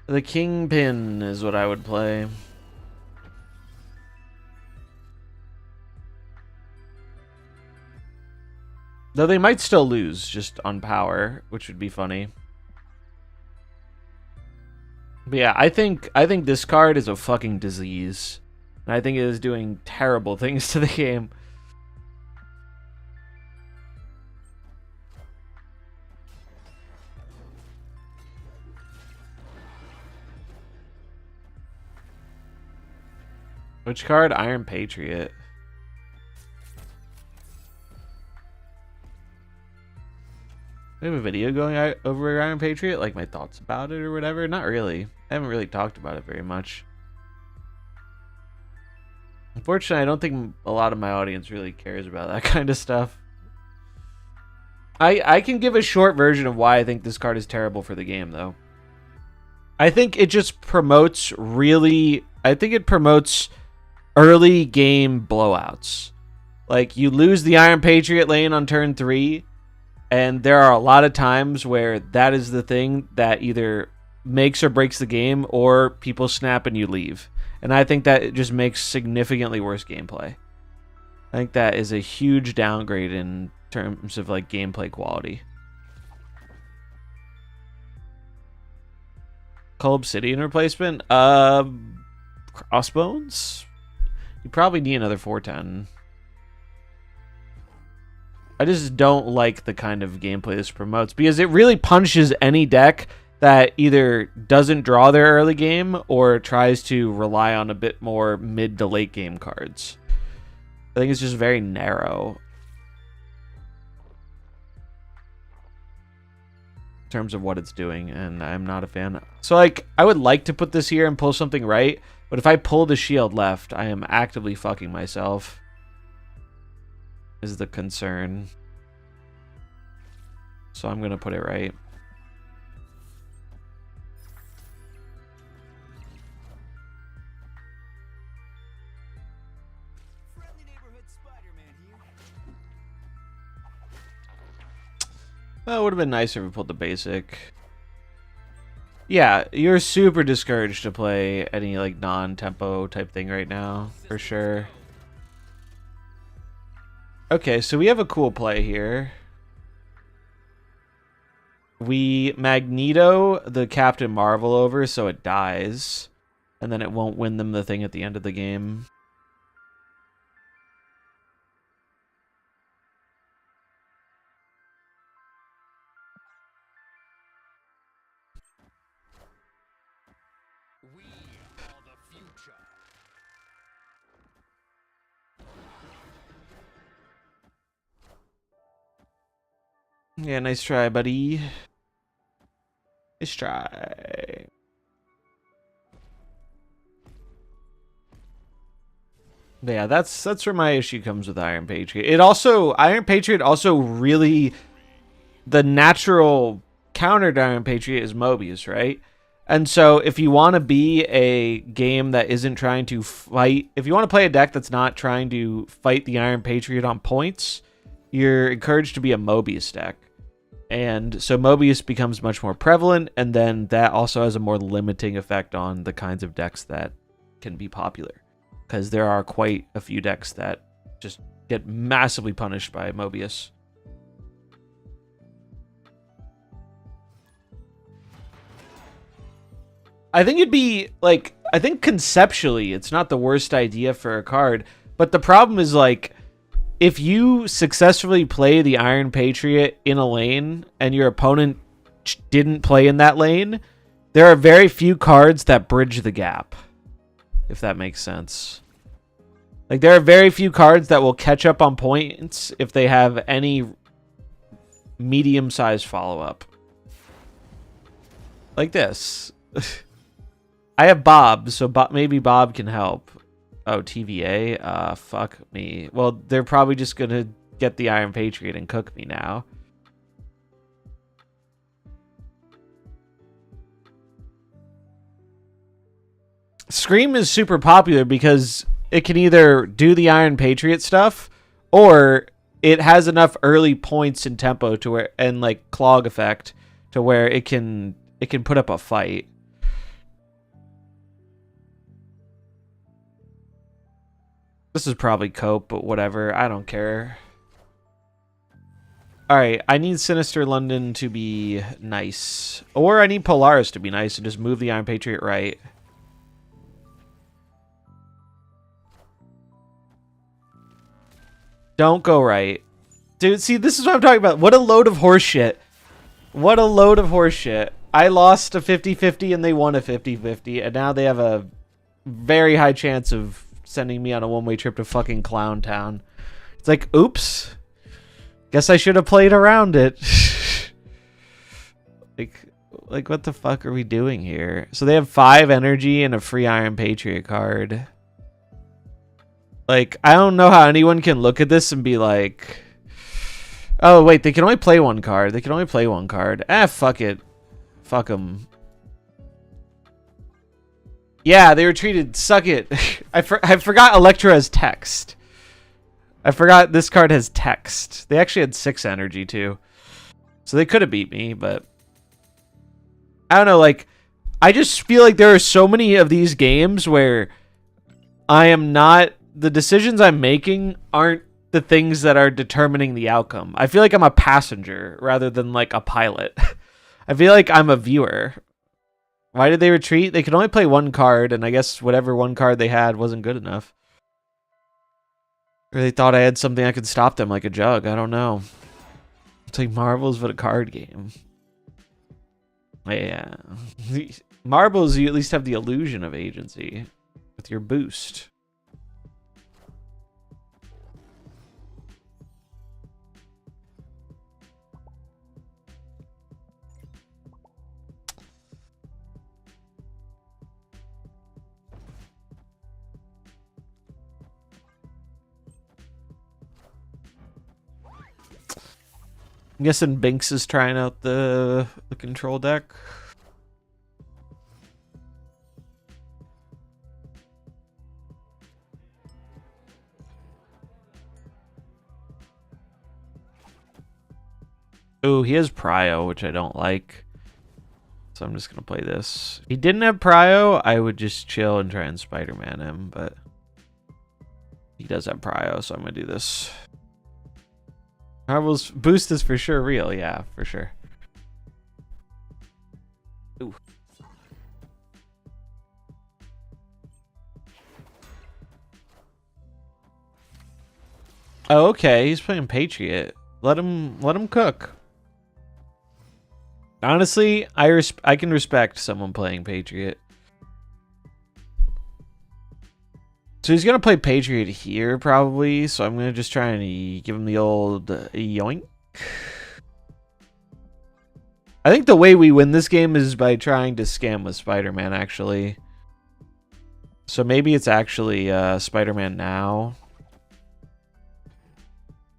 The Kingpin is what I would play. Though they might still lose just on power, which would be funny. But yeah, I think this card is a fucking disease. And I think it is doing terrible things to the game. Which card? Iron Patriot. We have a video going over Iron Patriot, like my thoughts about it or whatever. Not really. I haven't really talked about it very much. Unfortunately, I don't think a lot of my audience really cares about that kind of stuff. I can give a short version of why I think this card is terrible for the game, though. I think it just promotes early game blowouts. Like, you lose the Iron Patriot lane on turn 3, and there are a lot of times where that is the thing that either makes or breaks the game, or people snap and you leave. And I think that it just makes significantly worse gameplay. I think that is a huge downgrade in terms of, like, gameplay quality. Cull Obsidian replacement? Crossbones? You probably need another 410. I just don't like the kind of gameplay this promotes, because it really punishes any deck that either doesn't draw their early game or tries to rely on a bit more mid to late game cards. I think it's just very narrow in terms of what it's doing, and I'm not a fan. So, like, I would like to put this here and pull something right, but if I pull the shield left, I am actively fucking myself. Is the concern. So I'm going to put it right. Well, it would have been nicer if we pulled the basic. Yeah, you're super discouraged to play any like non-tempo type thing right now, for sure. Okay, so we have a cool play here. We Magneto the Captain Marvel over so it dies, and then it won't win them the thing at the end of the game. We are the future. Yeah, nice try, buddy. Nice try. But yeah, that's where my issue comes with Iron Patriot. Iron Patriot also really, the natural counter to Iron Patriot is Mobius, right? And so if you want to be a game that isn't trying to fight, if you want to play a deck that's not trying to fight the Iron Patriot on points, you're encouraged to be a Mobius deck. And so Mobius becomes much more prevalent, and then that also has a more limiting effect on the kinds of decks that can be popular. Because there are quite a few decks that just get massively punished by Mobius. I think it'd be, like, I think conceptually it's not the worst idea for a card, but the problem is, like, if you successfully play the Iron Patriot in a lane and your opponent didn't play in that lane, there are very few cards that bridge the gap, if that makes sense. Like, there are very few cards that will catch up on points if they have any medium-sized follow-up. Like this. I have Bob, so maybe Bob can help. Oh, TVA? Fuck me. Well, they're probably just gonna get the Iron Patriot and cook me now. Scream is super popular because it can either do the Iron Patriot stuff, or it has enough early points in tempo to where, and like clog effect, to where it can put up a fight. This is probably cope, but whatever. I don't care. Alright, I need Sinister London to be nice. Or I need Polaris to be nice and just move the Iron Patriot right. Don't go right. Dude, see, this is what I'm talking about. What a load of horseshit. What a load of horseshit. I lost a 50-50 and they won a 50-50, and now they have a very high chance of sending me on a one-way trip to fucking Clown Town. It's like, oops. Guess I should have played around it. like what the fuck are we doing here? So they have 5 energy and a free Iron Patriot card. Like, I don't know how anyone can look at this and be like, oh, wait, they can only play one card. They can only play one card. Ah, fuck it. Fuck them. Yeah, they retreated. Suck it. I forgot Electra has text. I forgot this card has text. They actually had 6 energy, too. So they could have beat me, but I don't know, like, I just feel like there are so many of these games where I am not, the decisions I'm making aren't the things that are determining the outcome. I feel like I'm a passenger rather than like a pilot. I feel like I'm a viewer. Why did they retreat? They could only play one card, and I guess whatever one card they had wasn't good enough. Or they thought I had something I could stop them, like a jug. I don't know. It's like Marvels, but a card game. Yeah. Marvels, you at least have the illusion of agency with your boost. I'm guessing Binks is trying out the control deck. Oh, he has Prio, which I don't like. So I'm just going to play this. If he didn't have Prio, I would just chill and try and Spider-Man him, but he does have Prio, so I'm going to do this. Marvel's boost is for sure real. Yeah, for sure. Ooh. Oh, okay. He's playing Patriot. Let him cook. Honestly, I can respect someone playing Patriot. So he's gonna play Patriot here probably. So I'm gonna just try and give him the old yoink. I think the way we win this game is by trying to scam with Spider-Man. Actually, so maybe it's actually Spider-Man now.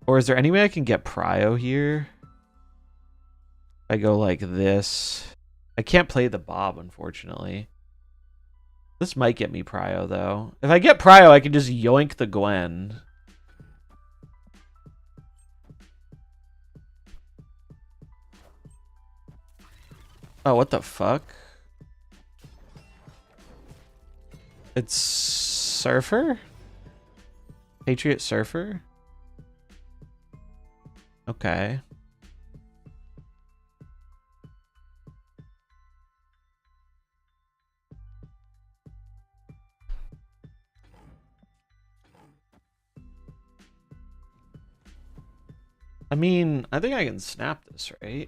Or is there any way I can get Prio here? I go like this. I can't play the Bob, unfortunately. This might get me Prio, though. If I get Prio, I can just yoink the Gwen. Oh, what the fuck? It's Surfer? Patriot Surfer? Okay. I mean, I think I can snap this, right?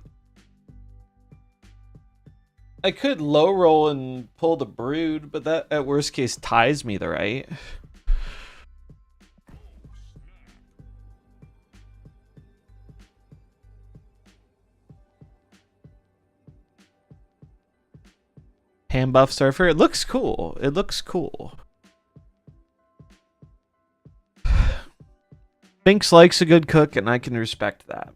I could low roll and pull the Brood, but that at worst case ties me the right. Hand buff Surfer. It looks cool. It looks cool. Binks likes a good cook, and I can respect that.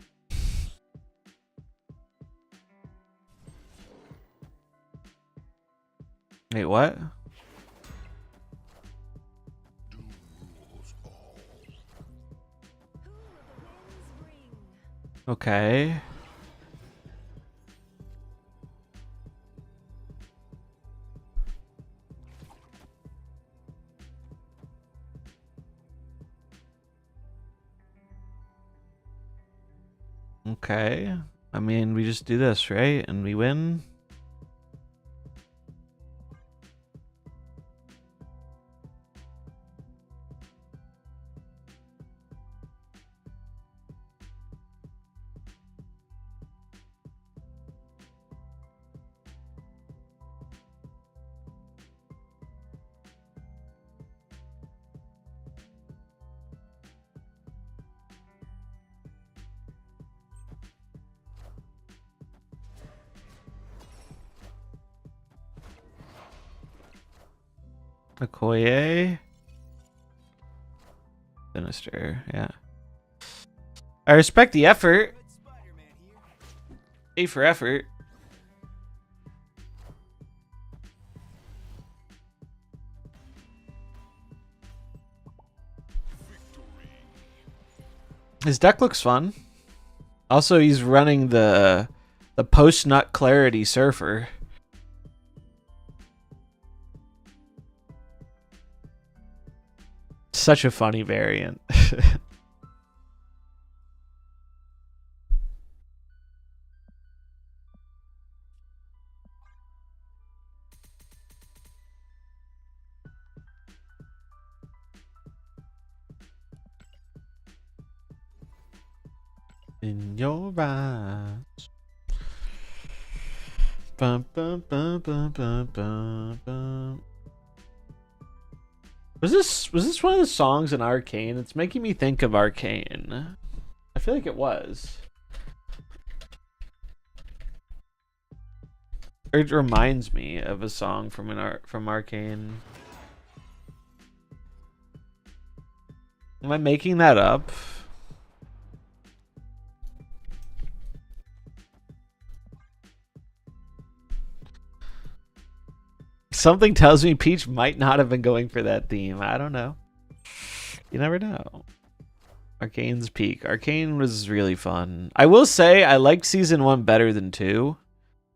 Wait, what? Okay. Okay. I mean, we just do this, right? And we win. Okoye. Sinister, yeah. I respect the effort. A for effort. His deck looks fun. Also, he's running the post-nut clarity Surfer. Such a funny variant. In your eyes. Bum, bum, bum, bum, bum, bum, bum. Was this one of the songs in Arcane? It's making me think of Arcane. I feel like it was. Or it reminds me of a song from from Arcane. Am I making that up? Something tells me Peach might not have been going for that theme. I don't know. You never know. Arcane's peak. Arcane was really fun. I will say I liked season 1 better than 2,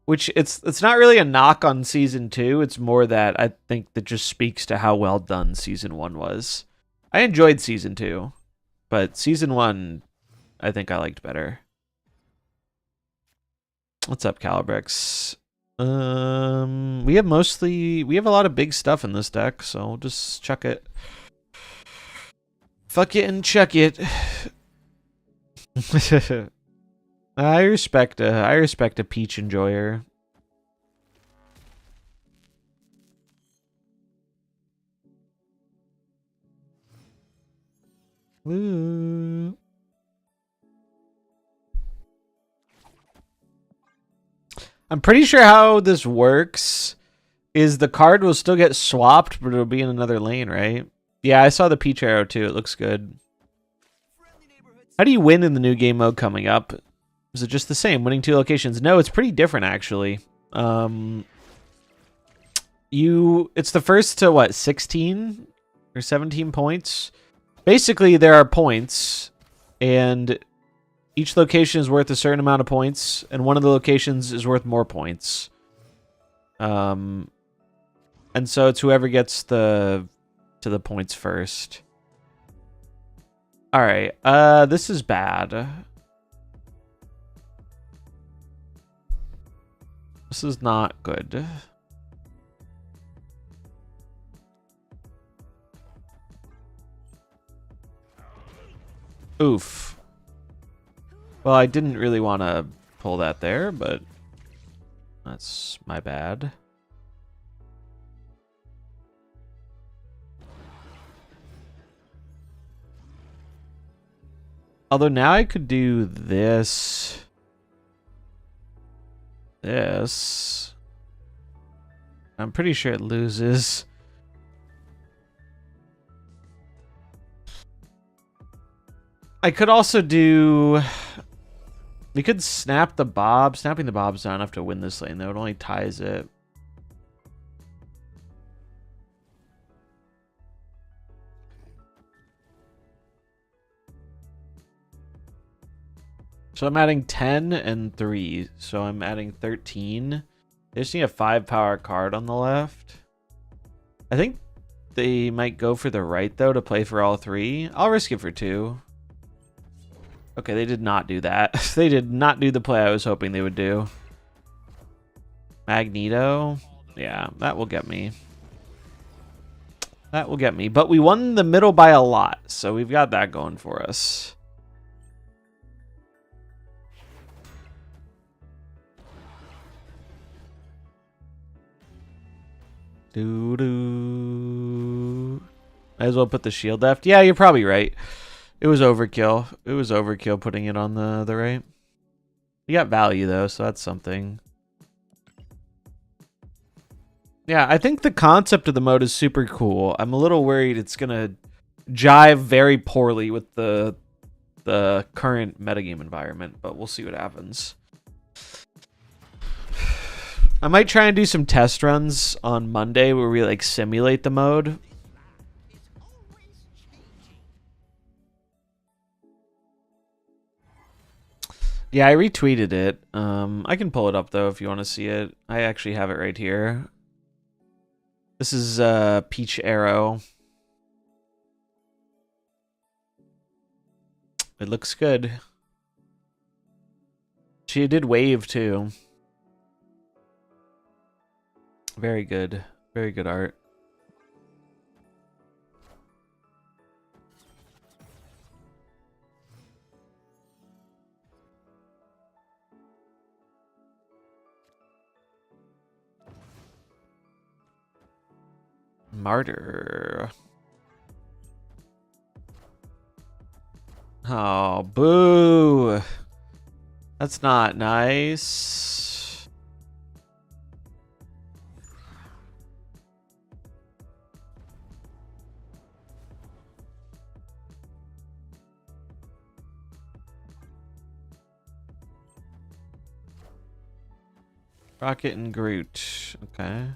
which it's not really a knock on season 2. It's more that I think that just speaks to how well done season 1 was. I enjoyed season 2, but season 1 I think I liked better. What's up, Calibrix? We have a lot of big stuff in this deck, so we'll just chuck it. Fuck it and chuck it. I respect a peach enjoyer. Woo. I'm pretty sure how this works is the card will still get swapped, but it'll be in another lane, right? Yeah, I saw the peach arrow too. It looks good. How do you win in the new game mode coming up? Is it just the same, winning 2 locations? No, it's pretty different actually. It's the first to what, 16 or 17 points? Basically, there are points, and each location is worth a certain amount of points, and one of the locations is worth more points. And so it's whoever gets to the points first. All right, this is bad. This is not good. Oof. Well, I didn't really want to pull that there, but that's my bad. Although now I could do this. This. I'm pretty sure it loses. I could also do... We could snap the bob. Snapping the bob's not enough to win this lane, though. It only ties it. So I'm adding 10 and 3. So I'm adding 13. They just need a 5 power card on the left. I think they might go for the right, though, to play for all 3. I'll risk it for 2. Okay, they did not do that. They did not do the play I was hoping they would do. Magneto. Yeah, that will get me. That will get me. But we won the middle by a lot, so we've got that going for us. Doo-doo. Might as well put the shield left. Yeah, you're probably right. It was overkill. It was overkill putting it on the right. You got value, though, so that's something. Yeah, I think the concept of the mode is super cool. I'm a little worried it's going to jive very poorly with the current metagame environment, but we'll see what happens. I might try and do some test runs on Monday where we like simulate the mode. Yeah, I retweeted it. I can pull it up though if you want to see it. I actually have it right here. This is Peach Arrow. It looks good. She did wave too. Very good. Very good art. Martyr. Oh, boo. That's not nice. Rocket and Groot. Okay.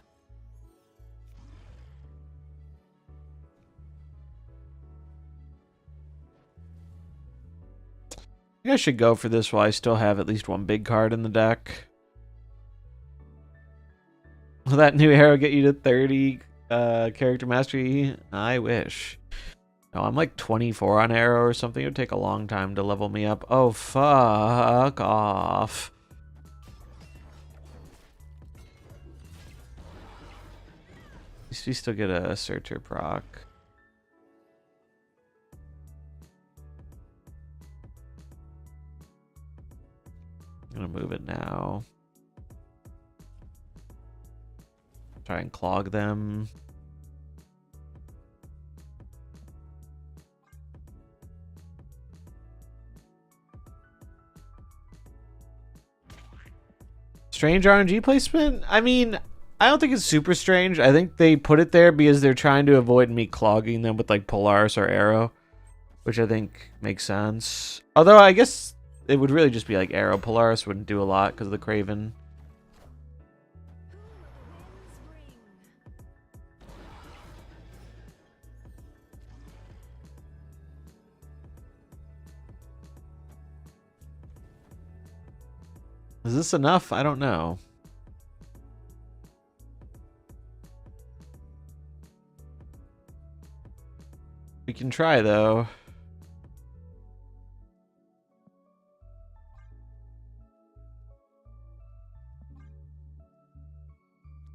think I should go for this while I still have at least one big card in the deck. Will that new arrow get you to 30 character mastery? I wish. No, I'm like 24 on arrow or something. It would take a long time to level me up. Oh, fuck off. At least we still get a searcher proc. I'm gonna move it now. Try and clog them. Strange RNG placement? I mean, I don't think it's super strange. I think they put it there because they're trying to avoid me clogging them with like Polaris or Arrow, which I think makes sense. Although I guess it would really just be like Arrow. Polaris wouldn't do a lot because of the Craven. Is this enough? I don't know. We can try though.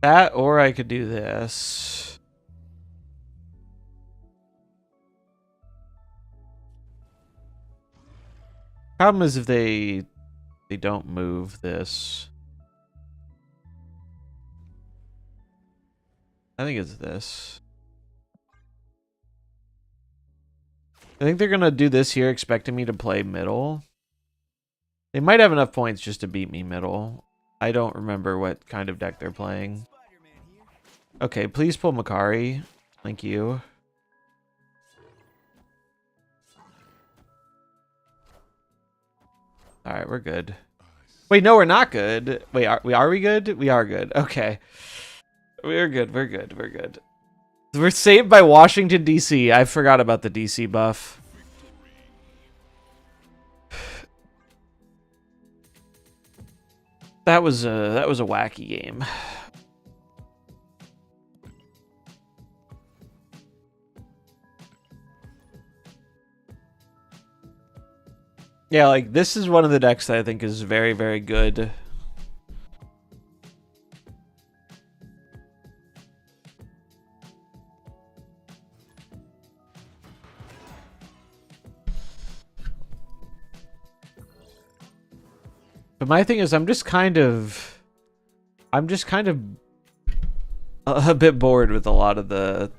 That, or I could do this. Problem is if they don't move this. I think it's this. I think they're gonna do this here, expecting me to play middle. They might have enough points just to beat me middle. I don't remember what kind of deck they're playing. Okay, please pull Makari. Thank you. Alright, we're good. Wait, no, we're not good. Wait, are we good? We are good. Okay. We're good, we're good, we're good. We're saved by Washington, D.C. I forgot about the D.C. buff. That was a wacky game. Yeah, like this is one of the decks that I think is very, very good. But my thing is, I'm just kind of a bit bored with a lot of the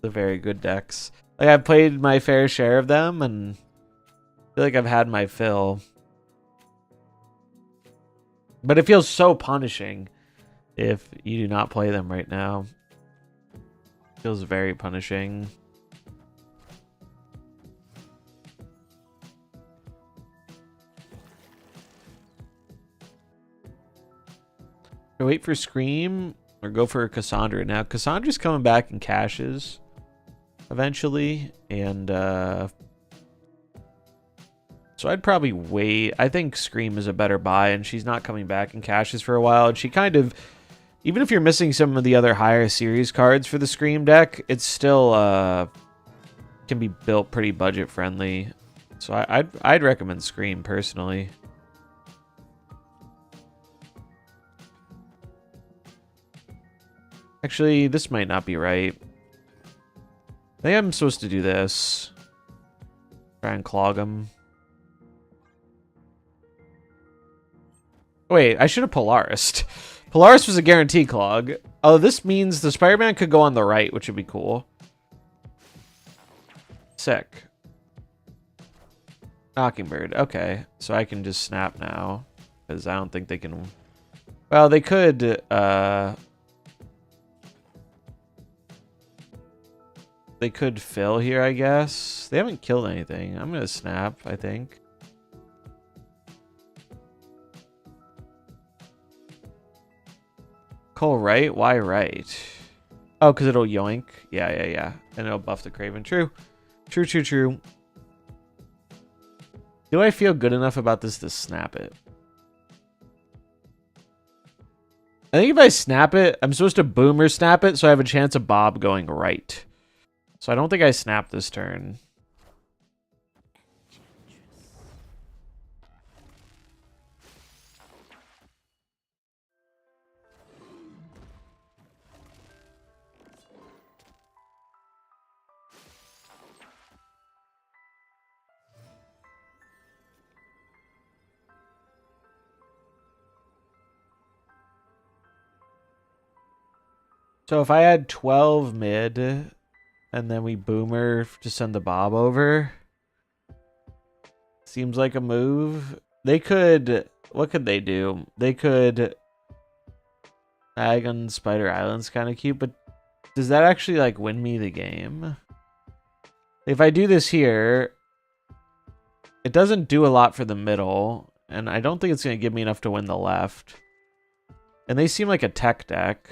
very good decks. Like I've played my fair share of them, and I feel like I've had my fill. But it feels so punishing if you do not play them right now. It feels very punishing. Wait for Scream or go for Cassandra. Now, Cassandra's coming back in caches eventually, and so I'd probably wait. I think Scream is a better buy, and she's not coming back in caches for a while, and she kind of, even if you're missing some of the other higher series cards for the Scream deck, it's still can be built pretty budget friendly. So I'd recommend Scream personally. Actually, this might not be right. I think I'm supposed to do this. Try and clog them. Wait, I should have Polarised. Polaris was a guarantee clog. Oh, this means the Spider-Man could go on the right, which would be cool. Sick. Mockingbird. Okay, so I can just snap now. Because I don't think they can... Well, they could... They could fill here, I guess. They haven't killed anything. I'm going to snap, I think. Cole right? Why right? Oh, because it'll yoink. Yeah. And it'll buff the Craven. True. True. Do I feel good enough about this to snap it? I think if I snap it, I'm supposed to boomer snap it, so I have a chance of Bob going right. So I don't think I snap this turn. So if I had 12 mid, and then we boomer to send the Bob over, seems like a move. They could, what could they do? They could, Ag on Spider Island's kind of cute, but does that actually like win me the game? If I do this here, it doesn't do a lot for the middle, and I don't think it's going to give me enough to win the left. And they seem like a tech deck.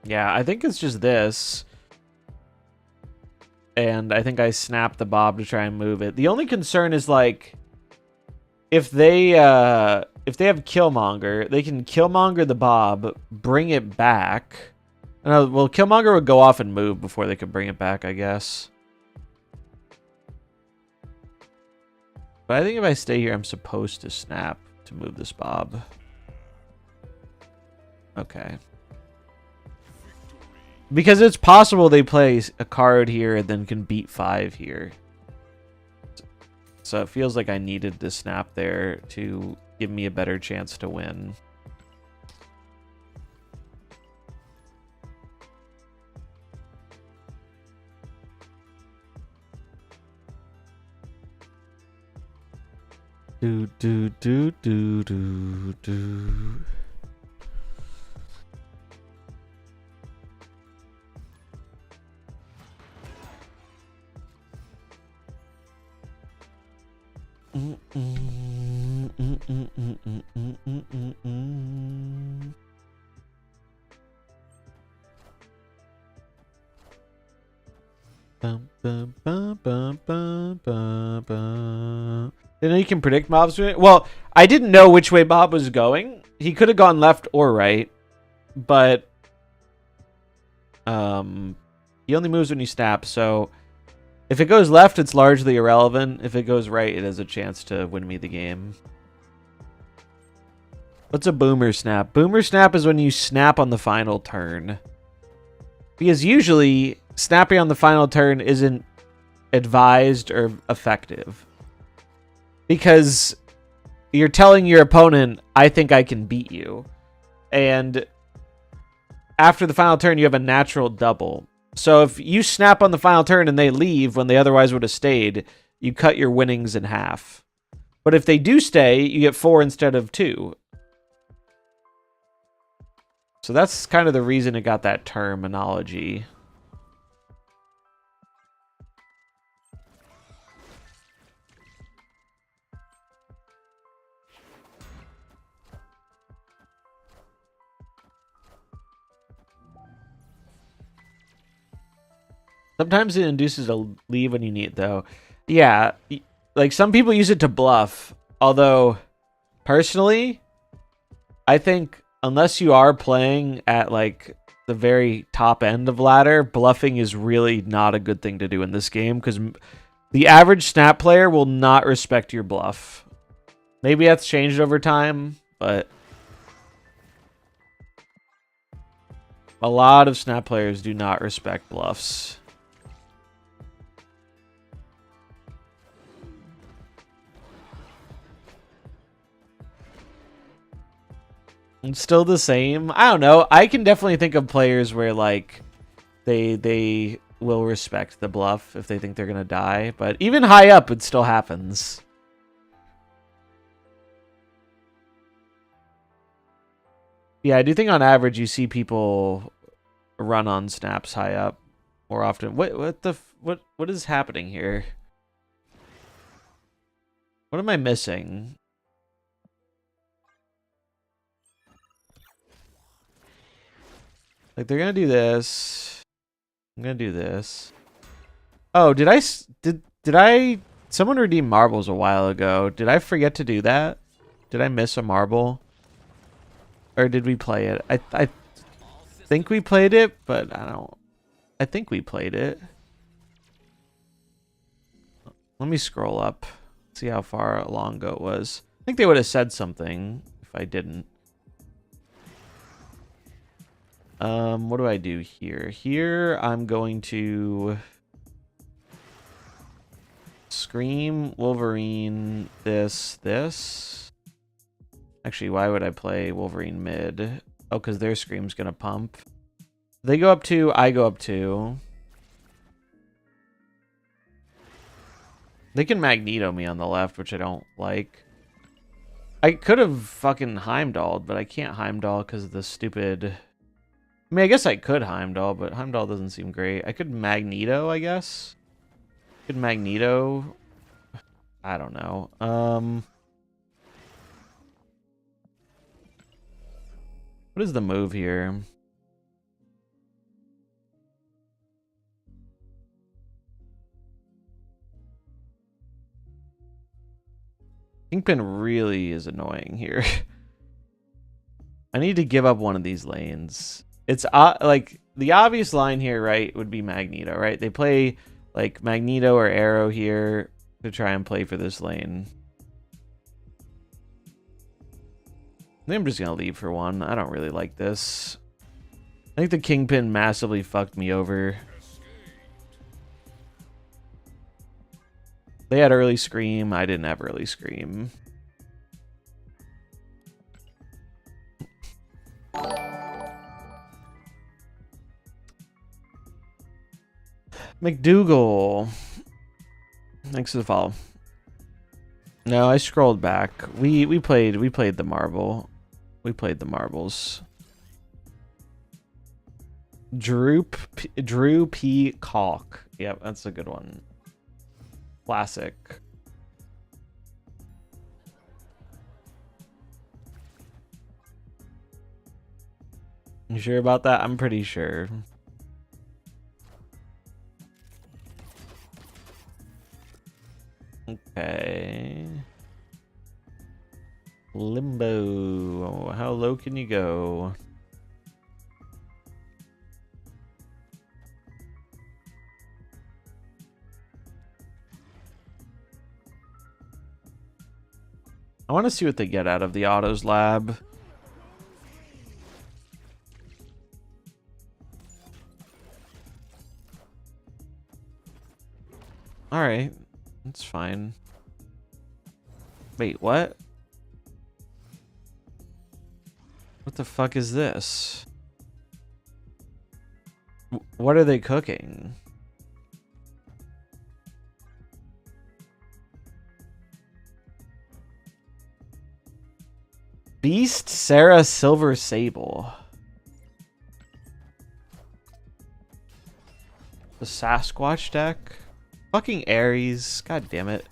Yeah, I think it's just this. And I think I snap the Bob to try and move it. The only concern is like if they have Killmonger, they can Killmonger the Bob, bring it back. Well, Killmonger would go off and move before they could bring it back, I guess. But I think if I stay here, I'm supposed to snap to move this Bob. Okay. Because it's possible they play a card here and then can beat 5 here. So it feels like I needed to snap there to give me a better chance to win. Do do do do do do. Bum, bum, bum, bum, bum, bum, bum. You know you can predict Bob's doing it? Well, I didn't know which way Bob was going. He could have gone left or right, but he only moves when you snap, so if it goes left, it's largely irrelevant. If it goes right, it has a chance to win me the game. What's a boomer snap? Boomer snap is when you snap on the final turn. Because usually, snapping on the final turn isn't advised or effective. Because you're telling your opponent, I think I can beat you. And after the final turn, you have a natural double. So if you snap on the final turn and they leave when they otherwise would have stayed, you cut your winnings in half. But if they do stay, you get 4 instead of 2. So that's kind of the reason it got that terminology. Sometimes it induces a leave when you need it, though. Yeah, like some people use it to bluff. Although, personally, I think unless you are playing at like the very top end of ladder, bluffing is really not a good thing to do in this game because the average snap player will not respect your bluff. Maybe that's changed over time, but a lot of snap players do not respect bluffs. It's still the same. I don't know. I can definitely think of players where like they will respect the bluff if they think they're gonna die, but even high up, it still happens. Yeah, I do think on average you see people run on snaps high up more often. What is happening here? What am I missing? Like they're gonna do this. I'm gonna do this. Oh, did Did I... Someone redeemed marbles a while ago. Did I forget to do that? Did I miss a marble? Or did we play it? I think we played it, but I don't... I think we played it. Let me scroll up. See how far long ago it was. I think they would have said something if I didn't. What do I do here? Here, I'm going to... Scream, Wolverine, this. Actually, why would I play Wolverine mid? Oh, because their Scream's gonna pump. They go up 2, I go up 2. They can Magneto me on the left, which I don't like. I could have fucking Heimdalled, but I can't Heimdall because of the stupid... I mean, I guess I could Heimdall, but Heimdall doesn't seem great. I could Magneto, I guess. Could Magneto. I don't know. What is the move here? Kingpin really is annoying here. I need to give up one of these lanes. It's like the obvious line here, right, would be Magneto, right? They play like Magneto or Arrow here to try and play for this lane. I think I'm just going to leave for one. I don't really like this. I think the Kingpin massively fucked me over. They had early Scream. I didn't have early Scream. McDougal. Thanks for the follow. No, I scrolled back. We played the marble. We played the marbles. Drew P. Caulk. Yep, that's a good one. Classic. You sure about that? I'm pretty sure. Okay. Limbo. How low can you go? I want to see what they get out of the autos lab. All right. That's fine. Wait, what? What the fuck is this? What are they cooking? Beast, Sarah, Silver Sable. The Sasquatch deck? Fucking Ares. God damn it.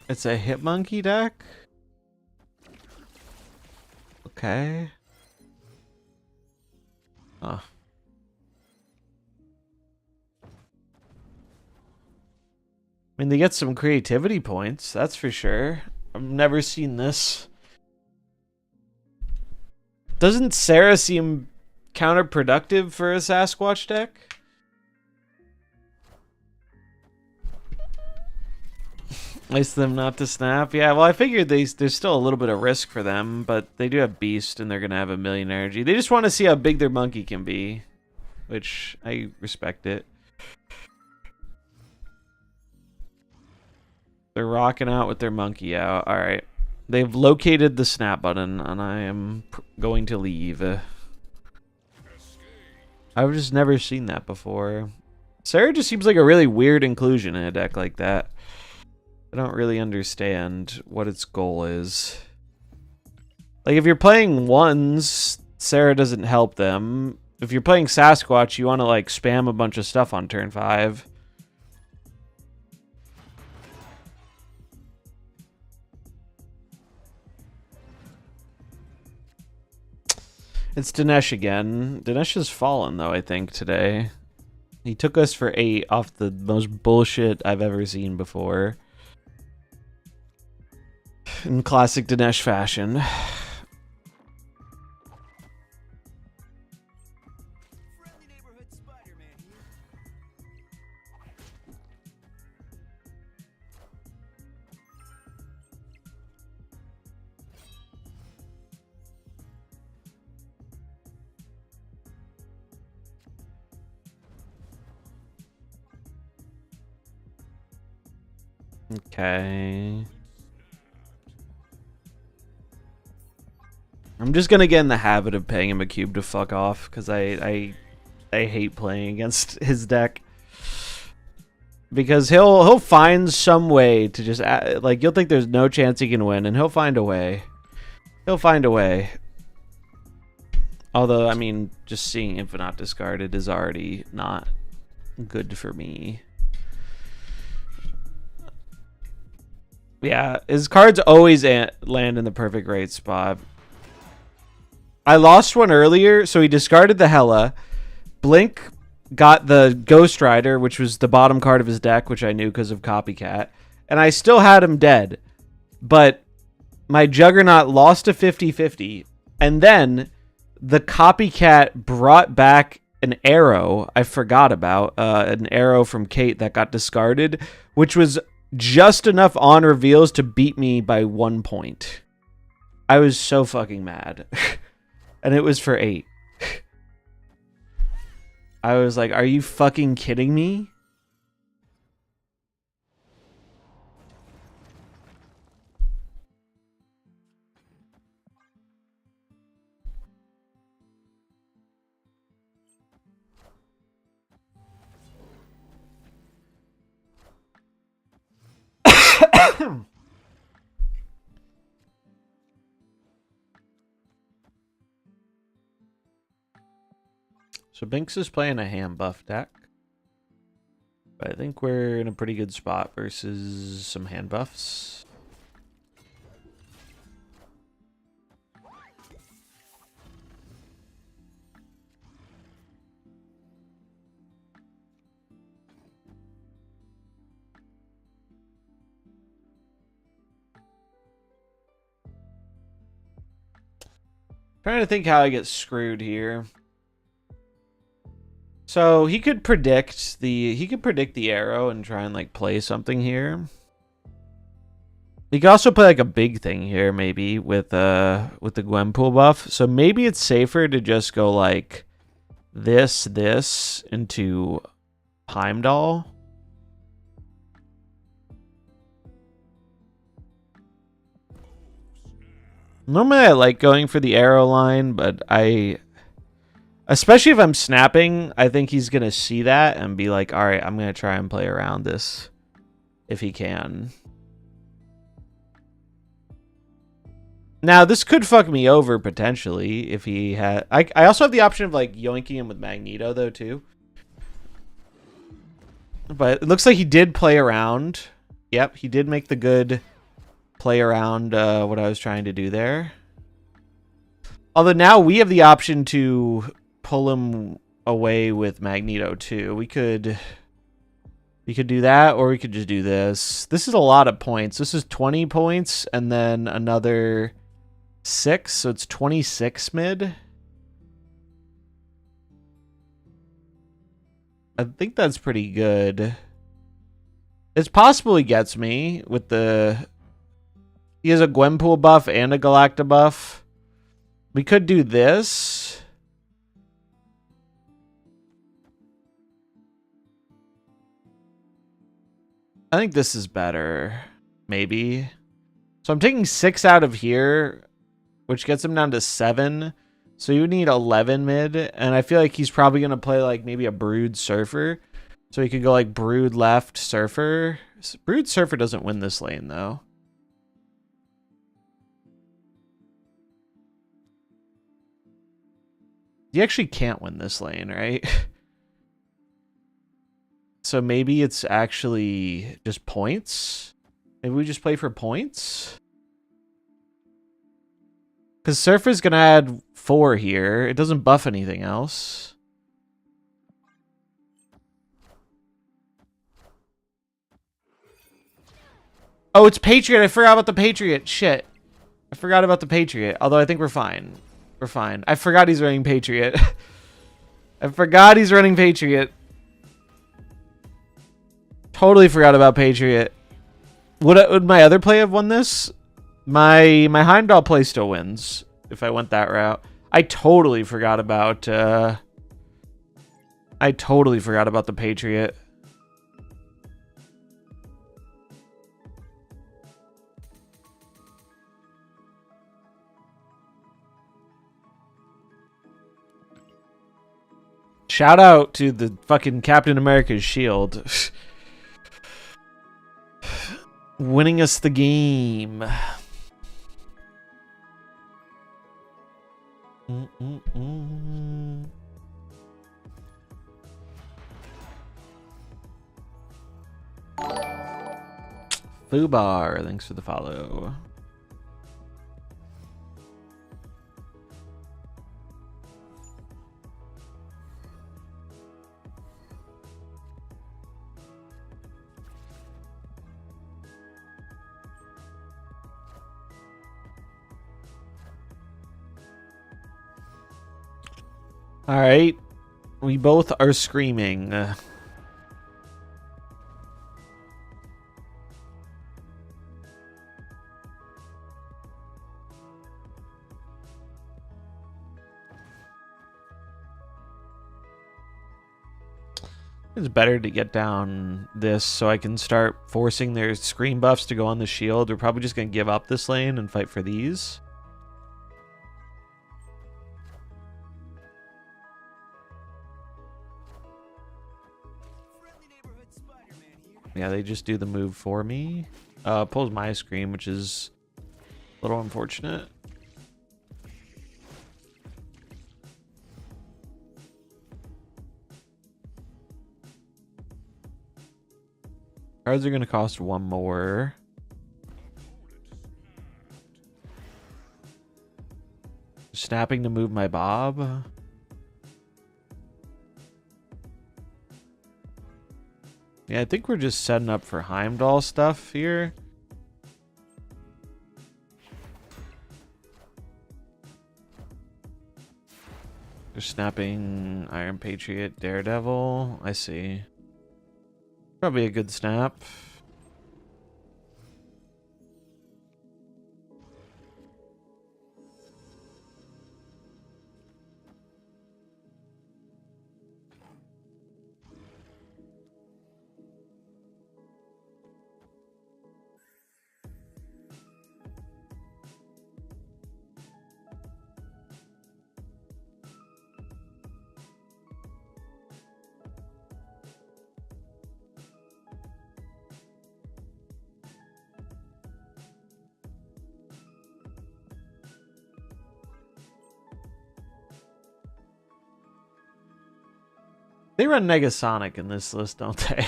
It's a Hitmonkey deck? Okay. Huh. I mean, they get some creativity points, that's for sure. I've never seen this. Doesn't Sarah seem counterproductive for a Sasquatch deck? Nice of them not to snap. Yeah, well, I figured there's still a little bit of risk for them, but they do have Beast, and they're going to have 1,000,000 energy. They just want to see how big their monkey can be, which I respect it. They're rocking out with their monkey out. All right. They've located the snap button, and I am going to leave. I've just never seen that before. Sarah just seems like a really weird inclusion in a deck like that. I don't really understand what its goal is. Like, if you're playing ones, Sarah doesn't help them. If you're playing Sasquatch, you want to, like, spam a bunch of stuff on turn 5. It's Dinesh again. Dinesh has fallen, though, I think, today. He took us for 8 off the most bullshit I've ever seen before. In classic Dinesh fashion. Friendly neighborhood Spider-Man here. Okay. I'm just gonna get in the habit of paying him a cube to fuck off, because I hate playing against his deck. Because he'll find some way to just like, you'll think there's no chance he can win, and he'll find a way. He'll find a way. Although, I mean, just seeing Infinite discarded is already not good for me. Yeah, his cards always land in the perfect right spot. I lost one earlier, so he discarded the Hela. Blink got the Ghost Rider, which was the bottom card of his deck, which I knew because of Copycat. And I still had him dead. But my Juggernaut lost a 50-50. And then the Copycat brought back an arrow I forgot about. An arrow from Kate that got discarded, which was just enough on reveals to beat me by 1 point. I was so fucking mad. And it was for 8. I was like, are you fucking kidding me? So Binks is playing a hand buff deck. But I think we're in a pretty good spot versus some hand buffs. Trying to think how I get screwed here. So he could predict the arrow and try and like play something here. He could also play like a big thing here, maybe with the Gwenpool buff. So maybe it's safer to just go like this into Heimdall. Normally I like going for the arrow line, but especially if I'm snapping, I think he's going to see that and be like, all right, I'm going to try and play around this if he can. Now, this could fuck me over potentially if he had... I also have the option of like yoinking him with Magneto though too. But it looks like he did play around. Yep, he did make the good play around what I was trying to do there. Although now we have the option to pull him away with Magneto too. We could do that, or we could just do this. This is a lot of points. This is 20 points and then another 6, so it's 26 mid. I think that's pretty good. It's possible he gets me with the... He has a Gwenpool buff and a Galacta buff. We could do this. I think this is better. Maybe. So I'm taking 6 out of here, which gets him down to 7. So you need 11 mid. And I feel like he's probably going to play like maybe a Brood Surfer. So he could go like Brood left, Surfer. Brood Surfer doesn't win this lane though. You actually can't win this lane, right? So maybe it's actually just points? Maybe we just play for points? Because Surfer's going to add 4 here. It doesn't buff anything else. Oh, it's Patriot. I forgot about the Patriot. Shit. I forgot about the Patriot. Although I think we're fine. We're fine. I forgot he's running Patriot. I forgot he's running Patriot. Totally forgot about Patriot. Would my other play have won this? My Heimdall play still wins if I went that route. I totally forgot about the Patriot. Shout out to the fucking Captain America's shield. Winning us the game. Fubar, thanks for the follow. All right, we both are screaming. It's better to get down this so I can start forcing their screen buffs to go on the shield. We're probably just going to give up this lane and fight for these. Yeah, they just do the move for me. Pulls my screen, which is a little unfortunate. Cards are going to cost 1 more. Snapping to move my Bob. Yeah, I think we're just setting up for Heimdall stuff here. They're snapping Iron Patriot, Daredevil. I see. Probably a good snap. They run Negasonic in this list, don't they?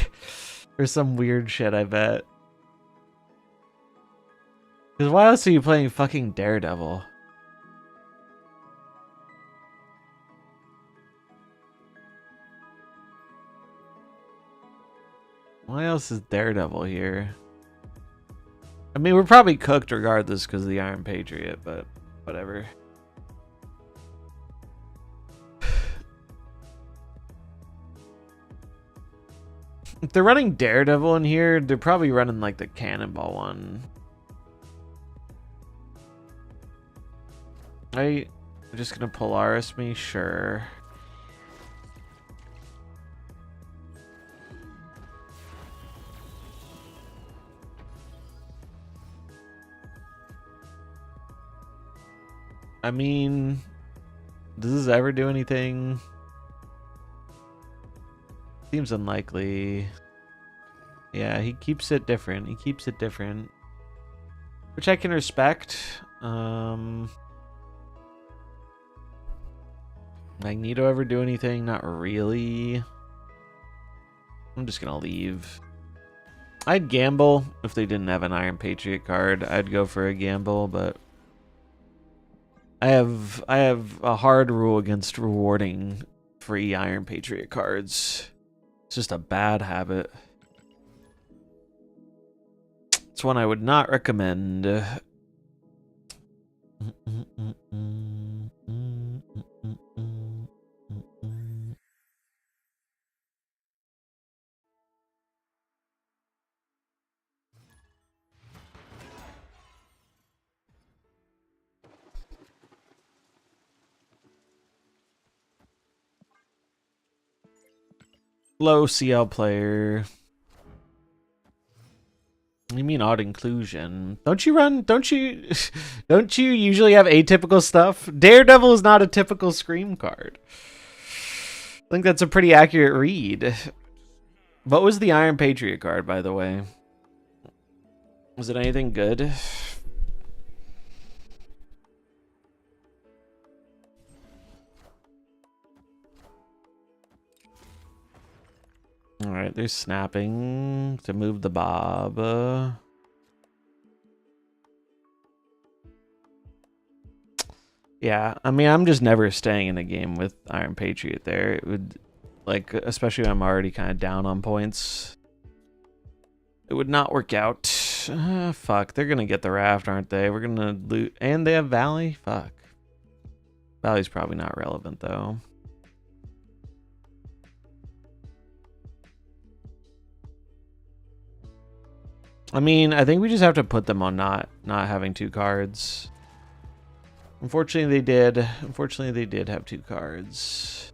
Or some weird shit, I bet. Because why else are you playing fucking Daredevil? Why else is Daredevil here? I mean, we're probably cooked regardless because of the Iron Patriot, but whatever. If they're running Daredevil in here, they're probably running like the Cannonball one. I'm just gonna Polaris me, sure. I mean, does this ever do anything? Seems unlikely. Yeah, he keeps it different. He keeps it different. Which I can respect. Magneto ever do anything? Not really. I'm just gonna leave. I'd gamble if they didn't have an Iron Patriot card. I'd go for a gamble, but I have a hard rule against rewarding free Iron Patriot cards. It's just a bad habit. It's one I would not recommend. Low CL player. What do you mean odd inclusion? Don't you don't you usually have atypical stuff? Daredevil is not a typical Scream card. I think that's a pretty accurate read. What was the Iron Patriot card, by the way? Was it anything good? Alright, they're snapping to move the Bob. Yeah, I mean, I'm just never staying in a game with Iron Patriot there. It would, like, especially when I'm already kind of down on points. It would not work out. Fuck, they're gonna get the raft, aren't they? We're gonna loot. And they have Valley? Fuck. Valley's probably not relevant, though. I mean, I think we just have to put them on not having 2 cards. Unfortunately, they did. Unfortunately, they did have 2 cards.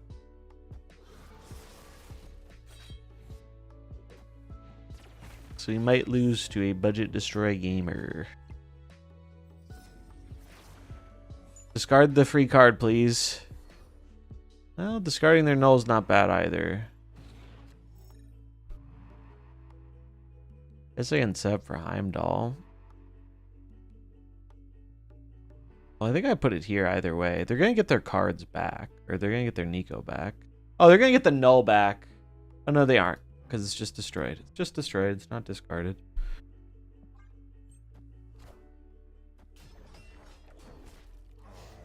So we might lose to a budget destroy gamer. Discard the free card, please. Well, discarding their null's not bad either. Guess I can set up for Heimdall. Well, I think I put it here either way. They're gonna get their cards back. Or they're gonna get their Nico back. Oh, they're gonna get the null back. Oh, no, they aren't. Because it's just destroyed. It's just destroyed. It's not discarded.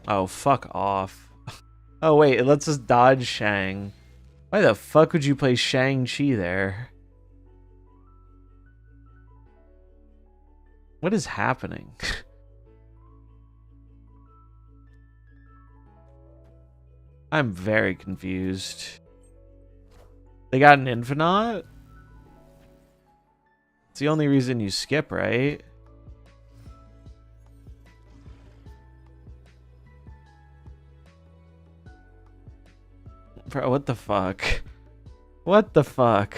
Oh, fuck off. Oh, wait. It lets us dodge Shang. Why the fuck would you play Shang-Chi there? What is happening? I'm very confused. They got an Infinite? It's the only reason you skip, right? Bro, what the fuck? What the fuck?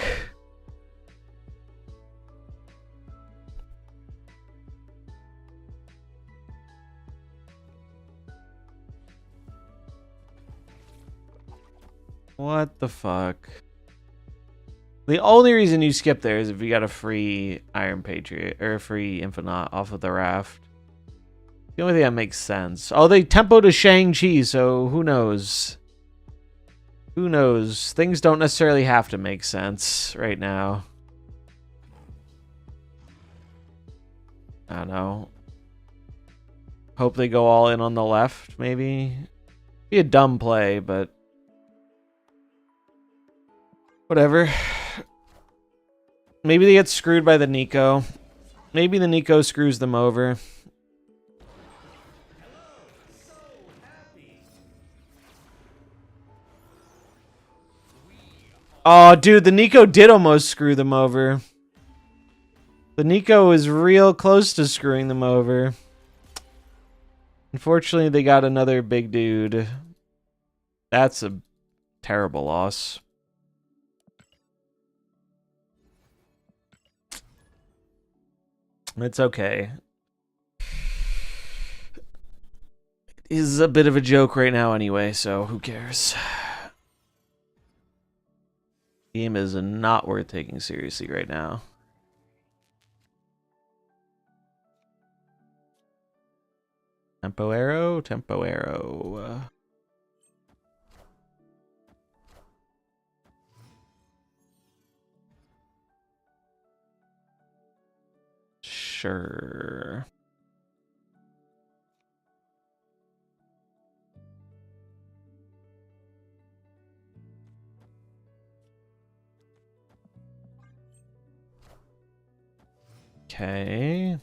What the fuck? The only reason you skip there is if you got a free Iron Patriot or a free Infinite off of the raft. The only thing that makes sense. Oh, they tempo to Shang-Chi, so who knows? Who knows? Things don't necessarily have to make sense right now. I don't know. Hope they go all in on the left, maybe. Be a dumb play, but whatever. Maybe they get screwed by the Nico. Maybe the Nico screws them over. Oh, dude, the Nico did almost screw them over. The Nico is real close to screwing them over. Unfortunately, they got another big dude. That's a terrible loss. It's okay. It is a bit of a joke right now anyway, so who cares? Game is not worth taking seriously right now. Tempo arrow, tempo arrow. Sure. Okay.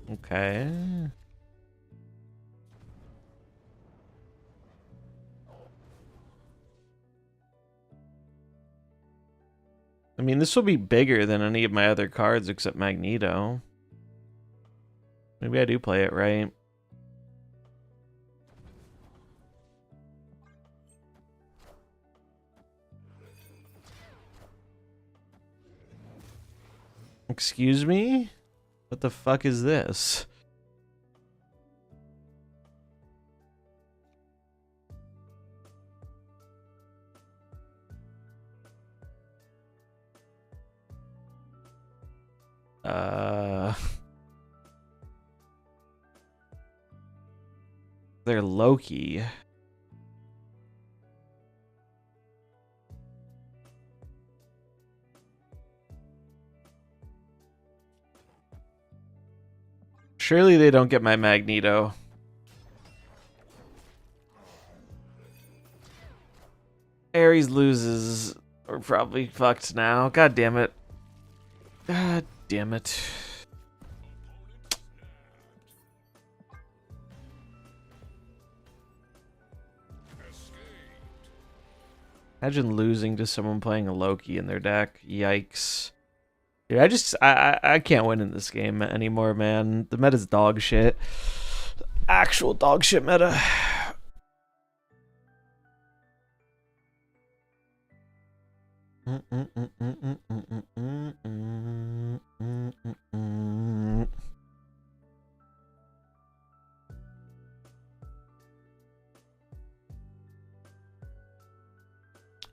Okay. I mean, this will be bigger than any of my other cards except Magneto. Maybe I do play it right. Excuse me? What the fuck is this? They're Loki. Surely they don't get my Magneto. Ares loses. We're probably fucked now. God damn it. God damn it. Imagine losing to someone playing a Loki in their deck. Yikes. Dude, I can't win in this game anymore, man. The meta's dog shit. Actual dog shit meta.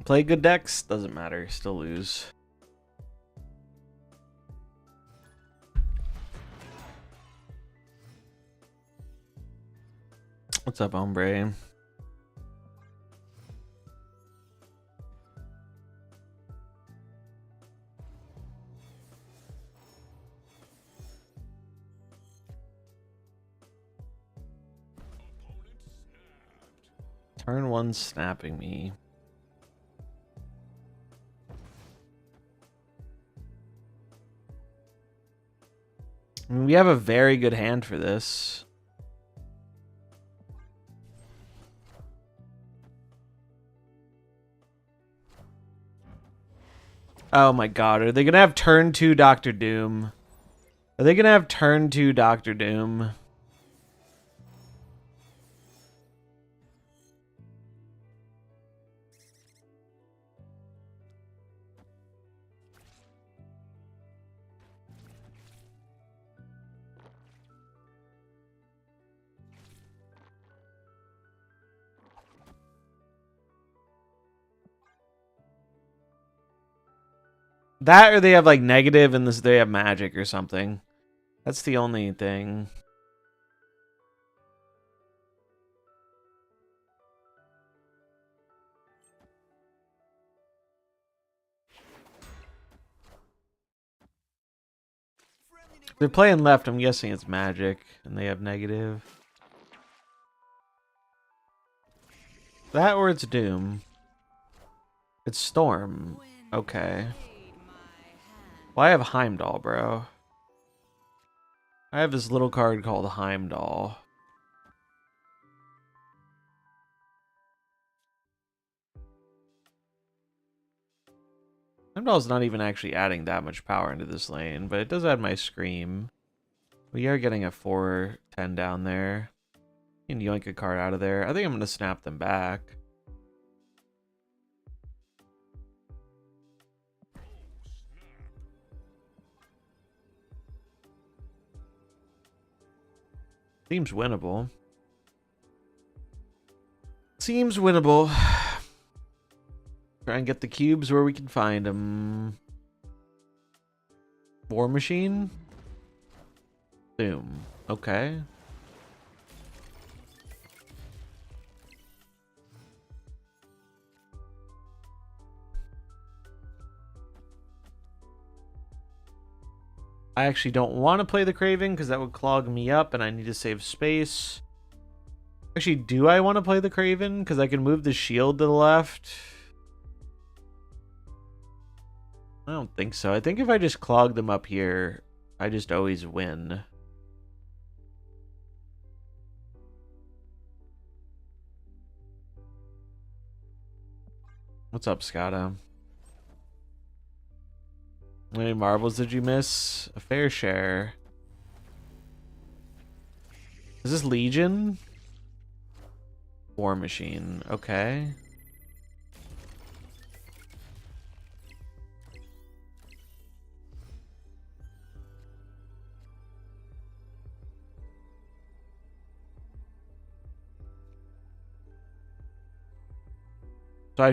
Play good decks, doesn't matter, still lose. What's up, hombre? Turn one snapping me. I mean, we have a very good hand for this. Oh my god, are they gonna have turn 2 Doctor Doom? Are they gonna have turn 2 Doctor Doom? That or they have like negative and this they have magic or something. That's the only thing. They're playing left, I'm guessing it's magic, and they have negative. That or it's Doom. It's Storm. Okay. Well, I have Heimdall, bro. I have this little card called Heimdall. Heimdall's not even actually adding that much power into this lane, but it does add my Scream. We are getting a 4/10 down there. You can yoink a card out of there. I think I'm going to snap them back. Seems winnable. Seems winnable. Try and get the cubes where we can find them. War Machine? Boom. Okay. I actually don't want to play the Craven because that would clog me up and I need to save space. Actually, do I want to play the Craven? Because I can move the shield to the left. I don't think so. I think if I just clog them up here, I just always win. What's up, Scotto? How many marbles did you miss? A fair share. Is this Legion? War Machine. Okay. So I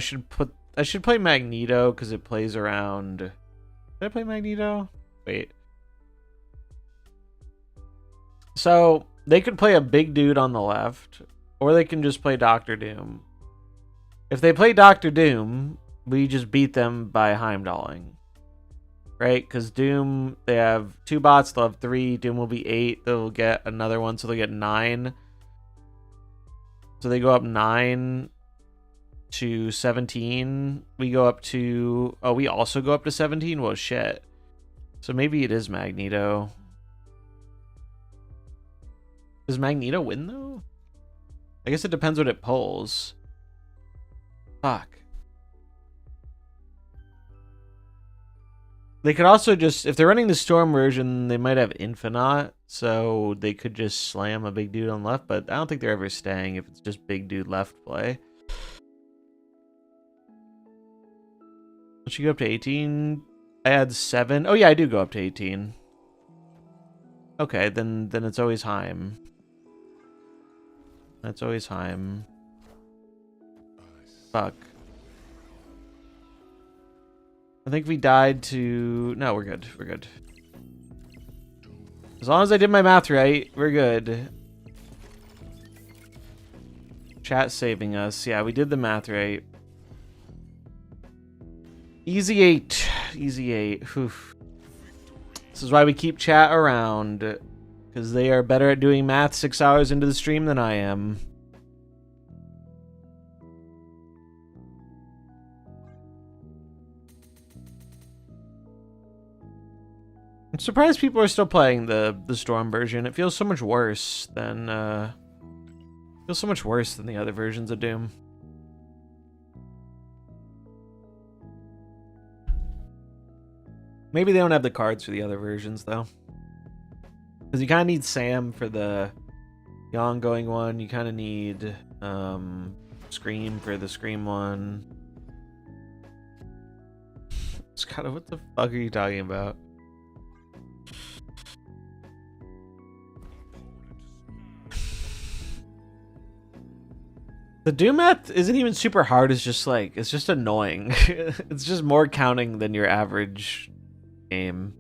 should play Magneto because it plays around. Did I play Magneto? Wait. So they could play a big dude on the left, or they can just play Doctor Doom. If they play Doctor Doom, we just beat them by Heimdalling. Right? Because Doom, they have 2 bots, they'll have 3. Doom will be 8. They'll get another one, so they'll get 9. So they go up 9 to 17. We go up to... Oh, we also go up to 17? Well, shit. So maybe it is Magneto. Does Magneto win, though? I guess it depends what it pulls. Fuck. They could also just... If they're running the Storm version, they might have Infinite. So they could just slam a big dude on left. But I don't think they're ever staying if it's just big dude left play. Don't you go up to 18? I had 7. Oh, yeah, I do go up to 18. Okay, then it's always Heim. That's always Heim. Fuck. I think we died to... No, we're good. We're good. As long as I did my math right, we're good. Chat saving us. Yeah, we did the math right. Easy 8. Easy 8. Oof. This is why we keep chat around. Because they are better at doing math 6 hours into the stream than I am. I'm surprised people are still playing the Storm version. It feels so much worse than the other versions of Doom. Maybe they don't have the cards for the other versions though. Because you kind of need Sam for the ongoing one. You kind of need Scream for the Scream one. It's kind of, what the fuck are you talking about? The Doom math isn't even super hard. It's just like, it's just annoying. It's just more counting than your average game.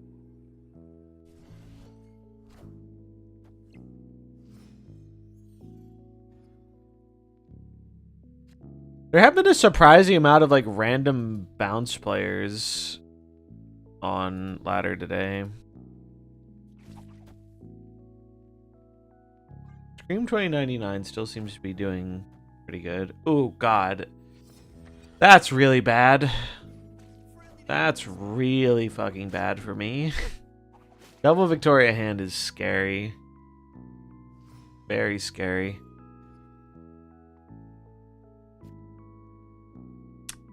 There have been a surprising amount of like random bounce players on ladder today. Scream 2099 still seems to be doing pretty good. Oh god. That's really bad. That's really fucking bad for me. Double Victoria hand is scary. Very scary.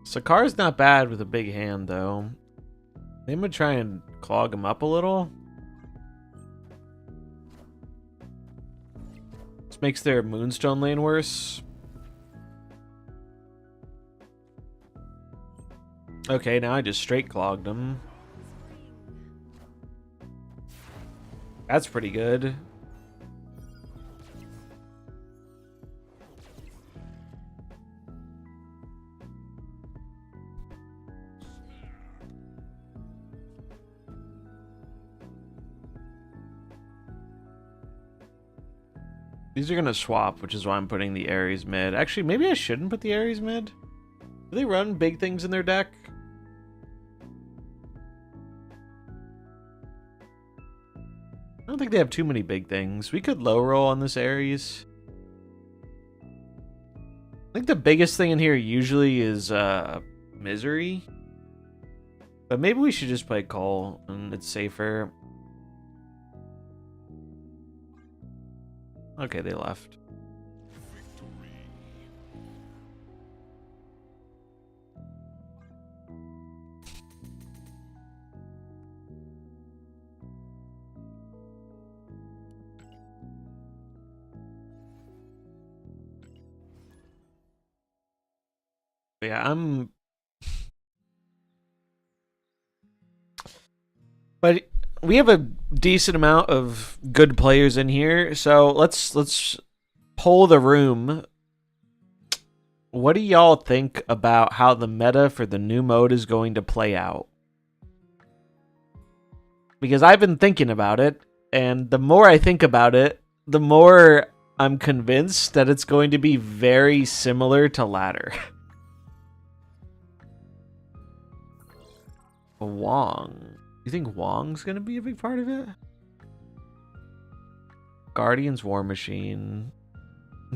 Sakar's not bad with a big hand, though. They would try and clog him up a little. This makes their Moonstone lane worse. Okay, now I just straight clogged them. That's pretty good. These are going to swap, which is why I'm putting the Ares mid. Actually, maybe I shouldn't put the Ares mid. Do they run big things in their deck? I don't think they have too many big things. We could low roll on this Ares. I think the biggest thing in here usually is Misery. But maybe we should just play Cole, and it's safer. Okay, they left. Yeah, but we have a decent amount of good players in here, so let's poll the room. What do y'all think about how the meta for the new mode is going to play out? Because I've been thinking about it, and the more I think about it, the more I'm convinced that it's going to be very similar to Ladder. Wong. You think Wong's going to be a big part of it? Guardian's War Machine.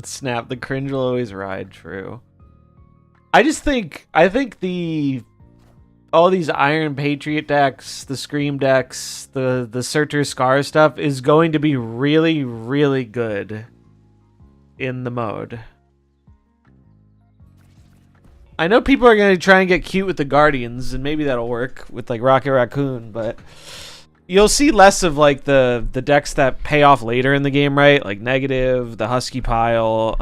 Snap, the cringe will always ride, true. I think all these Iron Patriot decks, the Scream decks, the Searcher Scar stuff is going to be really, really good in the mode. I know people are going to try and get cute with the Guardians, and maybe that'll work with like Rocket Raccoon, but you'll see less of like the decks that pay off later in the game, right? Like Negative, the Husky Pile,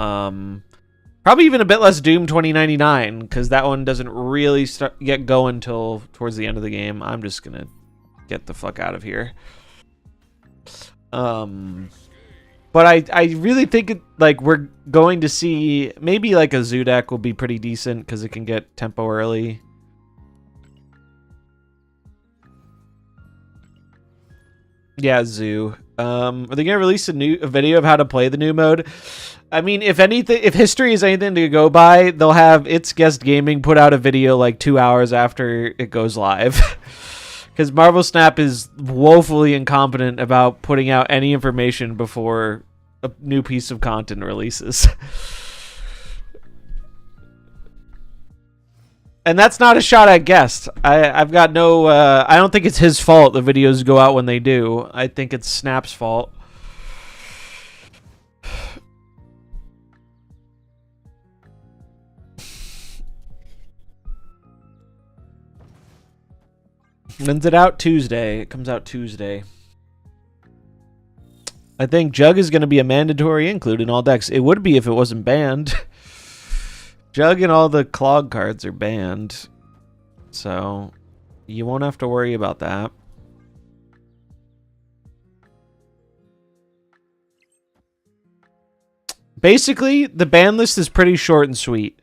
probably even a bit less Doom 2099, because that one doesn't really get going until towards the end of the game. I'm just going to get the fuck out of here. But I really think like we're going to see maybe like a Zoo deck will be pretty decent because it can get tempo early. Yeah, Zoo. Are they gonna release a video of how to play the new mode? I mean, if history is anything to go by, they'll have It's Guest Gaming put out a video like 2 hours after it goes live. Because MarvelSnap is woefully incompetent about putting out any information before a new piece of content releases. And that's not a shot at Guest. I've got no... I don't think it's his fault the videos go out when they do. I think it's Snap's fault. When's it out? Tuesday. It comes out Tuesday. I think Jug is going to be a mandatory include in all decks. It would be if it wasn't banned. Jug and all the clog cards are banned. So you won't have to worry about that. Basically, the ban list is pretty short and sweet.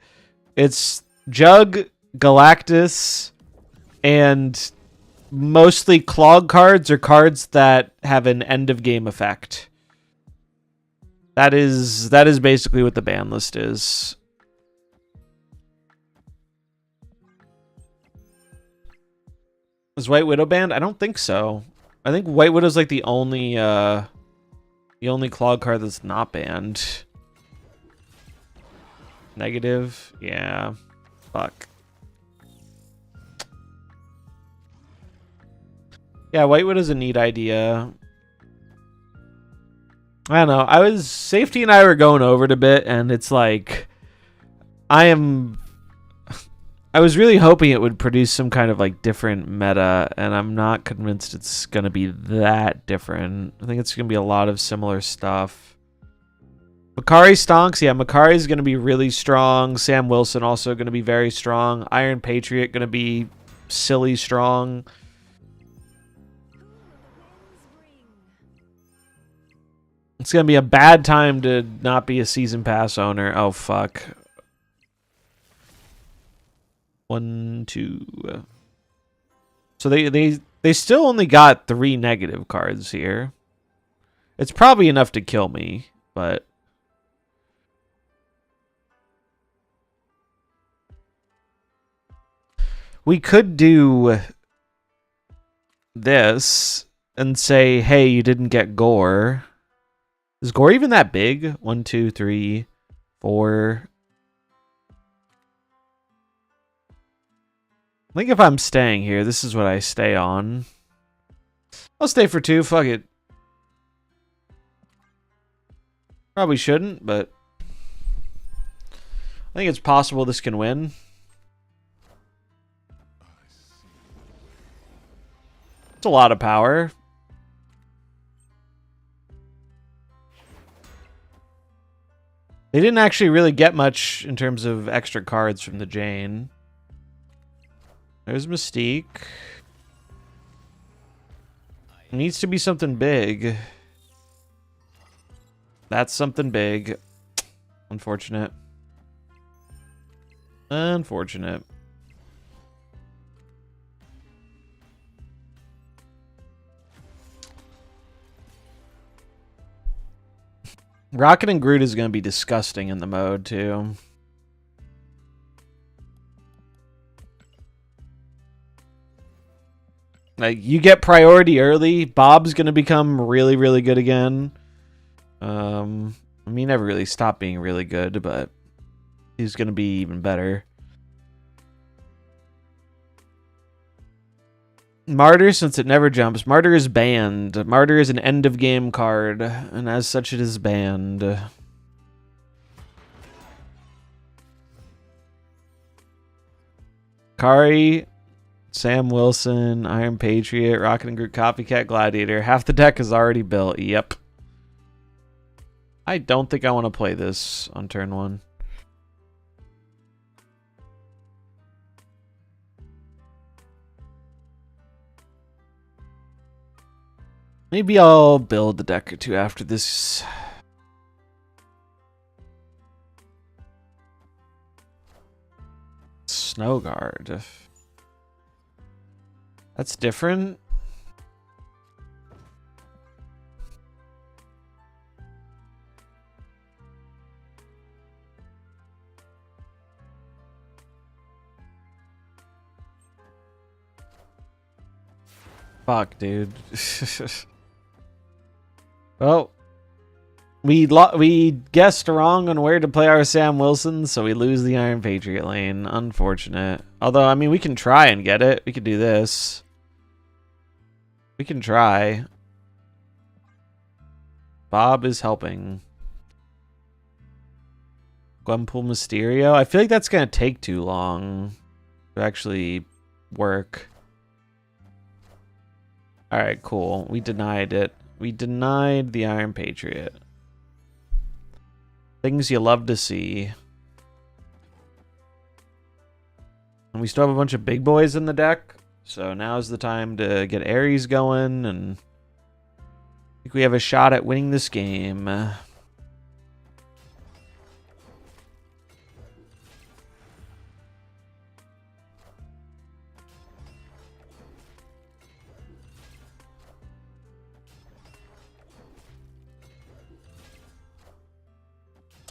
It's Jug, Galactus, and mostly clog cards or cards that have an end of game effect. That is basically what the ban list is. Is White Widow banned? I don't think so. I think White Widow's like the only clog card that's not banned. Negative? Yeah. Fuck. Yeah, White Widow's a neat idea. I don't know. Safety and I were going over it a bit, and it's like I was really hoping it would produce some kind of like different meta, and I'm not convinced it's gonna be that different. I think it's gonna be a lot of similar stuff. Makari stonks, yeah, Makari's gonna be really strong. Sam Wilson also gonna be very strong. Iron Patriot gonna be silly strong. It's gonna be a bad time to not be a season pass owner. Oh fuck. 1, 2. So they still only got 3 negative cards here. It's probably enough to kill me, but we could do this and say, hey, you didn't get gore. Is gore even that big? 1, 2, 3, 4. think if I'm staying here, this is what I stay on. I'll stay for 2. Fuck it. Probably shouldn't, but I think it's possible this can win. It's a lot of power. They didn't actually really get much in terms of extra cards from the Jane. There's Mystique. It needs to be something big. That's something big. Unfortunate. Unfortunate. Rocket and Groot is going to be disgusting in the mode, too. Like, you get priority early. Bob's going to become really, really good again. I mean, he never really stopped being really good, but he's going to be even better. Martyr, since it never jumps. Martyr is banned. Martyr is an end-of-game card, and as such it is banned. Kari, Sam Wilson, Iron Patriot, Rocket and Groot, Copycat, Gladiator. Half the deck is already built. Yep. I don't think I want to play this on turn 1. Maybe I'll build the deck or 2 after this. Snow Guard. That's different. Fuck, dude. Well, we guessed wrong on where to play our Sam Wilson, so we lose the Iron Patriot lane. Unfortunate. Although, I mean, we can try and get it. We could do this. We can try. Bob is helping. Gwenpool Mysterio. I feel like that's going to take too long to actually work. Alright, cool. We denied it. We denied the Iron Patriot. Things you love to see. And we still have a bunch of big boys in the deck. So now's the time to get Ares going. And I think we have a shot at winning this game.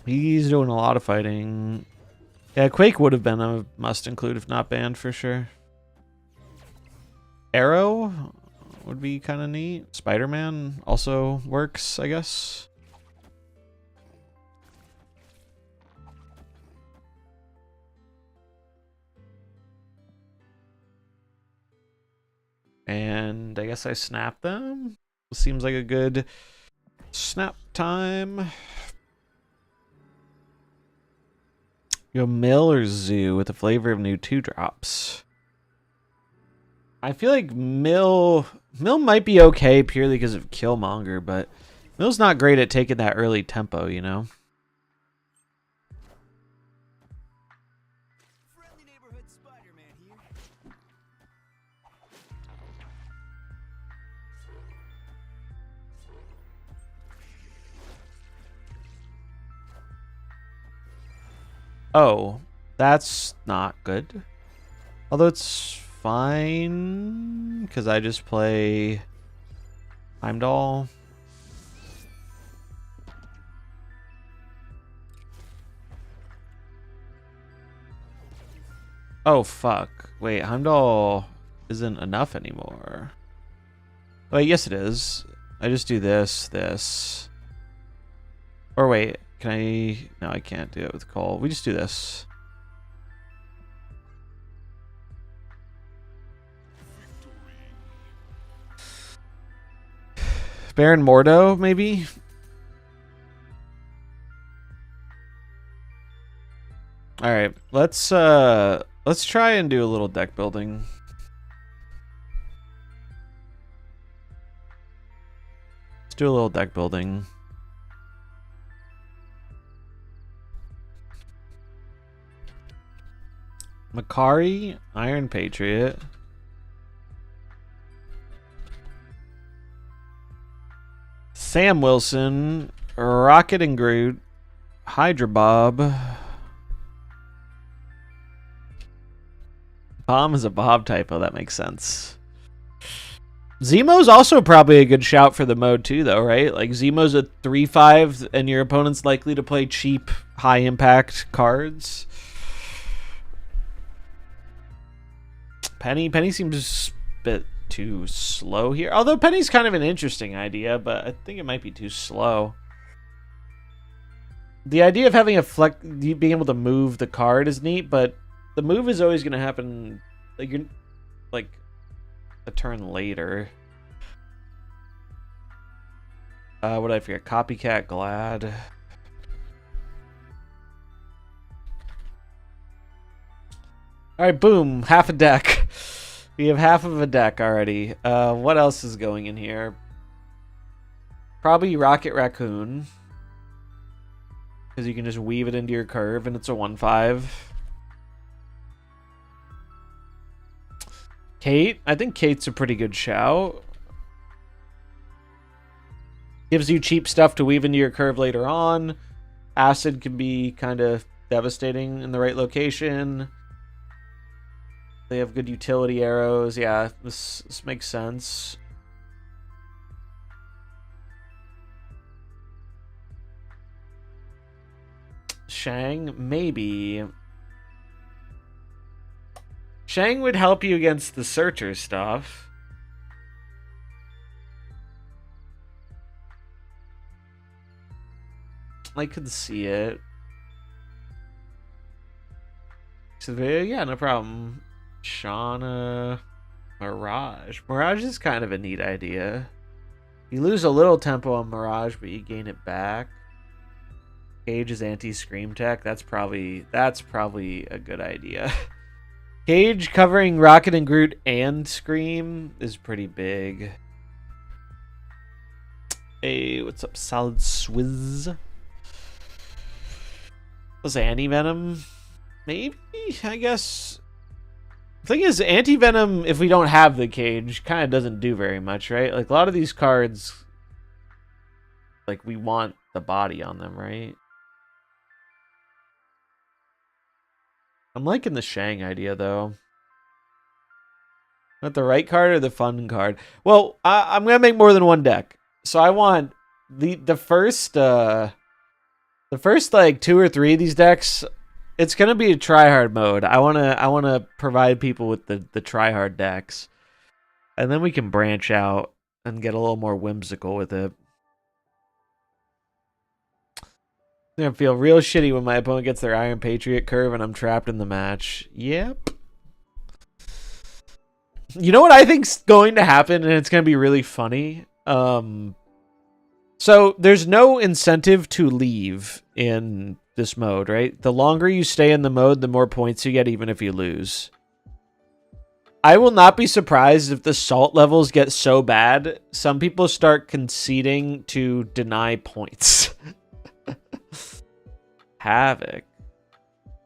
He's doing a lot of fighting. Yeah, Quake would have been a must include if not banned for sure. Arrow would be kind of neat. Spider-Man also works, I guess. And I guess I snap them. Seems like a good snap time. Go Mill or Zoo with a flavor of new 2-drops. I feel like Mill might be okay purely because of Killmonger, but Mill's not great at taking that early tempo, you know? Friendly neighborhood Spider-Man here. Oh, that's not good. Although it's fine, because I just play Heimdall. Oh, fuck. Wait, Heimdall isn't enough anymore. Wait, yes it is. I just do this. Or wait, can I... No, I can't do it with Cole. We just do this. Baron Mordo, maybe? Alright, let's try and do a little deck building. Let's do a little deck building. Makari, Iron Patriot. Sam Wilson, Rocket and Groot, Hydra Bob. Bomb is a Bob typo, that makes sense. Zemo's also probably a good shout for the mode too, though, right? Like, Zemo's a 3/5, and your opponent's likely to play cheap, high-impact cards. Penny seems a bit too slow here. Although Penny's kind of an interesting idea, but I think it might be too slow. The idea of having being able to move the card is neat, but the move is always going to happen like a turn later. What did I forget? Copycat Glad. Alright, boom. Half a deck. We have half of a deck already. What else is going in here? Probably Rocket Raccoon. Because you can just weave it into your curve and it's a 1/5. Kate. I think Kate's a pretty good shout. Gives you cheap stuff to weave into your curve later on. Acid can be kind of devastating in the right location. They have good utility arrows. Yeah, this makes sense. Shang, maybe. Shang would help you against the Searcher stuff. I could see it. So, yeah, no problem. Shauna, Mirage. Mirage is kind of a neat idea. You lose a little tempo on Mirage, but you gain it back. Cage is anti-scream tech. That's probably a good idea. Cage covering Rocket and Groot and Scream is pretty big. Hey, what's up, Solid Swizz? Was Anti-Venom? Maybe, I guess. The thing is, Anti-Venom, if we don't have the Cage, kind of doesn't do very much, right? Like, a lot of these cards, like, we want the body on them, right? I'm liking the Shang idea, though. Not the right card or the fun card? Well, I'm going to make more than one deck. So I want the first like 2 or 3 of these decks. It's going to be a try-hard mode. I want to provide people with the try-hard decks. And then we can branch out and get a little more whimsical with it. I'm going to feel real shitty when my opponent gets their Iron Patriot curve and I'm trapped in the match. Yep. You know what I think's going to happen, and it's going to be really funny? So there's no incentive to leave in this mode, right? The longer you stay in the mode, the more points you get, even if you lose. I will not be surprised if the salt levels get so bad, some people start conceding to deny points. Havoc.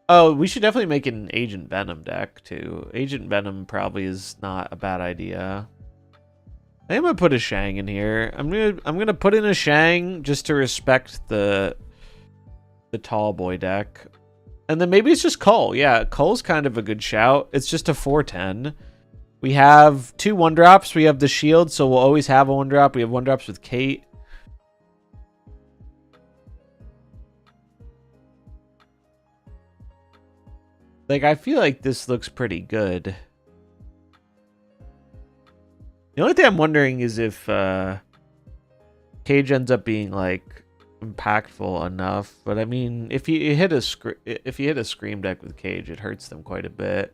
Oh, we should definitely make an Agent Venom deck, too. Agent Venom probably is not a bad idea. I think I'm gonna put a Shang in here. I'm gonna put in a Shang just to respect the tall boy deck. And then maybe it's just Cull. Yeah, Cull's kind of a good shout. It's just a 4/10. We have 2 1-drops. We have the shield, so we'll always have a 1-drop. We have 1-drops with Kate. Like, I feel like this looks pretty good. The only thing I'm wondering is if Cage ends up being, like, impactful enough. But I mean, if you hit a Scream deck with Cage, it hurts them quite a bit.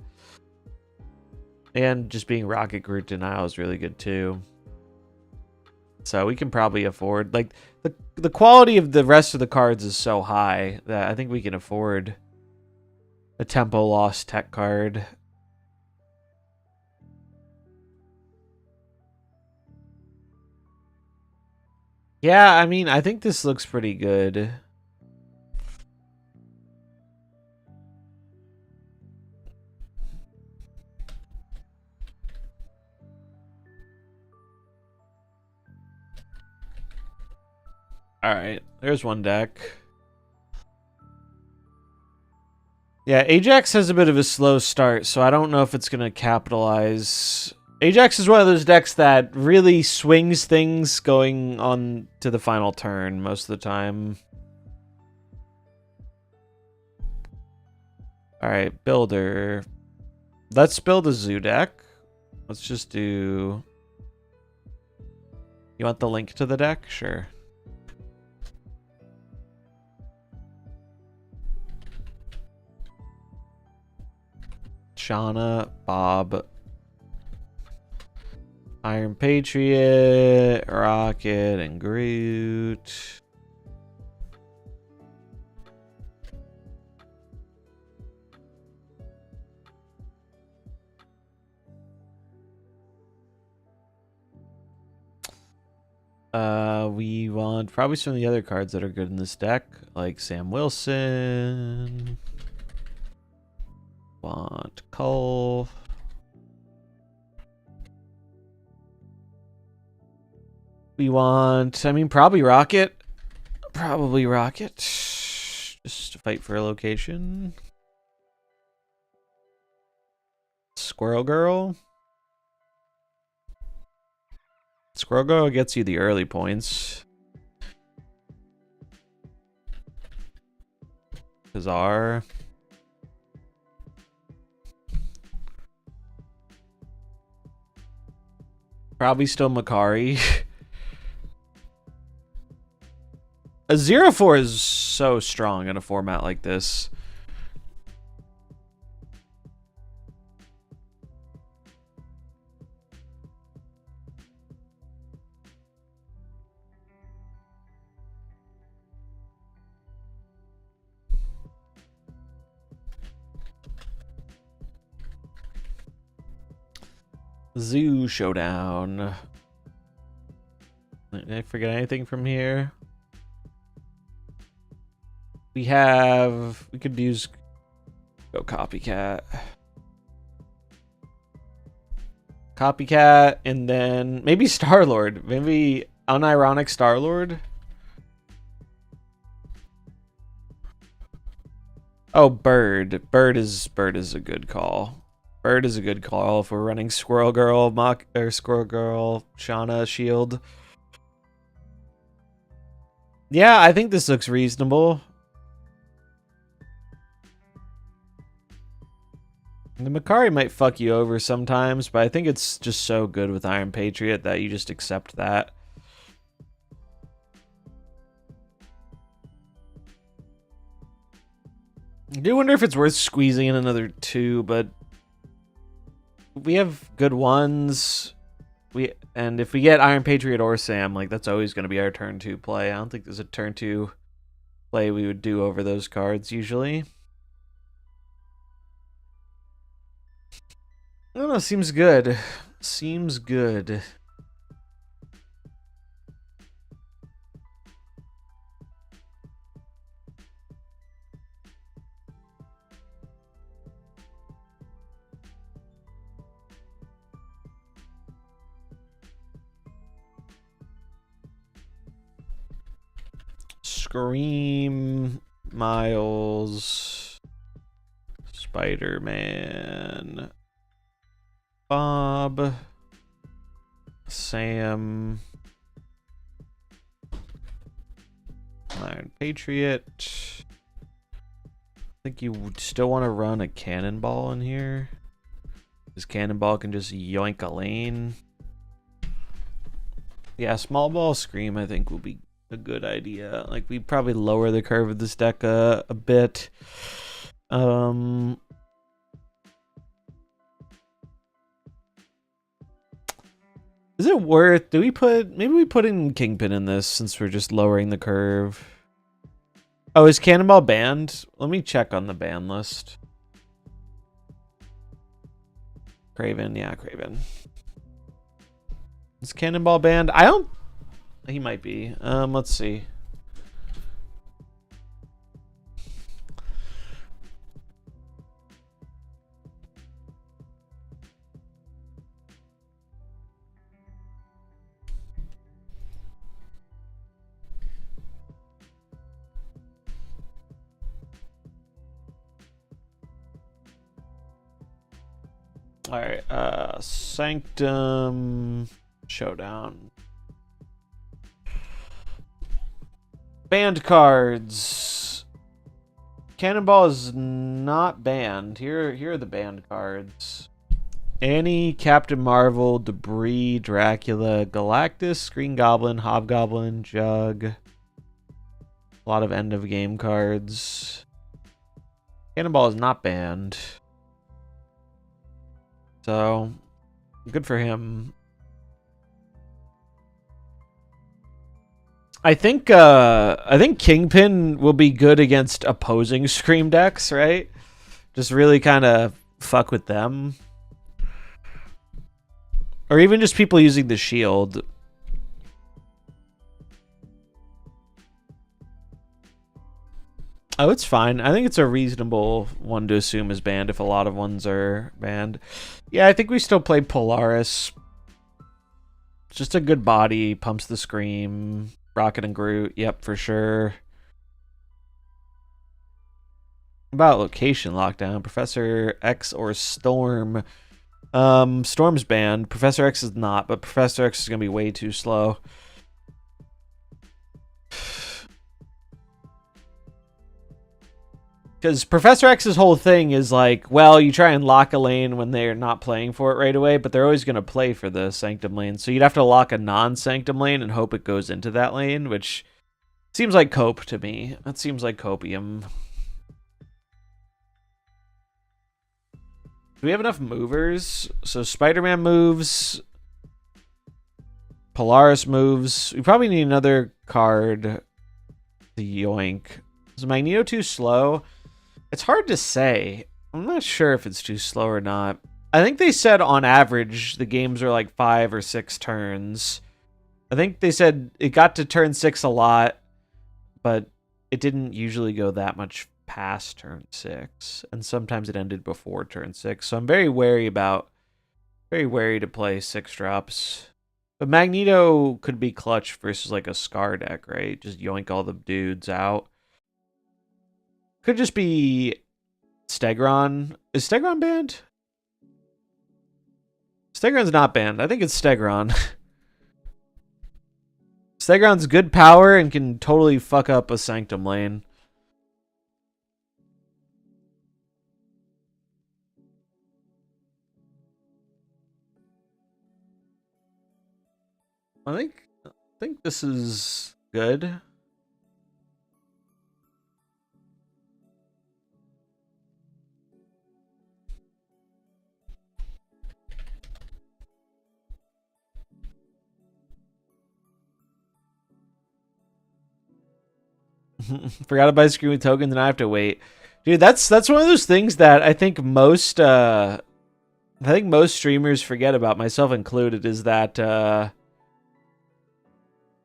And just being Rocket Groot Denial is really good too. So we can probably afford, like, the quality of the rest of the cards is so high that I think we can afford a Tempo Lost tech card. Yeah, I mean, I think this looks pretty good. Alright, there's one deck. Yeah, Ajax has a bit of a slow start, so I don't know if it's going to capitalize. Ajax is one of those decks that really swings things going on to the final turn most of the time. Alright, Builder. Let's build a zoo deck. Let's just do... You want the link to the deck? Sure. Shauna, Bob, Iron Patriot, Rocket, and Groot. We want probably some of the other cards that are good in this deck, like Sam Wilson. Want Cole. We want, I mean, probably Rocket. Probably Rocket. Just to fight for a location. Squirrel Girl. Squirrel Girl gets you the early points. Bizarre. Probably still Makari. A 0-4 is so strong in a format like this. Zoo Showdown. Did I forget anything from here? We could use, go Copycat. Copycat, and then maybe Star-Lord. Maybe unironic Star-Lord. Oh, Bird. Bird is a good call. Bird is a good call if we're running Squirrel Girl, Squirrel Girl, Shauna, Shield. Yeah, I think this looks reasonable. The Makari might fuck you over sometimes, but I think it's just so good with Iron Patriot that you just accept that. I do wonder if it's worth squeezing in another 2, but we have good ones. And if we get Iron Patriot or Sam, like, that's always going to be our turn 2 play. I don't think there's a turn 2 play we would do over those cards usually. I don't know, seems good. Seems good. Scream, Miles, Spider-Man, Bob, Sam, Iron Patriot. I think you would still want to run a Cannonball in here. This Cannonball can just yoink a lane. Yeah, Small Ball Scream I think will be a good idea. Like, we probably lower the curve of this deck a bit. Is it worth? Maybe we put in Kingpin in this since we're just lowering the curve. Oh, is Cannonball banned? Let me check on the ban list. Craven, yeah, Craven. Is Cannonball banned? I don't. He might be. Let's see. All right, Sanctum Showdown. Banned cards. Cannonball is not banned. Here are the banned cards. Annie, Captain Marvel, Debris, Dracula, Galactus, Green Goblin, Hobgoblin, Jug. A lot of end of game cards. Cannonball is not banned. So, good for him. I think Kingpin will be good against opposing Scream decks, right? Just really kind of fuck with them. Or even just people using the shield. Oh, it's fine. I think it's a reasonable one to assume is banned if a lot of ones are banned. Yeah, I think we still play Polaris. Just a good body, pumps the Scream. Rocket and Groot, yep, for sure. About location lockdown, Professor X or Storm. Storm's banned. Professor X is not, but Professor X is gonna be way too slow. Because Professor X's whole thing is like, well, you try and lock a lane when they're not playing for it right away, but they're always going to play for the Sanctum lane. So you'd have to lock a non-Sanctum lane and hope it goes into that lane, which seems like cope to me. That seems like copium. Do we have enough movers? So Spider-Man moves. Polaris moves. We probably need another card to yoink. Is Magneto too slow? It's hard to say. I'm not sure if it's too slow or not. I think they said on average the games are like 5 or 6 turns. I think they said it got to turn 6 a lot, but it didn't usually go that much past turn 6. And sometimes it ended before turn 6. So I'm very wary to play 6 drops. But Magneto could be clutch versus like a Scar deck, right? Just yoink all the dudes out. Could just be Stegron. Is Stegron banned? Stegron's not banned. I think it's Stegron. Stegron's good power and can totally fuck up a Sanctum lane. I think this is good. Forgot to buy Scream with tokens and I have to wait. Dude, that's one of those things that I think most streamers forget about, myself included, is that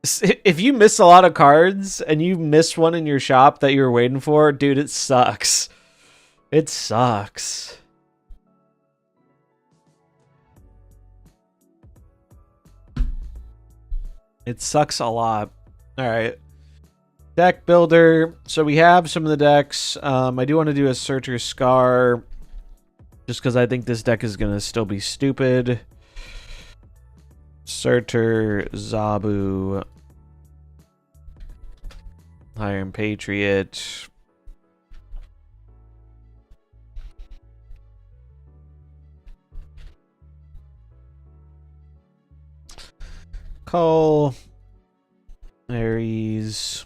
if you miss a lot of cards and you miss one in your shop that you were waiting for, dude, it sucks. It sucks. It sucks a lot. All right. Deck builder. So we have some of the decks. I do want to do a Searcher Scar just because I think this deck is going to still be stupid. Surtur, Zabu, Iron Patriot. Cole, Ares.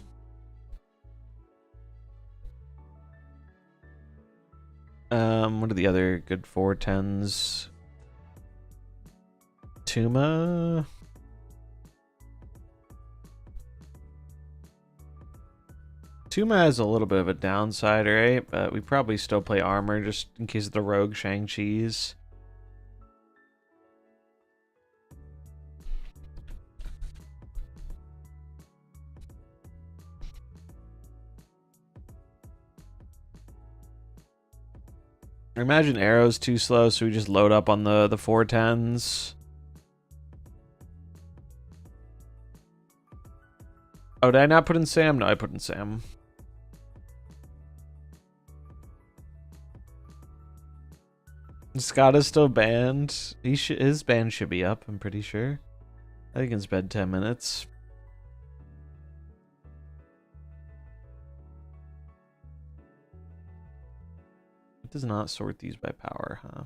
What are the other good 4/10s? Tuma. Tuma has a little bit of a downside, right? But we probably still play armor just in case of the rogue Shang-Chi's. I imagine arrow's too slow, so we just load up on the 410s. Oh, did I not put in Sam? No, I put in Sam. Scott is still banned. His ban should be up, I'm pretty sure. I think it's been 10 minutes. It does not sort these by power, huh?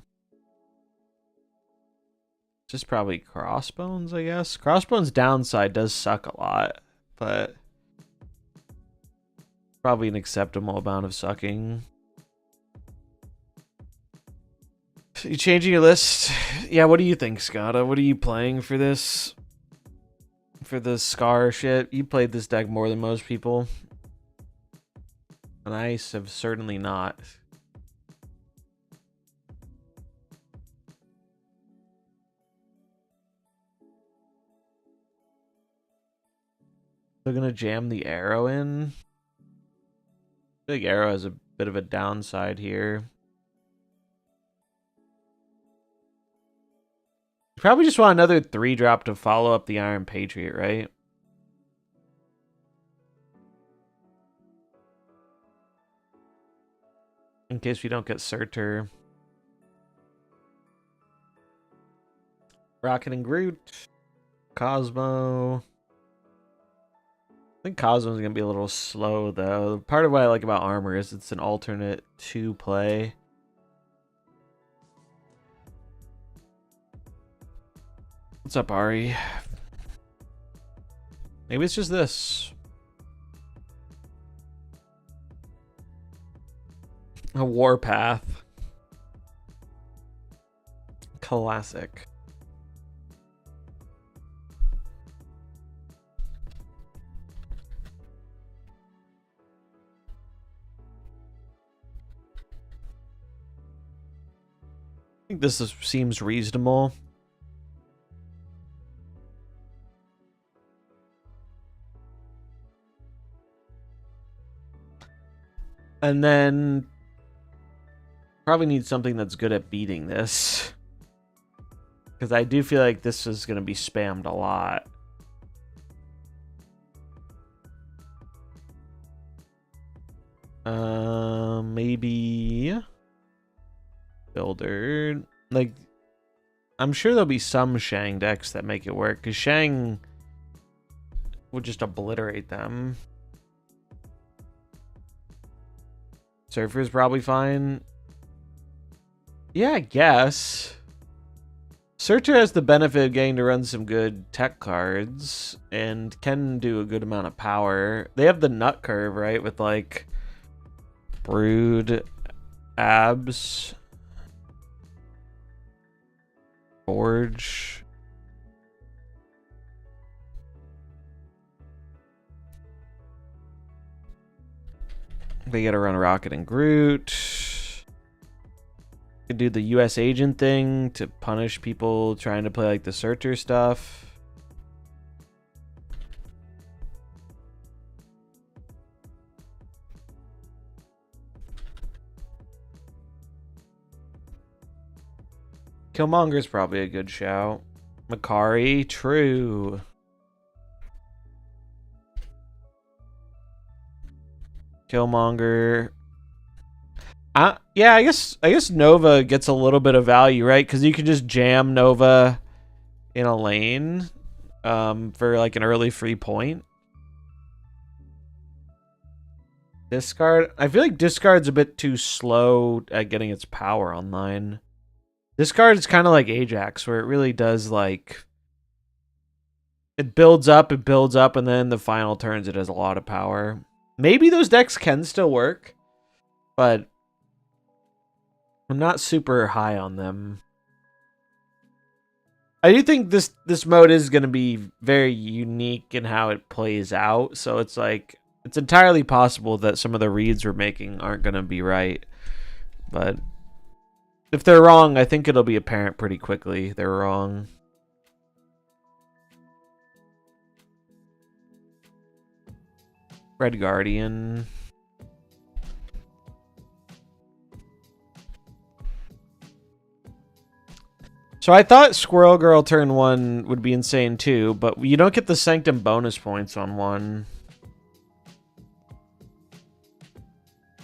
Just probably Crossbones, I guess. Crossbones' downside does suck a lot, but probably an acceptable amount of sucking. You changing your list? Yeah, what do you think, Scotta? What are you playing for this? For the Scar shit? You played this deck more than most people. And I have certainly not. They're gonna jam the arrow in. Big arrow has a bit of a downside here. You probably just want another 3-drop to follow up the Iron Patriot, right? In case we don't get Surtur. Rocket and Groot. Cosmo. I think Cosmo's going to be a little slow, though. Part of what I like about Armor is it's an alternate 2 play. What's up, Ari? Maybe it's just this. A Warpath. Classic. I think this seems reasonable. And then probably need something that's good at beating this. Because I do feel like this is going to be spammed a lot. Maybe Builder. Like, I'm sure there'll be some Shang decks that make it work. Because Shang would just obliterate them. Surfer's probably fine. Yeah, I guess. Surtur has the benefit of getting to run some good tech cards and can do a good amount of power. They have the nut curve, right? With like Brood, Abs, Forge. They gotta run Rocket and Groot. Could do the US agent thing to punish people trying to play like the Surtur stuff. Killmonger's probably a good shout. Makari, true. Killmonger. Yeah, I guess Nova gets a little bit of value, right? Because you can just jam Nova in a lane for like an early free point. Discard. I feel like Discard's a bit too slow at getting its power online. Discard is kind of like Ajax, where it really does like... It builds up, and then the final turns it has a lot of power. Maybe those decks can still work, but I'm not super high on them. I do think this mode is going to be very unique in how it plays out, so it's like It's entirely possible that some of the reads we're making aren't going to be right. But if they're wrong, I think it'll be apparent pretty quickly they're wrong. Red Guardian. So I thought Squirrel Girl turn 1 would be insane too, but you don't get the Sanctum bonus points on 1.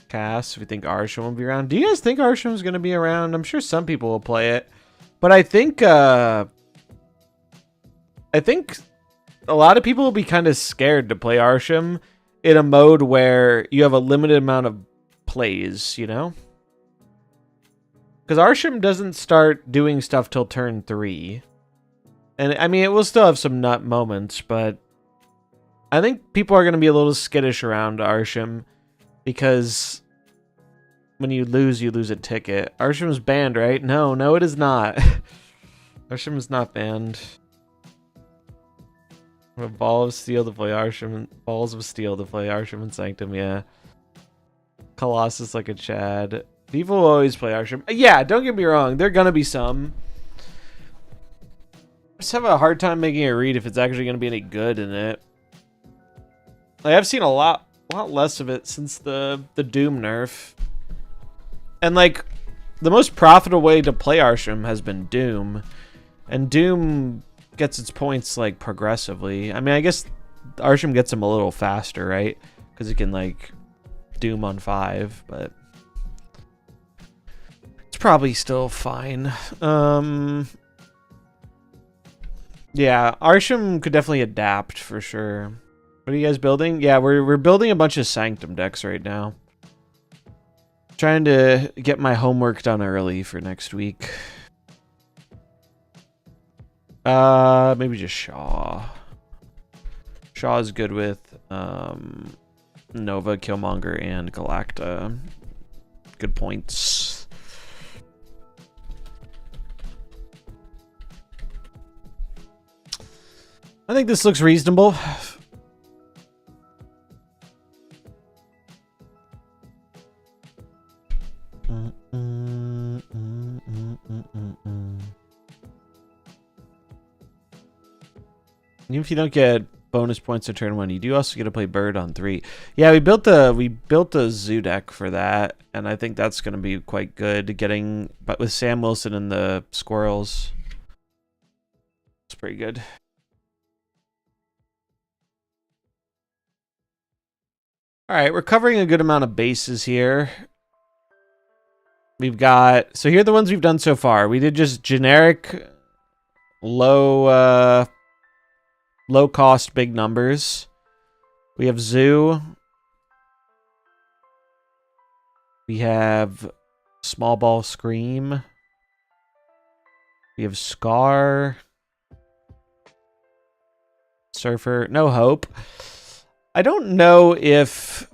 Cass, we think Arsham will be around. Do you guys think Arsham's going to be around? I'm sure some people will play it. But I think a lot of people will be kind of scared to play Arsham in a mode where you have a limited amount of plays, you know? Because Arsham doesn't start doing stuff till turn 3. And, I mean, it will still have some nut moments, but I think people are going to be a little skittish around Arsham because when you lose a ticket. Arsham's banned, right? No, it is not. Arsham is not banned. A ball of steel to play Arsham. Balls of steel to play Arsham and Sanctum, yeah. Colossus like a Chad. People will always play Arsham. Yeah, don't get me wrong. There are going to be some. I just have a hard time making a read if it's actually going to be any good in it. Like, I've seen a lot less of it since the Doom nerf. And, like, the most profitable way to play Arsham has been Doom. And Doom gets its points, like, progressively. I mean, I guess Arsham gets them a little faster, right? Because it can, like, Doom on 5, but it's probably still fine. Yeah, Arsham could definitely adapt for sure. What are you guys building? Yeah, we're building a bunch of Sanctum decks right now. Trying to get my homework done early for next week. Maybe just Shaw. Shaw is good with Nova, Killmonger, and Galacta. Good points. I think this looks reasonable. Even if you don't get bonus points to turn 1, you do also get to play Bird on 3. Yeah, we built a zoo deck for that, and I think that's going to be quite good. But with Sam Wilson and the Squirrels, it's pretty good. All right, we're covering a good amount of bases here. We've got, so here are the ones we've done so far. We did just generic, low cost, big numbers. We have Zoo. We have Small Ball Scream. We have Scar. Surfer. No Hope. I don't know if...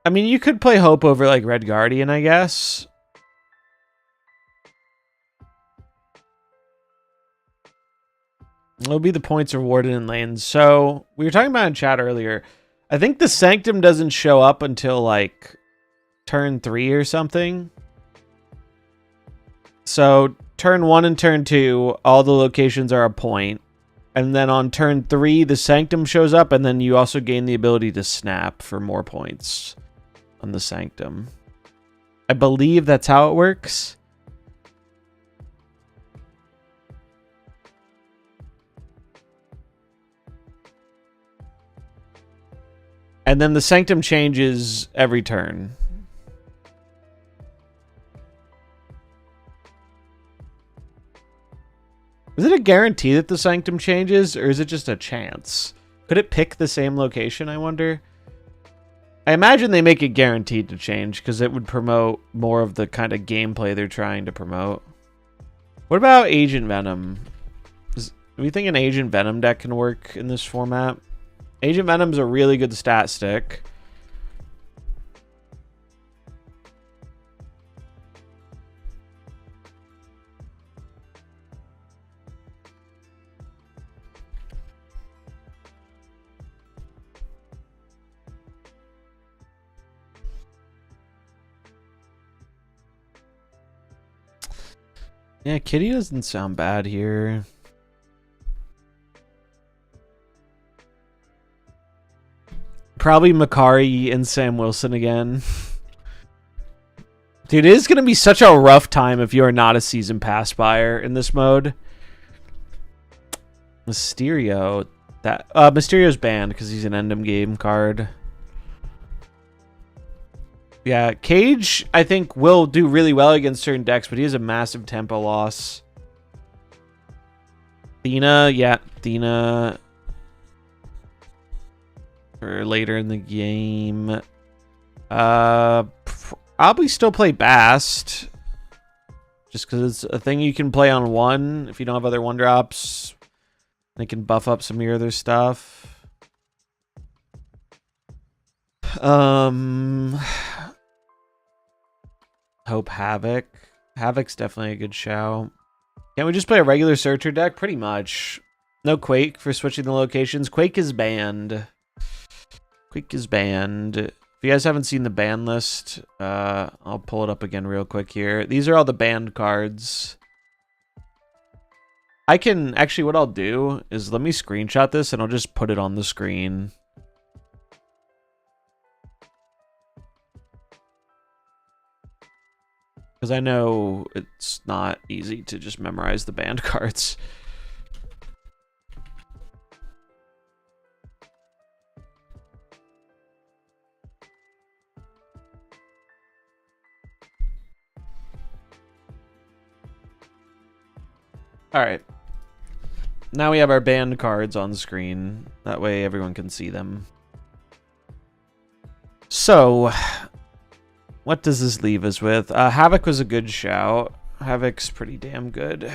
I mean, you could play Hope over, like, Red Guardian, I guess. It'll be the points rewarded in lanes. So, we were talking about in chat earlier. I think the Sanctum doesn't show up until, like, turn 3 or something. So, turn 1 and turn 2, all the locations are a point. And then on turn 3, the Sanctum shows up, and then you also gain the ability to snap for more points on the Sanctum. I believe that's how it works. And then the Sanctum changes every turn. Is it a guarantee that the Sanctum changes, or is it just a chance? Could it pick the same location, I wonder? I imagine they make it guaranteed to change, because it would promote more of the kind of gameplay they're trying to promote. What about Agent Venom? Do we think an Agent Venom deck can work in this format? Agent Venom's a really good stat stick. Yeah, Kitty doesn't sound bad here. Probably Makari and Sam Wilson again. Dude, it is going to be such a rough time if you are not a season pass buyer in this mode. Mysterio. Mysterio's banned because he's an endem game card. Yeah, Cage, I think, will do really well against certain decks, but he has a massive tempo loss. Thena, yeah, Thena. For later in the game. Probably still play Bast. Just because it's a thing you can play on one if you don't have other one drops. And it can buff up some of your other stuff. Hope Havoc. Havoc's definitely a good shout. Can't we just play a regular Searcher deck? Pretty much. No Quake for switching the locations. Quake is banned. Quake is banned. If you guys haven't seen the ban list, I'll pull it up again real quick here. These are all the banned cards. I can... Actually, what I'll do is let me screenshot this and I'll just put it on the screen. Because I know it's not easy to just memorize the banned cards. Alright. Now we have our banned cards on the screen. That way everyone can see them. So... what does this leave us with? Havoc was a good shout. Havoc's pretty damn good.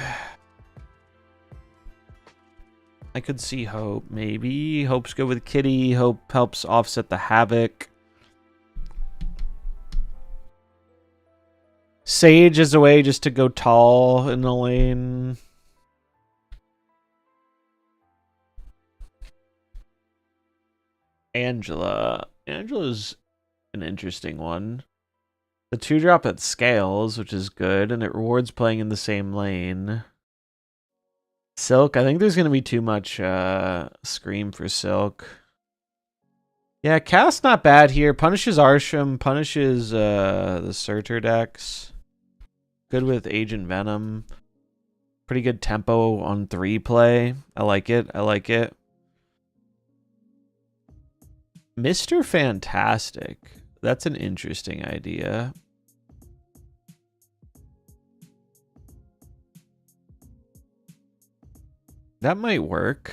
I could see Hope, maybe. Hope's good with Kitty. Hope helps offset the Havoc. Sage is a way just to go tall in the lane. Angela. Angela's an interesting one. The 2-drop at scales, which is good, and it rewards playing in the same lane. Silk, I think there's going to be too much Scream for Silk. Yeah, Cast not bad here. Punishes Arsham, punishes the Surtur decks. Good with Agent Venom. Pretty good tempo on 3 play. I like it. I like it. Mr. Fantastic. That's an interesting idea. That might work.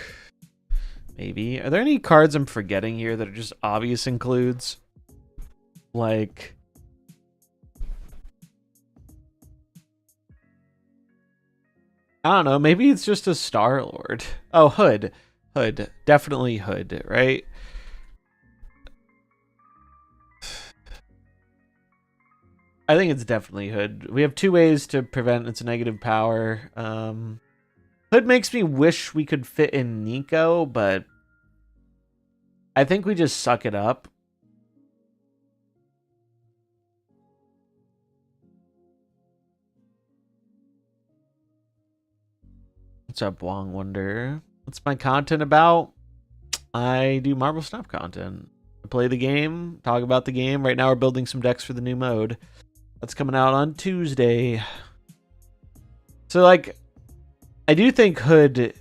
Maybe. Are there any cards I'm forgetting here that are just obvious includes? Like... I don't know. Maybe it's just a Star-Lord. Oh, Hood. Hood. Definitely Hood, right? I think it's definitely Hood. We have 2 ways to prevent its negative power. Hood makes me wish we could fit in Nico, but I think we just suck it up. What's up, Wong Wonder? What's my content about? I do MarvelSnap content. I play the game, talk about the game. Right now we're building some decks for the new mode. That's coming out on Tuesday. So, like, I do think Hood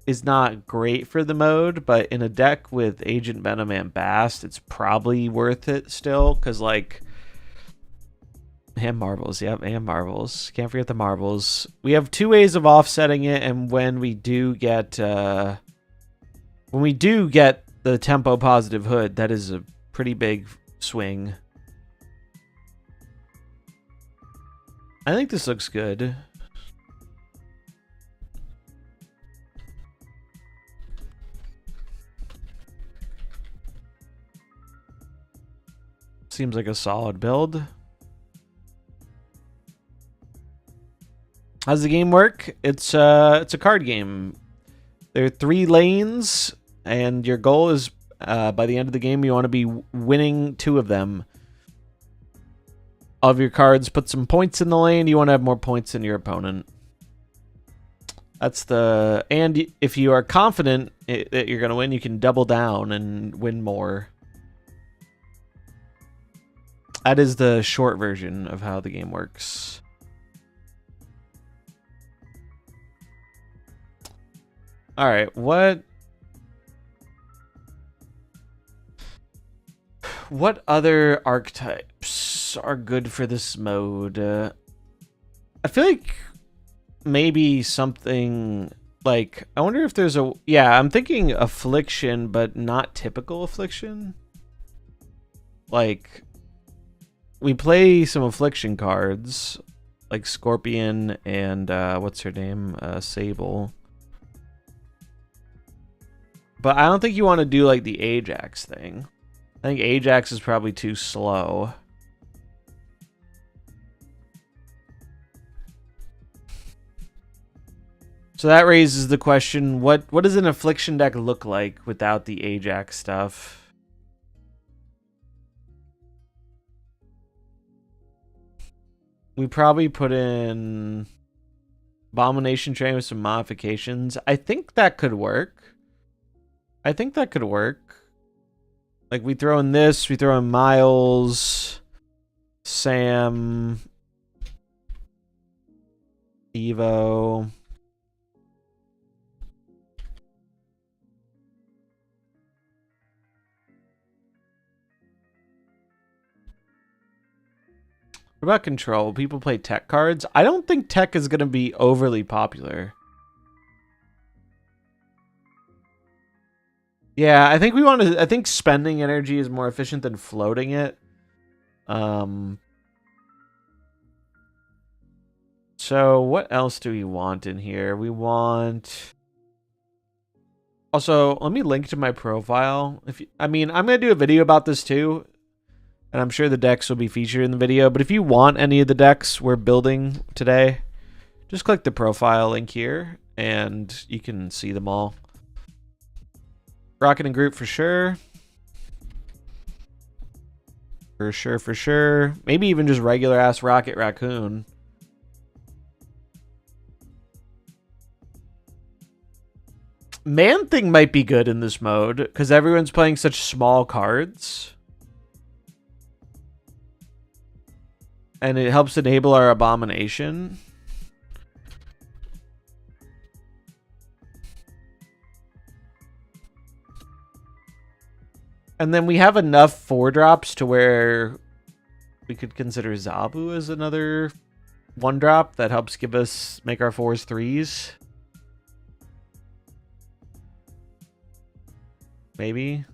is not great for the mode, but in a deck with Agent Venom and Bast, it's probably worth it still, because, like, and Marvels, yep, and Marvels. Can't forget the Marvels. We have 2 ways of offsetting it, and when we do get the tempo positive Hood, that is a pretty big swing. I think this looks good. Seems like a solid build. How's the game work? It's a card game. There are 3 lanes, and your goal is by the end of the game you want to be winning 2 of them. Of your cards, put some points in the lane. You want to have more points than your opponent. That's the... And if you are confident that you're going to win, you can double down and win more. That is the short version of how the game works. All right, what other archetypes are good for this mode? I feel like maybe something like, I wonder if there's a... Yeah, I'm thinking affliction, but not typical affliction. Like, we play some affliction cards, like Scorpion and what's her name? Sable. But I don't think you want to do like the Ajax thing. I think Ajax is probably too slow. So that raises the question, what does an affliction deck look like without the Ajax stuff? We probably put in Abomination Train with some modifications. I think that could work. Like, we throw in this, we throw in Miles, Sam, Evo. What about control? People play tech cards? I don't think tech is going to be overly popular. Yeah, I think we want to... I think spending energy is more efficient than floating it. So what else do we want in here? We want... Also, let me link to my profile. I mean, I'm going to do a video about this too. And I'm sure the decks will be featured in the video. But if you want any of the decks we're building today, just click the profile link here and you can see them all. Rocket and Groot for sure. For sure. Maybe even just regular ass Rocket Raccoon. Man-Thing might be good in this mode because everyone's playing such small cards. And it helps enable our Abomination. And then we have enough 4-drops to where we could consider Zabu as another 1-drop that helps make our 4s 3s. Maybe.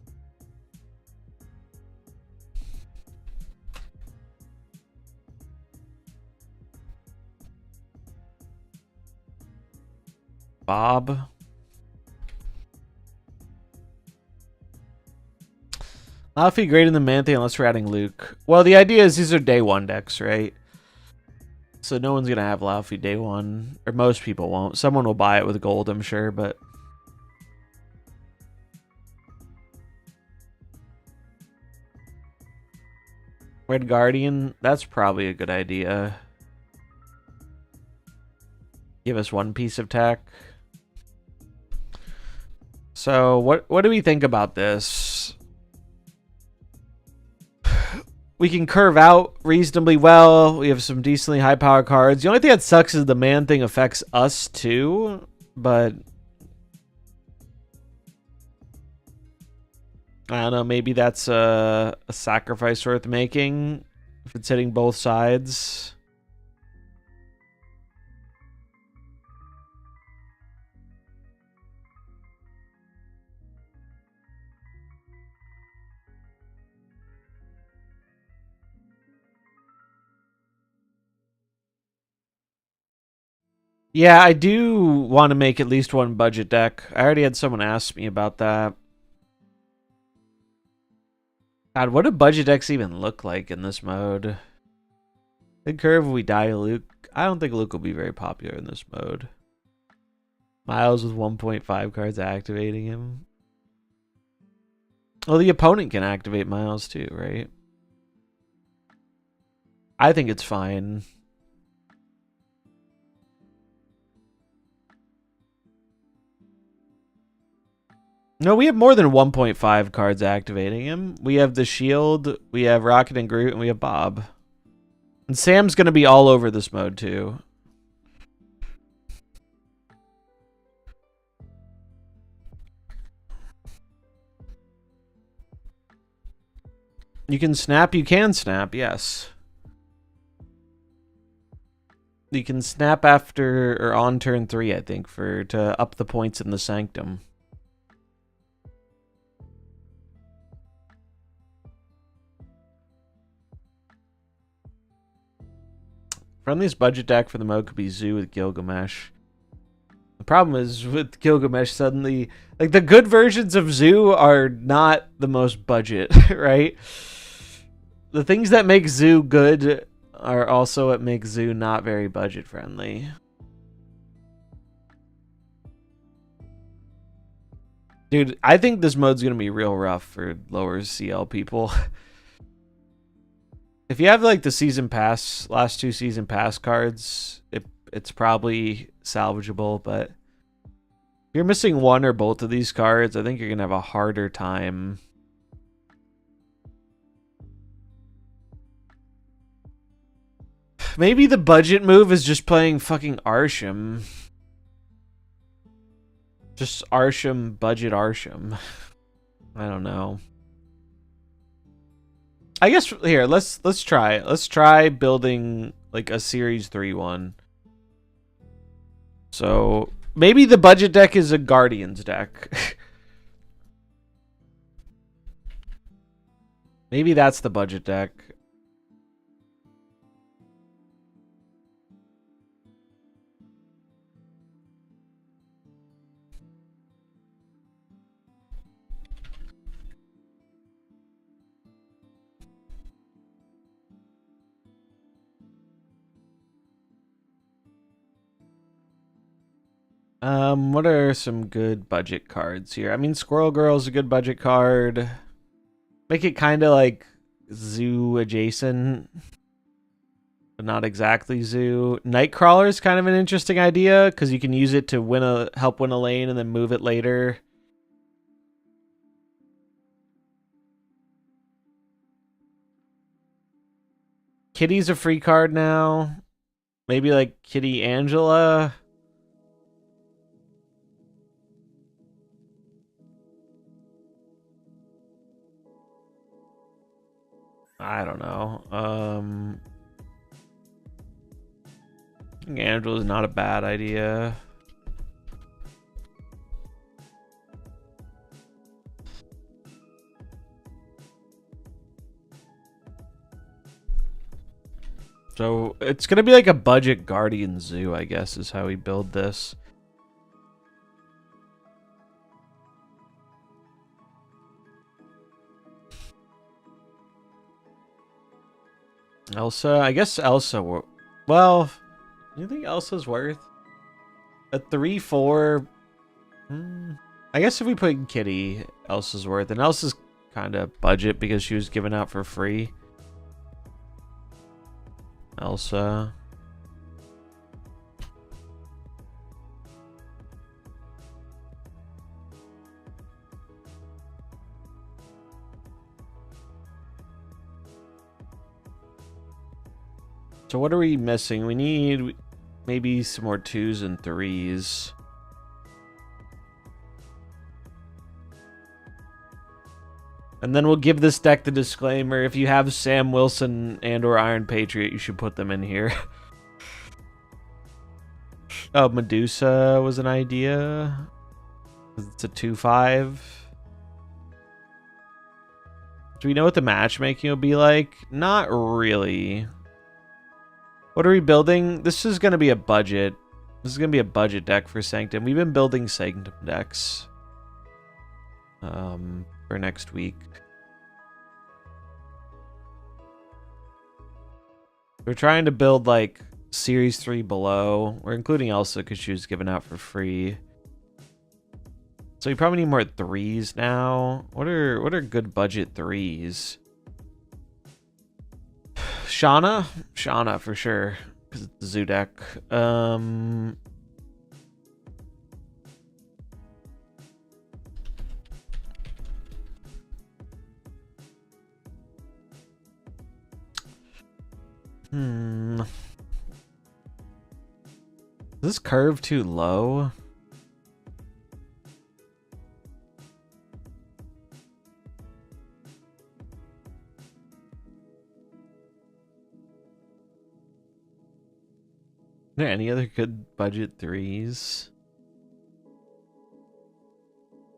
Bob. Laufey great in the Man-Thing unless we're adding Luke. Well, the idea is these are day 1 decks, right? So no one's going to have Laufey day 1. Or most people won't. Someone will buy it with gold, I'm sure, but... Red Guardian, that's probably a good idea. Give us 1 piece of tech. So what do we think about this? We can curve out reasonably well. We have some decently high power cards. The only thing that sucks is the Man-Thing affects us too, but I don't know, maybe that's a sacrifice worth making if it's hitting both sides. Yeah, I do want to make at least 1 budget deck. I already had someone ask me about that. God, what do budget decks even look like in this mode? Big curve, we die to Luke. I don't think Luke will be very popular in this mode. Miles with 1.5 cards activating him. Well, the opponent can activate Miles too, right? I think it's fine. No, we have more than 1.5 cards activating him. We have the shield, we have Rocket and Groot, and we have Bob. And Sam's going to be all over this mode, too. You can snap, yes. You can snap after or on turn 3, I think, to up the points in the Sanctum. Friendliest budget deck for the mode could be Zoo with Gilgamesh. The problem is with Gilgamesh suddenly, like the good versions of Zoo are not the most budget, right? The things that make Zoo good are also what make Zoo not very budget friendly. Dude, I think this mode's going to be real rough for lower CL people. If you have like the season pass, last 2 season pass cards, it's probably salvageable, but if you're missing one or both of these cards, I think you're going to have a harder time. Maybe the budget move is just playing fucking Arsham. Just Arsham, budget Arsham. I don't know. I guess here, let's try. Let's try building like a series 3 one. So maybe the budget deck is a Guardians deck. Maybe that's the budget deck. What are some good budget cards here? I mean, Squirrel Girl's a good budget card. Make it kind of like Zoo adjacent, but not exactly Zoo. Nightcrawler is kind of an interesting idea because you can use it to help win a lane and then move it later. Kitty's a free card now. Maybe like Kitty Angela. I don't know. I think Angela's not a bad idea. So it's gonna be like a budget Guardian Zoo, I guess, is how we build this. Elsa, I guess Elsa. Well, do you think Elsa's worth a 3/4? I guess if we put Kitty, Elsa's worth, and Elsa's kind of budget because she was given out for free. Elsa. So what are we missing? We need maybe some more 2s and 3s. And then we'll give this deck the disclaimer. If you have Sam Wilson and or Iron Patriot, you should put them in here. Oh, Medusa was an idea. It's a 2/5. Do we know what the matchmaking will be like? Not really. What are we building? This is going to be a budget. This is going to be a budget deck for Sanctum. We've been building Sanctum decks for next week. We're trying to build like Series 3 below. We're including Elsa because she was given out for free. So we probably need more 3s now. What are good budget 3s? Shauna? Shauna for sure. Because it's the Zoo deck. this curve too low? Are there any other good budget threes?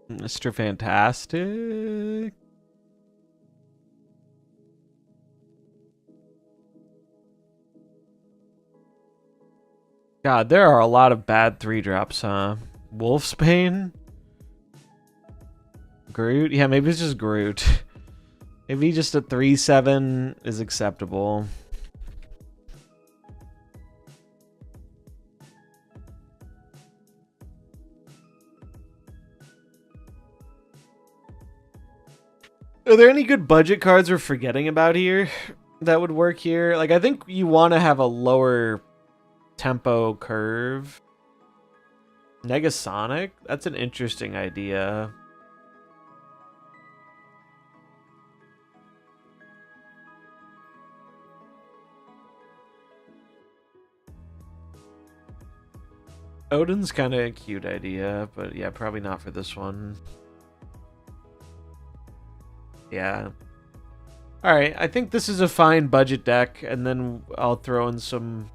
Mr. Fantastic? God, there are a lot of bad 3-drops, huh? Wolfsbane? Groot? Yeah, maybe it's just Groot. Maybe just a 3/7 is acceptable. Are there any good budget cards we're forgetting about here that would work here? Like, I think you want to have a lower tempo curve. Negasonic? That's an interesting idea. Odin's kind of a cute idea, but yeah, probably not for this one. Yeah. Alright, I think this is a fine budget deck, and then I'll throw in some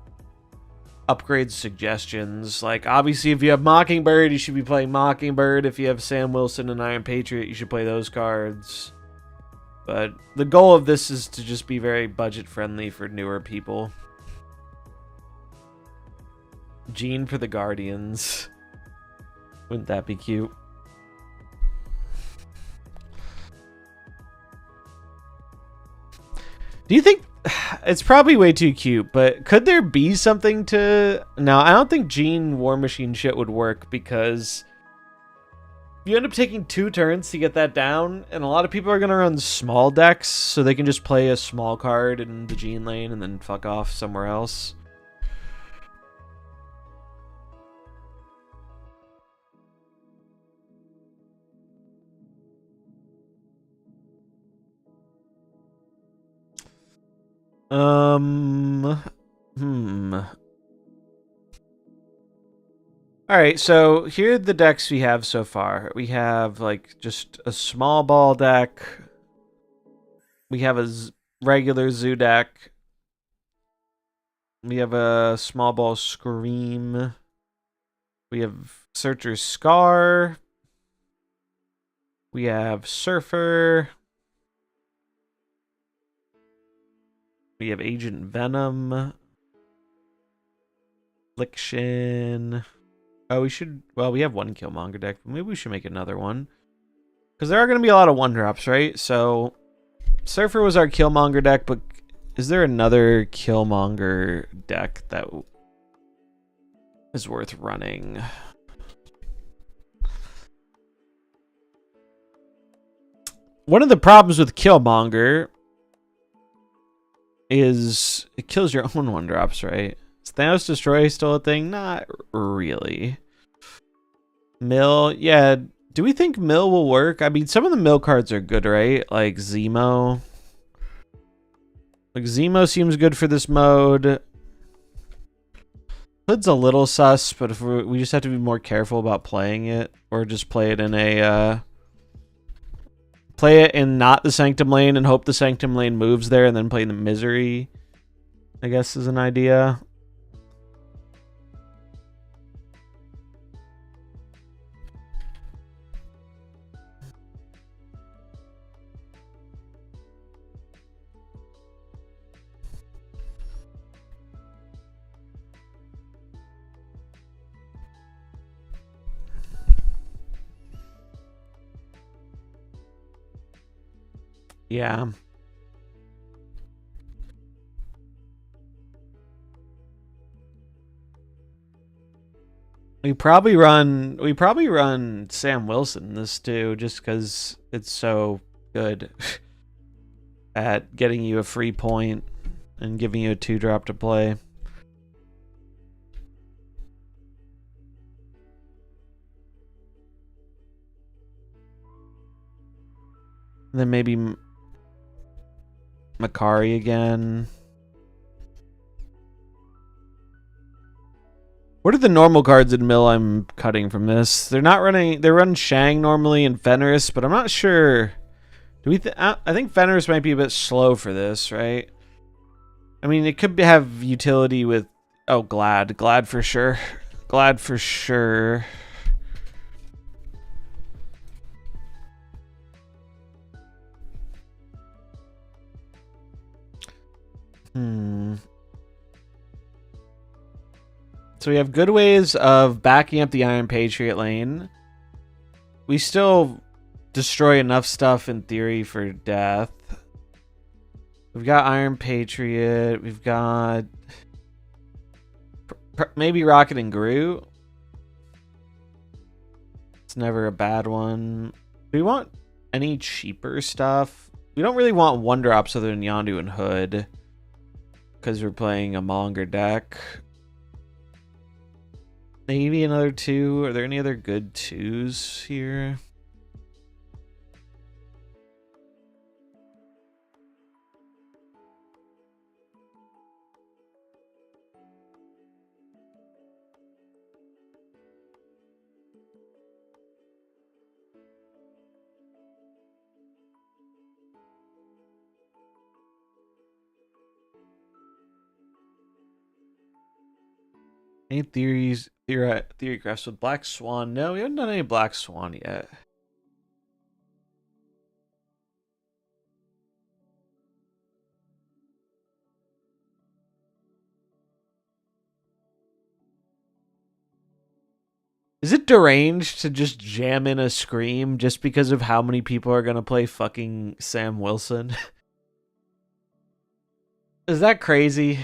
upgrade suggestions. Like, obviously, if you have Mockingbird, you should be playing Mockingbird. If you have Sam Wilson and Iron Patriot, you should play those cards. But the goal of this is to just be very budget-friendly for newer people. Gene for the Guardians. Wouldn't that be cute? Do you think it's probably way too cute, but could there be something to... No, I don't think Gene War Machine shit would work, because you end up taking 2 turns to get that down, and a lot of people are going to run small decks, so they can just play a small card in the Gene lane and then fuck off somewhere else. Alright, so here are the decks we have so far. We have, like, just a small ball deck. We have a regular zoo deck. We have a small ball Scream. We have Searcher's Scar. We have Surfer. We have Agent Venom. Affliction. Oh, we have one Killmonger deck, but maybe we should make another one. Because there are going to be a lot of 1-drops, right? So, Surfer was our Killmonger deck, but is there another Killmonger deck that is worth running? One of the problems with Killmonger is it kills your own 1-drops, right? Is Thanos Destroy still a thing? Not really. Mill, yeah. Do we think Mill will work? I mean, some of the Mill cards are good, right? Like Zemo. Like Zemo seems good for this mode. Hood's a little sus, but if we just have to be more careful about playing it, or just play it in a play it in not the Sanctum lane and hope the Sanctum lane moves there, and then play the Misery, I guess, is an idea. Yeah. We probably run Sam Wilson this too, just because it's so good at getting you a free point and giving you a 2-drop to play. And then maybe Makari again. What are the normal cards in mill I'm cutting from this? They're not running. They run Shang normally and Fenris, but I'm not sure. Do we? I think Fenris might be a bit slow for this, right? I mean, it could have utility with. Oh, Glad for sure. Glad for sure. So we have good ways of backing up the Iron Patriot lane. We still destroy enough stuff in theory for death. We've got Iron Patriot. We've got maybe Rocket and Groot. It's never a bad one. Do we want any cheaper stuff? We don't really want one drops other than Yondu and Hood because we're playing a longer deck. Maybe another 2. Are there any other good 2s here? Any theory graphs with Black Swan? No, we haven't done any Black Swan yet. Is it deranged to just jam in a Scream just because of how many people are going to play fucking Sam Wilson? Is that crazy?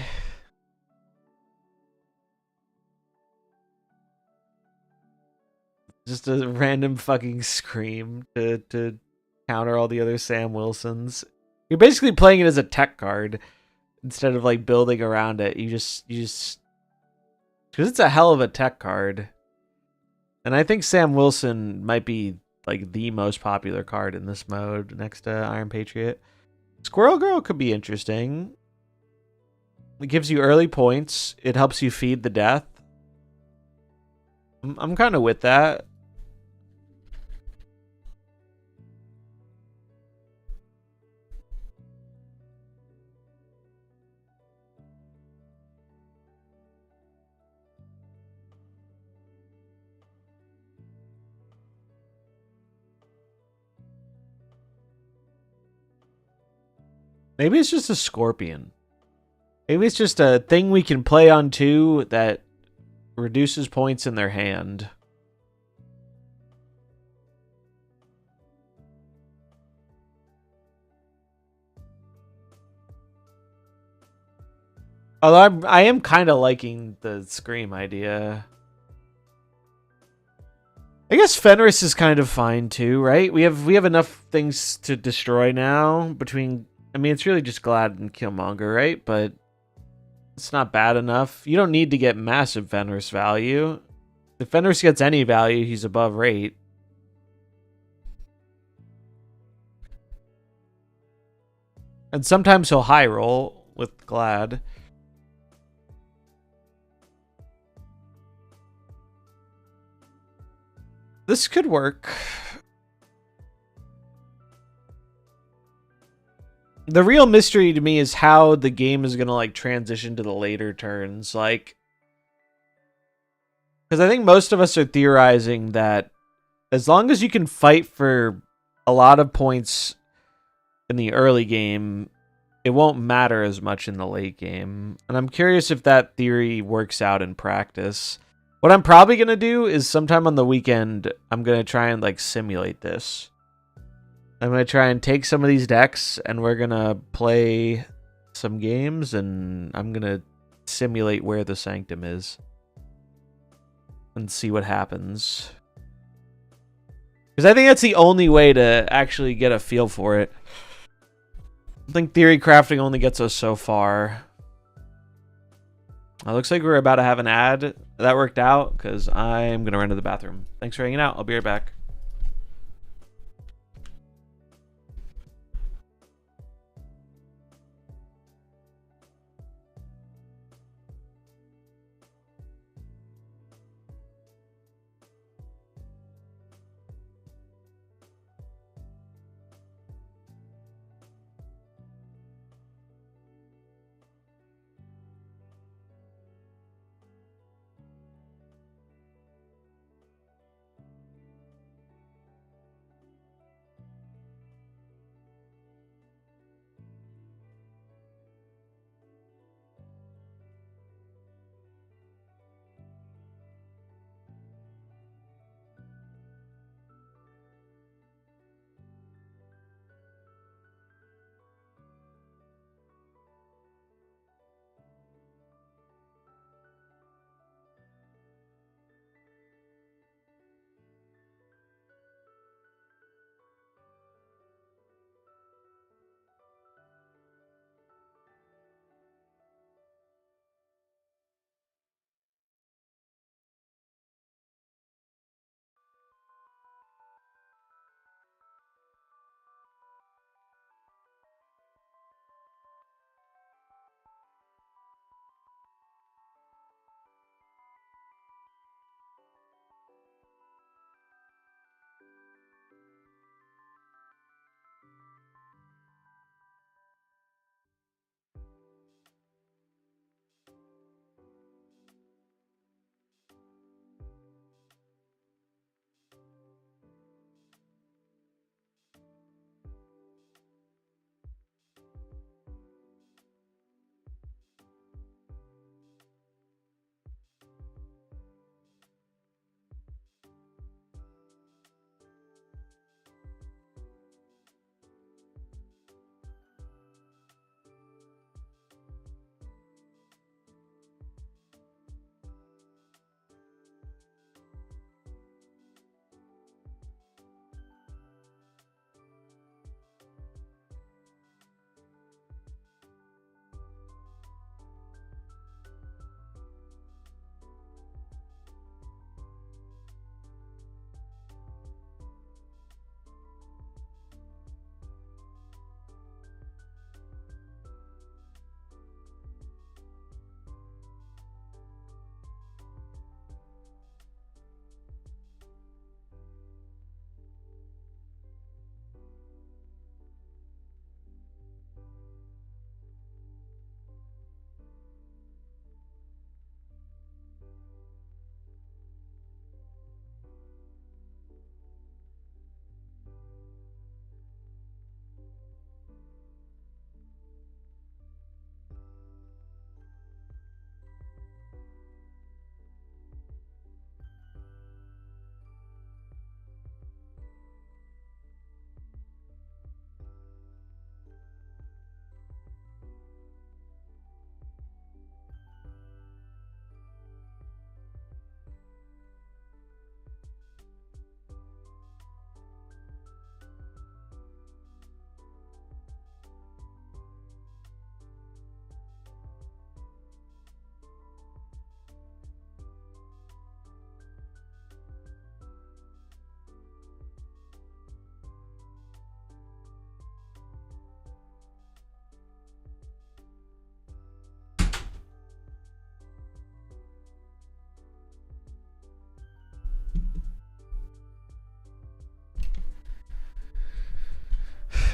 Just a random fucking Scream to counter all the other Sam Wilsons. You're basically playing it as a tech card instead of like building around it. You just because it's a hell of a tech card. And I think Sam Wilson might be like the most popular card in this mode next to Iron Patriot. Squirrel Girl could be interesting. It gives you early points. It helps you feed the death. I'm kind of with that. Maybe it's just a Scorpion. Maybe it's just a thing we can play on 2 that reduces points in their hand. Although I am kind of liking the Scream idea. I guess Fenris is kind of fine too, right? We have enough things to destroy now between. I mean, it's really just Glad and Killmonger, right? But it's not bad enough. You don't need to get massive Fenris value. If Fenris gets any value, he's above rate. And sometimes he'll high roll with Glad. This could work. The real mystery to me is how the game is going to like transition to the later turns. Like, because I think most of us are theorizing that as long as you can fight for a lot of points in the early game, it won't matter as much in the late game. And I'm curious if that theory works out in practice. What I'm probably going to do is sometime on the weekend, I'm going to try and like simulate this. I'm going to try and take some of these decks and we're going to play some games and I'm going to simulate where the Sanctum is and see what happens. Because I think that's the only way to actually get a feel for it. I think theory crafting only gets us so far. It looks like we're about to have an ad. That worked out because I'm going to run to the bathroom. Thanks for hanging out. I'll be right back.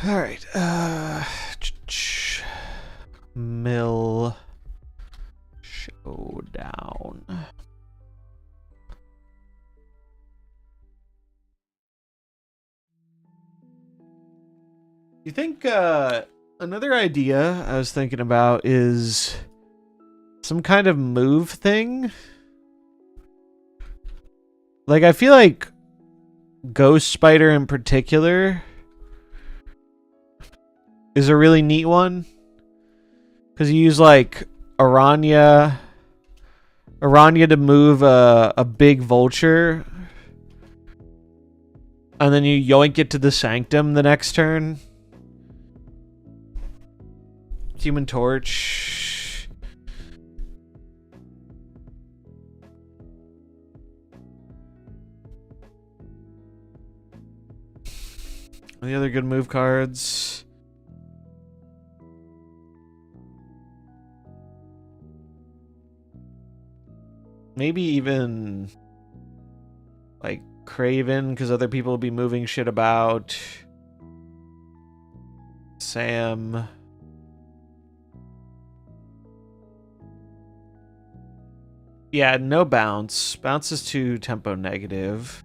All right. Mill Showdown. You think another idea I was thinking about is some kind of move thing? Like, I feel like Ghost Spider in particular is a really neat one. Because you use, like, Aranya to move a big vulture. And then you yoink it to the Sanctum the next turn. Human Torch. Any other good move cards? Maybe even like Craven, because other people will be moving shit about. Sam. Yeah, no bounce. Bounce is too tempo negative.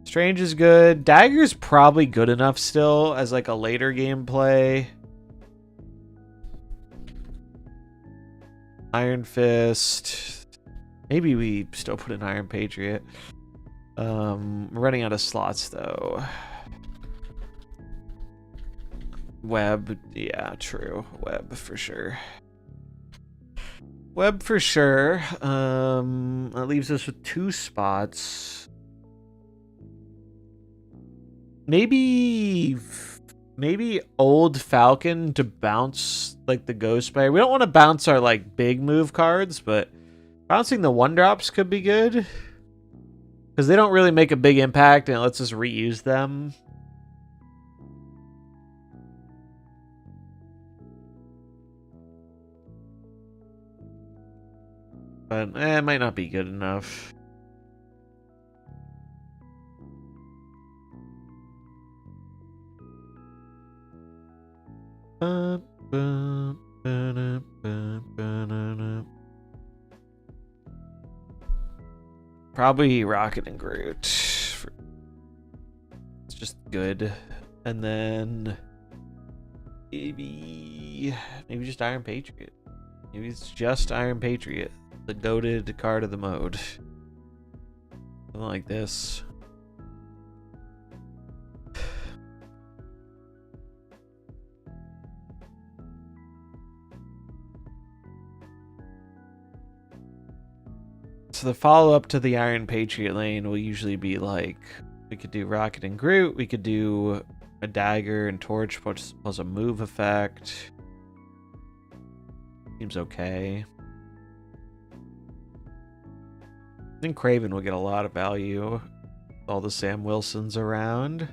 Strange is good. Dagger's probably good enough still as like a later gameplay. Iron Fist. Maybe we still put an Iron Patriot. We're running out of slots though. Web, yeah, true. Web for sure. Web for sure. That leaves us with 2 spots. Maybe Old Falcon to bounce like the Ghost Spider. We don't want to bounce our like big move cards, but bouncing the 1-drops could be good. Because they don't really make a big impact and it lets us reuse them. But it might not be good enough. Probably Rocket and Groot. It's just good. And then maybe just Iron Patriot. Maybe it's just Iron Patriot. The goated card of the mode. Something like this. So the follow-up to the Iron Patriot lane will usually be like, we could do Rocket and Groot, we could do a Dagger and Torch plus a move effect. Seems okay. I think Craven will get a lot of value. All the Sam Wilsons around.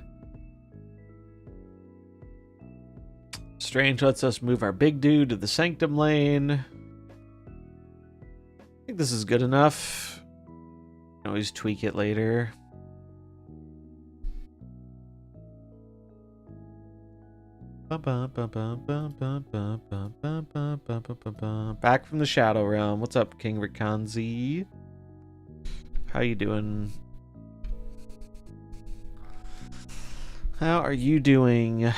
Strange lets us move our big dude to the Sanctum lane. I think this is good enough. You can always tweak it later. Back from the Shadow Realm. What's up, King Rikanzi? How you doing? How are you doing?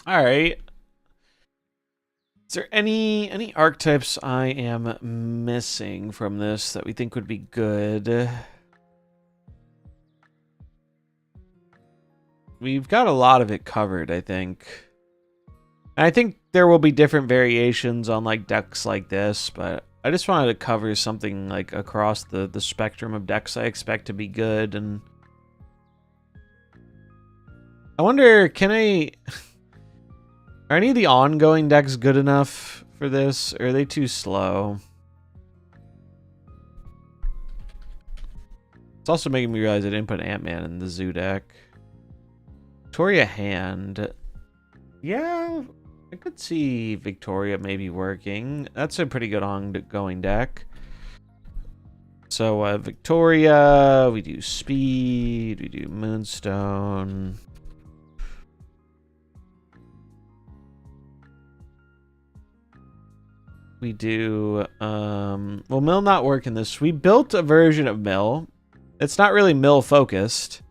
All right. Is there any archetypes I am missing from this that we think would be good? We've got a lot of it covered, I think. And I think there will be different variations on like decks like this, but I just wanted to cover something like across the spectrum of decks I expect to be good. And I wonder, are any of the ongoing decks good enough for this, or are they too slow? It's also making me realize I didn't put Ant-Man in the Zoo deck. Victoria Hand. Yeah, I could see Victoria maybe working. That's a pretty good ongoing deck. So Victoria, we do speed, we do Moonstone. We do well, Mill not working this. We built a version of Mill. It's not really Mill focused,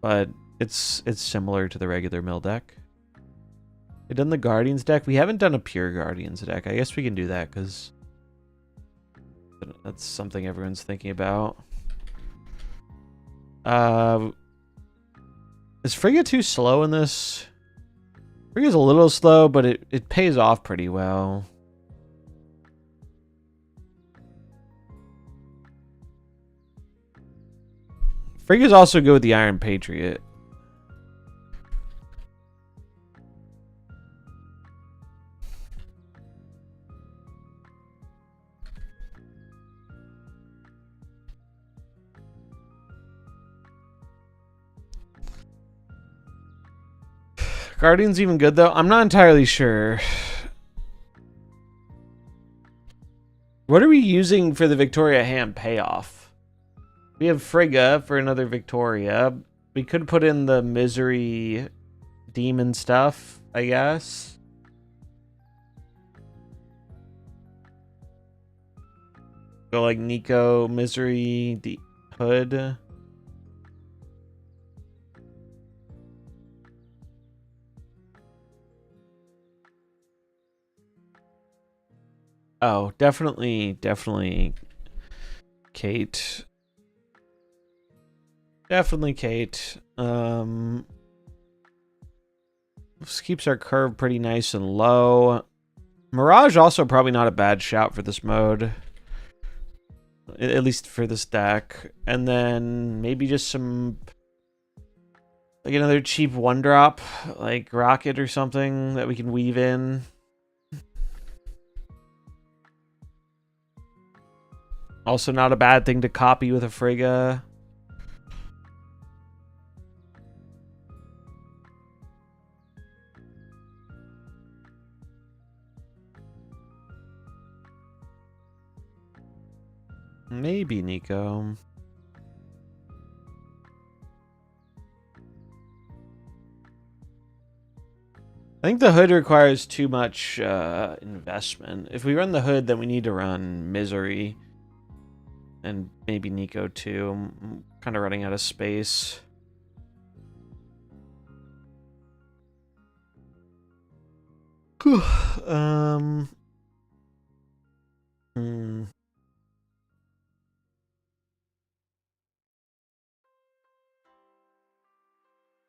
but it's similar to the regular Mill deck. We've done the Guardians deck. We haven't done a pure Guardians deck. I guess we can do that because that's something everyone's thinking about. Is Frigga too slow in this? Frigga's a little slow, but it pays off pretty well. Frigga's also good with the Iron Patriot. Guardian's even good, though? I'm not entirely sure. What are we using for the Victoria hand payoff? We have Frigga for another Victoria. We could put in the Misery Demon stuff, I guess. Go like Nico, Misery, Hood. Oh, definitely Kate. Definitely Kate. This keeps our curve pretty nice and low. Mirage also probably not a bad shout for this mode. At least for this deck. And then maybe just some... like another cheap 1-drop. Like Rocket or something that we can weave in. Also not a bad thing to copy with a Frigga. Maybe Nico. I think the Hood requires too much investment. If we run the Hood, then we need to run Misery. And maybe Nico too. I'm kind of running out of space.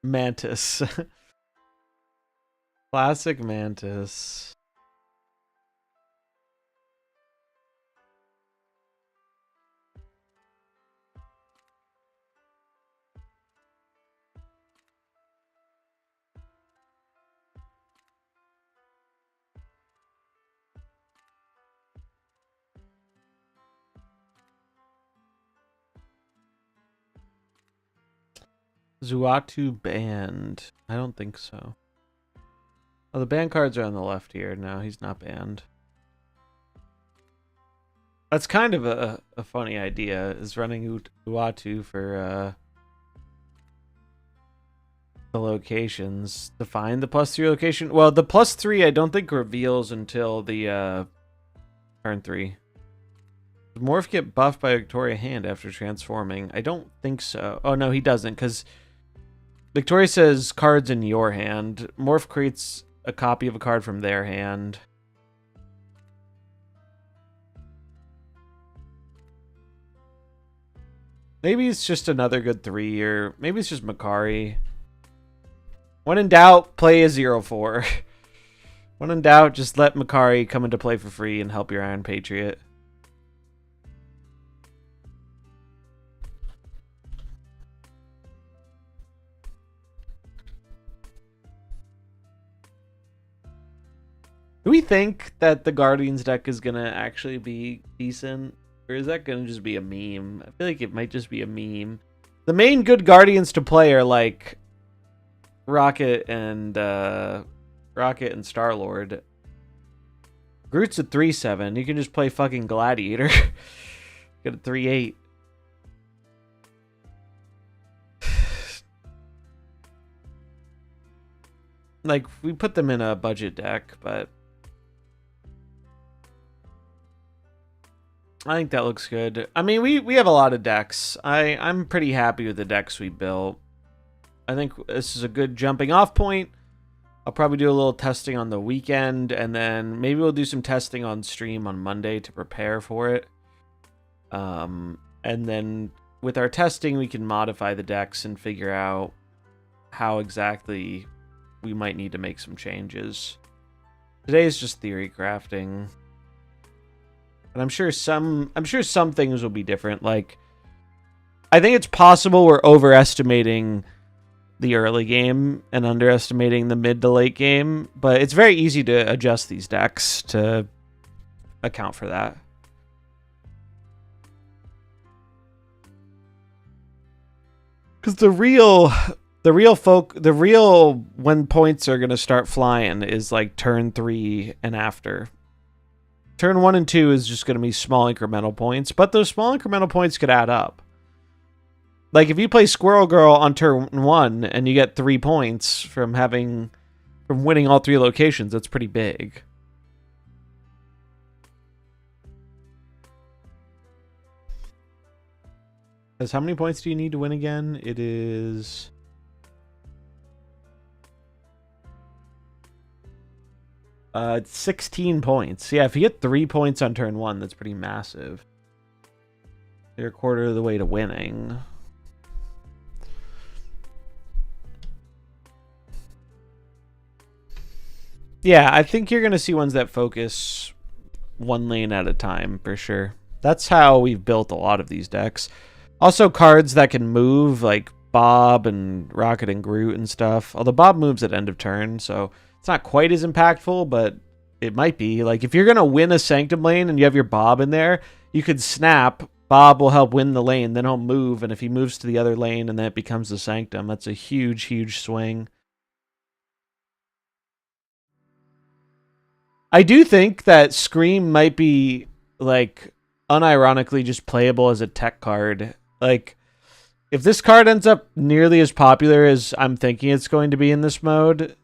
Mantis. Classic Mantis. Zuatu banned. I don't think so. Oh, the ban cards are on the left here. No, he's not banned. That's kind of a funny idea, is running Uatu for the locations. To find the +3 location. Well, the +3 I don't think reveals until the turn 3. Does Morph get buffed by Victoria hand after transforming? I don't think so. Oh, no, he doesn't, because Victoria says cards in your hand. Morph creates a copy of a card from their hand. Maybe it's just another good 3, or maybe it's just Makari. When in doubt, play a 0-4. When in doubt, just let Makari come into play for free and help your Iron Patriot. Do we think that the Guardians deck is going to actually be decent? Or is that going to just be a meme? I feel like it might just be a meme. The main good Guardians to play are like Rocket and Rocket and Star-Lord. Groot's a 3/7. You can just play fucking Gladiator. Get a 3/8. Like, we put them in a budget deck, but I think that looks good. I mean, we have a lot of decks. I'm pretty happy with the decks we built. I think this is a good jumping off point. I'll probably do a little testing on the weekend, and then maybe we'll do some testing on stream on Monday to prepare for it. And then with our testing, we can modify the decks and figure out how exactly we might need to make some changes. Today is just theory crafting. And I'm sure some things will be different. Like, I think it's possible we're overestimating the early game and underestimating the mid to late game, but it's very easy to adjust these decks to account for that. Because the real when points are going to start flying is like turn 3 and after. Turn 1 and 2 is just going to be small incremental points, but those small incremental points could add up. Like, if you play Squirrel Girl on turn 1 and you get 3 points from winning all 3 locations, that's pretty big. Because how many points do you need to win again? It is... it's 16 points. Yeah, if you get 3 points on turn 1, that's pretty massive. You're a quarter of the way to winning. Yeah, I think you're going to see ones that focus one lane at a time, for sure. That's how we've built a lot of these decks. Also, cards that can move, like Bob and Rocket and Groot and stuff. Although Bob moves at end of turn, so it's not quite as impactful, but it might be. Like, if you're going to win a Sanctum lane and you have your Bob in there, you could snap. Bob will help win the lane, then he'll move, and if he moves to the other lane and then it becomes the Sanctum, that's a huge, huge swing. I do think that Scream might be, like, unironically just playable as a tech card. Like, if this card ends up nearly as popular as I'm thinking it's going to be in this mode,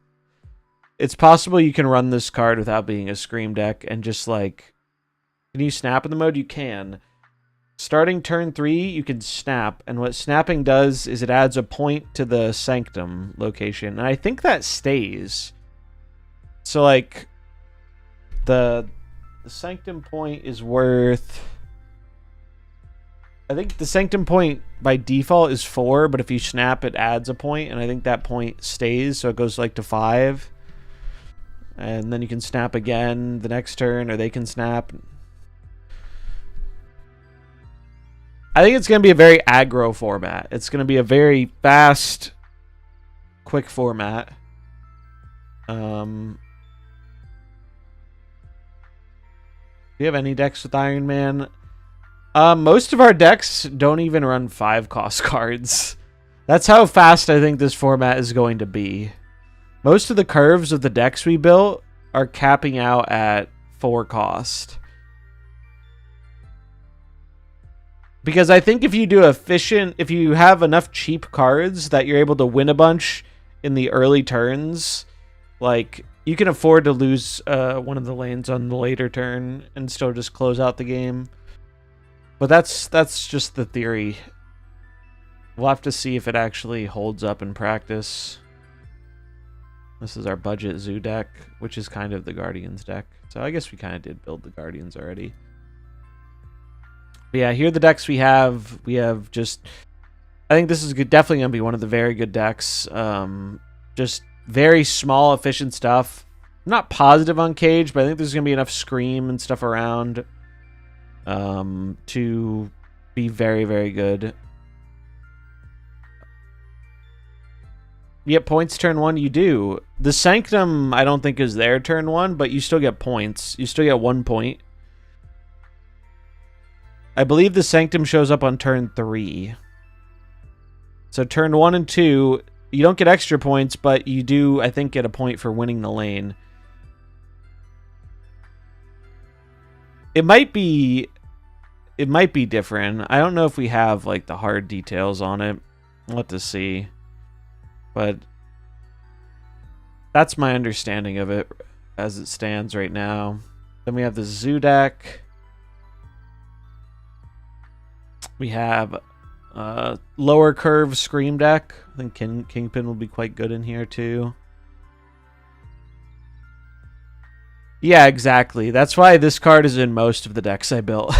it's possible you can run this card without being a Scream deck and just, like... Can you snap in the mode? You can. Starting turn 3, you can snap, and what snapping does is it adds a point to the Sanctum location, and I think that stays. So, like... The Sanctum point is worth... I think the Sanctum point by default is 4, but if you snap, it adds a point, and I think that point stays, so it goes like to 5. And then you can snap again the next turn, or they can snap. I think it's going to be a very aggro format. It's going to be a very fast, quick format. Do you have any decks with Iron Man? Most of our decks don't even run 5-cost cards. That's how fast I think this format is going to be. Most of the curves of the decks we built are capping out at 4 cost. Because I think if you do if you have enough cheap cards that you're able to win a bunch in the early turns, like... You can afford to lose one of the lanes on the later turn and still just close out the game. But that's just the theory. We'll have to see if it actually holds up in practice. This is our budget Zoo deck, which is kind of the Guardians deck. So I guess we kind of did build the Guardians already. But yeah, here are the decks we have. We have just... I think this is definitely going to be one of the very good decks. Just... very small, efficient stuff. I'm not positive on Cage, but I think there's going to be enough Scream and stuff around to be very, very good. You get points turn 1? You do. The Sanctum, I don't think, is there turn 1, but you still get points. You still get 1 point. I believe the Sanctum shows up on turn 3. So turn 1 and 2... You don't get extra points, but you do, I think, get a point for winning the lane. It might be different. I don't know if we have like the hard details on it. We'll have to see. But that's my understanding of it as it stands right now. Then we have the Zoo deck. We have lower curve Scream deck. I think Kingpin will be quite good in here too. Yeah, exactly. That's why this card is in most of the decks I built.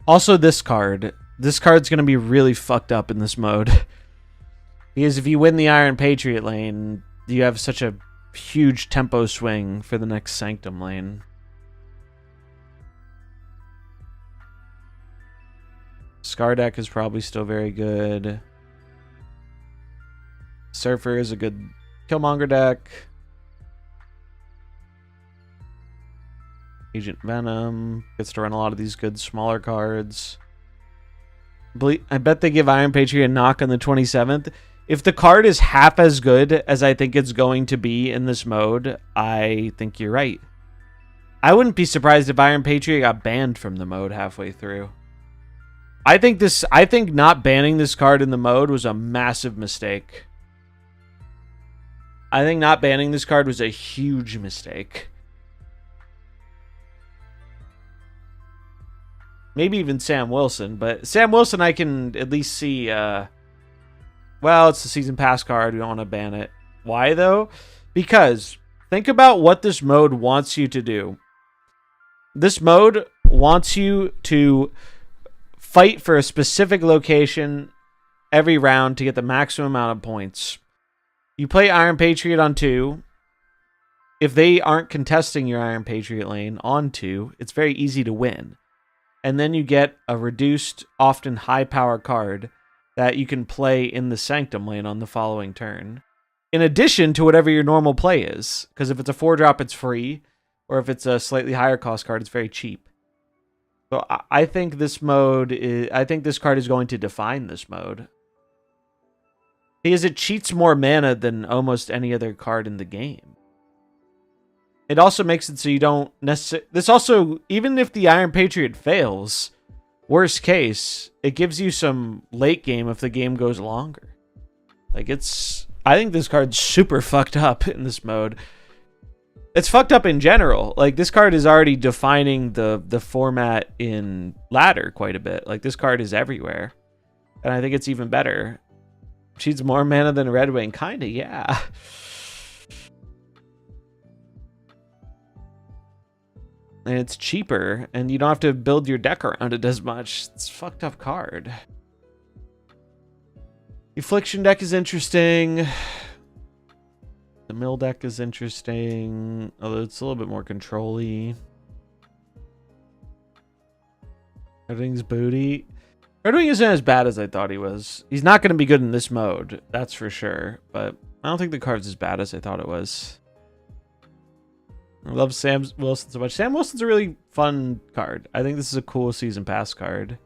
Also, this card. This card's going to be really fucked up in this mode. Because if you win the Iron Patriot lane, you have such a huge tempo swing for the next Sanctum lane. Scar deck is probably still very good. Surfer is a good Killmonger deck. Agent Venom gets to run a lot of these good smaller cards. I bet they give Iron Patriot a knock on the 27th. If the card is half as good as I think it's going to be in this mode, I think you're right. I wouldn't be surprised if Iron Patriot got banned from the mode halfway through. I think not banning this card in the mode was a massive mistake. I think not banning this card was a huge mistake. Maybe even Sam Wilson, but Sam Wilson I can at least see, well, it's the season pass card, we don't want to ban it. Why though? Because think about what this mode wants you to do. This mode wants you to fight for a specific location every round to get the maximum amount of points. You play Iron Patriot on 2. If they aren't contesting your Iron Patriot lane on 2, it's very easy to win. And then you get a reduced, often high power card that you can play in the Sanctum lane on the following turn. In addition to whatever your normal play is. Because if it's a 4-drop, it's free. Or if it's a slightly higher cost card, it's very cheap. So I think this mode I think this card is going to define this mode. Because it cheats more mana than almost any other card in the game. It also makes it so you don't necessarily... This also, even if the Iron Patriot fails, worst case, it gives you some late game if the game goes longer. Like, it's... I think this card's super fucked up in this mode. It's fucked up in general. Like, this card is already defining the format in ladder quite a bit. Like, this card is everywhere. And I think it's even better. Cheats more mana than Red Wing. Kinda, yeah. And it's cheaper, and you don't have to build your deck around it as much. It's a fucked up card. The Affliction deck is interesting. The Mill deck is interesting, although it's a little bit more control-y. Red Wing's booty. Red Wing isn't as bad as I thought he was. He's not going to be good in this mode, that's for sure. But I don't think the card's as bad as I thought it was. I love Sam Wilson so much. Sam Wilson's a really fun card. I think this is a cool season pass card.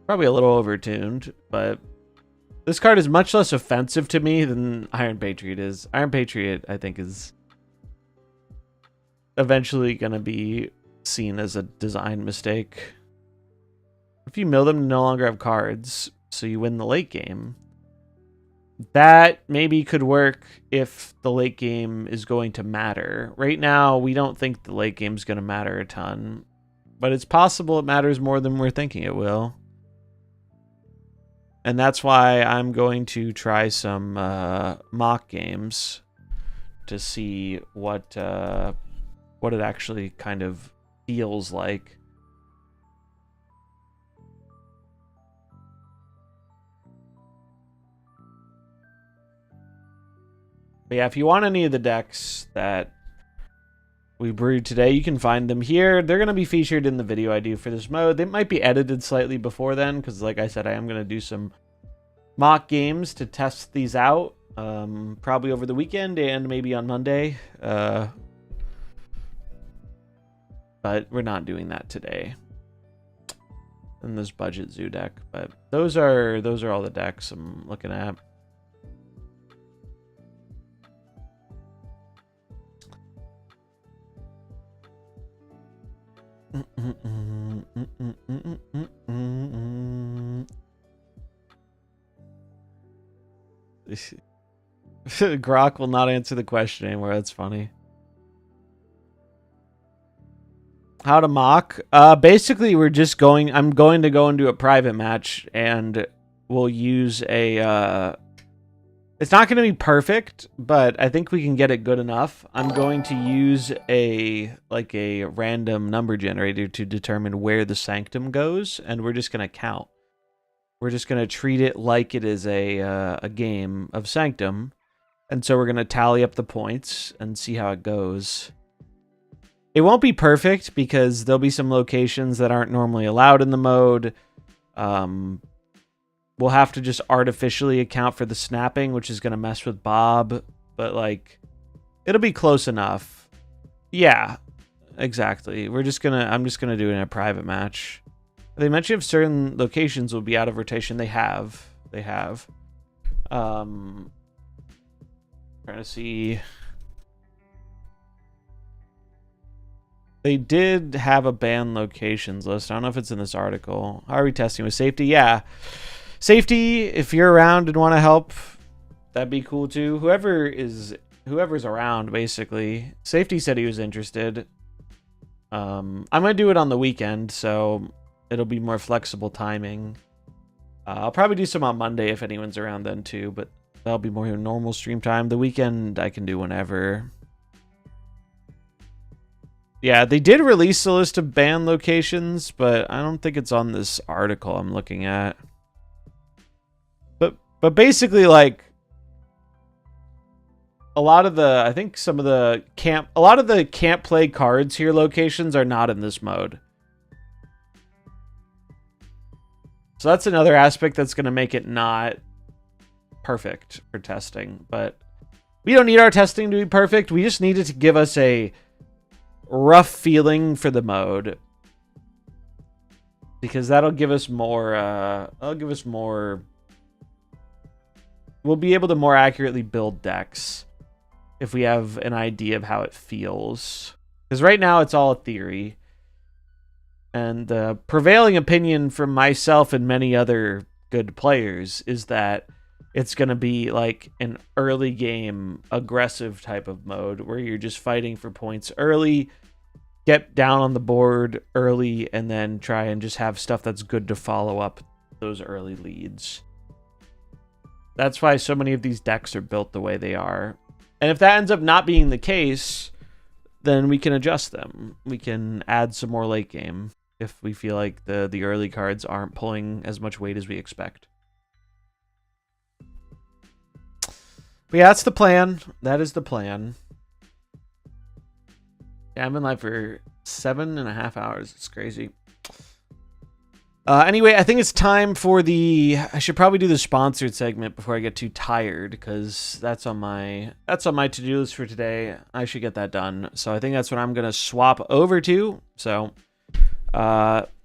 Probably a little overtuned, but this card is much less offensive to me than Iron Patriot is. Iron Patriot, I think, is eventually going to be seen as a design mistake. If you mill them to no longer have cards, so you win the late game, that maybe could work if the late game is going to matter. Right now, we don't think the late game is going to matter a ton, but it's possible it matters more than we're thinking it will. And that's why I'm going to try some mock games to see what it actually kind of feels like. But yeah, if you want any of the decks that we brewed today, you can find them here. They're going to be featured in the video I do for this mode. They might be edited slightly before then, because like I said, I am going to do some mock games to test these out, probably over the weekend and maybe on Monday. But we're not doing that today. And this budget zoo deck, but those are all the decks I'm looking at. Grok will not answer the question anymore. That's funny. How to mock? Basically, I'm going to go into a private match, and we'll use a. It's not going to be perfect, but I think we can get it good enough. I'm going to use a random number generator to determine where the sanctum goes, and we're just going to count. We're just going to treat it like it is a game of sanctum, and so we're going to tally up the points and see how it goes. It won't be perfect because there'll be some locations that aren't normally allowed in the mode. We'll have to just artificially account for the snapping, which is going to mess with Bob. But, like, it'll be close enough. Yeah, exactly. I'm just going to do it in a private match. They mentioned if certain locations will be out of rotation. They have. Trying to see... They did have a banned locations list. I don't know if it's in this article. How are we testing with safety? Yeah. Safety, if you're around and want to help, that'd be cool too. Whoever's around, basically. Safety said he was interested. I'm going to do it on the weekend, so it'll be more flexible timing. I'll probably do some on Monday if anyone's around then too, but that'll be more normal stream time. The weekend I can do whenever. Yeah, they did release a list of banned locations, but I don't think it's on this article I'm looking at. But basically, like, a lot of the can't play cards here locations are not in this mode. So that's another aspect that's going to make it not perfect for testing. But we don't need our testing to be perfect. We just need it to give us a rough feeling for the mode, because that'll give us more we'll be able to more accurately build decks if we have an idea of how it feels, because right now it's all a theory, and the prevailing opinion from myself and many other good players is that it's going to be like an early game aggressive type of mode where you're just fighting for points early, get down on the board early, and then try and just have stuff that's good to follow up those early leads. That's why so many of these decks are built the way they are. And if that ends up not being the case, then we can adjust them. We can add some more late game if we feel like the early cards aren't pulling as much weight as we expect. But yeah, that's the plan. That is the plan. Yeah, I've been live for 7.5 hours. It's crazy. Anyway, I think it's time for I should probably do the sponsored segment before I get too tired, because that's on my to-do list for today. I should get that done. So I think that's what I'm going to swap over to. So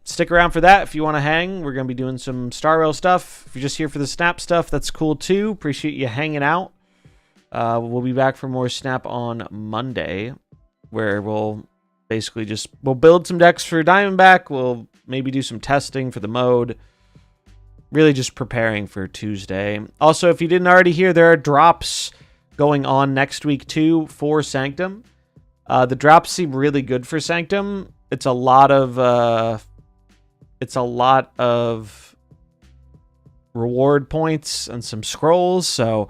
stick around for that if you want to hang. We're going to be doing some Star Rail stuff. If you're just here for the Snap stuff, that's cool too. Appreciate you hanging out. We'll be back for more Snap on Monday, where we'll basically we'll build some decks for Diamondback. We'll maybe do some testing for the mode. Really just preparing for Tuesday. Also, if you didn't already hear, there are drops going on next week too for Sanctum. The drops seem really good for Sanctum. It's a lot of reward points and some scrolls. So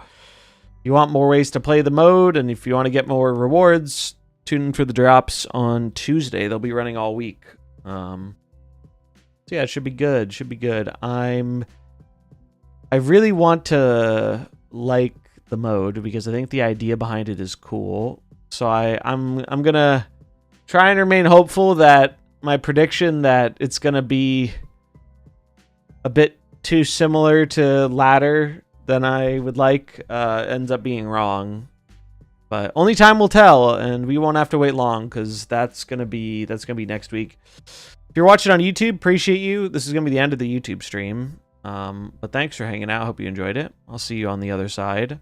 you want more ways to play the mode, and if you want to get more rewards, tune in for the drops on Tuesday. They'll be running all week. So yeah, it should be good. Should be good. I really want to like the mode because I think the idea behind it is cool. So I'm gonna try and remain hopeful that my prediction that it's gonna be a bit too similar to Ladder than I would like ends up being wrong. But only time will tell, and we won't have to wait long because that's gonna be next week. If you're watching on YouTube, appreciate you. This is gonna be the end of the YouTube stream. But thanks for hanging out. Hope you enjoyed it. I'll see you on the other side.